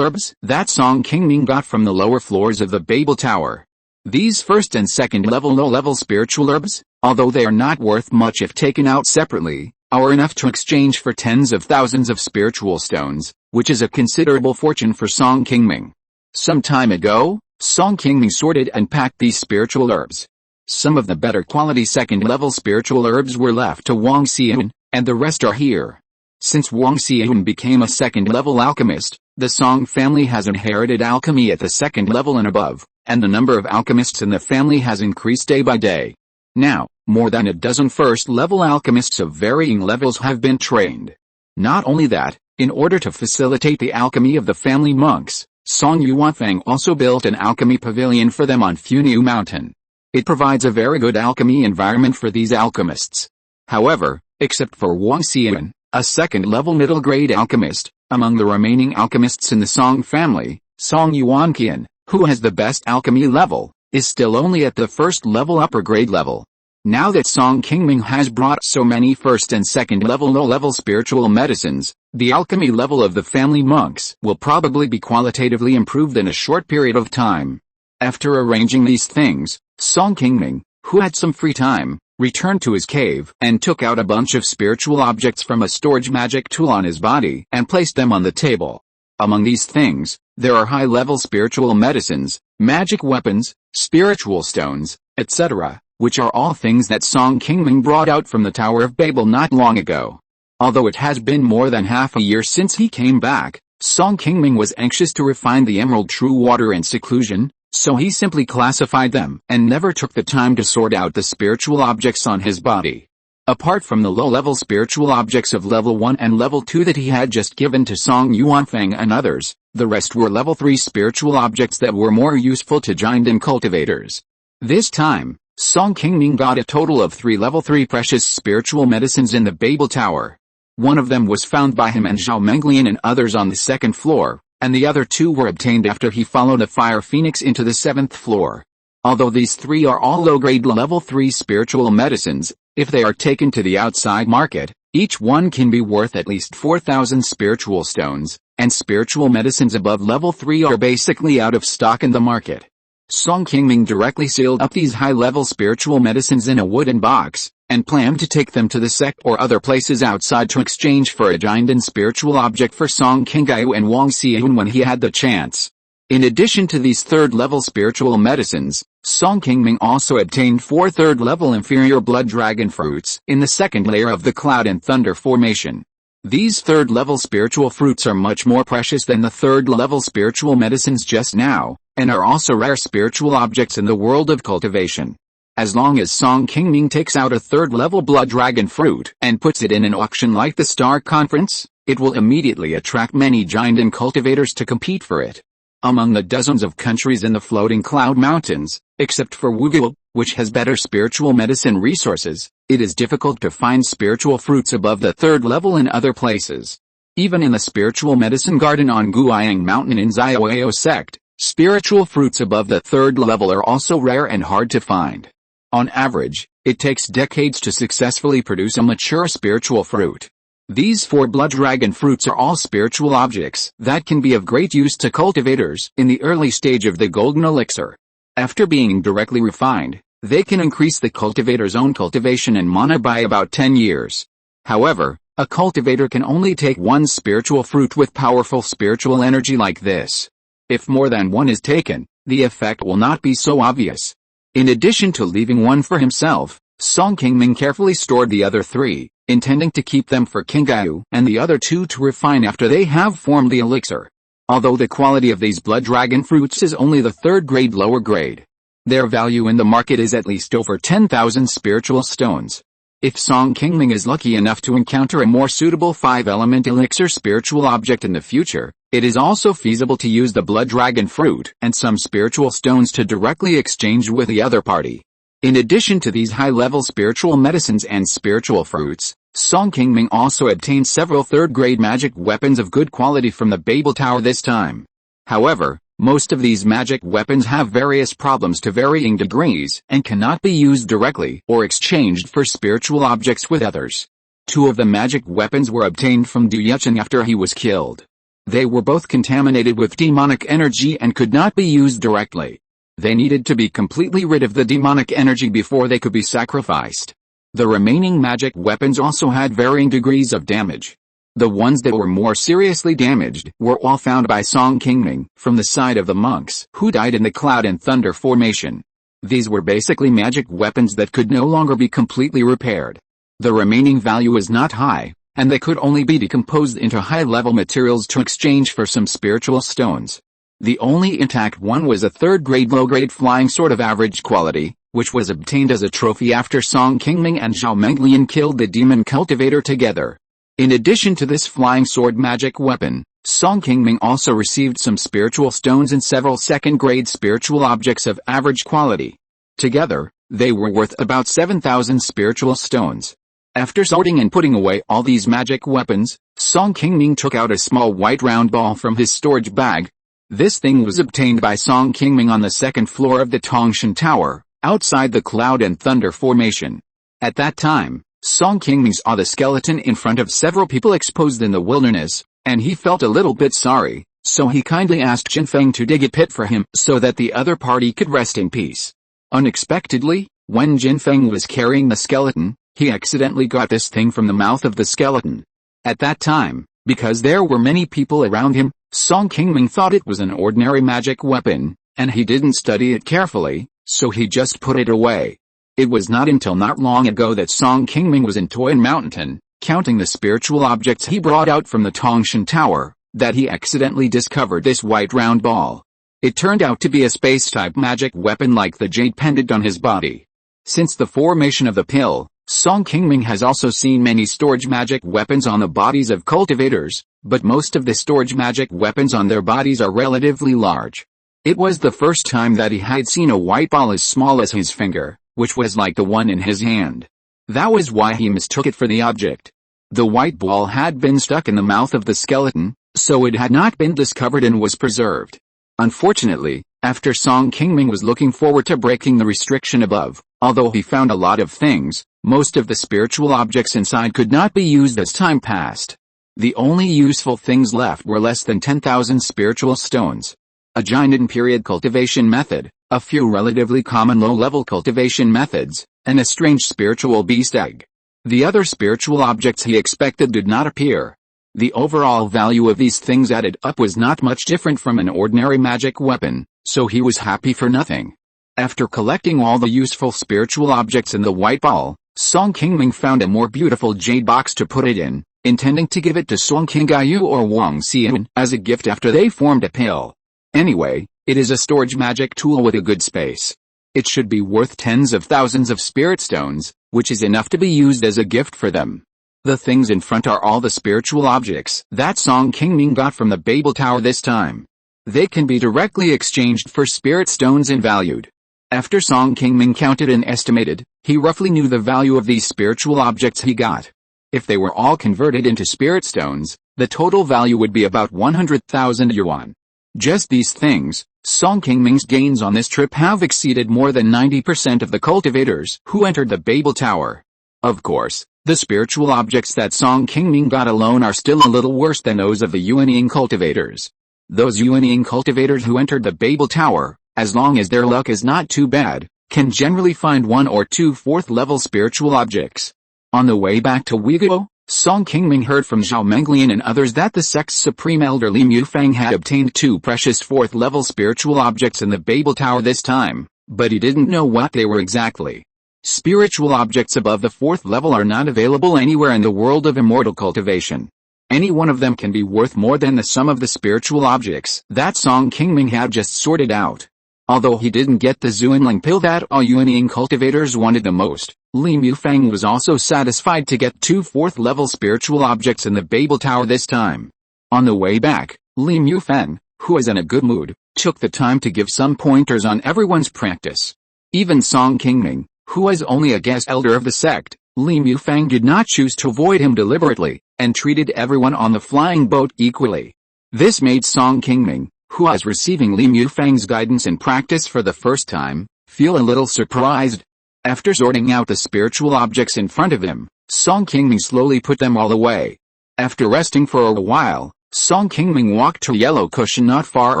that Song Qingming got from the lower floors of the Babel Tower. These first and second level low-level spiritual herbs, although they are not worth much if taken out separately, are enough to exchange for tens of thousands of spiritual stones, which is a considerable fortune for Song Qingming. Some time ago, Song Qingming sorted and packed these spiritual herbs. Some of the better quality second-level spiritual herbs were left to Wang Xian, and the rest are here. Since Wang Xian became a second-level alchemist, the Song family has inherited alchemy at the second level and above, and the number of alchemists in the family has increased day by day. Now, more than a dozen first-level alchemists of varying levels have been trained. Not only that, in order to facilitate the alchemy of the family monks, Song Yuanfang also built an alchemy pavilion for them on Funiu Mountain. It provides a very good alchemy environment for these alchemists. However, except for Wang Xian, a second-level middle-grade alchemist, among the remaining alchemists in the Song family, Song Yuanqian, who has the best alchemy level, is still only at the first-level upper-grade level. Now that Song Qingming has brought so many first and second-level low-level spiritual medicines, the alchemy level of the family monks will probably be qualitatively improved in a short period of time. After arranging these things, Song Qingming, who had some free time, returned to his cave and took out a bunch of spiritual objects from a storage magic tool on his body and placed them on the table. Among these things, there are high-level spiritual medicines, magic weapons, spiritual stones, etc., which are all things that Song Qingming brought out from the Tower of Babel not long ago. Although it has been more than half a year since he came back, Song Qingming was anxious to refine the emerald true water in seclusion, so he simply classified them and never took the time to sort out the spiritual objects on his body. Apart from the low-level spiritual objects of level 1 and level 2 that he had just given to Song Yuanfang and others, the rest were level 3 spiritual objects that were more useful to giant and cultivators. This time, Song Qingming got a total of 3 level 3 precious spiritual medicines in the Babel Tower. One of them was found by him and Zhao Menglian and others on the 2nd floor, and the other 2 were obtained after he followed a fire phoenix into the 7th floor. Although these 3 are all low-grade level 3 spiritual medicines, if they are taken to the outside market, each one can be worth at least 4,000 spiritual stones, and spiritual medicines above level 3 are basically out of stock in the market. Song Qingming directly sealed up these high-level spiritual medicines in a wooden box, and planned to take them to the sect or other places outside to exchange for a giant and spiritual object for Song Qingyu and Wang Xian when he had the chance. In addition to these third-level spiritual medicines, Song Qingming also obtained 4 third-level inferior blood dragon fruits in the second layer of the Cloud and Thunder formation. These third-level spiritual fruits are much more precious than the third-level spiritual medicines just now, and are also rare spiritual objects in the world of cultivation. As long as Song Qingming takes out a third-level blood dragon fruit and puts it in an auction like the Star Conference, it will immediately attract many giant and cultivators to compete for it. Among the dozens of countries in the floating cloud mountains, except for Wugu, which has better spiritual medicine resources, it is difficult to find spiritual fruits above the 3rd level in other places. Even in the spiritual medicine garden on Guiyang Mountain in Xiaoyao sect, spiritual fruits above the 3rd level are also rare and hard to find. On average, it takes decades to successfully produce a mature spiritual fruit. These 4 blood dragon fruits are all spiritual objects that can be of great use to cultivators in the early stage of the golden elixir. After being directly refined, they can increase the cultivator's own cultivation and mana by about 10 years. However, a cultivator can only take 1 spiritual fruit with powerful spiritual energy like this. If more than 1 is taken, the effect will not be so obvious. In addition to leaving 1 for himself, Song Qingming carefully stored the other 3, intending to keep them for Qingming and the other two to refine after they have formed the elixir. Although the quality of these blood dragon fruits is only the third grade lower grade, their value in the market is at least over 10,000 spiritual stones. If Song Qingming is lucky enough to encounter a more suitable 5-element elixir spiritual object in the future, it is also feasible to use the blood dragon fruit and some spiritual stones to directly exchange with the other party. In addition to these high-level spiritual medicines and spiritual fruits, Song Qingming also obtained several third-grade magic weapons of good quality from the Babel Tower this time. However, most of these magic weapons have various problems to varying degrees and cannot be used directly or exchanged for spiritual objects with others. 2 of the magic weapons were obtained from Du Yuchen after he was killed. They were both contaminated with demonic energy and could not be used directly. They needed to be completely rid of the demonic energy before they could be sacrificed. The remaining magic weapons also had varying degrees of damage. The ones that were more seriously damaged were all found by Song Qingming from the side of the monks who died in the Cloud and Thunder formation. These were basically magic weapons that could no longer be completely repaired. The remaining value was not high, and they could only be decomposed into high-level materials to exchange for some spiritual stones. The only intact one was a third-grade low-grade flying sword of average quality, which was obtained as a trophy after Song Qingming and Zhao Menglian killed the demon cultivator together. In addition to this flying sword magic weapon, Song Qingming also received some spiritual stones and several second-grade spiritual objects of average quality. Together, they were worth about 7,000 spiritual stones. After sorting and putting away all these magic weapons, Song Qingming took out a small white round ball from his storage bag. This thing was obtained by Song Qingming on the second floor of the Tongshan Tower, outside the Cloud and Thunder formation. At that time, Song Qingming saw the skeleton in front of several people exposed in the wilderness, and he felt a little bit sorry, so he kindly asked Jinfeng to dig a pit for him so that the other party could rest in peace. Unexpectedly, when Jinfeng was carrying the skeleton, he accidentally got this thing from the mouth of the skeleton. At that time, because there were many people around him, Song Qingming thought it was an ordinary magic weapon, and he didn't study it carefully, so he just put it away. It was not until not long ago that Song Qingming was in Funiu Mountain, counting the spiritual objects he brought out from the Tongshan Tower, that he accidentally discovered this white round ball. It turned out to be a space-type magic weapon like the jade pendant on his body. Since the formation of the pill, Song Qingming has also seen many storage magic weapons on the bodies of cultivators, but most of the storage magic weapons on their bodies are relatively large. It was the first time that he had seen a white ball as small as his finger, which was like the one in his hand. That was why he mistook it for the object. The white ball had been stuck in the mouth of the skeleton, so it had not been discovered and was preserved. Unfortunately, after Song Qingming was looking forward to breaking the restriction above, although he found a lot of things, most of the spiritual objects inside could not be used as time passed. The only useful things left were less than 10,000 spiritual stones. A giant period cultivation method, a few relatively common low-level cultivation methods, and a strange spiritual beast egg. The other spiritual objects he expected did not appear. The overall value of these things added up was not much different from an ordinary magic weapon, so he was happy for nothing. After collecting all the useful spiritual objects in the white ball, Song Qingming found a more beautiful jade box to put it in, intending to give it to Song Qingyu or Wang Xian as a gift after they formed a pill. Anyway, it is a storage magic tool with a good space. It should be worth tens of thousands of spirit stones, which is enough to be used as a gift for them. The things in front are all the spiritual objects that Song Qingming got from the Babel Tower this time. They can be directly exchanged for spirit stones and valued. After Song Qingming counted and estimated, he roughly knew the value of these spiritual objects he got. If they were all converted into spirit stones, the total value would be about 100,000 yuan. Just these things, Song Qingming's gains on this trip have exceeded more than 90% of the cultivators who entered the Babel Tower. Of course, the spiritual objects that Song Qingming got alone are still a little worse than those of the unyielding cultivators. Those unyielding cultivators who entered the Babel Tower, as long as their luck is not too bad, can generally find 1 or 2 4th-level spiritual objects. On the way back to Uyghur, Song Qingming heard from Zhao Menglian and others that the sect's supreme elder Li Mufang had obtained 2 precious 4th-level spiritual objects in the Babel Tower this time, but he didn't know what they were exactly. Spiritual objects above the 4th level are not available anywhere in the world of immortal cultivation. Any one of them can be worth more than the sum of the spiritual objects that Song Qingming had just sorted out. Although he didn't get the Zuanling pill that all unyielding cultivators wanted the most, Li Mufang was also satisfied to get 2 4th-level spiritual objects in the Babel Tower this time. On the way back, Li Mufang, who was in a good mood, took the time to give some pointers on everyone's practice. Even Song Qingming, who was only a guest elder of the sect, Li Mufang did not choose to avoid him deliberately, and treated everyone on the flying boat equally. This made Song Qingming, who was receiving Li Mufang's guidance and practice for the first time, feel a little surprised. After sorting out the spiritual objects in front of him, Song Qingming slowly put them all away. After resting for a while, Song Qingming walked to a yellow cushion not far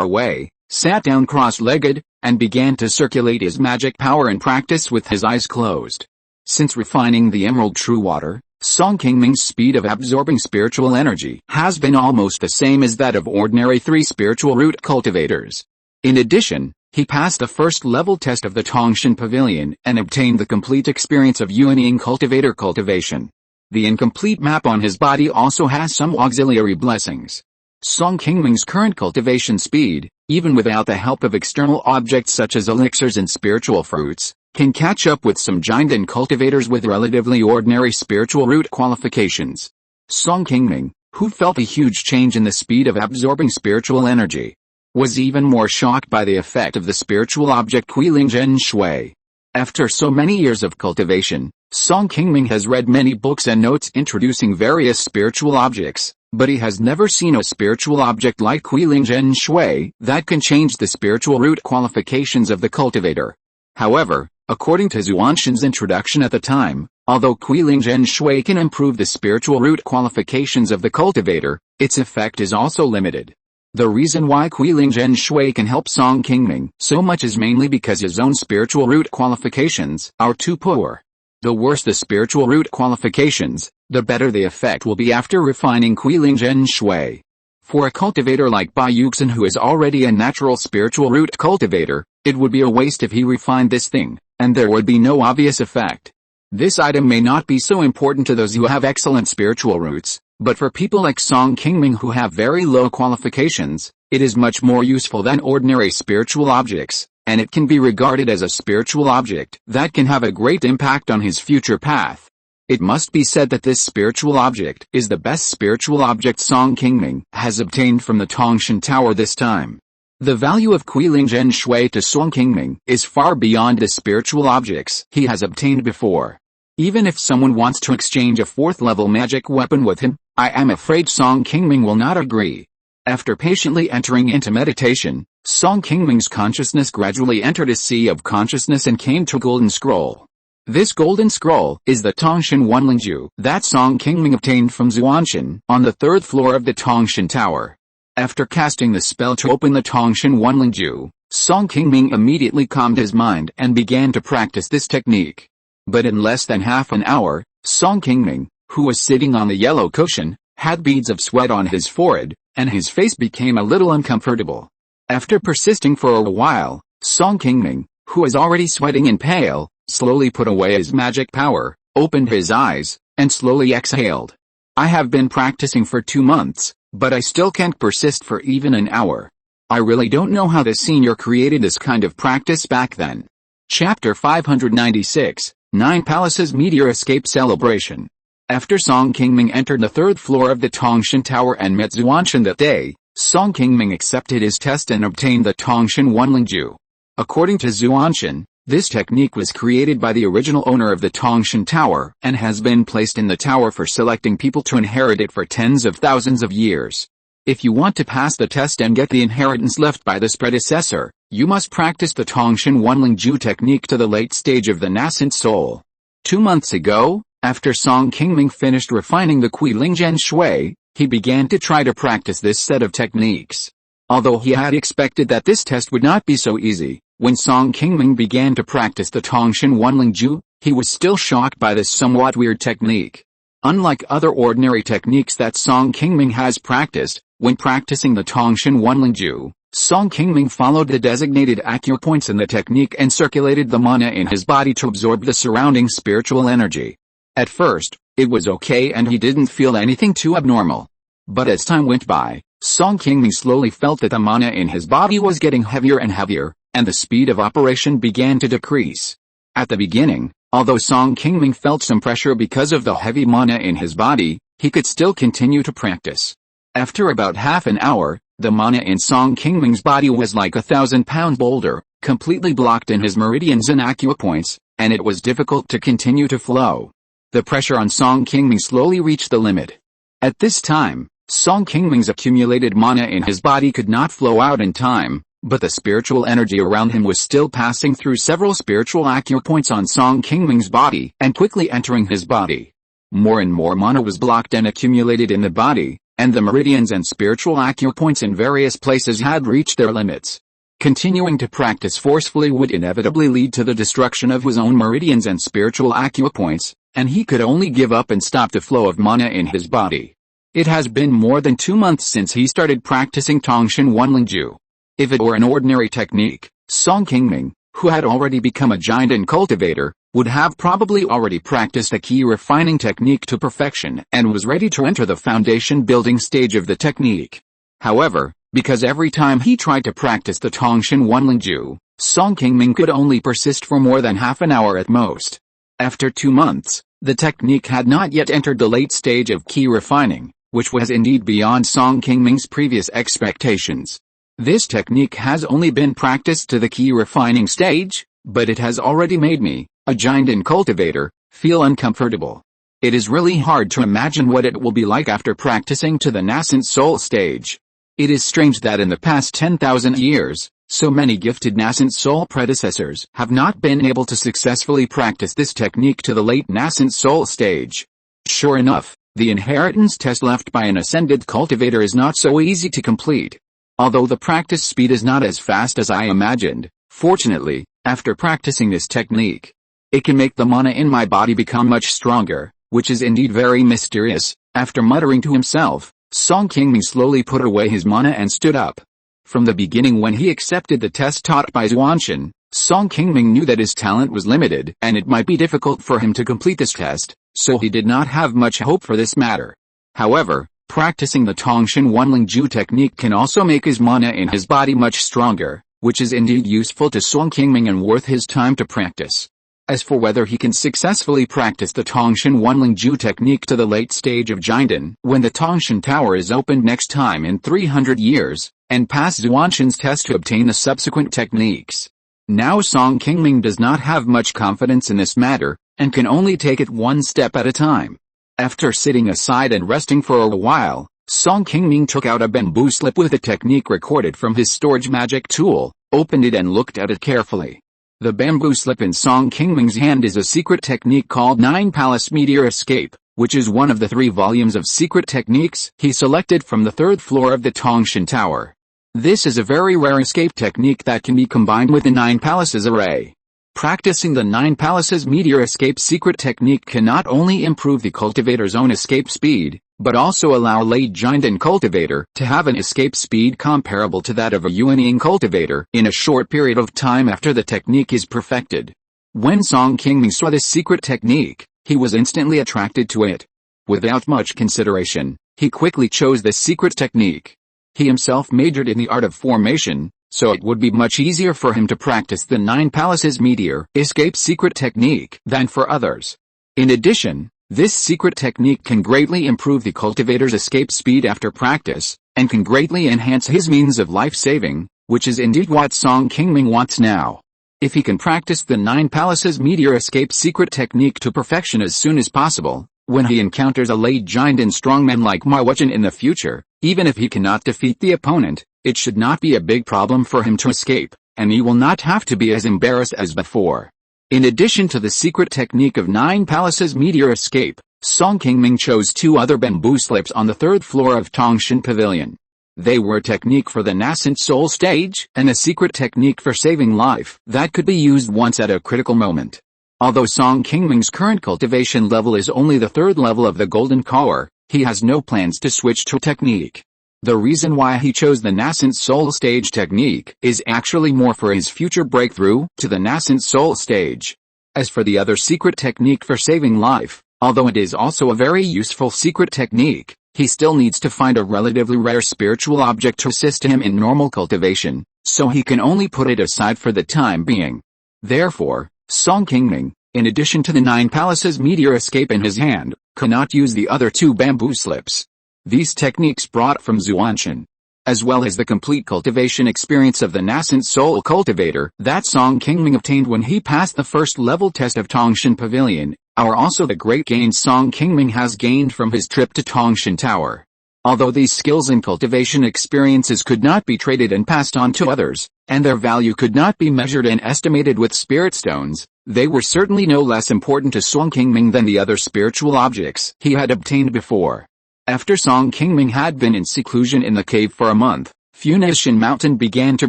away, sat down cross-legged, and began to circulate his magic power and practice with his eyes closed. Since refining the emerald true water, Song Qingming's speed of absorbing spiritual energy has been almost the same as that of ordinary 3 spiritual root cultivators. In addition, he passed the first-level test of the Tongshan Pavilion and obtained the complete experience of unyielding cultivator cultivation. The incomplete map on his body also has some auxiliary blessings. Song Qingming's current cultivation speed, even without the help of external objects such as elixirs and spiritual fruits, can catch up with some giant cultivators with relatively ordinary spiritual root qualifications. Song Qingming, who felt a huge change in the speed of absorbing spiritual energy, was even more shocked by the effect of the spiritual object Qi Lingyuan Shui. After so many years of cultivation, Song Qingming has read many books and notes introducing various spiritual objects, but he has never seen a spiritual object like Qi Lingyuan Shui that can change the spiritual root qualifications of the cultivator. However, according to Zhuanshan's introduction at the time, although Qi Lingyuan Shui can improve the spiritual root qualifications of the cultivator, its effect is also limited. The reason why Qi Lingyuan Shui can help Song Qingming so much is mainly because his own spiritual root qualifications are too poor. The worse the spiritual root qualifications, the better the effect will be after refining Qi Lingyuan Shui. For a cultivator like Bai Yuxin, who is already a natural spiritual root cultivator, it would be a waste if he refined this thing, and there would be no obvious effect. This item may not be so important to those who have excellent spiritual roots, but for people like Song Qingming who have very low qualifications, it is much more useful than ordinary spiritual objects, and it can be regarded as a spiritual object that can have a great impact on his future path. It must be said that this spiritual object is the best spiritual object Song Qingming has obtained from the Tongshan Tower this time. The value of Qi Lingyuan Shui to Song Qingming is far beyond the spiritual objects he has obtained before. Even if someone wants to exchange a 4th-level magic weapon with him, I am afraid Song Qingming will not agree. After patiently entering into meditation, Song Qingming's consciousness gradually entered a sea of consciousness and came to a golden scroll. This golden scroll is the Tongshan Wanlingju that Song Qingming obtained from Zhuanshan on the 3rd floor of the Tongshan Tower. After casting the spell to open the Tongshan Wanlingju, Song Qingming immediately calmed his mind and began to practice this technique. But in less than half an hour, Song Qingming, who was sitting on the yellow cushion, had beads of sweat on his forehead, and his face became a little uncomfortable. After persisting for a while, Song Qingming, who was already sweating and pale, slowly put away his magic power, opened his eyes, and slowly exhaled. I have been practicing for 2 months, but I still can't persist for even an hour. I really don't know how the senior created this kind of practice back then. Chapter 596, 9 Palaces Meteor Escape Celebration. After Song Qingming entered the 3rd floor of the Tongshan Tower and met Zhuanshan that day, Song Qingming accepted his test and obtained the Tongshan Wanlingju. According to Zhuanshan, this technique was created by the original owner of the Tongshan Tower and has been placed in the tower for selecting people to inherit it for tens of thousands of years. If you want to pass the test and get the inheritance left by this predecessor, you must practice the Tongshan Wanlingju technique to the late stage of the nascent soul. 2 months ago, after Song Qingming finished refining the Qi Lingyuan Shui, he began to try to practice this set of techniques. Although he had expected that this test would not be so easy, when Song Qingming began to practice the Tongshan Wanlingju, he was still shocked by this somewhat weird technique. Unlike other ordinary techniques that Song Qingming has practiced, when practicing the Tongshan Wanlingju, Song Qingming followed the designated acupoints in the technique and circulated the mana in his body to absorb the surrounding spiritual energy. At first, it was okay and he didn't feel anything too abnormal. But as time went by, Song Qingming slowly felt that the mana in his body was getting heavier and heavier, and the speed of operation began to decrease. At the beginning, although Song Qingming felt some pressure because of the heavy mana in his body, he could still continue to practice. After about half an hour, the mana in Song Qingming's body was like a 1,000-pound boulder, completely blocked in his meridians and acupoints, and it was difficult to continue to flow. The pressure on Song Qingming slowly reached the limit. At this time, Song Qingming's accumulated mana in his body could not flow out in time, but the spiritual energy around him was still passing through several spiritual acupoints on Song Qingming's body and quickly entering his body. More and more mana was blocked and accumulated in the body, and the meridians and spiritual acupoints in various places had reached their limits. Continuing to practice forcefully would inevitably lead to the destruction of his own meridians and spiritual acupoints, and he could only give up and stop the flow of mana in his body. It has been more than 2 months since he started practicing Tongshan Wanlingju. If it were an ordinary technique, Song Qingming, who had already become a giant and cultivator, would have probably already practiced the Qi refining technique to perfection and was ready to enter the foundation building stage of the technique. However, because every time he tried to practice the Tongshan Wanlingju, Song Qingming could only persist for more than half an hour at most. After 2 months, the technique had not yet entered the late stage of Qi refining, which was indeed beyond Song Qingming's previous expectations. This technique has only been practiced to the Qi refining stage, but it has already made me, a giant and cultivator, feel uncomfortable. It is really hard to imagine what it will be like after practicing to the nascent soul stage. It is strange that in the past 10,000 years, so many gifted nascent soul predecessors have not been able to successfully practice this technique to the late nascent soul stage. Sure enough, the inheritance test left by an ascended cultivator is not so easy to complete. Although the practice speed is not as fast as I imagined, fortunately, after practicing this technique, it can make the mana in my body become much stronger, which is indeed very mysterious. After muttering to himself, Song Qingming slowly put away his mana and stood up. From the beginning when he accepted the test taught by Xuanchen, Song Qingming knew that his talent was limited and it might be difficult for him to complete this test, so he did not have much hope for this matter. However, practicing the Tongshan Wanlingju technique can also make his mana in his body much stronger, which is indeed useful to Song Qingming and worth his time to practice. As for whether he can successfully practice the Tongshan Wanlingju technique to the late stage of Jinden, when the Tongshan Tower is opened next time in 300 years, and pass Xuanchen's test to obtain the subsequent techniques. Now Song Qingming does not have much confidence in this matter, and can only take it one step at a time. After sitting aside and resting for a while, Song Qingming took out a bamboo slip with the technique recorded from his storage magic tool, opened it and looked at it carefully. The bamboo slip in Song Qingming's hand is a secret technique called 9 Palace Meteor Escape, which is one of the 3 volumes of secret techniques he selected from the 3rd floor of the Tongshan Tower. This is a very rare escape technique that can be combined with the 9 Palaces array. Practicing the 9 Palaces Meteor Escape secret technique can not only improve the cultivator's own escape speed, but also allow late giant and cultivator to have an escape speed comparable to that of a unyielding cultivator in a short period of time after the technique is perfected. When Song Qingming saw this secret technique, he was instantly attracted to it. Without much consideration, he quickly chose this secret technique. He himself majored in the art of formation, so it would be much easier for him to practice the 9 Palaces Meteor Escape secret technique than for others. In addition, this secret technique can greatly improve the cultivator's escape speed after practice, and can greatly enhance his means of life-saving, which is indeed what Song Qingming wants now. If he can practice the 9 Palaces Meteor Escape secret technique to perfection as soon as possible, when he encounters a late giant and strongman like Ma Wuchen in the future, even if he cannot defeat the opponent, it should not be a big problem for him to escape, and he will not have to be as embarrassed as before. In addition to the secret technique of 9 Palaces Meteor Escape, Song Qingming chose 2 other bamboo slips on the 3rd floor of Tongshan Pavilion. They were a technique for the nascent soul stage and a secret technique for saving life that could be used once at a critical moment. Although Song Qingming's current cultivation level is only the 3rd level of the Golden Core, he has no plans to switch to technique. The reason why he chose the nascent soul stage technique is actually more for his future breakthrough to the nascent soul stage. As for the other secret technique for saving life, although it is also a very useful secret technique, he still needs to find a relatively rare spiritual object to assist him in normal cultivation, so he can only put it aside for the time being. Therefore, Song Qingming, in addition to the 9 palaces meteor escape in his hand, cannot use the other 2 bamboo slips. These techniques brought from Xuanshan, as well as the complete cultivation experience of the nascent soul cultivator that Song Qingming obtained when he passed the first level test of Tongshan Pavilion, are also the great gains Song Qingming has gained from his trip to Tongshan Tower. Although these skills and cultivation experiences could not be traded and passed on to others, and their value could not be measured and estimated with spirit stones, they were certainly no less important to Song Qingming than the other spiritual objects he had obtained before. After Song Qingming had been in seclusion in the cave for a month, Funiu Mountain began to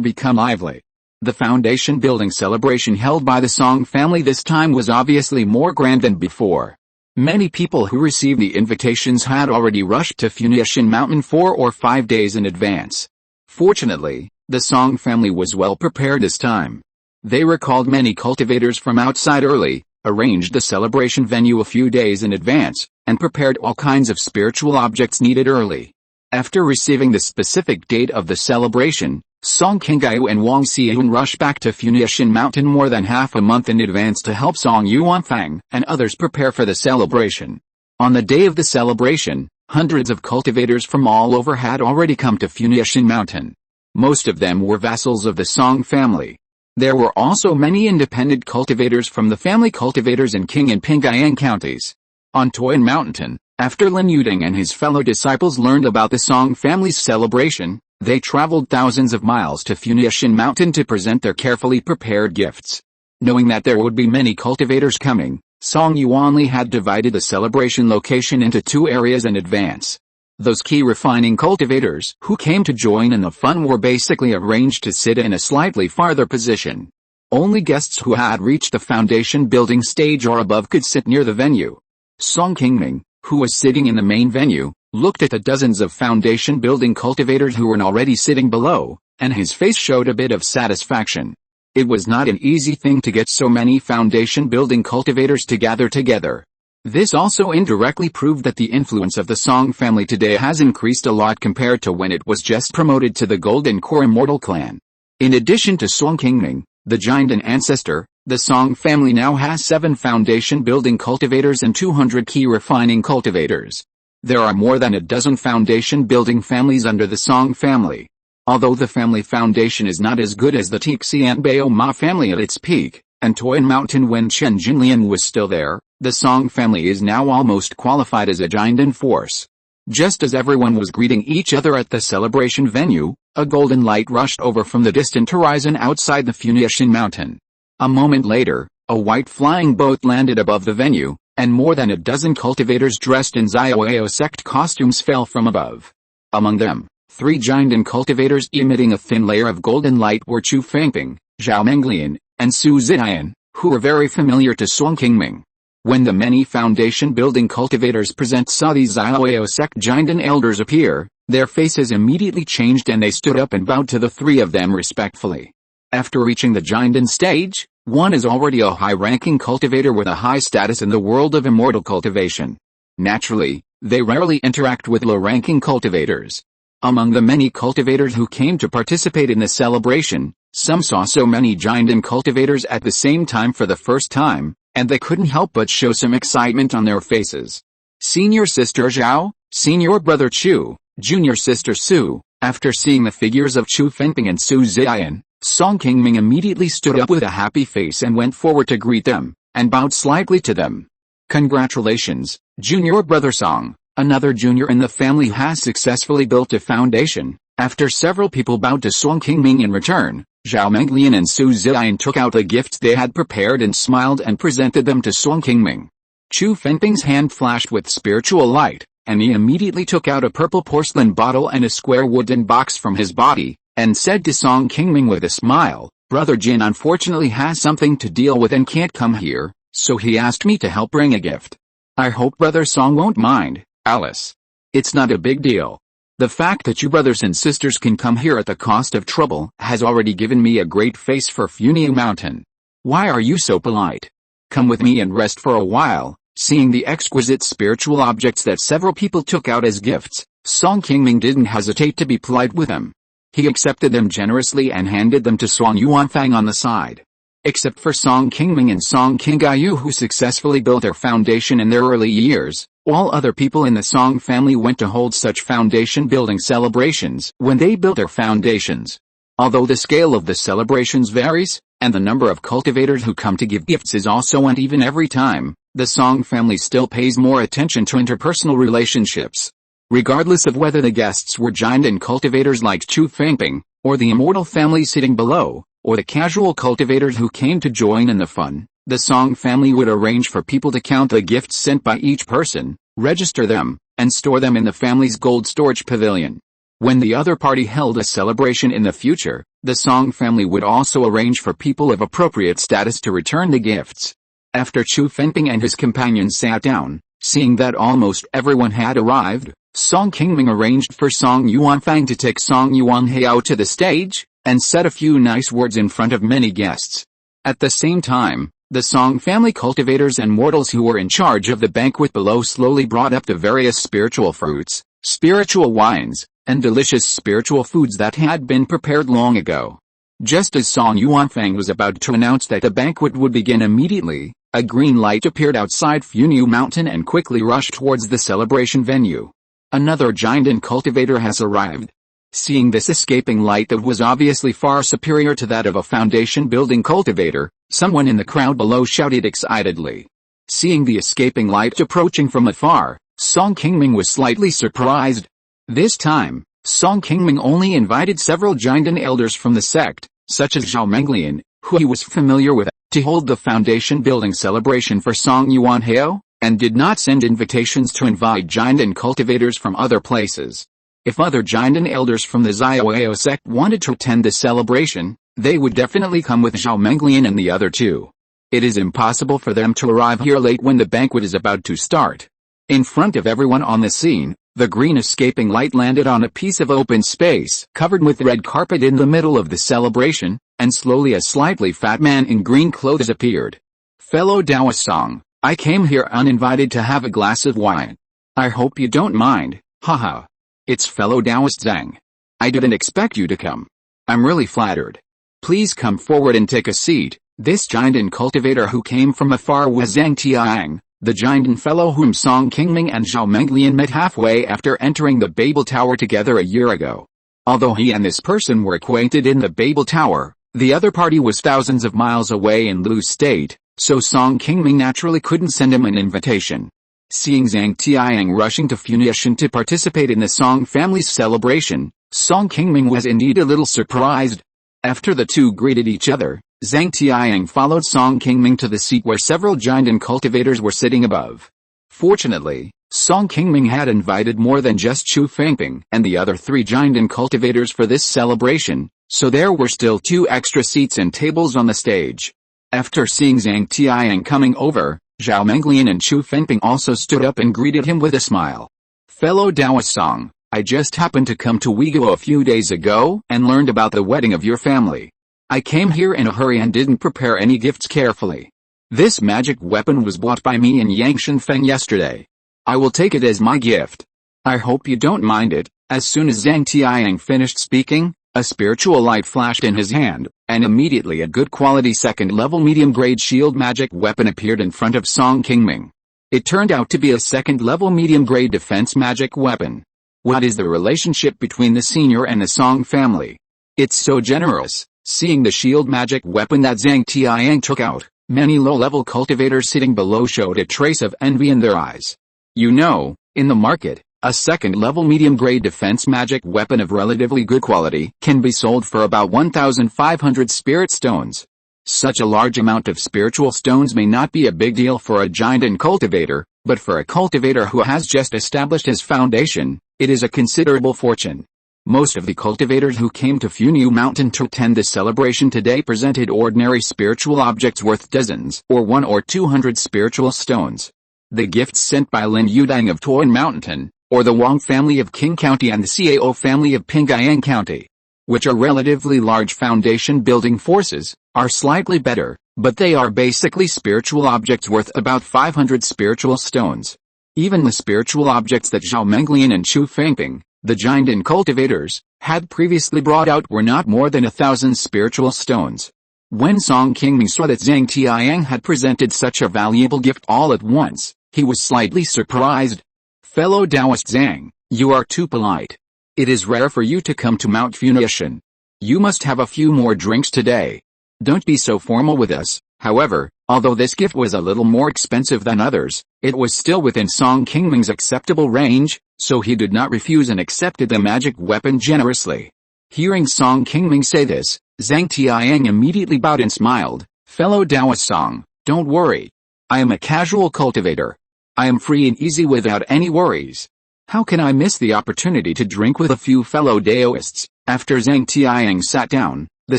become lively. The foundation building celebration held by the Song family this time was obviously more grand than before. Many people who received the invitations had already rushed to Funiu Mountain 4 or 5 days in advance. Fortunately, the Song family was well prepared this time. They recalled many cultivators from outside early, arranged the celebration venue a few days in advance, and prepared all kinds of spiritual objects needed early. After receiving the specific date of the celebration, Song Qingyu and Wang Xiun rushed back to Funiu Mountain more than half a month in advance to help Song Yuanfang and others prepare for the celebration. On the day of the celebration, hundreds of cultivators from all over had already come to Funiu Mountain. Most of them were vassals of the Song family. There were also many independent cultivators from the family cultivators in Qing and Pingyang counties. On Qi Mountain, after Lin Yuding and his fellow disciples learned about the Song family's celebration, they traveled thousands of miles to Funiu Mountain to present their carefully prepared gifts. Knowing that there would be many cultivators coming, Song Yuanli had divided the celebration location into 2 areas in advance. Those Qi refining cultivators who came to join in the fun were basically arranged to sit in a slightly farther position. Only guests who had reached the foundation building stage or above could sit near the venue. Song Qingming, who was sitting in the main venue, looked at the dozens of foundation building cultivators who were already sitting below, and his face showed a bit of satisfaction. It was not an easy thing to get so many foundation building cultivators to gather together. This also indirectly proved that the influence of the Song family today has increased a lot compared to when it was just promoted to the Golden Core Immortal clan. In addition to Song Qingming, the giant and ancestor, the Song family now has 7 foundation building cultivators and 200 Qi refining cultivators. There are more than a dozen foundation building families under the Song family. Although the family foundation is not as good as the Tixian Bao Ma family at its peak, and Qi Mountain when Chen Jinlian was still there, the Song family is now almost qualified as a giant in force. Just as everyone was greeting each other at the celebration venue, a golden light rushed over from the distant horizon outside the Funiu Mountain. A moment later, a white flying boat landed above the venue, and more than a dozen cultivators dressed in Xiaoyao sect costumes fell from above. Among them, 3 giant cultivators emitting a thin layer of golden light were Qu Fengping, Zhao Menglian, and Su Ziyan, who were very familiar to Song Qingming. When the many foundation building cultivators present saw these Xiaoyao sect giant elders appear, their faces immediately changed and they stood up and bowed to the 3 of them respectfully. After reaching the giant stage, one is already a high-ranking cultivator with a high status in the world of immortal cultivation. Naturally, they rarely interact with low-ranking cultivators. Among the many cultivators who came to participate in the celebration, some saw so many giant cultivators at the same time for the first time, and they couldn't help but show some excitement on their faces. Senior sister Zhao, senior brother Chu, junior sister Su. After seeing the figures of Qu Fengping and Su Ziyan, Song Qingming immediately stood up with a happy face and went forward to greet them, and bowed slightly to them. Congratulations, junior brother Song. Another junior in the family has successfully built a foundation. After several people bowed to Song Qingming in return, Zhao Menglian and Su Ziyan took out the gifts they had prepared and smiled and presented them to Song Qingming. Qu Fengping's hand flashed with spiritual light, and he immediately took out a purple porcelain bottle and a square wooden box from his body, and said to Song Qingming with a smile, "Brother Jin unfortunately has something to deal with and can't come here, so he asked me to help bring a gift. I hope Brother Song won't mind, Alice. It's not a big deal." The fact that you brothers and sisters can come here at the cost of trouble has already given me a great face for Funiu Mountain. Why are you so polite? Come with me and rest for a while." Seeing the exquisite spiritual objects that several people took out as gifts, Song Qingming didn't hesitate to be polite with them. He accepted them generously and handed them to Song Yuanfang on the side. Except for Song Qingming and Song Qinggayu, who successfully built their foundation in their early years, all other people in the Song family went to hold such foundation building celebrations when they built their foundations. Although the scale of the celebrations varies, and the number of cultivators who come to give gifts is also uneven every time, the Song family still pays more attention to interpersonal relationships. Regardless of whether the guests were giant cultivators like Qi Refinement, or the Immortal family sitting below, or the casual cultivators who came to join in the fun, the Song family would arrange for people to count the gifts sent by each person, register them, and store them in the family's gold storage pavilion. When the other party held a celebration in the future, the Song family would also arrange for people of appropriate status to return the gifts. After Qi Refinement and his companions sat down, seeing that almost everyone had arrived, Song Qingming arranged for Song Yuanfang to take Song Yuanhao to the stage, and said a few nice words in front of many guests. At the same time, the Song family cultivators and mortals who were in charge of the banquet below slowly brought up the various spiritual fruits, spiritual wines, and delicious spiritual foods that had been prepared long ago. Just as Song Yuanfang was about to announce that the banquet would begin immediately, a green light appeared outside Funiu Mountain and quickly rushed towards the celebration venue. Another giant cultivator has arrived. Seeing this escaping light that was obviously far superior to that of a foundation-building cultivator, someone in the crowd below shouted excitedly. Seeing the escaping light approaching from afar, Song Qingming was slightly surprised. This time, Song Qingming only invited several giant elders from the sect, such as Mount Lingyuan, who he was familiar with, to hold the foundation-building celebration for Song Yuanhao, and did not send invitations to invite giant cultivators from other places. If other giant elders from the Xiaoyao sect wanted to attend the celebration, they would definitely come with Mount Lingyuan and the other two. It is impossible for them to arrive here late when the banquet is about to start. In front of everyone on the scene, the green escaping light landed on a piece of open space covered with red carpet in the middle of the celebration, and slowly a slightly fat man in green clothes appeared. "Fellow Taoist Song, I came here uninvited to have a glass of wine. I hope you don't mind, haha. It's fellow Taoist Zhang. I didn't expect you to come. I'm really flattered. Please come forward and take a seat." This giant cultivator who came from afar was Zhang Tiang, the giant fellow whom Song Qingming and Mount Lingyuan met halfway after entering the Babel Tower together a year ago. Although he and this person were acquainted in the Babel Tower, the other party was thousands of miles away in Lu State, so Song Qingming naturally couldn't send him an invitation. Seeing Zhang Tiang rushing to Funiu to participate in the Song family's celebration, Song Qingming was indeed a little surprised. After the two greeted each other, Zhang Tiang followed Song Qingming to the seat where several giant cultivators were sitting above. Fortunately, Song Qingming had invited more than just Qi Refinement and the other three giant cultivators for this celebration, so there were still 2 extra seats and tables on the stage. After seeing Zhang Tiang coming over, Mount Lingyuan and Qi Refinement also stood up and greeted him with a smile. "Fellow Taoist Song, I just happened to come to Uyghur a few days ago and learned about the wedding of your family. I came here in a hurry and didn't prepare any gifts carefully. This magic weapon was bought by me in Yangshan Feng yesterday. I will take it as my gift. I hope you don't mind it." As soon as Zhang Tiang finished speaking, a spiritual light flashed in his hand, and immediately a good quality second-level medium-grade shield magic weapon appeared in front of Song Qingming. It turned out to be a second-level medium-grade defense magic weapon. What is the relationship between the senior and the Song family? It's so generous. Seeing the shield magic weapon that Zhang Tiang took out, many low-level cultivators sitting below showed a trace of envy in their eyes. You know, in the market, a second-level medium-grade defense magic weapon of relatively good quality can be sold for about 1,500 spirit stones. Such a large amount of spiritual stones may not be a big deal for a giant cultivator, but for a cultivator who has just established his foundation, it is a considerable fortune. Most of the cultivators who came to Funiu Mountain to attend the celebration today presented ordinary spiritual objects worth dozens or 100 or 200 spiritual stones. The gifts sent by Lin Yudang of Qingming Mountain, or the Wang family of Qing County and the Cao family of Pingyang County, which are relatively large foundation building forces, are slightly better, but they are basically spiritual objects worth about 500 spiritual stones. Even the spiritual objects that Zhao Menglian and Chu Fengping, the Jinden cultivators, had previously brought out were not more than 1,000 spiritual stones. When Song Qingming saw that Zhang Tianyang had presented such a valuable gift all at once, he was slightly surprised. "Fellow Taoist Zhang, you are too polite. It is rare for you to come to Mount Lingyuan. You must have a few more drinks today. Don't be so formal with us." However, although this gift was a little more expensive than others, it was still within Song Qingming's acceptable range, so he did not refuse and accepted the magic weapon generously. Hearing Song Qingming say this, Zhang Tianyang immediately bowed and smiled. "Fellow Taoist Song, don't worry. I am a casual cultivator. I am free and easy without any worries. How can I miss the opportunity to drink with a few fellow Taoists?" After Zhang Tianyang sat down, the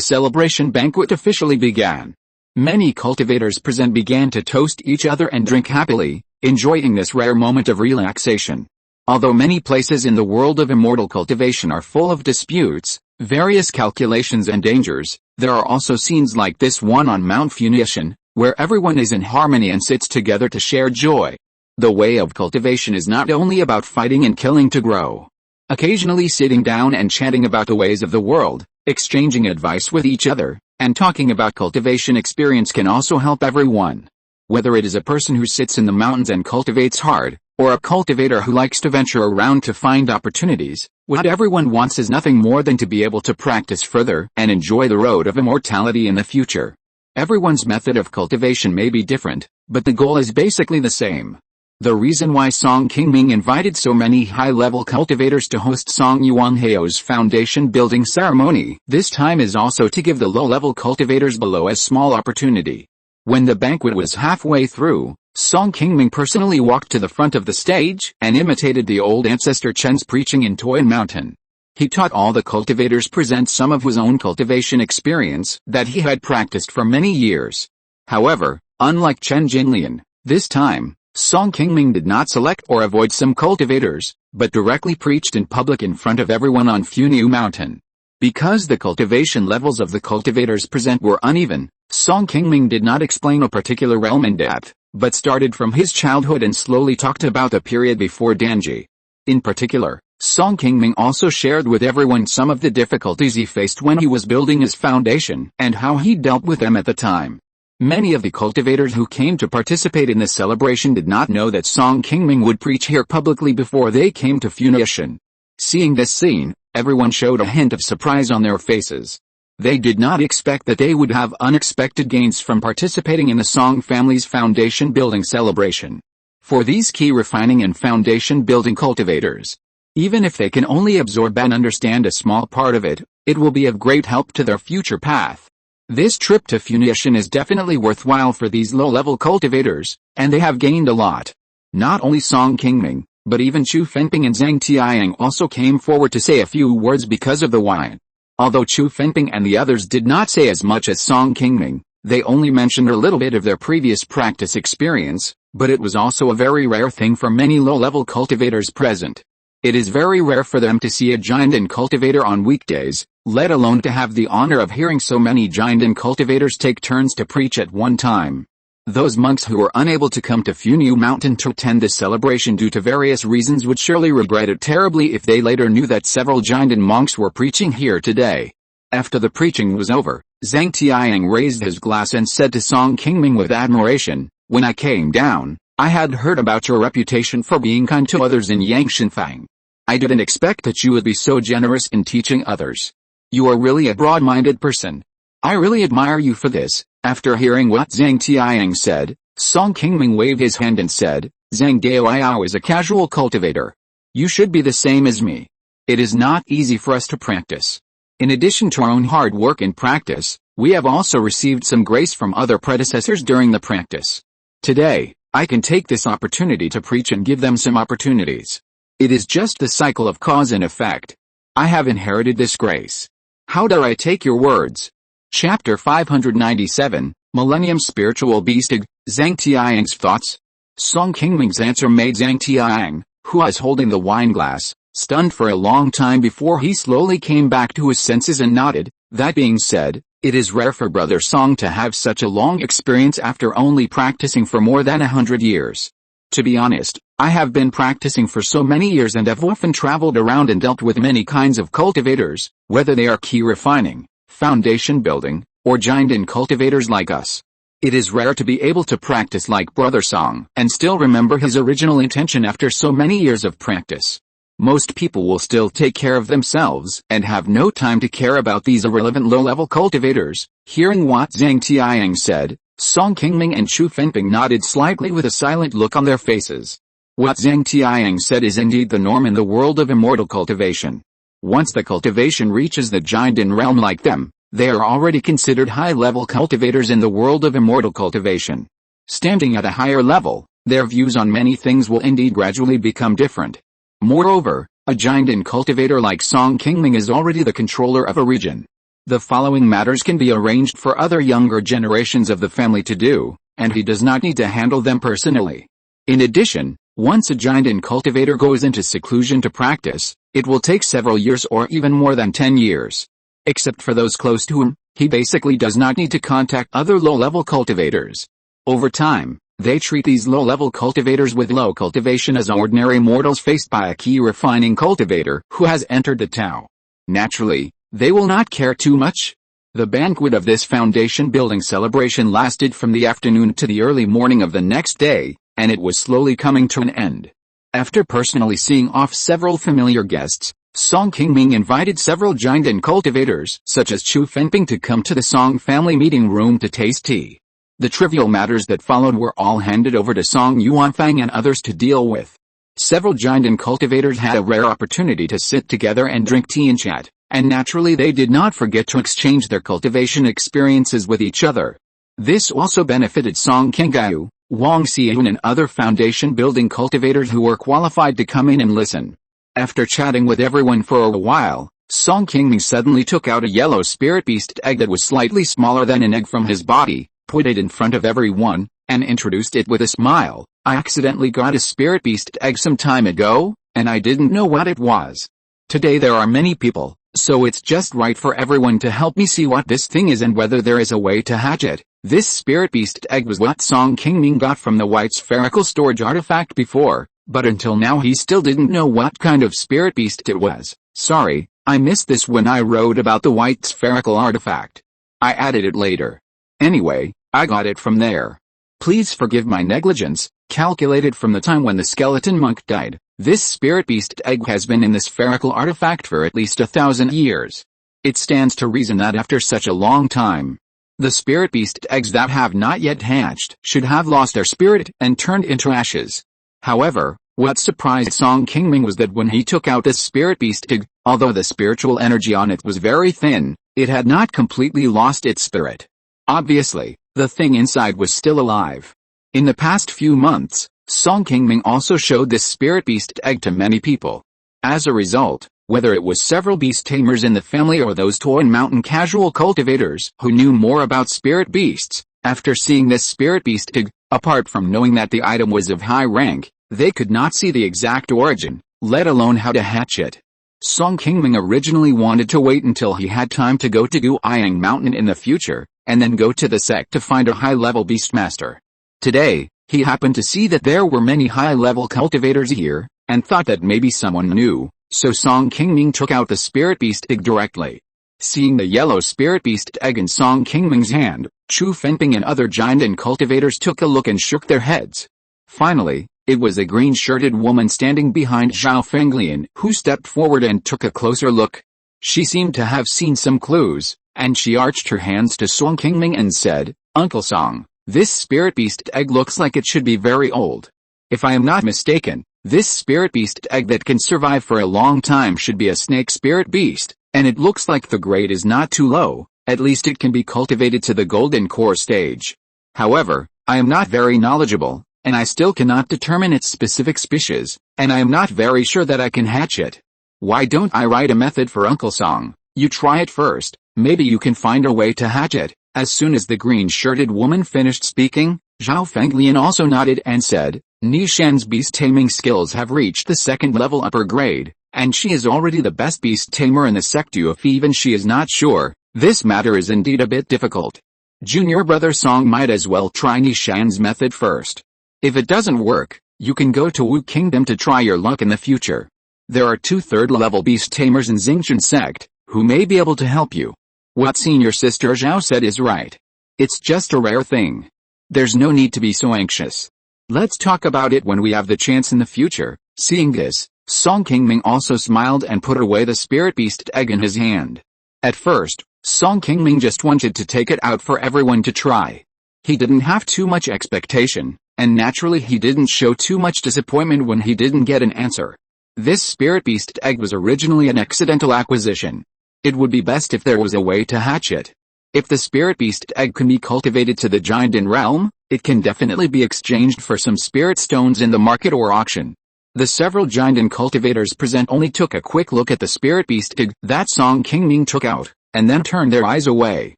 celebration banquet officially began. Many cultivators present began to toast each other and drink happily, enjoying this rare moment of relaxation. Although many places in the world of immortal cultivation are full of disputes, various calculations and dangers, there are also scenes like this one on Mount Lingyuan, where everyone is in harmony and sits together to share joy. The way of cultivation is not only about fighting and killing to grow. Occasionally sitting down and chatting about the ways of the world, exchanging advice with each other, and talking about cultivation experience can also help everyone. Whether it is a person who sits in the mountains and cultivates hard, or a cultivator who likes to venture around to find opportunities, what everyone wants is nothing more than to be able to practice further and enjoy the road of immortality in the future. Everyone's method of cultivation may be different, but the goal is basically the same. The reason why Song Qingming invited so many high-level cultivators to host Song Yuanheo's foundation building ceremony this time is also to give the low-level cultivators below a small opportunity. When the banquet was halfway through, Song Qingming personally walked to the front of the stage and imitated the old ancestor Chen's preaching in Funiu Mountain. He taught all the cultivators present some of his own cultivation experience that he had practiced for many years. However, unlike Chen Jinlian, this time, Song Qingming did not select or avoid some cultivators, but directly preached in public in front of everyone on Funiu Mountain. Because the cultivation levels of the cultivators present were uneven, Song Qingming did not explain a particular realm in depth, but started from his childhood and slowly talked about the period before Danji. In particular, Song Qingming also shared with everyone some of the difficulties he faced when he was building his foundation and how he dealt with them at the time. Many of the cultivators who came to participate in the celebration did not know that Song Qingming would preach here publicly before they came to Funiu. Seeing this scene, everyone showed a hint of surprise on their faces. They did not expect that they would have unexpected gains from participating in the Song family's foundation building celebration. For these Qi refining and foundation building cultivators, even if they can only absorb and understand a small part of it, it will be of great help to their future path. This trip to Funiu is definitely worthwhile for these low-level cultivators, and they have gained a lot. Not only Song Qingming, but even Chu Fengping and Zhang Tianyang also came forward to say a few words because of the wine. Although Chu Fengping and the others did not say as much as Song Qingming, they only mentioned a little bit of their previous practice experience, but it was also a very rare thing for many low-level cultivators present. It is very rare for them to see a Jinden cultivator on weekdays, let alone to have the honor of hearing so many Jinden cultivators take turns to preach at one time. Those monks who were unable to come to Funiu Mountain to attend this celebration due to various reasons would surely regret it terribly if they later knew that several Jinden monks were preaching here today. After the preaching was over, Zhang Tianyang raised his glass and said to Song Qingming with admiration, "When I came down, I had heard about your reputation for being kind to others in Yangshanfang. I didn't expect that you would be so generous in teaching others. You are really a broad-minded person. I really admire you for this." After hearing what Zhang Tianyang said, Song Qingming waved his hand and said, "Zhang Daoyao is a casual cultivator. You should be the same as me. It is not easy for us to practice. In addition to our own hard work and practice, we have also received some grace from other predecessors during the practice. Today, I can take this opportunity to preach and give them some opportunities. It is just the cycle of cause and effect. I have inherited this grace. How dare I take your words?" Chapter 597, Millennium Spiritual Beasting, Zhang Tianyang's Thoughts. Song Qingming's answer made Zhang Tianyang, who was holding the wine glass, stunned for a long time before he slowly came back to his senses and nodded. That being said, it is rare for Brother Song to have such a long experience after only practicing for more than 100 years. To be honest, I have been practicing for so many years and have often traveled around and dealt with many kinds of cultivators, whether they are Qi refining, foundation building, or giant cultivators like us. It is rare to be able to practice like Brother Song and still remember his original intention after so many years of practice. Most people will still take care of themselves and have no time to care about these irrelevant low-level cultivators. Hearing what Zhang Tianying said, Song Qingming and Chu Fenping nodded slightly with a silent look on their faces. What Zhang Tianying said is indeed the norm in the world of immortal cultivation. Once the cultivation reaches the giant realm like them, they are already considered high-level cultivators in the world of immortal cultivation. Standing at a higher level, their views on many things will indeed gradually become different. Moreover, a giant cultivator like Song Qingming is already the controller of a region. The following matters can be arranged for other younger generations of the family to do, and he does not need to handle them personally. In addition, once a giant cultivator goes into seclusion to practice, it will take several years or even more than 10 years. Except for those close to him, he basically does not need to contact other low-level cultivators. Over time, they treat these low-level cultivators with low cultivation as ordinary mortals faced by a Qi refining cultivator who has entered the Tao. Naturally, they will not care too much. The banquet of this foundation building celebration lasted from the afternoon to the early morning of the next day, and it was slowly coming to an end. After personally seeing off several familiar guests, Song Qingming invited several giant cultivators, such as Chu Fenping, to come to the Song family meeting room to taste tea. The trivial matters that followed were all handed over to Song Yuanfang and others to deal with. Several giant cultivators had a rare opportunity to sit together and drink tea and chat, and naturally they did not forget to exchange their cultivation experiences with each other. This also benefited Song Qingyu, Wang Xian and other foundation building cultivators who were qualified to come in and listen. After chatting with everyone for a while, Song Qingming suddenly took out a yellow spirit beast egg that was slightly smaller than an egg from his body, put it in front of everyone, and introduced it with a smile. I accidentally got a spirit beast egg some time ago, and I didn't know what it was. Today there are many people, so it's just right for everyone to help me see what this thing is and whether there is a way to hatch it. This spirit beast egg was what Song Qingming got from the white spherical storage artifact before, but until now he still didn't know what kind of spirit beast it was. Sorry, I missed this when I wrote about the white spherical artifact. I added it later. Anyway, I got it from there. Please forgive my negligence. Calculated from the time when the skeleton monk died, this spirit beast egg has been in the spherical artifact for at least 1,000 years. It stands to reason that after such a long time, the spirit beast eggs that have not yet hatched should have lost their spirit and turned into ashes. However, what surprised Song Qingming was that when he took out this spirit beast egg, although the spiritual energy on it was very thin, it had not completely lost its spirit. Obviously, the thing inside was still alive. In the past few months, Song Qingming also showed this spirit beast egg to many people. As a result, whether it was several beast tamers in the family or those Funiu Mountain casual cultivators who knew more about spirit beasts, after seeing this spirit beast egg, apart from knowing that the item was of high rank, they could not see the exact origin, let alone how to hatch it. Song Qingming originally wanted to wait until he had time to go to Qingming Mountain in the future, and then go to the sect to find a high-level beastmaster. Today, he happened to see that there were many high-level cultivators here, and thought that maybe someone knew, so Song Qingming took out the spirit beast egg directly. Seeing the yellow spirit beast egg in Song Qingming's hand, Chu Fenping and other giant cultivators took a look and shook their heads. Finally, it was a green-shirted woman standing behind Zhao Fenglian who stepped forward and took a closer look. She seemed to have seen some clues, and she arched her hands to Song Qingming and said, "Uncle Song, this spirit beast egg looks like it should be very old. If I am not mistaken, this spirit beast egg that can survive for a long time should be a snake spirit beast, and it looks like the grade is not too low, at least it can be cultivated to the golden core stage. However, I am not very knowledgeable, and I still cannot determine its specific species, and I am not very sure that I can hatch it. Why don't I write a method for Uncle Song? You try it first, maybe you can find a way to hatch it." As soon as the green-shirted woman finished speaking, Zhao Fenglian also nodded and said, Nishan's beast taming skills have reached the second level upper grade, and she is already the best beast tamer in the sect. If even she is not sure, this matter is indeed a bit difficult. Junior brother Song might as well try Nishan's method first. If it doesn't work, you can go to Wu Kingdom to try your luck in the future. There are 2 third-level beast tamers in Xingqian sect, who may be able to help you. What senior sister Zhao said is right. It's just a rare thing. There's no need to be so anxious. Let's talk about it when we have the chance in the future. Seeing this, Song Qingming also smiled and put away the spirit beast egg in his hand. At first, Song Qingming just wanted to take it out for everyone to try. He didn't have too much expectation, and naturally he didn't show too much disappointment when he didn't get an answer. This spirit beast egg was originally an accidental acquisition. It would be best if there was a way to hatch it. If the spirit beast egg can be cultivated to the giant realm, it can definitely be exchanged for some spirit stones in the market or auction. The several giant cultivators present only took a quick look at the spirit beast egg that Song Qingming took out, and then turned their eyes away.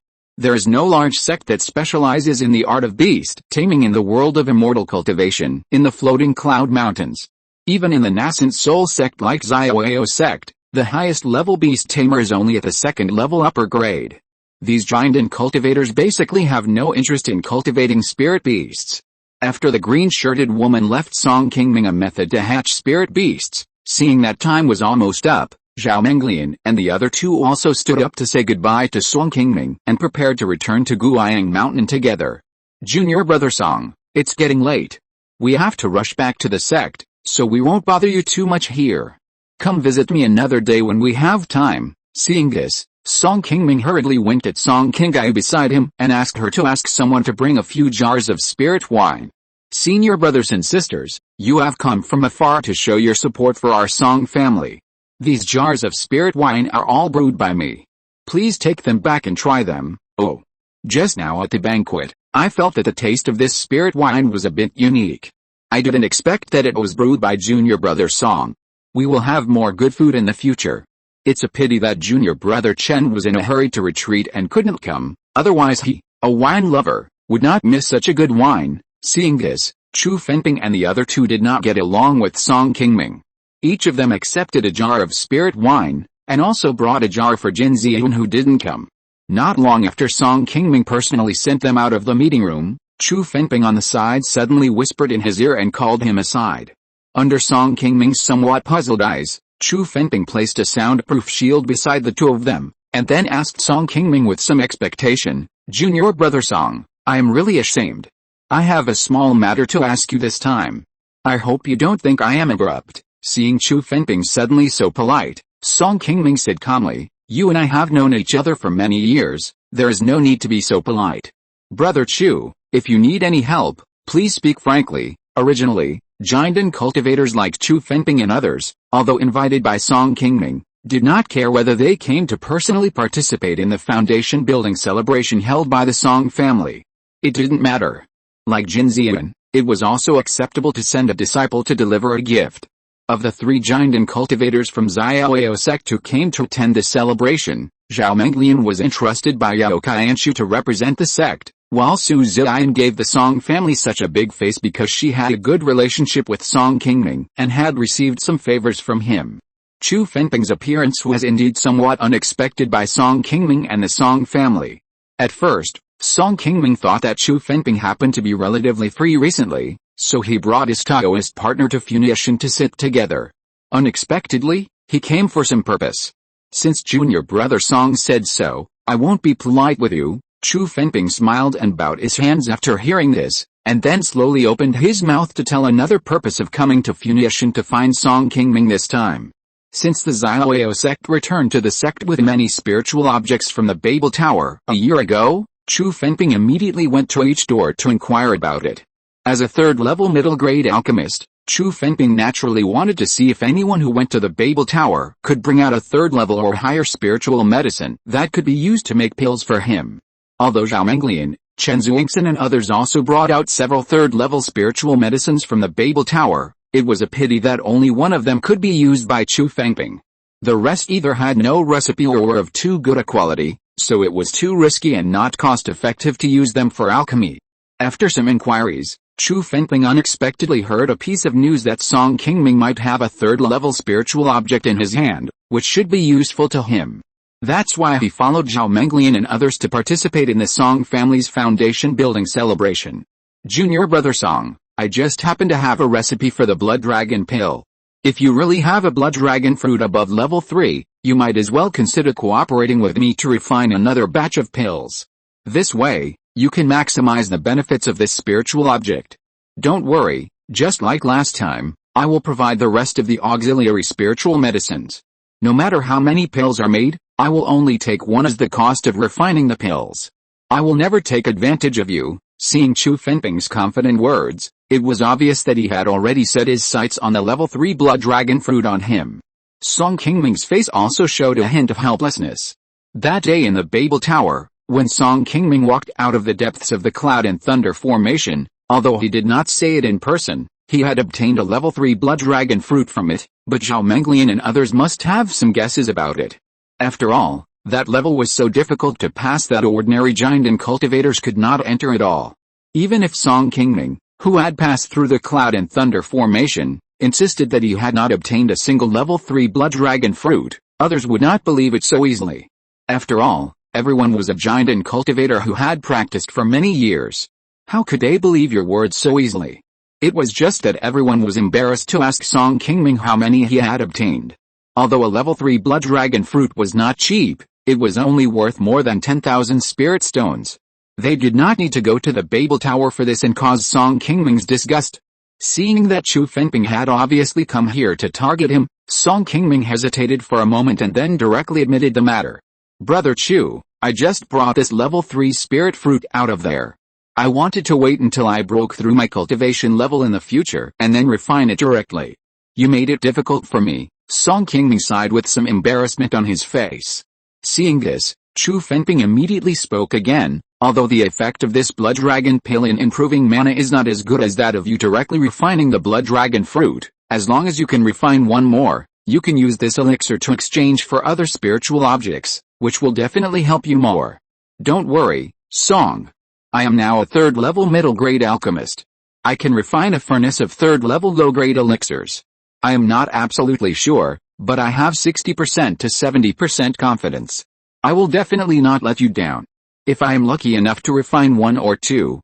There is no large sect that specializes in the art of beast taming in the world of immortal cultivation in the floating cloud mountains. Even in the nascent soul sect like Xiaoao sect, the highest level beast tamer is only at the second level upper grade. These giant cultivators basically have no interest in cultivating spirit beasts. After the green-shirted woman left Song Qingming a method to hatch spirit beasts, seeing that time was almost up, Zhao Menglian and the other 2 also stood up to say goodbye to Song Qingming and prepared to return to Qiyang Mountain together. Junior brother Song, it's getting late. We have to rush back to the sect, so we won't bother you too much here. Come visit me another day when we have time. Seeing this, Song Qingming hurriedly winked at Song Qingai beside him and asked her to ask someone to bring a few jars of spirit wine. Senior brothers and sisters, you have come from afar to show your support for our Song family. These jars of spirit wine are all brewed by me. Please take them back and try them. Oh. Just now at the banquet, I felt that the taste of this spirit wine was a bit unique. I didn't expect that it was brewed by Junior brother Song. We will have more good food in the future. It's a pity that junior brother Chen was in a hurry to retreat and couldn't come, otherwise he, a wine lover, would not miss such a good wine. Seeing this, Chu Fenping and the other 2 did not get along with Song Qingming. Each of them accepted a jar of spirit wine, and also brought a jar for Jin Ziyun who didn't come. Not long after Song Qingming personally sent them out of the meeting room, Chu Fenping on the side suddenly whispered in his ear and called him aside. Under Song Qingming's somewhat puzzled eyes, Chu Fenping placed a soundproof shield beside the 2 of them, and then asked Song Qingming with some expectation, Junior brother Song, I am really ashamed. I have a small matter to ask you this time. I hope you don't think I am abrupt. Seeing Chu Fenping suddenly so polite, Song Qingming said calmly, you and I have known each other for many years, there is no need to be so polite. Brother Chu, if you need any help, please speak frankly. Originally, giant cultivators like Chu Fenping and others, although invited by Song Qingming, did not care whether they came to personally participate in the foundation building celebration held by the Song family. It didn't matter. Like Jin Ziyun, it was also acceptable to send a disciple to deliver a gift. Of the 3 giant cultivators from Xiaoao sect who came to attend the celebration, Zhao Menglian was entrusted by Yao Qianshu to represent the sect, while Su Ziyan gave the Song family such a big face because she had a good relationship with Song Qingming and had received some favors from him. Chu Fenping's appearance was indeed somewhat unexpected by Song Qingming and the Song family. At first, Song Qingming thought that Chu Fenping happened to be relatively free recently, so he brought his Taoist partner to Funiu Mountain to sit together. Unexpectedly, he came for some purpose. Since junior brother Song said so, I won't be polite with you. Chu Fenping smiled and bowed his hands after hearing this, and then slowly opened his mouth to tell another purpose of coming to Funiu Mountain to find Song Qingming this time. Since the Xiaoao sect returned to the sect with many spiritual objects from the Babel Tower a year ago, Chu Fenping immediately went to each door to inquire about it. As a third-level middle-grade alchemist, Chu Fenping naturally wanted to see if anyone who went to the Babel Tower could bring out a third-level or higher spiritual medicine that could be used to make pills for him. Although Zhao Menglian, Chen Zuixin and others also brought out several third-level spiritual medicines from the Babel Tower, it was a pity that only one of them could be used by Chu Fenping. The rest either had no recipe or were of too good a quality, so it was too risky and not cost-effective to use them for alchemy. After some inquiries, Qu Fengping unexpectedly heard a piece of news that Song Qingming might have a third-level spiritual object in his hand, which should be useful to him. That's why he followed Zhao Menglian and others to participate in the Song family's foundation building celebration. Junior brother Song, I just happen to have a recipe for the blood dragon pill. If you really have a blood dragon fruit above level 3, you might as well consider cooperating with me to refine another batch of pills. This way, you can maximize the benefits of this spiritual object. Don't worry, just like last time, I will provide the rest of the auxiliary spiritual medicines. No matter how many pills are made, I will only take one as the cost of refining the pills. I will never take advantage of you. Seeing Qu Fengping's confident words, it was obvious that he had already set his sights on the level 3 blood dragon fruit on him. Song Qingming's face also showed a hint of helplessness. That day in the Babel Tower, when Song Qingming walked out of the depths of the Cloud and Thunder formation, although he did not say it in person, he had obtained a level 3 blood dragon fruit from it, but Zhao Menglian and others must have some guesses about it. After all, that level was so difficult to pass that ordinary giant and cultivators could not enter at all. Even if Song Qingming, who had passed through the Cloud and Thunder formation, insisted that he had not obtained a single level 3 blood dragon fruit, others would not believe it so easily. After all, everyone was a giant and cultivator who had practiced for many years. How could they believe your words so easily? It was just that everyone was embarrassed to ask Song Qingming how many he had obtained. Although a level 3 blood dragon fruit was not cheap, it was only worth more than 10,000 spirit stones. They did not need to go to the Babel Tower for this and cause Song Qingming's disgust. Seeing that Qu Fengping had obviously come here to target him, Song Qingming hesitated for a moment and then directly admitted the matter. Brother Qu, I just brought this level 3 spirit fruit out of there. I wanted to wait until I broke through my cultivation level in the future and then refine it directly. You made it difficult for me. Song Qingming sighed with some embarrassment on his face. Seeing this, Qu Fengping immediately spoke again. Although the effect of this blood dragon pill in improving mana is not as good as that of you directly refining the blood dragon fruit, as long as you can refine one more, you can use this elixir to exchange for other spiritual objects, which will definitely help you more. Don't worry, Song. I am now a 3rd level middle grade alchemist. I can refine a furnace of 3rd level low grade elixirs. I am not absolutely sure, but I have 60% to 70% confidence. I will definitely not let you down. If I am lucky enough to refine 1 or 2,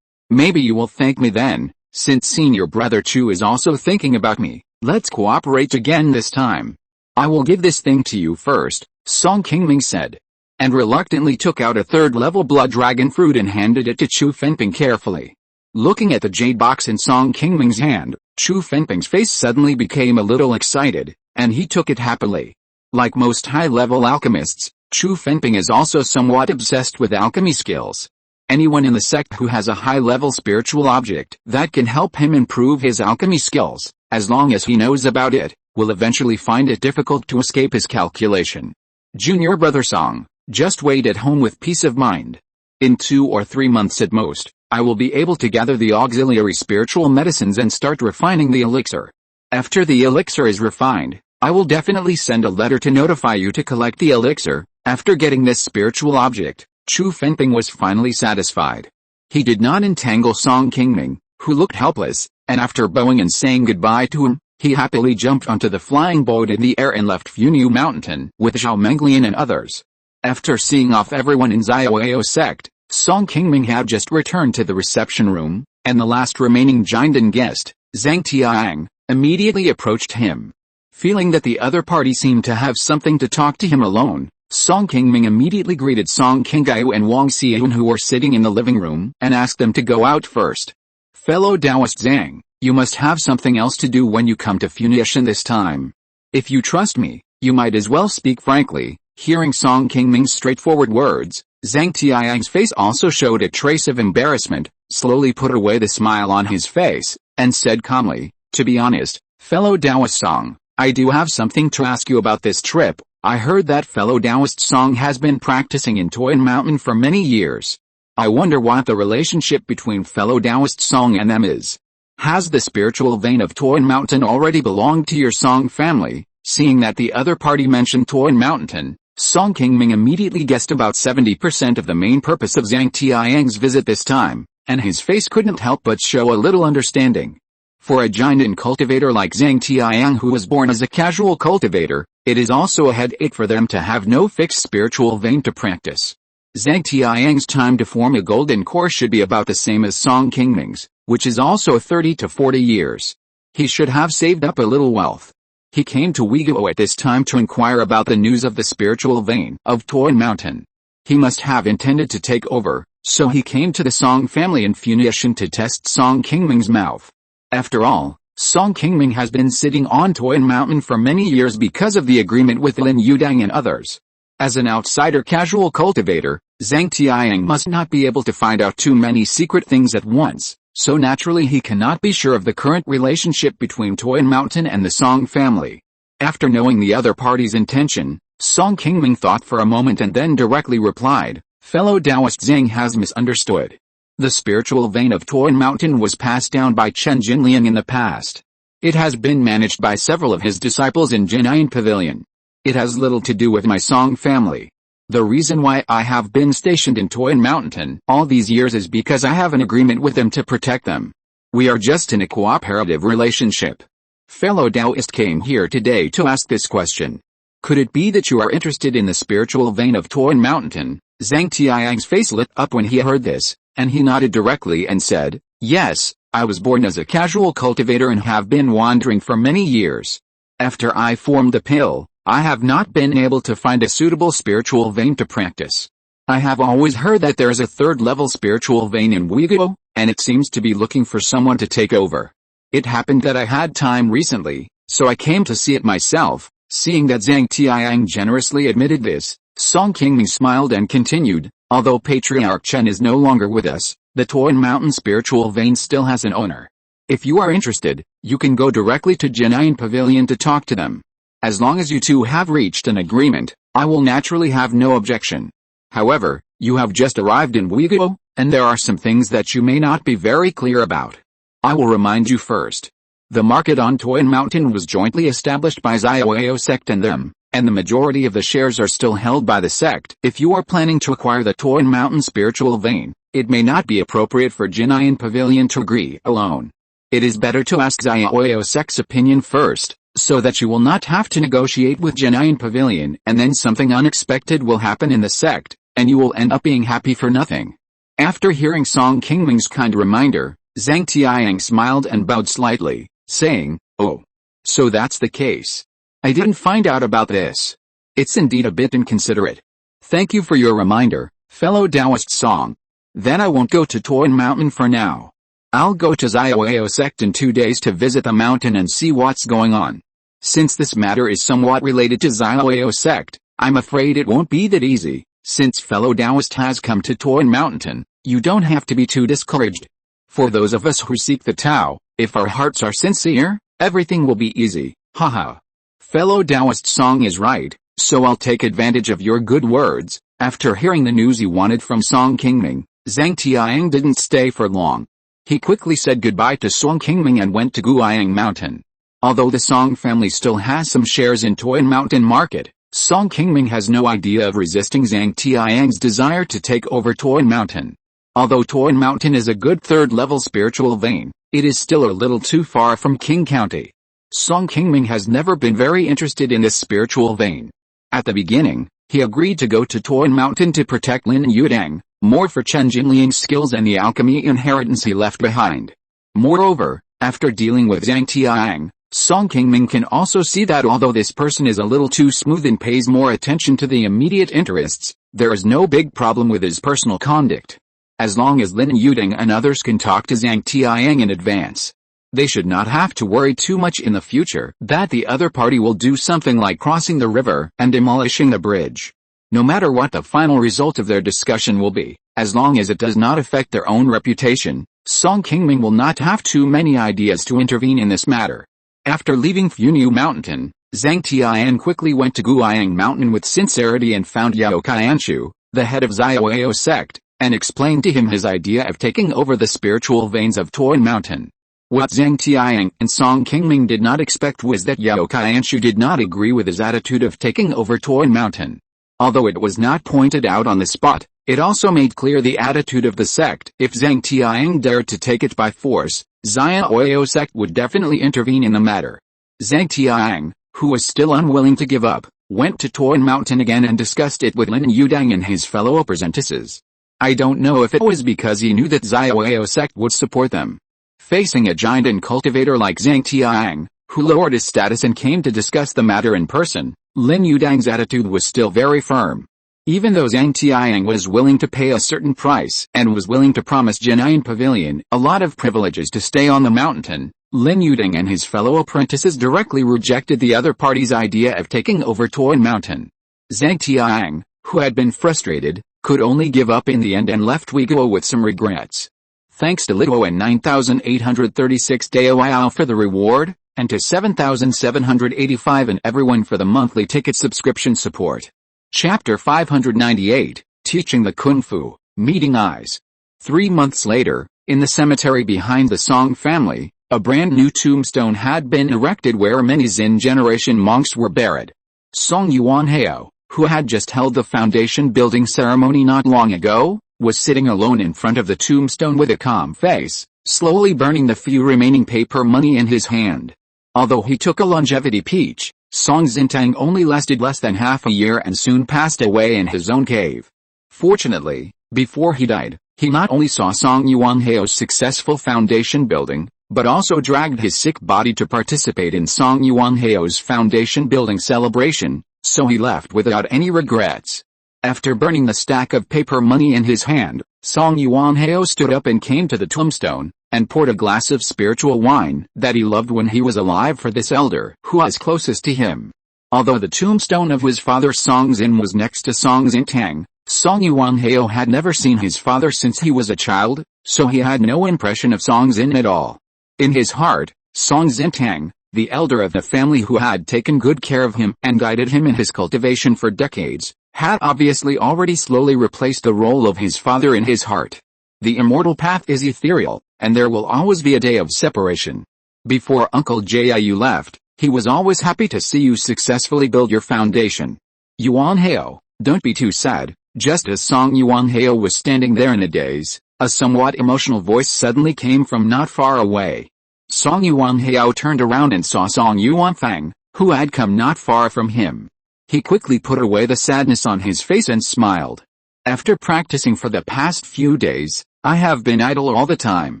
maybe you will thank me then, since senior brother Qu is also thinking about me. Let's cooperate again this time. I will give this thing to you first, Song Qingming said, and reluctantly took out a 3rd level blood dragon fruit and handed it to Qu Fengping carefully. Looking at the jade box in Song Qingming's hand, Qu Fengping's face suddenly became a little excited, and he took it happily. Like most high-level alchemists, Qu Fengping is also somewhat obsessed with alchemy skills. Anyone in the sect who has a high-level spiritual object that can help him improve his alchemy skills, as long as he knows about it, will eventually find it difficult to escape his calculation. Junior brother Song, just wait at home with peace of mind. In 2 or 3 months at most, I will be able to gather the auxiliary spiritual medicines and start refining the elixir. After the elixir is refined, I will definitely send a letter to notify you to collect the elixir. After getting this spiritual object, Qu Fengping was finally satisfied. He did not entangle Song Qingming, who looked helpless, and after bowing and saying goodbye to him, he happily jumped onto the flying boat in the air and left Funiu Mountain with Zhao Menglian and others. After seeing off everyone in Xiaoao sect, Song Qingming had just returned to the reception room, and the last remaining Jinden guest, Zhang Tiang, immediately approached him. Feeling that the other party seemed to have something to talk to him alone, Song Qingming immediately greeted Song Qingyu and Wang Xian who were sitting in the living room and asked them to go out first. Fellow Taoist Zhang, you must have something else to do when you come to Funiu this time. If you trust me, you might as well speak frankly. Hearing Song Qingming's straightforward words, Zhang Tiang's face also showed a trace of embarrassment, slowly put away the smile on his face, and said calmly, to be honest, fellow Taoist Song, I do have something to ask you about this trip. I heard that fellow Taoist Song has been practicing in Qingming Mountain for many years. I wonder what the relationship between fellow Taoist Song and them is. Has the spiritual vein of Qingming Mountain already belonged to your Song family? Seeing that the other party mentioned Qingming Mountain, Song Qingming immediately guessed about 70% of the main purpose of Zhang Tiang's visit this time. and his face couldn't help but show a little understanding. For a giant cultivator like Zhang Tianyang, who was born as a casual cultivator, it is also a headache for them to have no fixed spiritual vein to practice. Zhang Tianyang's time to form a golden core should be about the same as Song Qingming's, which is also 30 to 40 years. He should have saved up a little wealth. He came to Weiguo at this time to inquire about the news of the spiritual vein of Qi Mountain. He must have intended to take over, so he came to the Song family in Funiu Mountain to test Song Qingming's mouth. After all, Song Qingming has been sitting on Qi Mountain for many years because of the agreement with Lin Yudang and others. As an outsider casual cultivator, Zhang Tianyang must not be able to find out too many secret things at once, so naturally he cannot be sure of the current relationship between Qi Mountain and the Song family. After knowing the other party's intention, Song Qingming thought for a moment and then directly replied, "Fellow Taoist Zhang has misunderstood. The spiritual vein of Qi Mountain was passed down by Chen Jinliang in the past. It has been managed by several of his disciples in Jin'an Pavilion. It has little to do with my Song family. The reason why I have been stationed in Qi Mountain all these years is because I have an agreement with them to protect them. We are just in a cooperative relationship. Fellow Taoist came here today to ask this question. Could it be that you are interested in the spiritual vein of Qi Mountain?" Zhang Tianyang's face lit up when he heard this, and he nodded directly and said, "Yes, I was born as a casual cultivator and have been wandering for many years. After I formed the pill, I have not been able to find a suitable spiritual vein to practice. I have always heard that there is a third-level spiritual vein in Weiguo, and it seems to be looking for someone to take over. It happened that I had time recently, so I came to see it myself." Seeing that Zhang Tianyang generously admitted this, Song Qingming smiled and continued, "Although Patriarch Chen is no longer with us, the Qi Mountain spiritual vein still has an owner. If you are interested, you can go directly to Jin'an Pavilion to talk to them. As long as you two have reached an agreement, I will naturally have no objection. However, you have just arrived in Weiguo, and there are some things that you may not be very clear about. I will remind you first. The market on Qi Mountain was jointly established by Xiaoyao sect and them, and the majority of the shares are still held by the sect. If you are planning to acquire the Qi Mountain spiritual vein, it may not be appropriate for Jin'an Pavilion to agree alone. It is better to ask Xiaoyao sect's opinion first, so that you will not have to negotiate with Jin'an Pavilion and then something unexpected will happen in the sect, and you will end up being happy for nothing." After hearing Song Qingming's kind reminder, Zhang Tianyang smiled and bowed slightly, saying, "Oh. So that's the case. I didn't find out about this. It's indeed a bit inconsiderate. Thank you for your reminder, fellow Taoist Song. Then I won't go to Qi Mountain for now. I'll go to Xiaoyao sect in 2 days to visit the mountain and see what's going on. Since this matter is somewhat related to Xiaoyao sect, I'm afraid it won't be that easy. Since fellow Taoist has come to Qi Mountain, you don't have to be too discouraged. For those of us who seek the Tao, if our hearts are sincere, everything will be easy, haha. Fellow Taoist Song is right, so I'll take advantage of your good words." After hearing the news he wanted from Song Qingming, Zhang Tianyang didn't stay for long. He quickly said goodbye to Song Qingming and went to Guiyang Mountain. Although the Song family still has some shares in Qi Mountain market, Song Qingming has no idea of resisting Zhang Tianyang's desire to take over Qi Mountain. Although Qi Mountain is a good third-level spiritual vein, it is still a little too far from Qing County. Song Qingming has never been very interested in this spiritual vein. At the beginning, he agreed to go to Qi Mountain to protect Lin Yudang, more for Chen Jinliang's skills and the alchemy inheritance he left behind. Moreover, after dealing with Zhang Tianyang, Song Qingming can also see that although this person is a little too smooth and pays more attention to the immediate interests, there is no big problem with his personal conduct. As long as Lin Yudang and others can talk to Zhang Tianyang in advance, they should not have to worry too much in the future that the other party will do something like crossing the river and demolishing the bridge. No matter what the final result of their discussion will be, as long as it does not affect their own reputation, Song Qingming will not have too many ideas to intervene in this matter. After leaving Funiu Mountain, Zhang Tianyang quickly went to Guiyang Mountain with sincerity and found Yao Qianshu, the head of Xiaoyao sect, and explained to him his idea of taking over the spiritual veins of Qi Mountain. What Zhang Tianyang and Song Qingming did not expect was that Yao Qianshu did not agree with his attitude of taking over Qi Mountain. Although it was not pointed out on the spot, it also made clear the attitude of the sect. If Zhang Tianying dared to take it by force, Xiaoyao sect would definitely intervene in the matter. Zhang Tianying, who was still unwilling to give up, went to Qi Mountain again and discussed it with Lin Yudang and his fellow apprentices. I don't know if it was because he knew that Xiaoyao sect would support them. Facing a giant and cultivator like Zhang Tianying, who lowered his status and came to discuss the matter in person, Lin Yudang's attitude was still very firm. Even though Zhang Tianying was willing to pay a certain price and was willing to promise Jinayan Pavilion a lot of privileges to stay on the mountain, Lin Yudang and his fellow apprentices directly rejected the other party's idea of taking over Qi Mountain. Zhang Tianying, who had been frustrated, could only give up in the end and left Weiguo with some regrets. Thanks to Lituo and 9,836 Daoyao for the reward, and to 7,785 and everyone for the monthly ticket subscription support. Chapter 598, Teaching the Kung Fu, Meeting Eyes. 3 months later, in the cemetery behind the Song family, a brand new tombstone had been erected where many Xin generation monks were buried. Song Yuanhao, who had just held the foundation building ceremony not long ago, was sitting alone in front of the tombstone with a calm face, slowly burning the few remaining paper money in his hand. Although he took a longevity peach, Song Xintang only lasted less than half a year and soon passed away in his own cave. Fortunately, before he died, he not only saw Song Yuanhao's successful foundation building, but also dragged his sick body to participate in Song Yuanhao's foundation building celebration, so he left without any regrets. After burning the stack of paper money in his hand, Song Yuanhao stood up and came to the tombstone, and poured a glass of spiritual wine that he loved when he was alive for this elder who was closest to him. Although the tombstone of his father Song Xin was next to Song Xintang, Song Yuanhao had never seen his father since he was a child, so he had no impression of Song Xin at all. In his heart, Song Xintang, the elder of the family who had taken good care of him and guided him in his cultivation for decades, had obviously already slowly replaced the role of his father in his heart. The immortal path is ethereal, and there will always be a day of separation. Before Uncle Jiu left, he was always happy to see you successfully build your foundation. Yuanhao, don't be too sad. Just as Song Yuanhao was standing there in a daze, a somewhat emotional voice suddenly came from not far away. Song Yuanhao turned around and saw Song Yuanfang, who had come not far from him. He quickly put away the sadness on his face and smiled. After practicing for the past few days, I have been idle all the time.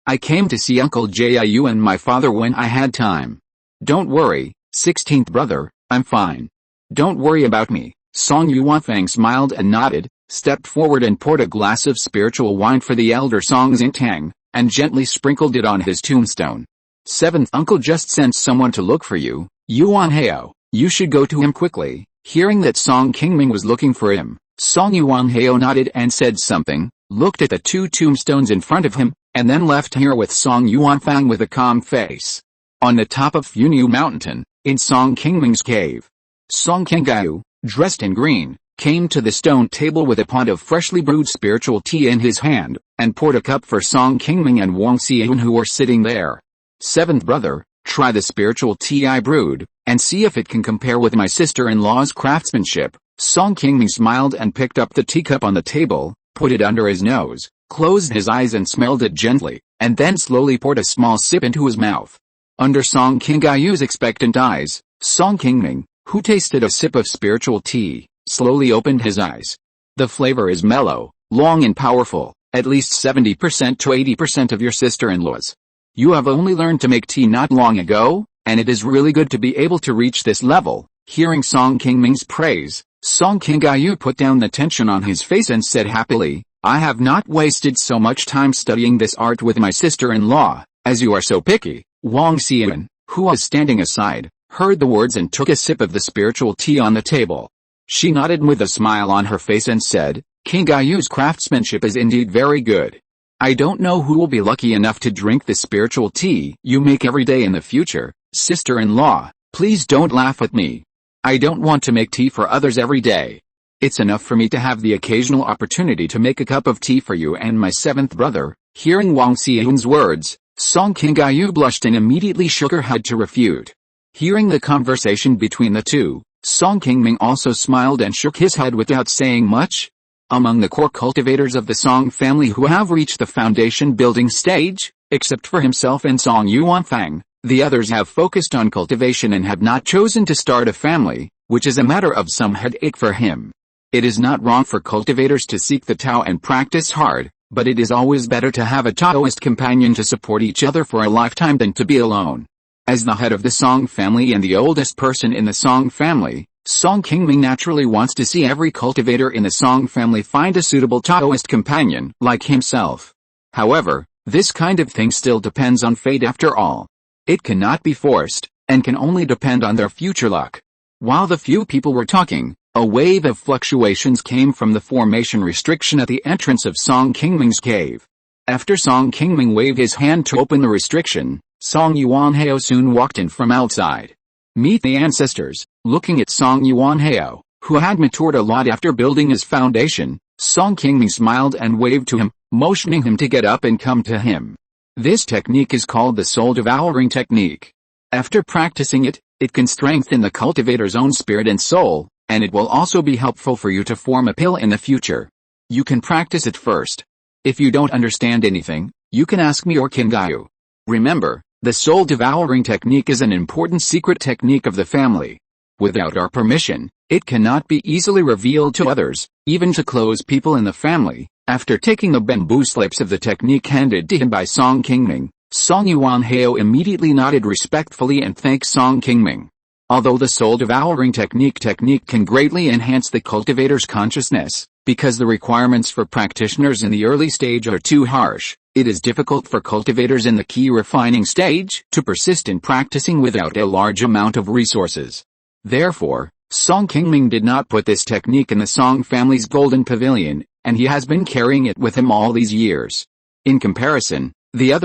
I came to see Uncle Jiu and my father when I had time. Don't worry, 16th brother, I'm fine. Don't worry about me. Song Yuanfang smiled and nodded, stepped forward and poured a glass of spiritual wine for the elder Song Xintang, and gently sprinkled it on his tombstone. 7th uncle just sent someone to look for you, Yuanhao. You should go to him quickly. Hearing that Song Qingming was looking for him, Song Yuanhao nodded and said something, looked at the 2 tombstones in front of him, and then left here with Song Yuanfang with a calm face. On the top of Funiu Mountain, in Song Qingming's cave, Song Qingyu, dressed in green, came to the stone table with a pot of freshly brewed spiritual tea in his hand, and poured a cup for Song Qingming and Wang Xian who were sitting there. 7th brother, try the spiritual tea I brewed, and see if it can compare with my sister-in-law's craftsmanship. Song Qingming smiled and picked up the teacup on the table, put it under his nose, closed his eyes and smelled it gently, and then slowly poured a small sip into his mouth. Under Song Qingyu's expectant eyes, Song Qingming, who tasted a sip of spiritual tea, slowly opened his eyes. The flavor is mellow, long and powerful, at least 70% to 80% of your sister-in-law's. You have only learned to make tea not long ago, and it is really good to be able to reach this level. Hearing Song Qingming's praise, Song Qingyu put down the tension on his face and said happily, I have not wasted so much time studying this art with my sister-in-law, as you are so picky. Wang Xian, who was standing aside, heard the words and took a sip of the spiritual tea on the table. She nodded with a smile on her face and said, Qingyu's craftsmanship is indeed very good. I don't know who will be lucky enough to drink the spiritual tea you make every day in the future. Sister-in-law, please don't laugh at me. I don't want to make tea for others every day. It's enough for me to have the occasional opportunity to make a cup of tea for you and my 7th brother. Hearing Wang Xian's words, Song Qingyu blushed and immediately shook her head to refute. Hearing the conversation between the two, Song Qingming also smiled and shook his head without saying much. Among the core cultivators of the Song family who have reached the foundation building stage, except for himself and Song Yuanfang, the others have focused on cultivation and have not chosen to start a family, which is a matter of some headache for him. It is not wrong for cultivators to seek the Tao and practice hard, but it is always better to have a Taoist companion to support each other for a lifetime than to be alone. As the head of the Song family and the oldest person in the Song family, Song Qingming naturally wants to see every cultivator in the Song family find a suitable Taoist companion like himself. However, this kind of thing still depends on fate after all. It cannot be forced, and can only depend on their future luck. While the few people were talking, a wave of fluctuations came from the formation restriction at the entrance of Song Qingming's cave. After Song Qingming waved his hand to open the restriction, Song Yuanhao soon walked in from outside. Meet the ancestors. Looking at Song Yuanhao, who had matured a lot after building his foundation, Song Qingming smiled and waved to him, motioning him to get up and come to him. This technique is called the soul devouring technique. After practicing it, it can strengthen the cultivator's own spirit and soul, and it will also be helpful for you to form a pill in the future. You can practice it first. If you don't understand anything, you can ask me or Kingayu. Remember, the soul devouring technique is an important secret technique of the family. Without our permission, it cannot be easily revealed to others, even to close people in the family. After taking the bamboo slips of the technique handed to him by Song Qingming, Song Yuanhao immediately nodded respectfully and thanked Song Qingming. Although the soul devouring technique can greatly enhance the cultivator's consciousness, because the requirements for practitioners in the early stage are too harsh, it is difficult for cultivators in the Qi refining stage to persist in practicing without a large amount of resources. Therefore, Song Qingming did not put this technique in the Song family's golden pavilion, and he has been carrying it with him all these years. In comparison,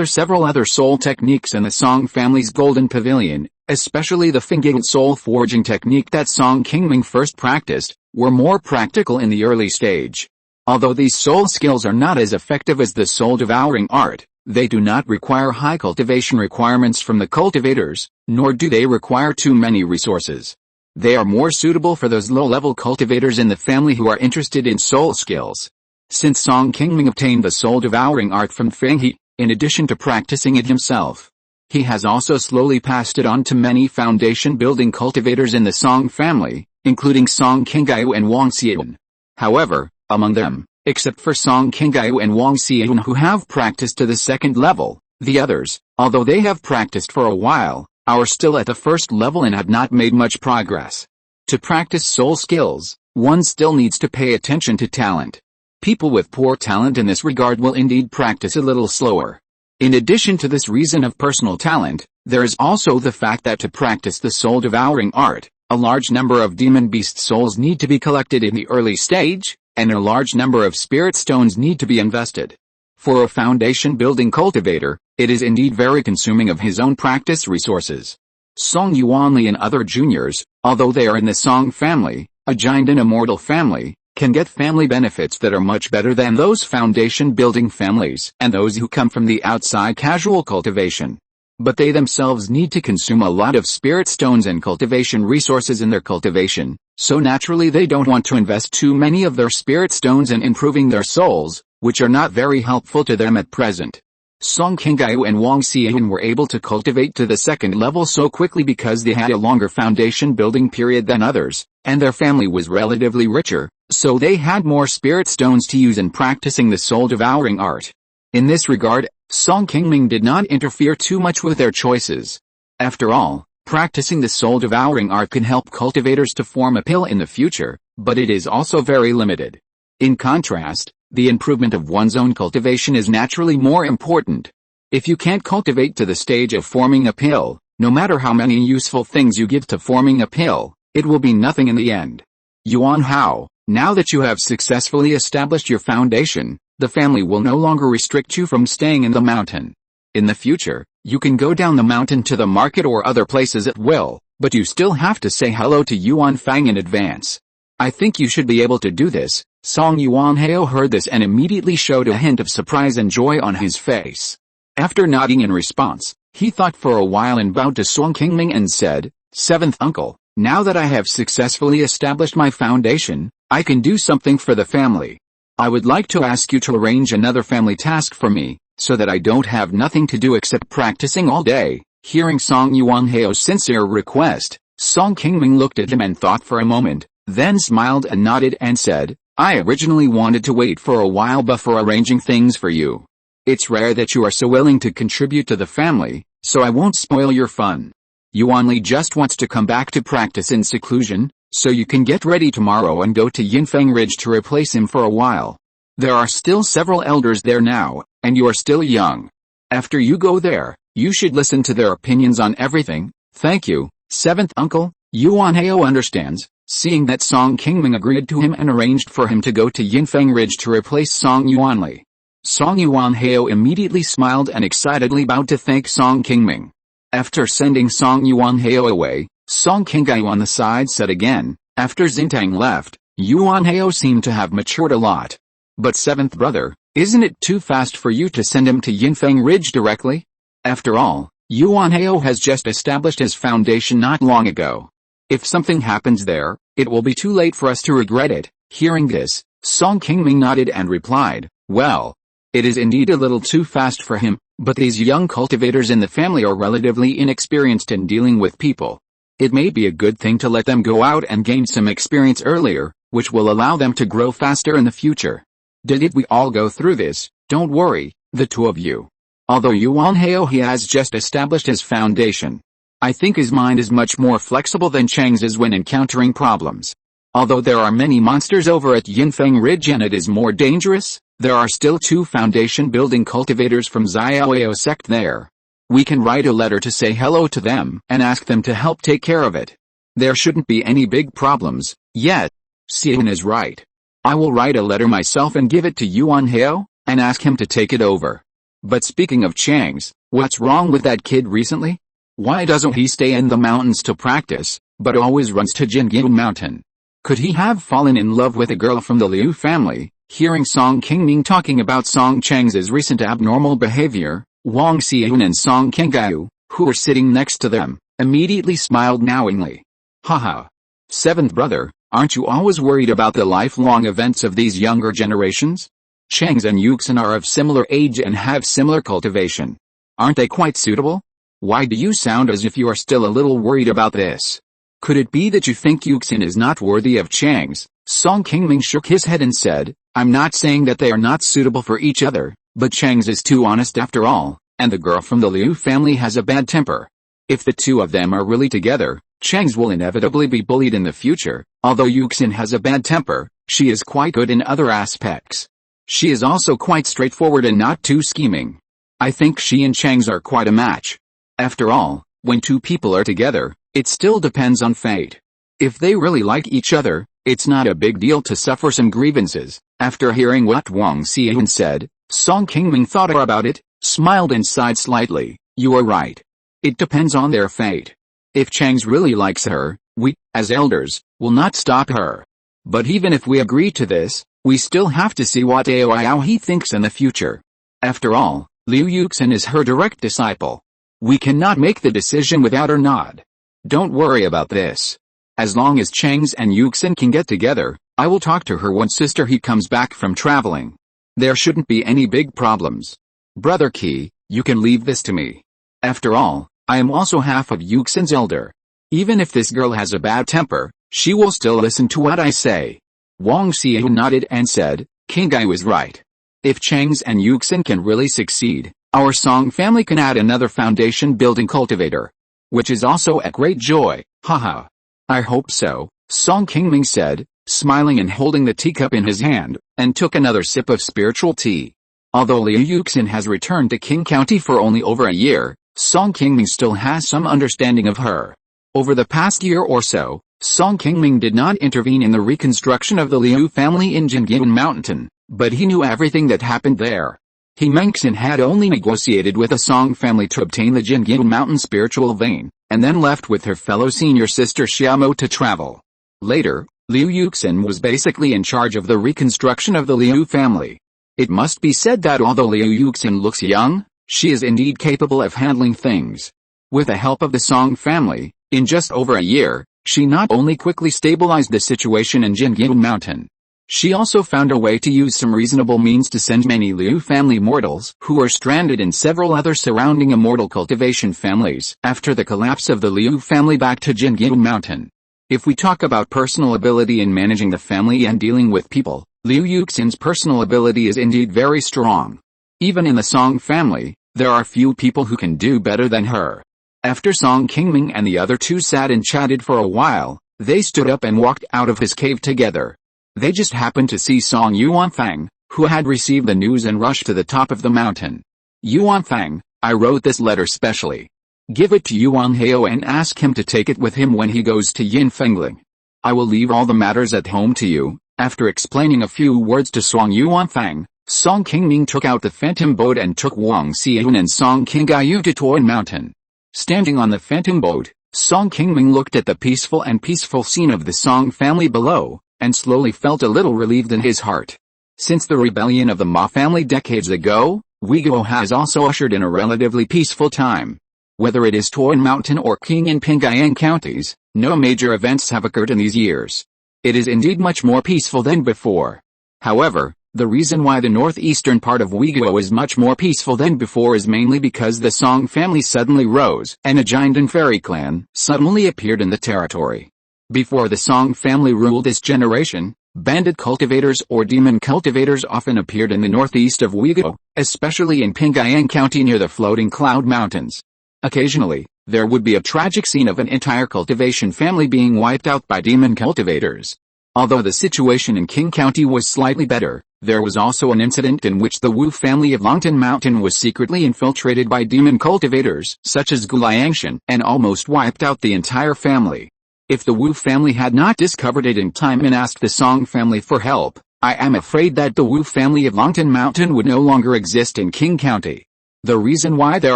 several other soul techniques in the Song family's golden pavilion, especially the Fingate soul forging technique that Song Qingming first practiced, were more practical in the early stage. Although these soul skills are not as effective as the soul devouring art, they do not require high cultivation requirements from the cultivators, nor do they require too many resources. They are more suitable for those low-level cultivators in the family who are interested in soul skills. Since Song Qingming obtained the soul devouring art from Fenghe, in addition to practicing it himself, he has also slowly passed it on to many foundation-building cultivators in the Song family, including Song Qinggayu and Wang Xian. However, among them, except for Song Qinggayu and Wang Xian who have practiced to the second level, the others, although they have practiced for a while, are still at the first level and have not made much progress. To practice soul skills, one still needs to pay attention to talent. People with poor talent in this regard will indeed practice a little slower. In addition to this reason of personal talent, there is also the fact that to practice the soul-devouring art, a large number of demon beast souls need to be collected in the early stage, and a large number of spirit stones need to be invested. For a foundation-building cultivator, it is indeed very consuming of his own practice resources. Song Yuanli and other juniors, although they are in the Song family, a giant and immortal family, can get family benefits that are much better than those foundation-building families and those who come from the outside casual cultivation. But they themselves need to consume a lot of spirit stones and cultivation resources in their cultivation, so naturally they don't want to invest too many of their spirit stones in improving their souls, which are not very helpful to them at present. Song Qinggayu and Wang Xian were able to cultivate to the second level so quickly because they had a longer foundation building period than others, and their family was relatively richer, so they had more spirit stones to use in practicing the soul-devouring art. In this regard, Song Qingming did not interfere too much with their choices. After all, practicing the soul-devouring art can help cultivators to form a pill in the future, but it is also very limited. In contrast, the improvement of one's own cultivation is naturally more important. If you can't cultivate to the stage of forming a pill, no matter how many useful things you give to forming a pill, it will be nothing in the end. Yuan Hao, now that you have successfully established your foundation, the family will no longer restrict you from staying in the mountain. In the future, you can go down the mountain to the market or other places at will, but you still have to say hello to Yuan Fang in advance. I think you should be able to do this. Song Yuanhao heard this and immediately showed a hint of surprise and joy on his face. After nodding in response, he thought for a while and bowed to Song Qingming and said, "Seventh uncle, Now that I have successfully established my foundation, I can do something for the family. I would like to ask you to arrange another family task for me, so that I don't have nothing to do except practicing all day." Hearing Song Yuanheo's sincere request, Song Qingming looked at him and thought for a moment, then smiled and nodded and said, "I originally wanted to wait for a while before arranging things for you. It's rare that you are so willing to contribute to the family, so I won't spoil your fun. Yuanli just wants to come back to practice in seclusion, so you can get ready tomorrow and go to Yinfeng Ridge to replace him for a while. There are still several elders there now, and you are still young. After you go there, you should listen to their opinions on everything." "Thank you, seventh uncle." Yuanheo understands, seeing that Song Qingming agreed to him and arranged for him to go to Yinfeng Ridge to replace Song Yuanli. Song Yuanheo immediately smiled and excitedly bowed to thank Song Qingming. After sending Song Yuanheo away, Song Qingming on the side said again, after Xintang left, "Yuanheo seemed to have matured a lot. But seventh brother, isn't it too fast for you to send him to Yinfeng Ridge directly? After all, Yuanheo has just established his foundation not long ago. If something happens there, it will be too late for us to regret it." Hearing this, Song Qingming nodded and replied, "Well, it is indeed a little too fast for him, but these young cultivators in the family are relatively inexperienced in dealing with people. It may be a good thing to let them go out and gain some experience earlier, which will allow them to grow faster in the future. Did we all go through this? Don't worry, the two of you. Although Yuanheo he has just established his foundation, I think his mind is much more flexible than Chang's is when encountering problems. Although there are many monsters over at Yinfeng Ridge and it is more dangerous, there are still 2 foundation-building cultivators from Xiaoyao sect there. We can write a letter to say hello to them and ask them to help take care of it. There shouldn't be any big problems, yet." Xian is right. I will write a letter myself and give it to Yuanheo, and ask him to take it over. But speaking of Chang's, what's wrong with that kid recently? Why doesn't he stay in the mountains to practice, but always runs to Qingming Mountain? Could he have fallen in love with a girl from the Liu family? Hearing Song Qingming talking about Song Chang's recent abnormal behavior, Wang Xian and Song Qingyu, who were sitting next to them, immediately smiled knowingly. "Haha. Seventh brother, aren't you always worried about the lifelong events of these younger generations? Chang's and Yuxin are of similar age and have similar cultivation. Aren't they quite suitable? Why do you sound as if you are still a little worried about this? Could it be that you think Yuxin is not worthy of Chang's?" Song Qingming shook his head and said, "I'm not saying that they are not suitable for each other, but Chang's is too honest after all, and the girl from the Liu family has a bad temper. If the two of them are really together, Chang's will inevitably be bullied in the future. Although Yuxin has a bad temper, she is quite good in other aspects. She is also quite straightforward and not too scheming. I think she and Chang's are quite a match. After all, when 2 people are together, it still depends on fate. If they really like each other, it's not a big deal to suffer some grievances." After hearing what Wang Xian said, Song Qingming thought about it, smiled and sighed slightly. "You are right. It depends on their fate. If Chang's really likes her, we, as elders, will not stop her. But even if we agree to this, we still have to see what Aoyao he thinks in the future. After all, Liu Yuxin is her direct disciple. We cannot make the decision without her nod. Don't worry about this. As long as Chang's and Yuxin can get together, I will talk to her once sister he comes back from traveling. There shouldn't be any big problems. Brother Qi, you can leave this to me. After all, I am also half of Yuxin's elder. Even if this girl has a bad temper, she will still listen to what I say." Wang Xian nodded and said, "Qingyu is right. If Chang's and Yuxin can really succeed, our Song family can add another foundation-building cultivator. Which is also a great joy, haha. I hope so," Song Qingming said, smiling and holding the teacup in his hand, and took another sip of spiritual tea. Although Liu Yuxin has returned to Qing County for only over a year, Song Qingming still has some understanding of her. Over the past year or so, Song Qingming did not intervene in the reconstruction of the Liu family in Qingming Mountain, but he knew everything that happened there. He Mengxin had only negotiated with the Song family to obtain the Qingming Mountain spiritual vein, and then left with her fellow senior sister Xiaomo to travel. Later, Liu Yuxin was basically in charge of the reconstruction of the Liu family. It must be said that although Liu Yuxin looks young, she is indeed capable of handling things. With the help of the Song family, in just over a year, She not only quickly stabilized the situation in Qingming Mountain, she also found a way to use some reasonable means to send many Liu family mortals who were stranded in several other surrounding immortal cultivation families after the collapse of the Liu family back to Qingming Mountain. If we talk about personal ability in managing the family and dealing with people, Liu Yuxin's personal ability is indeed very strong. Even in the Song family, there are few people who can do better than her. After Song Qingming and the other two sat and chatted for a while, they stood up and walked out of his cave together. They just happened to see Song Yuanfang, who had received the news and rushed to the top of the mountain. Yuanfang, I wrote this letter specially. Give it to Yuan Hao and ask him to take it with him when he goes to Yinfengling. I will leave all the matters at home to you. After explaining a few words to Song Yuanfang, Song Qingming took out the phantom boat and took Wang Xian and Song Qingyu to Tuan Mountain. Standing on the phantom boat, Song Qingming looked at the peaceful scene of the Song family below, and slowly felt a little relieved in his heart. Since the rebellion of the Ma family decades ago, Weiguo has also ushered in a relatively peaceful time. Whether it is Tuan Mountain or Qing and Pingayang counties, no major events have occurred in these years. It is indeed much more peaceful than before. However, the reason why the northeastern part of Weiguo is much more peaceful than before is mainly because the Song family suddenly rose, and a giant and fairy clan suddenly appeared in the territory. Before the Song family ruled this generation, bandit cultivators or demon cultivators often appeared in the northeast of Weiguo, especially in Pingayang County near the floating cloud mountains. Occasionally, there would be a tragic scene of an entire cultivation family being wiped out by demon cultivators. Although the situation in Qing County was slightly better, there was also an incident in which the Wu family of Longtan Mountain was secretly infiltrated by demon cultivators, such as Guliangshan, and almost wiped out the entire family. If the Wu family had not discovered it in time and asked the Song family for help, I am afraid that the Wu family of Longtan Mountain would no longer exist in Qing County. The reason why there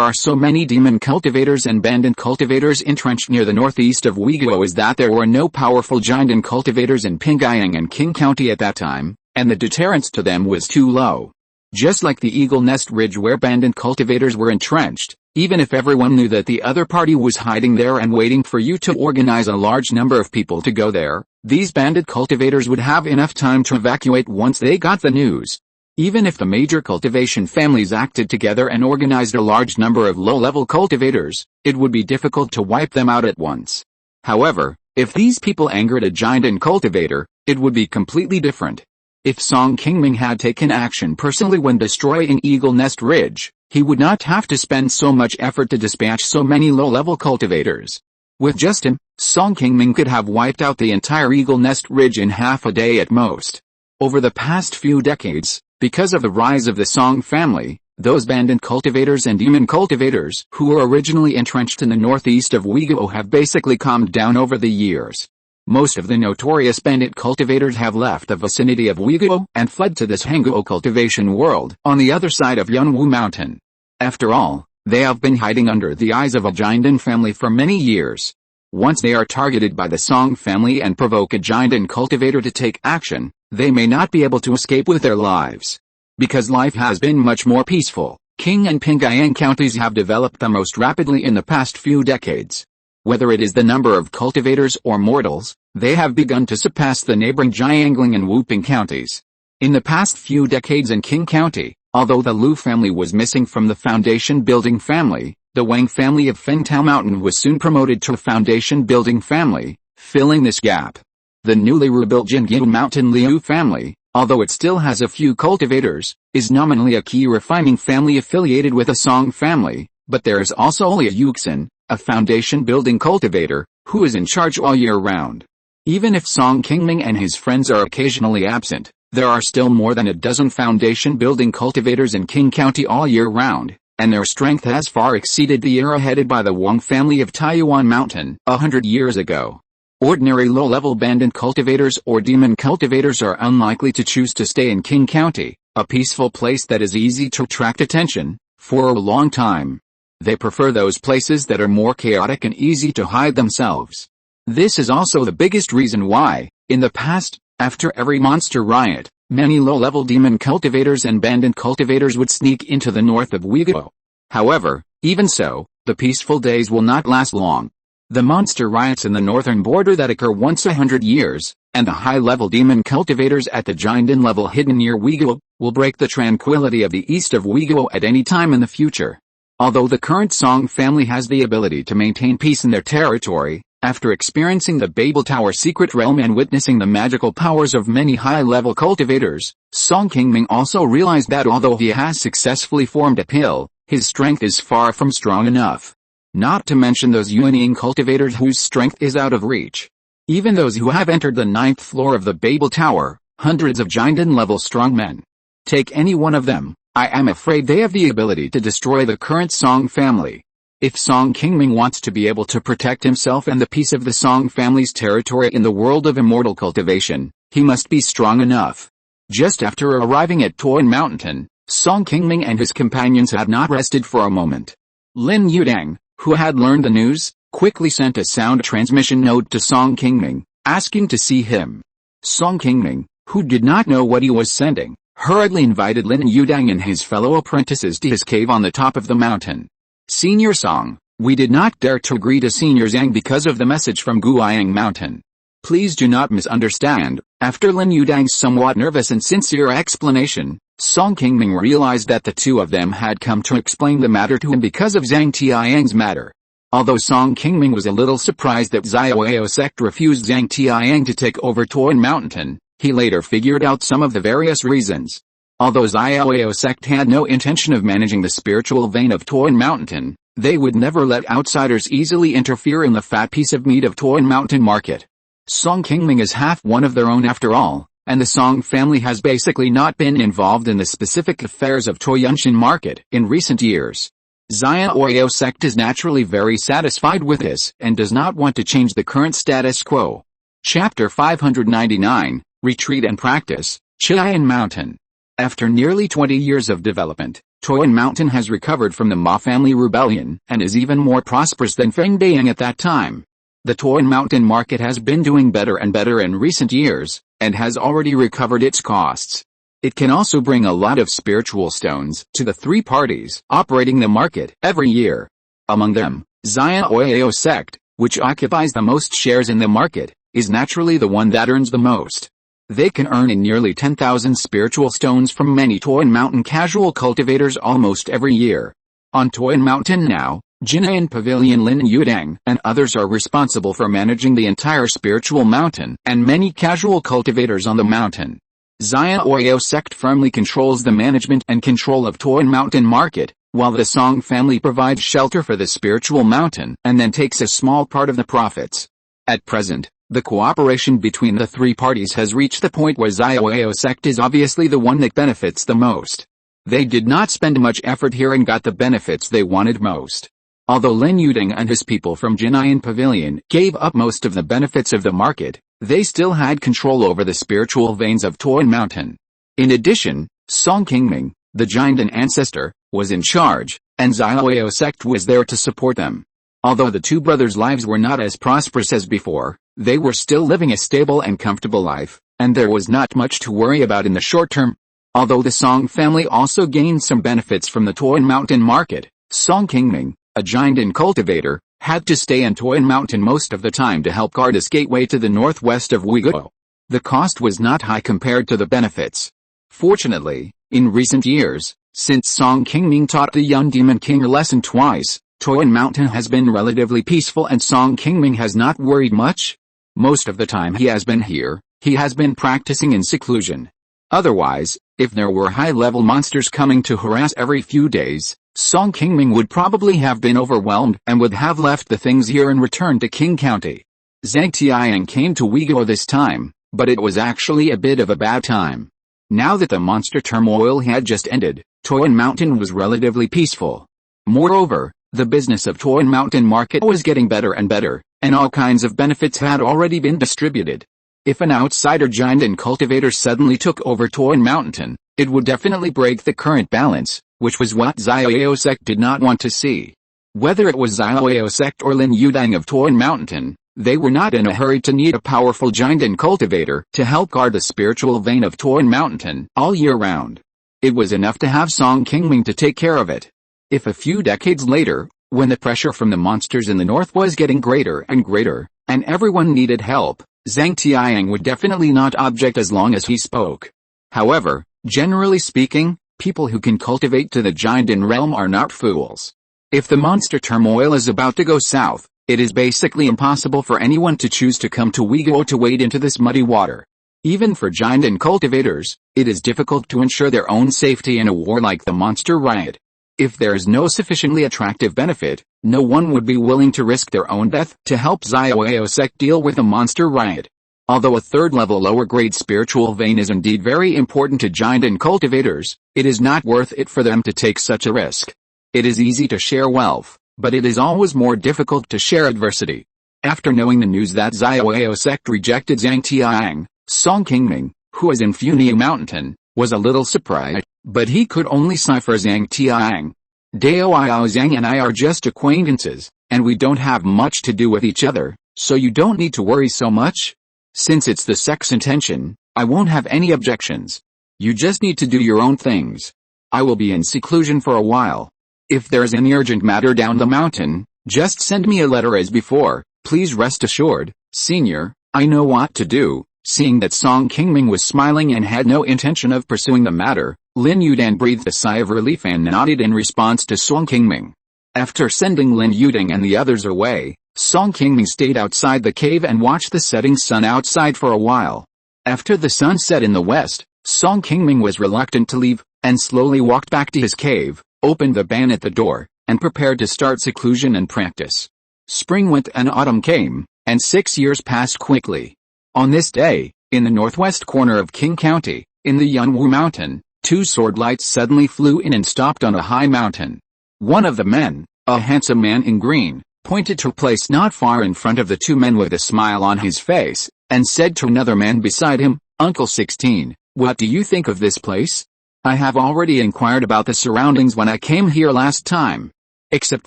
are so many demon cultivators and bandit cultivators entrenched near the northeast of Weiguo is that there were no powerful giant cultivators in Pingayang and Qing County at that time, and the deterrence to them was too low. Just like the Eagle Nest Ridge where bandit cultivators were entrenched, even if everyone knew that the other party was hiding there and waiting for you to organize a large number of people to go there, these bandit cultivators would have enough time to evacuate once they got the news. Even if the major cultivation families acted together and organized a large number of low-level cultivators, it would be difficult to wipe them out at once. However, if these people angered a giant cultivator, it would be completely different. If Song Qingming had taken action personally when destroying Eagle Nest Ridge, he would not have to spend so much effort to dispatch so many low-level cultivators. With just him, Song Qingming could have wiped out the entire Eagle Nest Ridge in half a day at most. Over the past few decades, because of the rise of the Song family, those bandit cultivators and demon cultivators who were originally entrenched in the northeast of Weiguo have basically calmed down over the years. Most of the notorious bandit cultivators have left the vicinity of Weiguo and fled to this Hangguo cultivation world on the other side of Yunwu Mountain. After all, they have been hiding under the eyes of a giant family for many years. Once they are targeted by the Song family and provoke a giant cultivator to take action, they may not be able to escape with their lives. Because life has been much more peaceful, Qing and Pingayang counties have developed the most rapidly in the past few decades. Whether it is the number of cultivators or mortals, they have begun to surpass the neighboring Jiangling and Wuping counties. In the past few decades in Qing County, although the Lu family was missing from the foundation-building family, the Wang family of Fengtao Mountain was soon promoted to a foundation-building family, filling this gap. The newly rebuilt Qingming Mountain Liu family, although it still has a few cultivators, is nominally a Qi Refinement family affiliated with a Song family, but there is also only a Yuxin, a foundation-building cultivator, who is in charge all year round. Even if Song Qingming and his friends are occasionally absent, there are still more than a dozen foundation-building cultivators in Qing County all year round, and their strength has far exceeded the era headed by the Wang family of Taiyuan Mountain 100 years ago. Ordinary low-level bandit cultivators or demon cultivators are unlikely to choose to stay in Qing County, a peaceful place that is easy to attract attention, for a long time. They prefer those places that are more chaotic and easy to hide themselves. This is also the biggest reason why, in the past, after every monster riot, many low-level demon cultivators and bandit cultivators would sneak into the north of Weiguo. However, even so, the peaceful days will not last long. The monster riots in the northern border that occur once 100 years, and the high-level demon cultivators at the Jinden level hidden near Uiguo will break the tranquility of the east of Uiguo at any time in the future. Although the current Song family has the ability to maintain peace in their territory, after experiencing the Babel Tower secret realm and witnessing the magical powers of many high-level cultivators, Song Qingming also realized that although he has successfully formed a pill, his strength is far from strong enough. Not to mention those unyielding cultivators whose strength is out of reach. Even those who have entered the 9th floor of the Babel Tower, hundreds of Jinden-level strongmen. Take any one of them, I am afraid they have the ability to destroy the current Song family. If Song Qingming wants to be able to protect himself and the peace of the Song family's territory in the world of immortal cultivation, he must be strong enough. Just after arriving at Mount Mountain, Song Qingming and his companions had not rested for a moment. Lingyuan, who had learned the news, quickly sent a sound transmission note to Song Qingming, asking to see him. Song Qingming, who did not know what he was sending, hurriedly invited Lingyuan and his fellow apprentices to his cave on the top of the mountain. Senior Song, we did not dare to agree to Senior Zhang because of the message from Guiyang Mountain. Please do not misunderstand. After Lingyuan's somewhat nervous and sincere explanation, Song Qingming realized that the two of them had come to explain the matter to him because of Zhang Tianyang's matter. Although Song Qingming was a little surprised that Xiaoyao sect refused Zhang Tianyang to take over Mount Mountain, he later figured out some of the various reasons. Although Xiaoyao sect had no intention of managing the spiritual vein of Mount Mountain, they would never let outsiders easily interfere in the fat piece of meat of Mount Mountain market. Song Qingming is half one of their own after all, and the Song family has basically not been involved in the specific affairs of Toyunshan market in recent years. Xiaoyao sect is naturally very satisfied with this and does not want to change the current status quo. Chapter 599, Retreat and Practice, Qi Mountain. After nearly 20 years of development, Mount Mountain has recovered from the Ma family rebellion and is even more prosperous than Fengdayang at that time. The Mount Mountain market has been doing better and better in recent years, and has already recovered its costs. It can also bring a lot of spiritual stones to the three parties operating the market every year. Among them, Xiaoyao sect, which occupies the most shares in the market, is naturally the one that earns the most. They can earn in nearly 10,000 spiritual stones from many Mount Mountain casual cultivators almost every year. On Mount Mountain now, Jin'an Pavilion Lingyuan and others are responsible for managing the entire spiritual mountain and many casual cultivators on the mountain. Xiaoyao sect firmly controls the management and control of Mount Mountain market, while the Song family provides shelter for the spiritual mountain and then takes a small part of the profits. At present, the cooperation between the three parties has reached the point where Xiaoyao sect is obviously the one that benefits the most. They did not spend much effort here and got the benefits they wanted most. Although Lingyuan and his people from Jin'an Pavilion gave up most of the benefits of the market, they still had control over the spiritual veins of Mount Mountain. In addition, Song Qingming, the Jinden ancestor, was in charge, and Xiaoyao sect was there to support them. Although the two brothers' lives were not as prosperous as before, they were still living a stable and comfortable life, and there was not much to worry about in the short term. Although the Song family also gained some benefits from the Mount Mountain market, Song Qingming, a Jinden cultivator, had to stay in Mount Mountain most of the time to help guard its gateway to the northwest of Uiguo. The cost was not high compared to the benefits. Fortunately, in recent years, since Song Qingming taught the young demon king a lesson twice, Mount Mountain has been relatively peaceful and Song Qingming has not worried much. Most of the time he has been here, he has been practicing in seclusion. Otherwise, if there were high-level monsters coming to harass every few days, Song Qingming would probably have been overwhelmed and would have left the things here and returned to Qing County. Zhang Tianyang came to Uiguo this time, but it was actually a bit of a bad time. Now that the monster turmoil had just ended, Mount Mountain was relatively peaceful. Moreover, the business of Mount Mountain market was getting better and better, and all kinds of benefits had already been distributed. If an outsider Jinden cultivator suddenly took over Mount Mountain, it would definitely break the current balance, which was what Xiaoyao sect did not want to see. Whether it was Xiaoyao sect or Lingyuan of Mount Mountain, they were not in a hurry to need a powerful Jinden cultivator to help guard the spiritual vein of Mount Mountain all year round. It was enough to have Song Qingming to take care of it. If a few decades later, When the pressure from the monsters in the north was getting greater and greater, and everyone needed help, Zhang Tianyang would definitely not object as long as he spoke. However, generally speaking, people who can cultivate to the giant realm are not fools. If the monster turmoil is about to go south, it is basically impossible for anyone to choose to come to Uyiguo to wade into this muddy water. Even for giant cultivators, it is difficult to ensure their own safety in a war like the monster riot. If there is no sufficiently attractive benefit, no one would be willing to risk their own death to help Xiaoyao sect deal with the monster riot. Although a third-level lower-grade spiritual vein is indeed very important to giant cultivators, it is not worth it for them to take such a risk. It is easy to share wealth, but it is always more difficult to share adversity. After knowing the news that Xiaoyao sect rejected Zhang Tianyang, Song Qingming, who was in Funiu Mountain, was a little surprised, but he could only sigh for Zhang Tianyang. Dao Zhang and I are just acquaintances, and we don't have much to do with each other, so you don't need to worry so much. Since it's the sect's intention, I won't have any objections. You just need to do your own things. I will be in seclusion for a while. If there's any urgent matter down the mountain, just send me a letter as before. Please rest assured, Senior, I know what to do. Seeing that Song Qingming was smiling and had no intention of pursuing the matter, Lin Yudang breathed a sigh of relief and nodded in response to Song Qingming. After sending Lin Yudang and the others away, Song Qingming stayed outside the cave and watched the setting sun outside for a while. After the sun set in the west, Song Qingming was reluctant to leave, and slowly walked back to his cave, opened the ban at the door, and prepared to start seclusion and practice. Spring went and autumn came, and 6 years passed quickly. On this day, in the northwest corner of Qing County, in the Funiu Mountain, two sword lights suddenly flew in and stopped on a high mountain. One of the men, a handsome man in green, pointed to a place not far in front of the two men with a smile on his face, and said to another man beside him, Uncle 16, what do you think of this place? I have already inquired about the surroundings when I came here last time. Except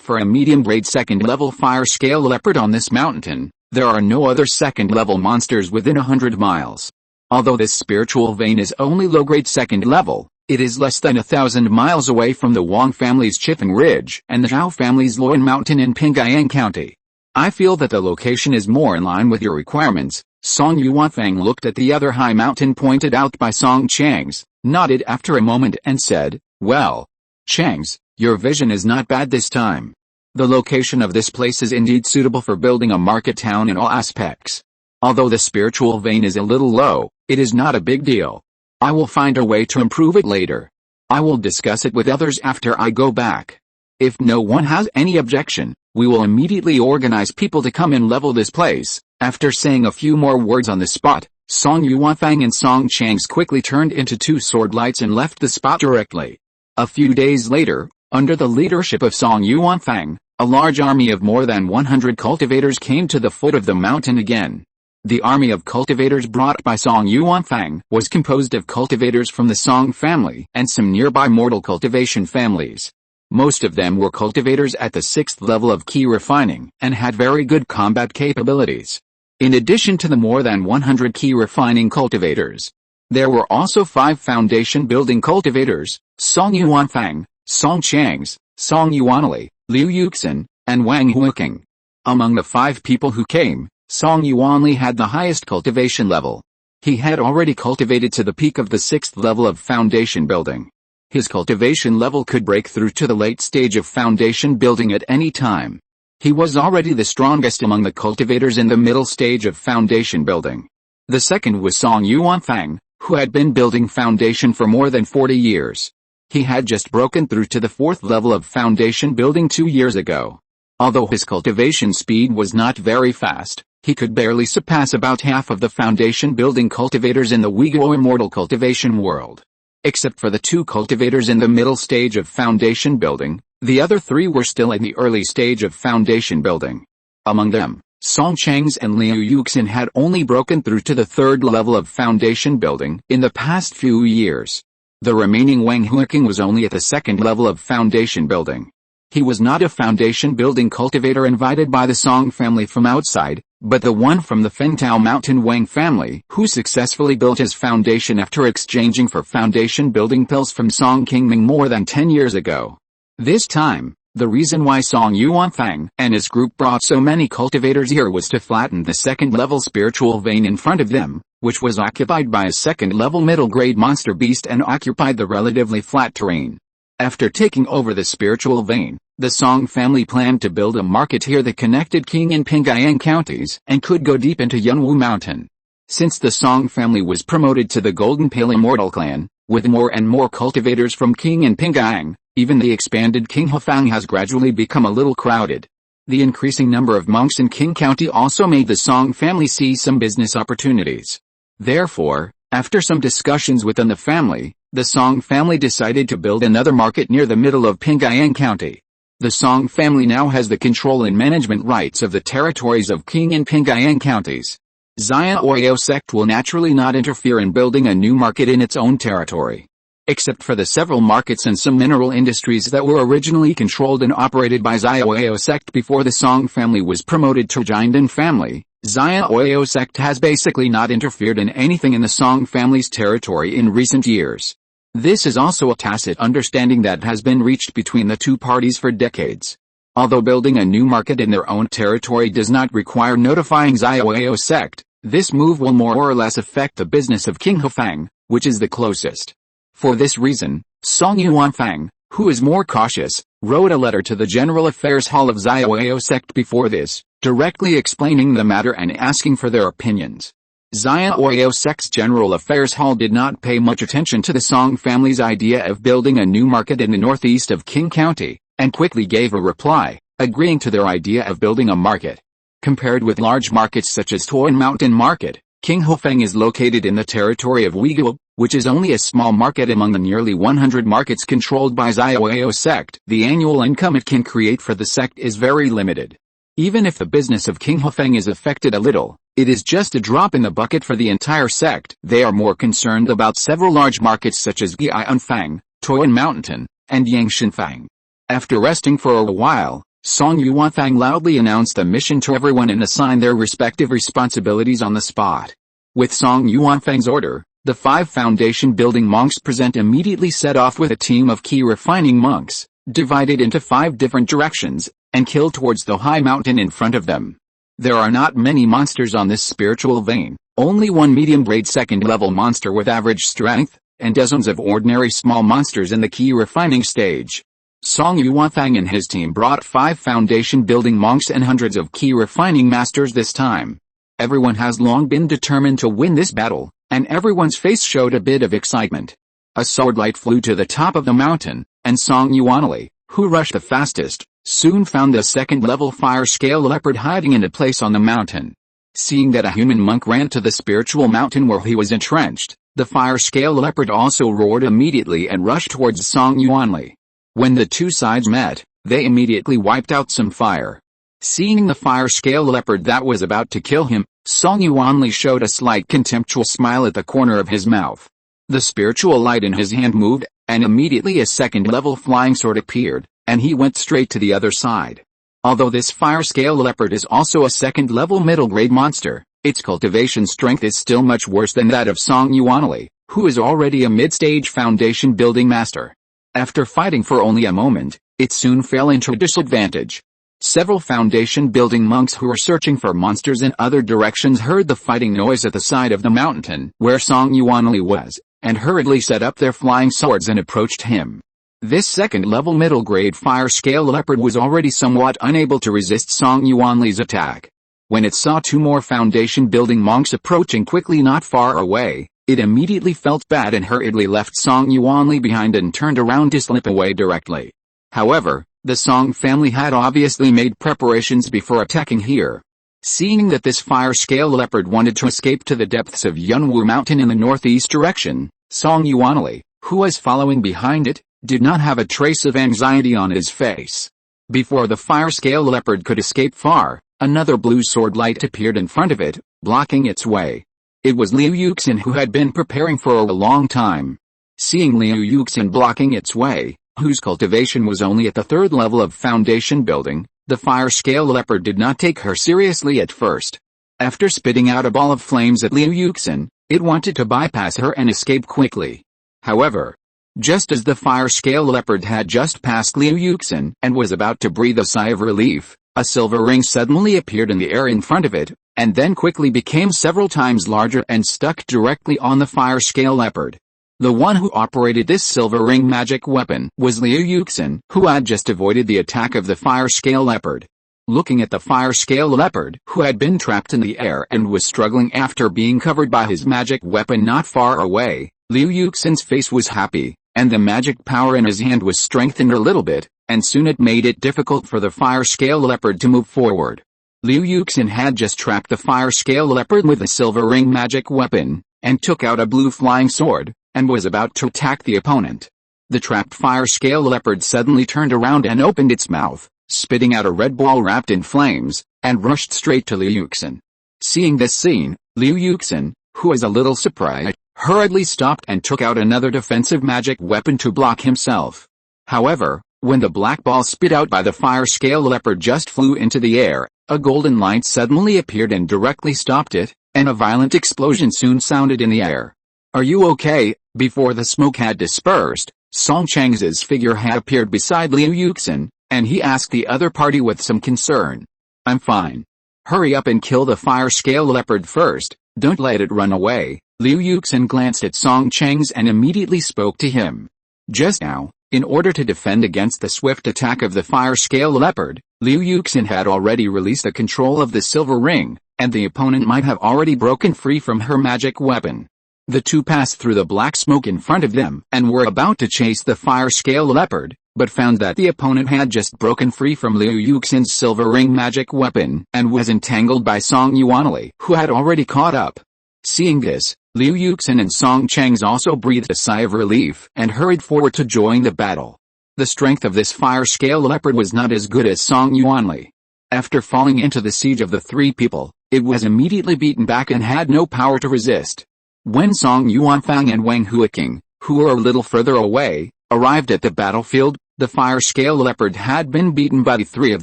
for a medium-grade second-level fire-scale leopard on this mountain, there are no other second-level monsters within 100 miles. Although this spiritual vein is only low-grade second level, it is less than 1,000 miles away from the Wang family's Chifeng Ridge and the Zhao family's Luan Mountain in Pingyang County. I feel that the location is more in line with your requirements. Song Yuanfang looked at the other high mountain pointed out by Song Chang's, nodded after a moment and said, well, Chang's, your vision is not bad this time. The location of this place is indeed suitable for building a market town in all aspects. Although the spiritual vein is a little low, it is not a big deal. I will find a way to improve it later. I will discuss it with others after I go back. If no one has any objection, we will immediately organize people to come and level this place. After saying a few more words on the spot, Song Yuanfang and Song Chang's quickly turned into two sword lights and left the spot directly. A few days later, under the leadership of Song Yuanfang, a large army of more than 100 cultivators came to the foot of the mountain again. The army of cultivators brought by Song Yuanfang was composed of cultivators from the Song family and some nearby mortal cultivation families. Most of them were cultivators at the 6th level of Qi Refining and had very good combat capabilities. In addition to the more than 100 Qi Refining cultivators, there were also 5 foundation building cultivators, Song Yuanfang, Song Chang's, Song Yuanli, Liu Yuxin, and Wang Huiqing. Among the 5 people who came, Song Yuanli had the highest cultivation level. He had already cultivated to the peak of the 6th level of foundation building. His cultivation level could break through to the late stage of foundation building at any time. He was already the strongest among the cultivators in the middle stage of foundation building. The second was Song Yuanfang, who had been building foundation for more than 40 years. He had just broken through to the 4th level of foundation building 2 years ago. Although his cultivation speed was not very fast, he could barely surpass about half of the foundation building cultivators in the Uyiguo Immortal cultivation world. Except for the 2 cultivators in the middle stage of foundation building, the other 3 were still in the early stage of foundation building. Among them, Song Chang's and Liu Yuxin had only broken through to the 3rd level of foundation building in the past few years. The remaining Wang Huiqing was only at the 2nd level of foundation building. He was not a foundation building cultivator invited by the Song family from outside, but the one from the Fengtao Mountain Wang family who successfully built his foundation after exchanging for foundation building pills from Song Qingming more than 10 years ago. This time, The reason why Song Yuanfang and his group brought so many cultivators here was to flatten the second-level spiritual vein in front of them, which was occupied by a second-level middle-grade monster beast and occupied the relatively flat terrain. After taking over the spiritual vein, the Song family planned to build a market here that connected Qing and Pingayang counties and could go deep into Funiu Mountain. Since the Song family was promoted to the Golden Pale Immortal clan, with more and more cultivators from Qing and Pingayang, even the expanded Qinghefang has gradually become a little crowded. The increasing number of monks in Qing County also made the Song family see some business opportunities. Therefore, after some discussions within the family, the Song family decided to build another market near the middle of Pingayang County. The Song family now has the control and management rights of the territories of Qing and Pingayang counties. Xia Oyo sect will naturally not interfere in building a new market in its own territory. Except for the several markets and some mineral industries that were originally controlled and operated by Xia Oyo sect before the Song family was promoted to Jindan family, Xia Oyo sect has basically not interfered in anything in the Song family's territory in recent years. This is also a tacit understanding that has been reached between the two parties for decades. Although building a new market in their own territory does not require notifying Xia Oyo sect, this move will more or less affect the business of Qinghefang, which is the closest. For this reason, Song Yuanfang, who is more cautious, wrote a letter to the General Affairs Hall of Xia Oyo sect before this, directly explaining the matter and asking for their opinions. Xia Oyo sect's General Affairs Hall did not pay much attention to the Song family's idea of building a new market in the northeast of Qing County, and quickly gave a reply, agreeing to their idea of building a market. Compared with large markets such as Funiu Mountain Market, Qinghefang is located in the territory of Uyghur, which is only a small market among the nearly 100 markets controlled by Xia Oyo sect. The annual income it can create for the sect is very limited. Even if the business of Qinghefang is affected a little, it is just a drop in the bucket for the entire sect. They are more concerned about several large markets such as Guianfang, Funiu Mountain, and Yangshanfang. After resting for a while, Song Yuanfang loudly announced the mission to everyone and assigned their respective responsibilities on the spot. With Song Yuanfang's order, the 5 foundation building monks present immediately set off with a team of Qi refining monks, divided into 5 different directions, and killed towards the high mountain in front of them. There are not many monsters on this spiritual vein, only one medium-grade second-level monster with average strength, and dozens of ordinary small monsters in the Qi refining stage. Song Yuanfang and his team brought 5 foundation building monks and hundreds of Qi refining masters this time. Everyone has long been determined to win this battle, and everyone's face showed a bit of excitement. A swordlight flew to the top of the mountain, and Song Yuanli, who rushed the fastest, soon found the second-level fire-scale leopard hiding in a place on the mountain. Seeing that a human monk ran to the spiritual mountain where he was entrenched, the fire-scale leopard also roared immediately and rushed towards Song Yuanli. When the two sides met, they immediately wiped out some fire. Seeing the fire-scale leopard that was about to kill him, Song Yuanli showed a slight contemptuous smile at the corner of his mouth. The spiritual light in his hand moved, and immediately a second-level flying sword appeared, and he went straight to the other side. Although this fire-scale leopard is also a second-level middle-grade monster, its cultivation strength is still much worse than that of Song Yuanli, who is already a mid-stage foundation building master. After fighting for only a moment, it soon fell into disadvantage. Several foundation building monks who were searching for monsters in other directions heard the fighting noise at the side of the mountain where Song Yuanli was, and hurriedly set up their flying swords and approached him. This second-level middle-grade fire-scale leopard was already somewhat unable to resist Song Yuanli's attack. When it saw 2 more foundation building monks approaching quickly not far away, it immediately felt bad and hurriedly left Song Yuanli behind and turned around to slip away directly. However, the Song family had obviously made preparations before attacking here. Seeing that this fire-scale leopard wanted to escape to the depths of Funiu Mountain in the northeast direction, Song Yuanli, who was following behind it, did not have a trace of anxiety on his face. Before the fire-scale leopard could escape far, another blue sword light appeared in front of it, blocking its way. It was Liu Yuxin who had been preparing for a long time. Seeing Liu Yuxin blocking its way, whose cultivation was only at the 3rd level of foundation building, the fire-scale leopard did not take her seriously at first. After spitting out a ball of flames at Liu Yuxin, it wanted to bypass her and escape quickly. However, Just as the fire-scale leopard had just passed Liu Yuxin and was about to breathe a sigh of relief, a silver ring suddenly appeared in the air in front of it, and then quickly became several times larger and stuck directly on the fire-scale leopard. The one who operated this silver ring magic weapon was Liu Yuxin, who had just avoided the attack of the fire-scale leopard. Looking at the fire-scale leopard, who had been trapped in the air and was struggling after being covered by his magic weapon not far away, Liu Yuxin's face was happy, and the magic power in his hand was strengthened a little bit, and soon it made it difficult for the fire-scale leopard to move forward. Liu Yuxin had just trapped the fire-scale leopard with a silver ring magic weapon, and took out a blue flying sword, and was about to attack the opponent. The trapped fire-scale leopard suddenly turned around and opened its mouth, spitting out a red ball wrapped in flames, and rushed straight to Liu Yuxin. Seeing this scene, Liu Yuxin, who was a little surprised, hurriedly stopped and took out another defensive magic weapon to block himself. However, when the black ball spit out by the fire-scale leopard just flew into the air, a golden light suddenly appeared and directly stopped it, and a violent explosion soon sounded in the air. "Are you okay?" Before the smoke had dispersed, Song Chang's figure had appeared beside Liu Yuxin, and he asked the other party with some concern. "I'm fine. Hurry up and kill the fire-scale leopard first, don't let it run away." Liu Yuxin glanced at Song Chang's and immediately spoke to him. Just now, in order to defend against the swift attack of the fire-scale leopard, Liu Yuxin had already released the control of the silver ring, and the opponent might have already broken free from her magic weapon. The two passed through the black smoke in front of them and were about to chase the fire-scale leopard, but found that the opponent had just broken free from Liu Yuxin's silver ring magic weapon and was entangled by Song Yuanli, who had already caught up. Seeing this, Liu Yuxin and Song Chang's also breathed a sigh of relief and hurried forward to join the battle. The strength of this fire-scale leopard was not as good as Song Yuanli. After falling into the siege of the three people, it was immediately beaten back and had no power to resist. When Song Yuanfang and Wang Huiqing, who were a little further away, arrived at the battlefield, the fire-scale leopard had been beaten by the three of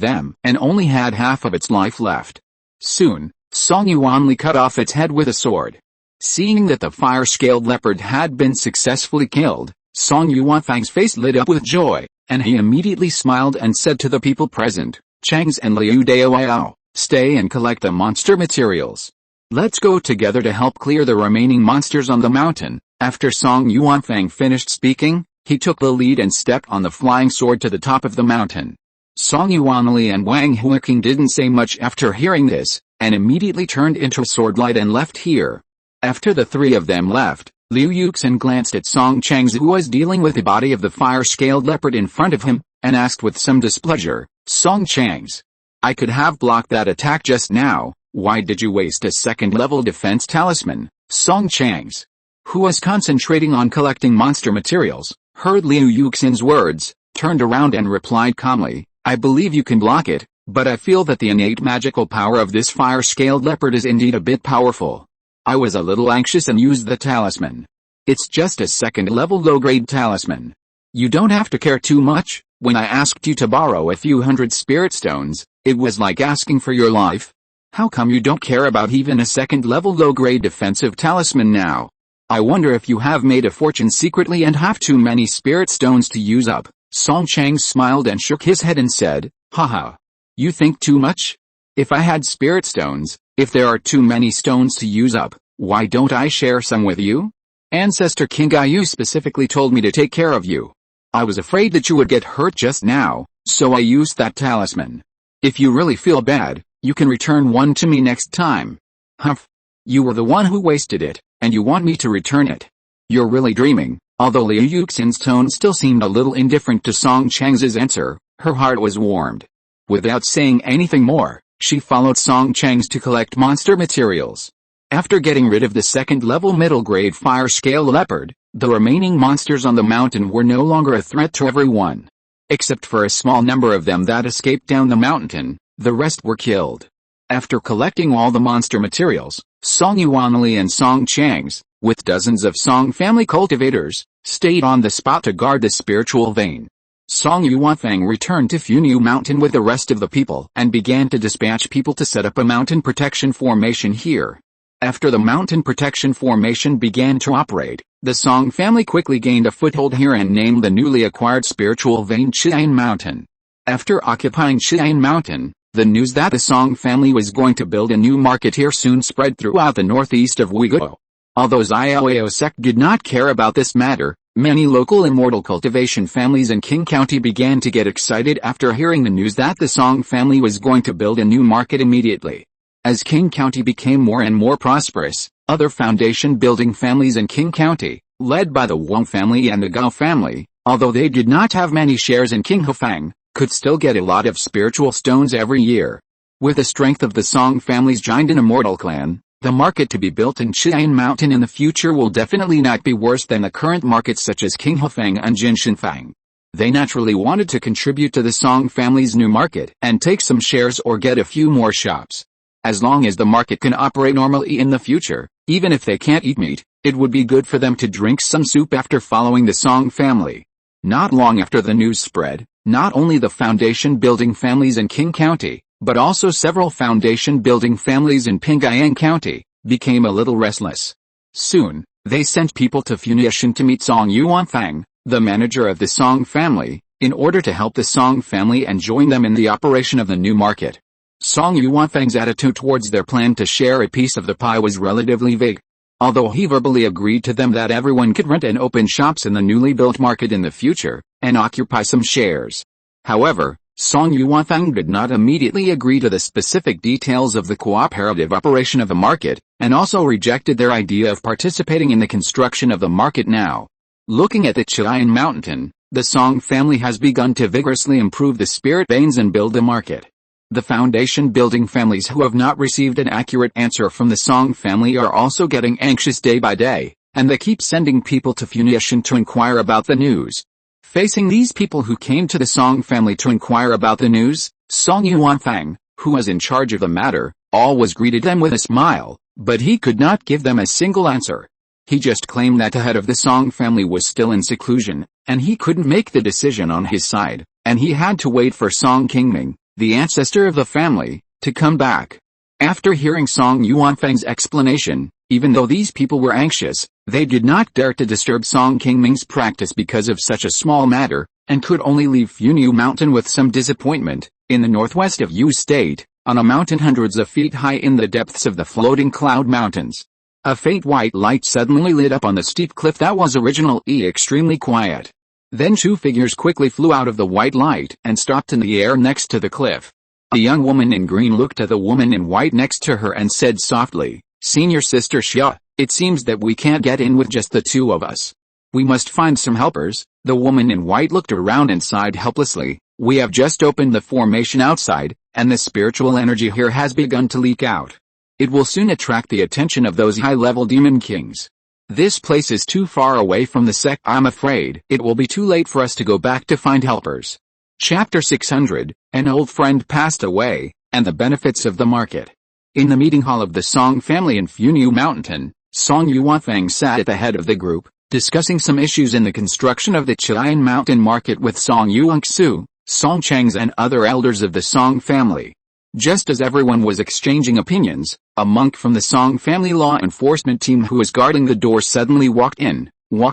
them and only had half of its life left. Soon, Song Yuanli cut off its head with a sword. Seeing that the fire-scaled leopard had been successfully killed, Song Yuanfang's face lit up with joy, and he immediately smiled and said to the people present, "Chang's and Liu Daoyao, stay and collect the monster materials. Let's go together to help clear the remaining monsters on the mountain." After Song Yuanfang finished speaking, he took the lead and stepped on the flying sword to the top of the mountain. Song Yuanli and Wang Huiqing didn't say much after hearing this, and immediately turned into a swordlight and left here. After the three of them left, Liu Yuxin glanced at Song Chang's, who was dealing with the body of the fire-scaled leopard in front of him, and asked with some displeasure, "Song Chang's, I could have blocked that attack just now. Why did you waste a second-level defense talisman?" Song Chang's, who was concentrating on collecting monster materials, heard Liu Yuxin's words, turned around and replied calmly, "I believe you can block it, but I feel that the innate magical power of this fire-scaled leopard is indeed a bit powerful. I was a little anxious and used the talisman. It's just a second-level low-grade talisman. You don't have to care too much. When I asked you to borrow a few hundred spirit stones, it was like asking for your life. How come you don't care about even a second-level low-grade defensive talisman now? I wonder if you have made a fortune secretly and have too many spirit stones to use up." Song Chang smiled and shook his head and said, "Haha. You think too much? If I had spirit stones, if there are too many stones to use up, why don't I share some with you? Ancestor King Gayu specifically told me to take care of you. I was afraid that you would get hurt just now, so I used that talisman. If you really feel bad, you can return one to me next time." "Humph. You were the one who wasted it, and you want me to return it? You're really dreaming." Although Liu Yuxin's tone still seemed a little indifferent to Song Chang's answer, her heart was warmed. Without saying anything more, she followed Song Chang's to collect monster materials. After getting rid of the second-level middle-grade fire-scale leopard, the remaining monsters on the mountain were no longer a threat to everyone. Except for a small number of them that escaped down the mountain, the rest were killed. After collecting all the monster materials, Song Yuanli and Song Chang's, with dozens of Song family cultivators, stayed on the spot to guard the spiritual vein. Song Yuanfang returned to Funiu Mountain with the rest of the people and began to dispatch people to set up a mountain protection formation here. After the mountain protection formation began to operate, the Song family quickly gained a foothold here and named the newly acquired spiritual vein Qi Mountain. After occupying Qi Mountain, the news that the Song family was going to build a new market here soon spread throughout the northeast of Uyghur. Although Xiaoyao sect did not care about this matter, many local Immortal cultivation families in Qing County began to get excited after hearing the news that the Song family was going to build a new market immediately. As Qing County became more and more prosperous, other foundation-building families in Qing County, led by the Wang family and the Gao family, although they did not have many shares in Qinghefang, could still get a lot of spiritual stones every year. With the strength of the Song family's giant and Immortal clan, the market to be built in Qi Mountain in the future will definitely not be worse than the current markets such as Qinghefang and Jinshanfang. They naturally wanted to contribute to the Song family's new market and take some shares or get a few more shops. As long as the market can operate normally in the future, even if they can't eat meat, it would be good for them to drink some soup after following the Song family. Not long after the news spread, not only the foundation-building families in Qing County, but also several foundation-building families in Pingayang County, became a little restless. Soon, they sent people to Funiu to meet Song Yuanfang, the manager of the Song family, in order to help the Song family and join them in the operation of the new market. Song Yuanfang's attitude towards their plan to share a piece of the pie was relatively vague. Although he verbally agreed to them that everyone could rent and open shops in the newly built market in the future, and occupy some shares. However, Song Yuanfang did not immediately agree to the specific details of the cooperative operation of the market, and also rejected their idea of participating in the construction of the market now. Looking at the Qi Mountain, the Song family has begun to vigorously improve the spirit veins and build the market. The foundation-building families who have not received an accurate answer from the Song family are also getting anxious day by day, and they keep sending people to Funiu to inquire about the news. Facing these people who came to the Song family to inquire about the news, Song Yuanfang, who was in charge of the matter, always greeted them with a smile, but he could not give them a single answer. He just claimed that the head of the Song family was still in seclusion, and he couldn't make the decision on his side, and he had to wait for Song Qingming, the ancestor of the family, to come back. After hearing Song Yuanfang's explanation, even though these people were anxious, they did not dare to disturb Song Qingming's practice because of such a small matter, and could only leave Funiu Mountain with some disappointment. In the northwest of Yu State, on a mountain hundreds of feet high in the depths of the floating cloud mountains, a faint white light suddenly lit up on the steep cliff that was originally extremely quiet. Then two figures quickly flew out of the white light and stopped in the air next to the cliff. A young woman in green looked at the woman in white next to her and said softly, "Senior Sister Xia, it seems that we can't get in with just the two of us. We must find some helpers." The woman in white looked around and sighed helplessly. "We have just opened the formation outside, and the spiritual energy here has begun to leak out. It will soon attract the attention of those high-level demon kings. This place is too far away from the sect. I'm afraid it will be too late for us to go back to find helpers." Chapter 600, An old friend passed away, and the benefits of the market. In the meeting hall of the Song family in Funiu Mountain, Song Yuanfang sat at the head of the group, discussing some issues in the construction of the Qi Mountain market with Song Yuangsu, Song Changs and other elders of the Song family. Just as everyone was exchanging opinions, a monk from the Song family law enforcement team who was guarding the door suddenly walked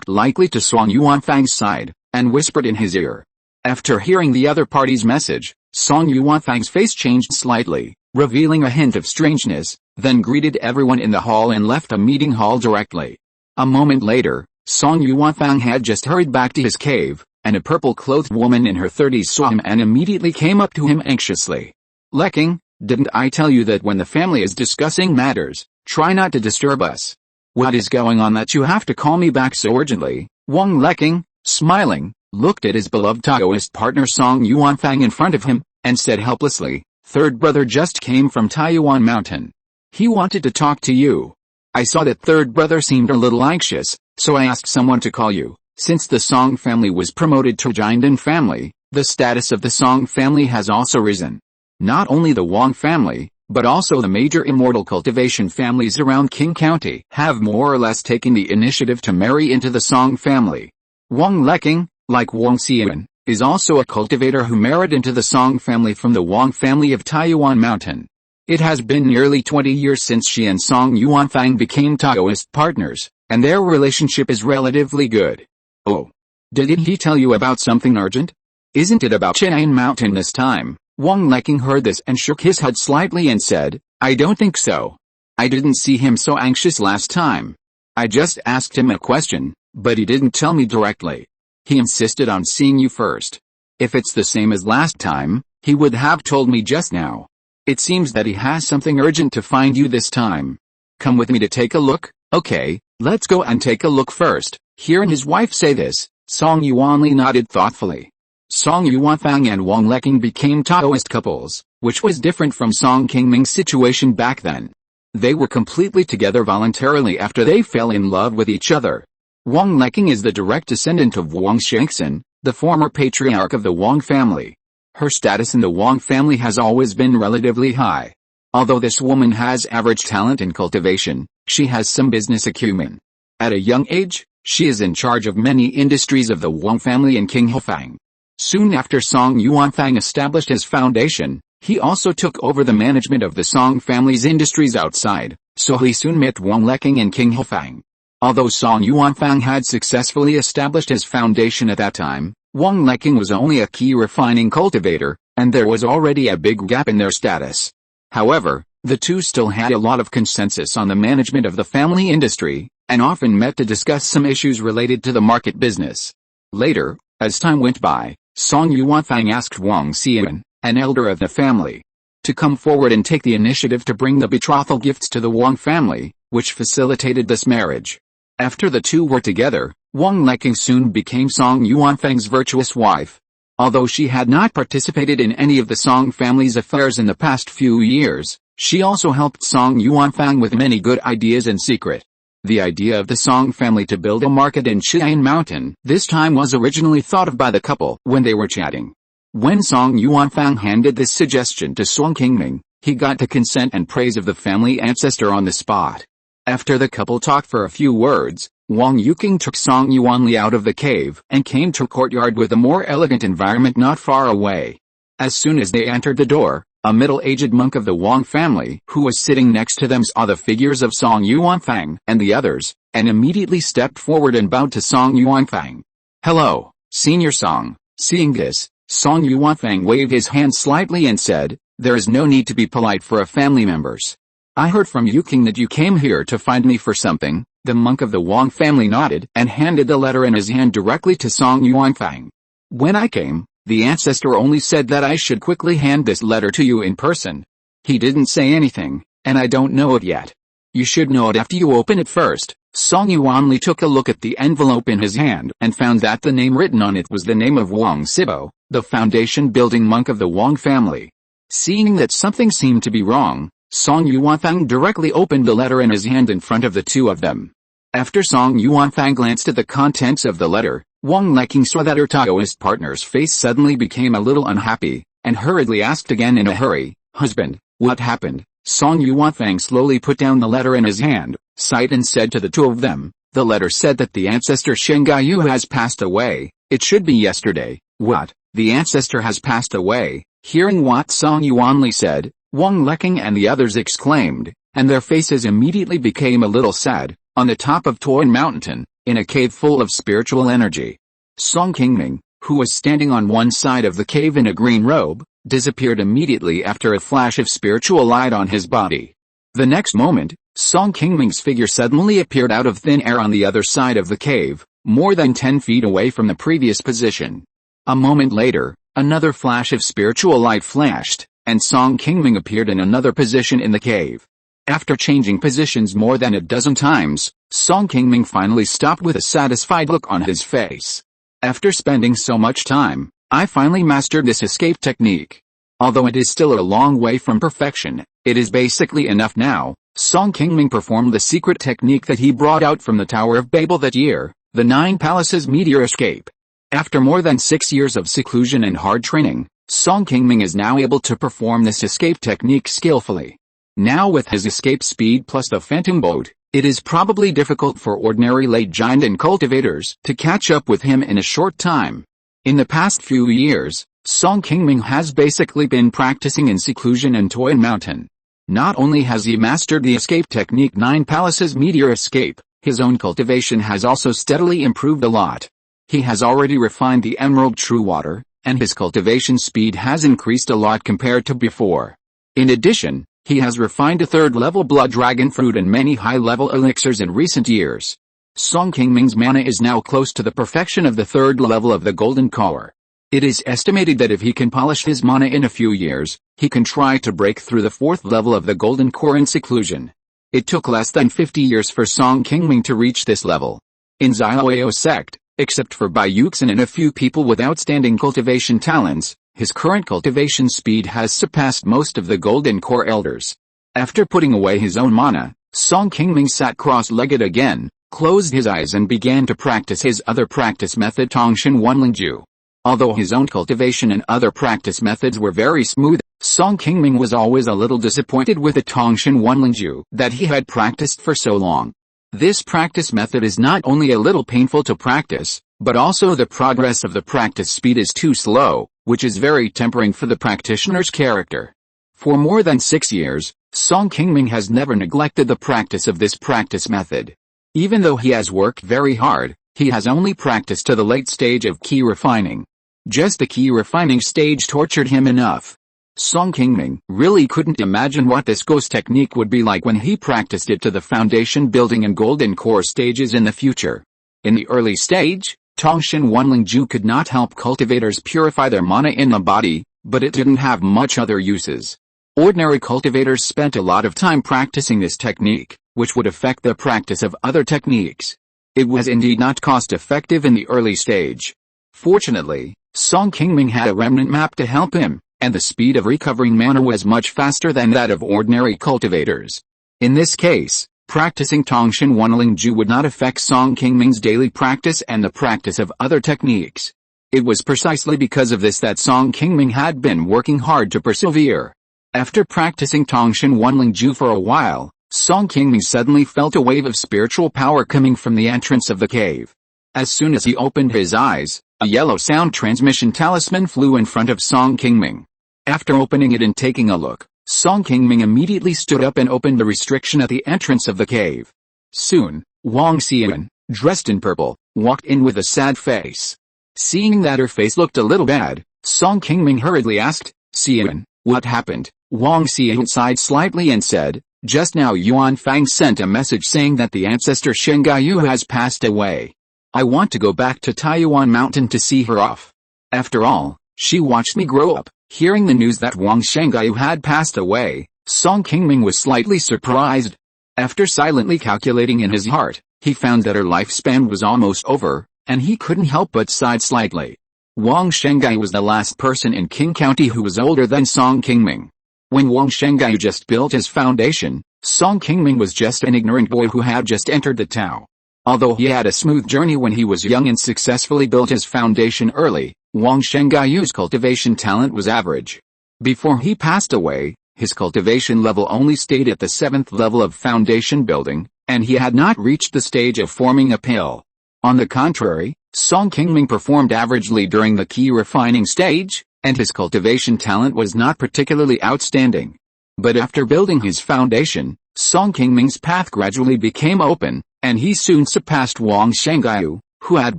lightly to Song Yuanfang's side, and whispered in his ear. After hearing the other party's message, Song Yuanfang's face changed slightly, revealing a hint of strangeness, then greeted everyone in the hall and left the meeting hall directly. A moment later, Song Yuanfang had just hurried back to his cave, and a purple-clothed woman in her 30s saw him and immediately came up to him anxiously. "Leking, didn't I tell you that when the family is discussing matters, try not to disturb us? What is going on that you have to call me back so urgently?" Wang Leking, smiling, looked at his beloved Taoist partner Song Yuanfang in front of him, and said helplessly, "Third brother just came from Taiyuan Mountain. He wanted to talk to you. I saw that third brother seemed a little anxious, so I asked someone to call you." Since the Song family was promoted to Jinden family, the status of the Song family has also risen. Not only the Wang family, but also the major Immortal cultivation families around Qing County have more or less taken the initiative to marry into the Song family. Wang Leking, like Wang Xian, is also a cultivator who married into the Song family from the Wang family of Taiyuan Mountain. It has been nearly 20 years since she and Song Yuanfang became Taoist partners, and their relationship is relatively good. Oh. Didn't he tell you about something urgent? Isn't it about Qingming Mountain this time? Wang Leking heard this and shook his head slightly and said, I don't think so. I didn't see him so anxious last time. I just asked him a question, but he didn't tell me directly. He insisted on seeing you first. If it's the same as last time, he would have told me just now. It seems that he has something urgent to find you this time. Come with me to take a look. Okay, let's go and take a look first. Hearing his wife say this, Song Yuanli nodded thoughtfully. Song Yuanfang and Wang Leking became Taoist couples, which was different from Song Qingming's situation back then. They were completely together voluntarily after they fell in love with each other. Wang Leking is the direct descendant of Wang Shengxin, the former patriarch of the Wang family. Her status in the Wang family has always been relatively high. Although this woman has average talent in cultivation, she has some business acumen. At a young age, she is in charge of many industries of the Wang family in Qinghefang. Soon after Song Yuanfang established his foundation, he also took over the management of the Song family's industries outside, so he soon met Wang Leking in Qinghefang. Although Song Yuanfang had successfully established his foundation at that time, Wang Leking was only a Qi refining cultivator, and there was already a big gap in their status. However, the two still had a lot of consensus on the management of the family industry, and often met to discuss some issues related to the market business. Later, as time went by, Song Yuanfang asked Wang Xian, an elder of the family, to come forward and take the initiative to bring the betrothal gifts to the Wang family, which facilitated this marriage. After the two were together, Wang Leking soon became Song Yuanfang's virtuous wife. Although she had not participated in any of the Song family's affairs in the past few years, she also helped Song Yuanfang with many good ideas in secret. The idea of the Song family to build a market in Qingming Mountain this time was originally thought of by the couple when they were chatting. When Song Yuanfang handed this suggestion to Song Qingming, he got the consent and praise of the family ancestor on the spot. After the couple talked for a few words, Wang Yuking took Song Yuanli out of the cave and came to a courtyard with a more elegant environment not far away. As soon as they entered the door, a middle-aged monk of the Wang family who was sitting next to them saw the figures of Song Yuanfang and the others, and immediately stepped forward and bowed to Song Yuanfang. Hello, Senior Song. Seeing this, Song Yuanfang waved his hand slightly and said, there is no need to be polite for a family members. I heard from Yuking that you came here to find me for something. The monk of the Wang family nodded and handed the letter in his hand directly to Song Yuanfang. When I came, the ancestor only said that I should quickly hand this letter to you in person. He didn't say anything, and I don't know it yet. You should know it after you open it first. Song Yuanli took a look at the envelope in his hand and found that the name written on it was the name of Wang Sibo, the foundation building monk of the Wang family. Seeing that something seemed to be wrong, Song Yuanfang directly opened the letter in his hand in front of the two of them. After Song Yuanfang glanced at the contents of the letter, Wang Leking saw that her Taoist partner's face suddenly became a little unhappy, and hurriedly asked again in a hurry, Husband, what happened? Song Yuanfang slowly put down the letter in his hand, sighed and said to the two of them, the letter said that the ancestor Shengaiyu has passed away. It should be yesterday. What? The ancestor has passed away? Hearing what Song Yuanli said, Wang Leking and the others exclaimed, and their faces immediately became a little sad. On the top of Qingming Mountain, in a cave full of spiritual energy, Song Qingming, who was standing on one side of the cave in a green robe, disappeared immediately after a flash of spiritual light on his body. The next moment, Song Qingming's figure suddenly appeared out of thin air on the other side of the cave, more than 10 feet away from the previous position. A moment later, another flash of spiritual light flashed, and Song Qingming appeared in another position in the cave. After changing positions more than a dozen times, Song Qingming finally stopped with a satisfied look on his face. After spending so much time, I finally mastered this escape technique. Although it is still a long way from perfection, it is basically enough now. Song Qingming performed the secret technique that he brought out from the Tower of Babel that year, the 9 Palaces meteor escape. After more than 6 years of seclusion and hard training, Song Qingming is now able to perform this escape technique skillfully. Now with his escape speed plus the phantom boat, it is probably difficult for ordinary late giant and cultivators to catch up with him in a short time. In the past few years, Song Qingming has basically been practicing in seclusion in Qingming Mountain. Not only has he mastered the escape technique 9 Palaces Meteor Escape, his own cultivation has also steadily improved a lot. He has already refined the Emerald True Water, and his cultivation speed has increased a lot compared to before. In addition, he has refined a 3rd-level Blood Dragon Fruit and many high-level elixirs in recent years. Song Qingming's mana is now close to the perfection of the 3rd level of the Golden Core. It is estimated that if he can polish his mana in a few years, he can try to break through the 4th level of the Golden Core in seclusion. It took less than 50 years for Song Qingming to reach this level. In Xiaoyao sect, except for Bai Yuxin and a few people with outstanding cultivation talents, his current cultivation speed has surpassed most of the Golden Core elders. After putting away his own mana, Song Qingming sat cross-legged again, closed his eyes and began to practice his other practice method Tongshan Wanlingju. Although his own cultivation and other practice methods were very smooth, Song Qingming was always a little disappointed with the Tongshan Wanlingju that he had practiced for so long. This practice method is not only a little painful to practice, but also the progress of the practice speed is too slow, which is very tempering for the practitioner's character. For more than 6 years, Song Qingming has never neglected the practice of this practice method. Even though he has worked very hard, he has only practiced to the late stage of Qi Refining. Just the Qi Refining stage tortured him enough. Song Qingming really couldn't imagine what this ghost technique would be like when he practiced it to the foundation building and golden core stages in the future. In the early stage, Tongshan Wanlingju could not help cultivators purify their mana in the body, but it didn't have much other uses. Ordinary cultivators spent a lot of time practicing this technique, which would affect the practice of other techniques. It was indeed not cost-effective in the early stage. Fortunately, Song Qingming had a remnant map to help him, and the speed of recovering mana was much faster than that of ordinary cultivators. In this case, practicing Tongshan Wanlingju would not affect Song Qingming's daily practice and the practice of other techniques. It was precisely because of this that Song Qingming had been working hard to persevere. After practicing Tongshan Wanlingju for a while, Song Qingming suddenly felt a wave of spiritual power coming from the entrance of the cave. As soon as he opened his eyes, a yellow sound transmission talisman flew in front of Song Qingming. After opening it and taking a look, Song Qingming immediately stood up and opened the restriction at the entrance of the cave. Soon, Wang Xian, dressed in purple, walked in with a sad face. Seeing that her face looked a little bad, Song Qingming hurriedly asked, "Xian, what happened?" Wang Xian sighed slightly and said, "Just now Yuan Fang sent a message saying that the ancestor Shengaiyu has passed away. I want to go back to Qi Mountain to see her off. After all, she watched me grow up." Hearing the news that Wang Shengaiyu had passed away, Song Qingming was slightly surprised. After silently calculating in his heart, he found that her lifespan was almost over, and he couldn't help but sigh slightly. Wang Shengaiyu was the last person in Qing County who was older than Song Qingming. When Wang Shengaiyu just built his foundation, Song Qingming was just an ignorant boy who had just entered the Tao. Although he had a smooth journey when he was young and successfully built his foundation early, Wang Shengaiyu's cultivation talent was average. Before he passed away, his cultivation level only stayed at the 7th level of foundation building, and he had not reached the stage of forming a pill. On the contrary, Song Qingming performed averagely during the Qi Refining stage, and his cultivation talent was not particularly outstanding. But after building his foundation, Song Qingming's path gradually became open, and he soon surpassed Wang Shengaiyu, who had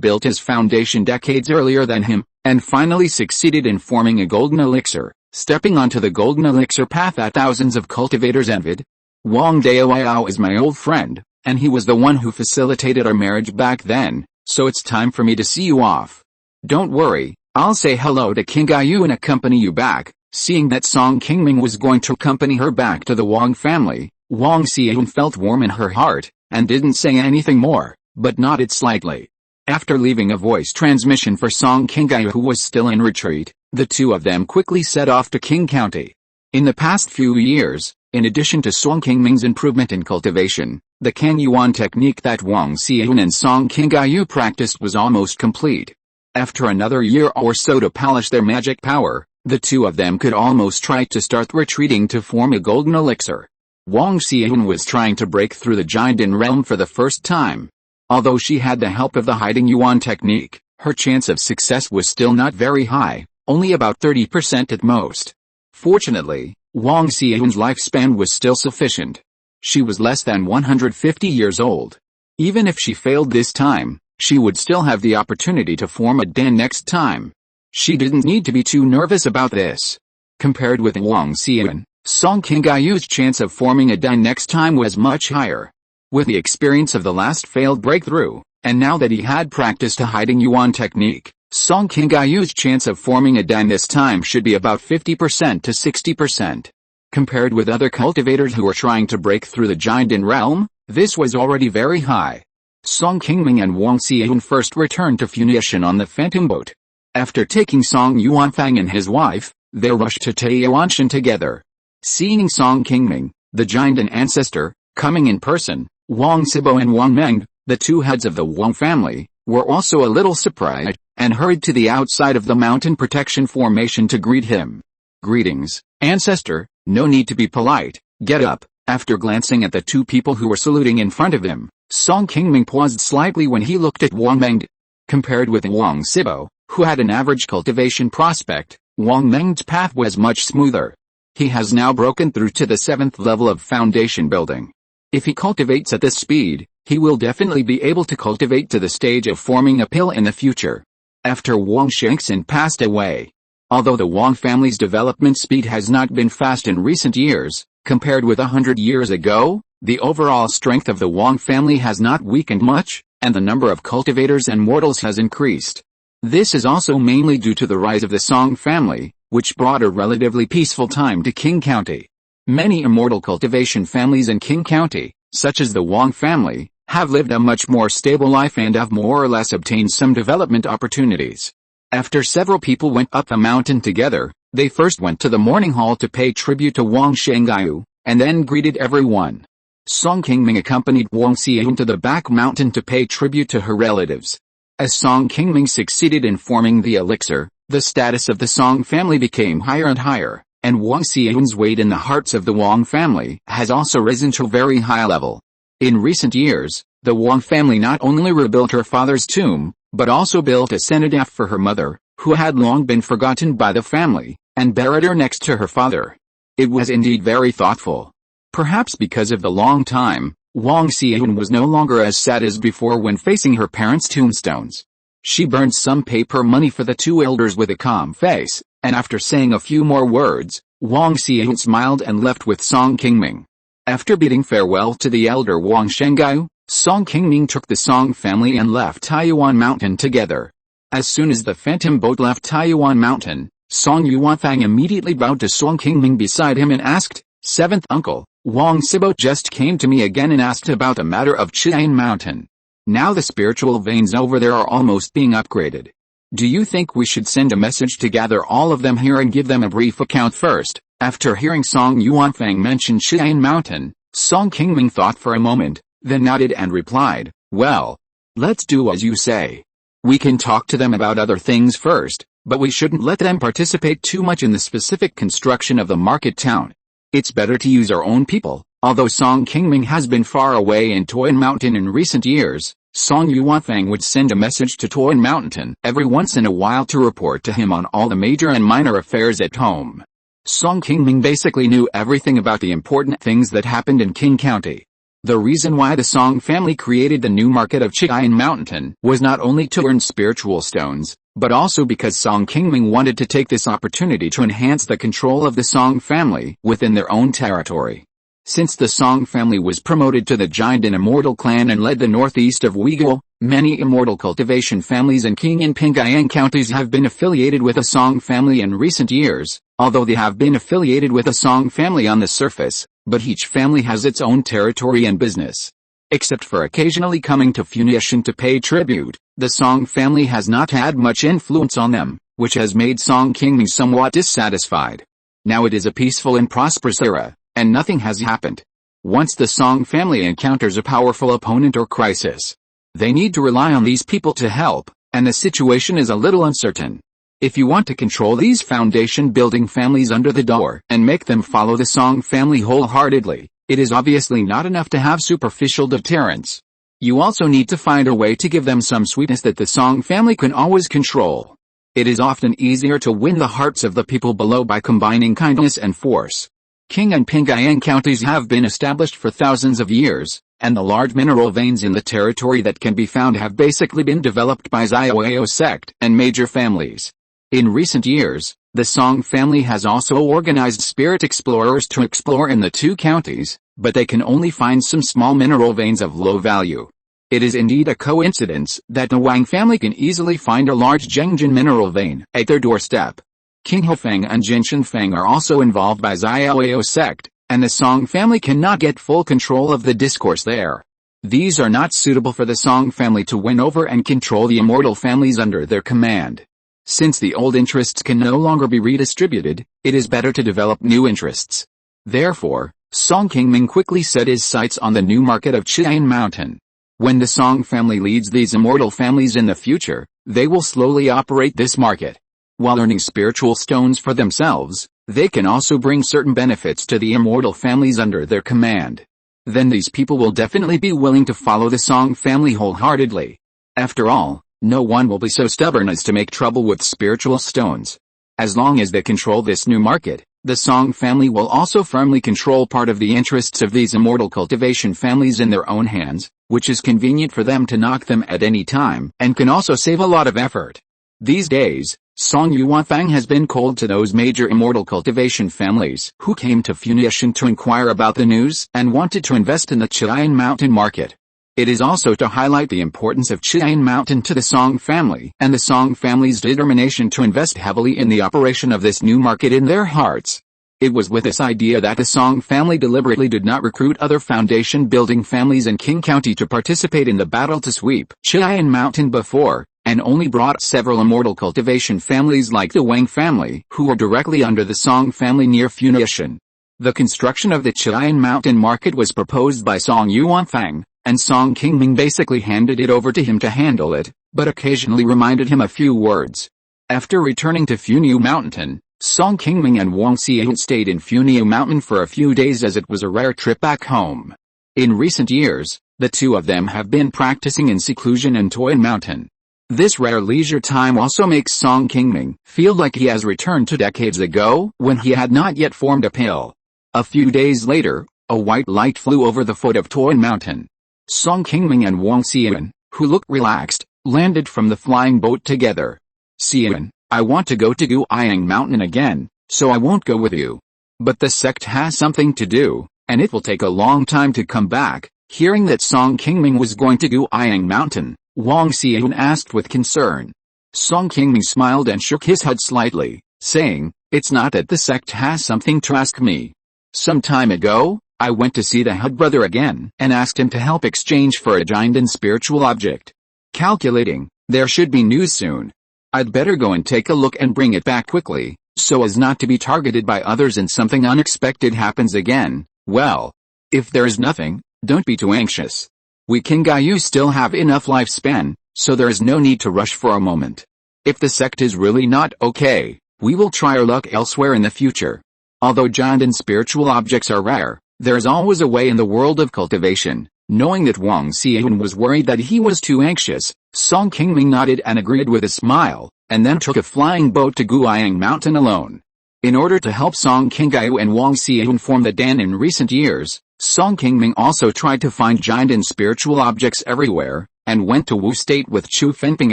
built his foundation decades earlier than him, and finally succeeded in forming a golden elixir, stepping onto the golden elixir path that thousands of cultivators envied. Wang Daoyao is my old friend, and he was the one who facilitated our marriage back then, so it's time for me to see you off. Don't worry, I'll say hello to Qingaiyu and accompany you back. Seeing that Song Qingming was going to accompany her back to the Wang family, Wang Xian felt warm in her heart, and didn't say anything more, but nodded slightly. After leaving a voice transmission for Song Qingaiyu, who was still in retreat, the two of them quickly set off to Qing County. In the past few years, in addition to Song Qingming's improvement in cultivation, the Kangyuan technique that Wang Xian and Song Qingaiyu practiced was almost complete. After another year or so to polish their magic power, the two of them could almost try to start retreating to form a golden elixir. Wang Xian was trying to break through the Jinden realm for the first time. Although she had the help of the hiding yuan technique, her chance of success was still not very high, only about 30% at most. Fortunately, Wang Xian's lifespan was still sufficient. She was less than 150 years old. Even if she failed this time, she would still have the opportunity to form a den next time. She didn't need to be too nervous about this. Compared with Wang Xian, Song Qingyu's chance of forming a den next time was much higher. With the experience of the last failed breakthrough, and now that he had practiced a hiding yuan technique, Song Qingyu's chance of forming a den this time should be about 50% to 60%. Compared with other cultivators who were trying to break through the giant den realm, this was already very high. Song Qingming and Wang Xian first returned to Funiu Mountain on the phantom boat. After taking Song Yuanfang and his wife, they rushed to Taiyuanshan together. Seeing Song Qingming, the giant and ancestor, coming in person, Wang Sibo and Wang Meng, the two heads of the Wang family, were also a little surprised, and hurried to the outside of the mountain protection formation to greet him. "Greetings, ancestor, no need to be polite, get up." After glancing at the two people who were saluting in front of him, Song Qingming paused slightly when he looked at Wang Meng. Compared with Wang Sibo, who had an average cultivation prospect, Wang Meng's path was much smoother. He has now broken through to the 7th level of foundation building. If he cultivates at this speed, he will definitely be able to cultivate to the stage of forming a pill in the future. After Wang Shengxin passed away, although the Wang family's development speed has not been fast in recent years, compared with 100 years ago, the overall strength of the Wang family has not weakened much, and the number of cultivators and mortals has increased. This is also mainly due to the rise of the Song family, which brought a relatively peaceful time to Qing County. Many immortal cultivation families in Qing County, such as the Wang family, have lived a much more stable life and have more or less obtained some development opportunities. After several people went up the mountain together, they first went to the morning hall to pay tribute to Wang Shengyu, and then greeted everyone. Song Qingming accompanied Wang Xian to the back mountain to pay tribute to her relatives. As Song Qingming succeeded in forming the elixir, the status of the Song family became higher and higher, and Wang Xian's weight in the hearts of the Wang family has also risen to a very high level. In recent years, the Wang family not only rebuilt her father's tomb, but also built a cenotaph for her mother, who had long been forgotten by the family, and buried her next to her father. It was indeed very thoughtful. Perhaps because of the long time, Wang Xian was no longer as sad as before when facing her parents' tombstones. She burned some paper money for the two elders with a calm face, and after saying a few more words, Wang Xian smiled and left with Song Qingming. After bidding farewell to the elder Wang Shengyu, Song Qingming took the Song family and left Taiyuan Mountain together. As soon as the phantom boat left Taiyuan Mountain, Song Yuanfang immediately bowed to Song Qingming beside him and asked, "Seventh uncle, Wang Sibo just came to me again and asked about a matter of Qi Mountain. Now the spiritual veins over there are almost being upgraded. Do you think we should send a message to gather all of them here and give them a brief account first?" After hearing Song Yuanfang mention Qi Mountain, Song Qingming thought for a moment, then nodded and replied, "Well, let's do as you say. We can talk to them about other things first, but we shouldn't let them participate too much in the specific construction of the market town. It's better to use our own people." Although Song Qingming has been far away in Qi Mountain in recent years, Song Yuanfang would send a message to Qi Mountain every once in a while to report to him on all the major and minor affairs at home. Song Qingming basically knew everything about the important things that happened in Qing County. The reason why the Song family created the new market of Qi Mountain was not only to earn spiritual stones, but also because Song Qingming wanted to take this opportunity to enhance the control of the Song family within their own territory. Since the Song family was promoted to the giant and Immortal clan and led the northeast of Uyghur, many Immortal cultivation families in Qing and Pingayang counties have been affiliated with the Song family in recent years, although they have been affiliated with the Song family on the surface, but each family has its own territory and business. Except for occasionally coming to Funiu Mountain to pay tribute, the Song family has not had much influence on them, which has made Song Qingming somewhat dissatisfied. Now it is a peaceful and prosperous era, and nothing has happened. Once the Song family encounters a powerful opponent or crisis, they need to rely on these people to help, and the situation is a little uncertain. If you want to control these foundation-building families under the door and make them follow the Song family wholeheartedly, it is obviously not enough to have superficial deterrence. You also need to find a way to give them some sweetness that the Song family can always control. It is often easier to win the hearts of the people below by combining kindness and force. Qing and Pingayang counties have been established for thousands of years, and the large mineral veins in the territory that can be found have basically been developed by Xiaoyao sect and major families. In recent years, the Song family has also organized spirit explorers to explore in the two counties, but they can only find some small mineral veins of low value. It is indeed a coincidence that the Wang family can easily find a large Zhengjin mineral vein at their doorstep. King Hofeng and Jin Shenfeng are also involved by Xiaoyao sect, and the Song family cannot get full control of the discourse there. These are not suitable for the Song family to win over and control the immortal families under their command. Since the old interests can no longer be redistributed, it is better to develop new interests. Therefore, Song Qingming quickly set his sights on the new market of Qi Mountain. When the Song family leads these immortal families in the future, they will slowly operate this market. While earning spiritual stones for themselves, they can also bring certain benefits to the immortal families under their command. Then these people will definitely be willing to follow the Song family wholeheartedly. After all, no one will be so stubborn as to make trouble with spiritual stones. As long as they control this new market, the Song family will also firmly control part of the interests of these immortal cultivation families in their own hands, which is convenient for them to knock them at any time, and can also save a lot of effort. These days, Song Yuanfang has been cold to those major immortal cultivation families who came to Funiu Mountain to inquire about the news and wanted to invest in the Qi Mountain market. It is also to highlight the importance of Qi Mountain to the Song family and the Song family's determination to invest heavily in the operation of this new market in their hearts. It was with this idea that the Song family deliberately did not recruit other foundation-building families in Qing County to participate in the battle to sweep Qi Mountain before, and only brought several immortal cultivation families like the Wang family who were directly under the Song family near Funiu Mountain. The construction of the Qi Mountain market was proposed by Song Yuanfang, and Song Qingming basically handed it over to him to handle it, but occasionally reminded him a few words. After returning to Funiu Mountain, Song Qingming and Wang Xian stayed in Funiu Mountain for a few days as it was a rare trip back home. In recent years, the two of them have been practicing in seclusion in Toy Mountain. This rare leisure time also makes Song Qingming feel like he has returned to decades ago when he had not yet formed a pill. A few days later, a white light flew over the foot of Toy Mountain. Song Qingming and Wang Xian, who looked relaxed, landed from the flying boat together. Xian, I want to go to Guiyang Mountain again, so I won't go with you. But the sect has something to do, and it will take a long time to come back. Hearing that Song Qingming was going to Guiyang Mountain, Wang Xian asked with concern. Song Qingming smiled and shook his head slightly, saying, "It's not that the sect has something to ask me. Some time ago, I went to see the head brother again and asked him to help exchange for a giant spiritual object. Calculating, there should be news soon. I'd better go and take a look and bring it back quickly, so as not to be targeted by others and something unexpected happens again. Well, if there is nothing, don't be too anxious. We Qingyu still have enough lifespan, so there is no need to rush for a moment. If the sect is really not okay, we will try our luck elsewhere in the future. Although giant and spiritual objects are rare, there is always a way in the world of cultivation." Knowing that Wang Xian was worried that he was too anxious, Song Qingming nodded and agreed with a smile, and then took a flying boat to Guiyang Mountain alone. In order to help Song Qingyu and Wang Xian form the Dan in recent years, Song Qingming also tried to find giant and spiritual objects everywhere, and went to Wu State with Chu Fenping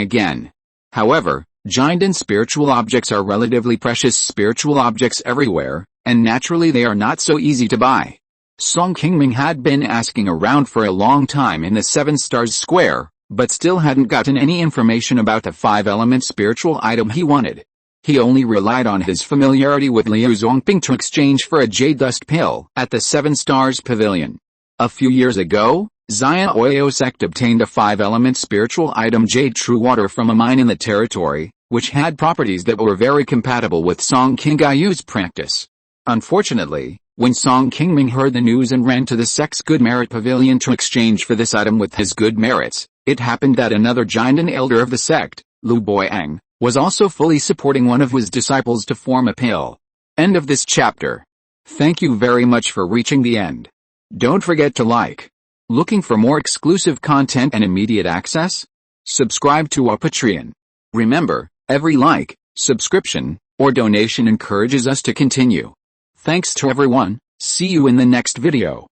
again. However, giant and spiritual objects are relatively precious spiritual objects everywhere, and naturally they are not so easy to buy. Song Qingming had been asking around for a long time in the 7 Stars Square, but still hadn't gotten any information about the 5-element spiritual item he wanted. He only relied on his familiarity with Liu Zongping to exchange for a jade dust pill at the 7 Stars Pavilion. A few years ago, Xiaoyao sect obtained a 5-element spiritual item jade true water from a mine in the territory, which had properties that were very compatible with Song Qingyu's practice. Unfortunately, when Song Qingming heard the news and ran to the sect's good merit pavilion to exchange for this item with his good merits, it happened that another giant and elder of the sect, Lu Boyang, was also fully supporting one of his disciples to form a pill. End of this chapter. Thank you very much for reaching the end. Don't forget to like. Looking for more exclusive content and immediate access? Subscribe to our Patreon. Remember, every like, subscription, or donation encourages us to continue. Thanks to everyone. See you in the next video.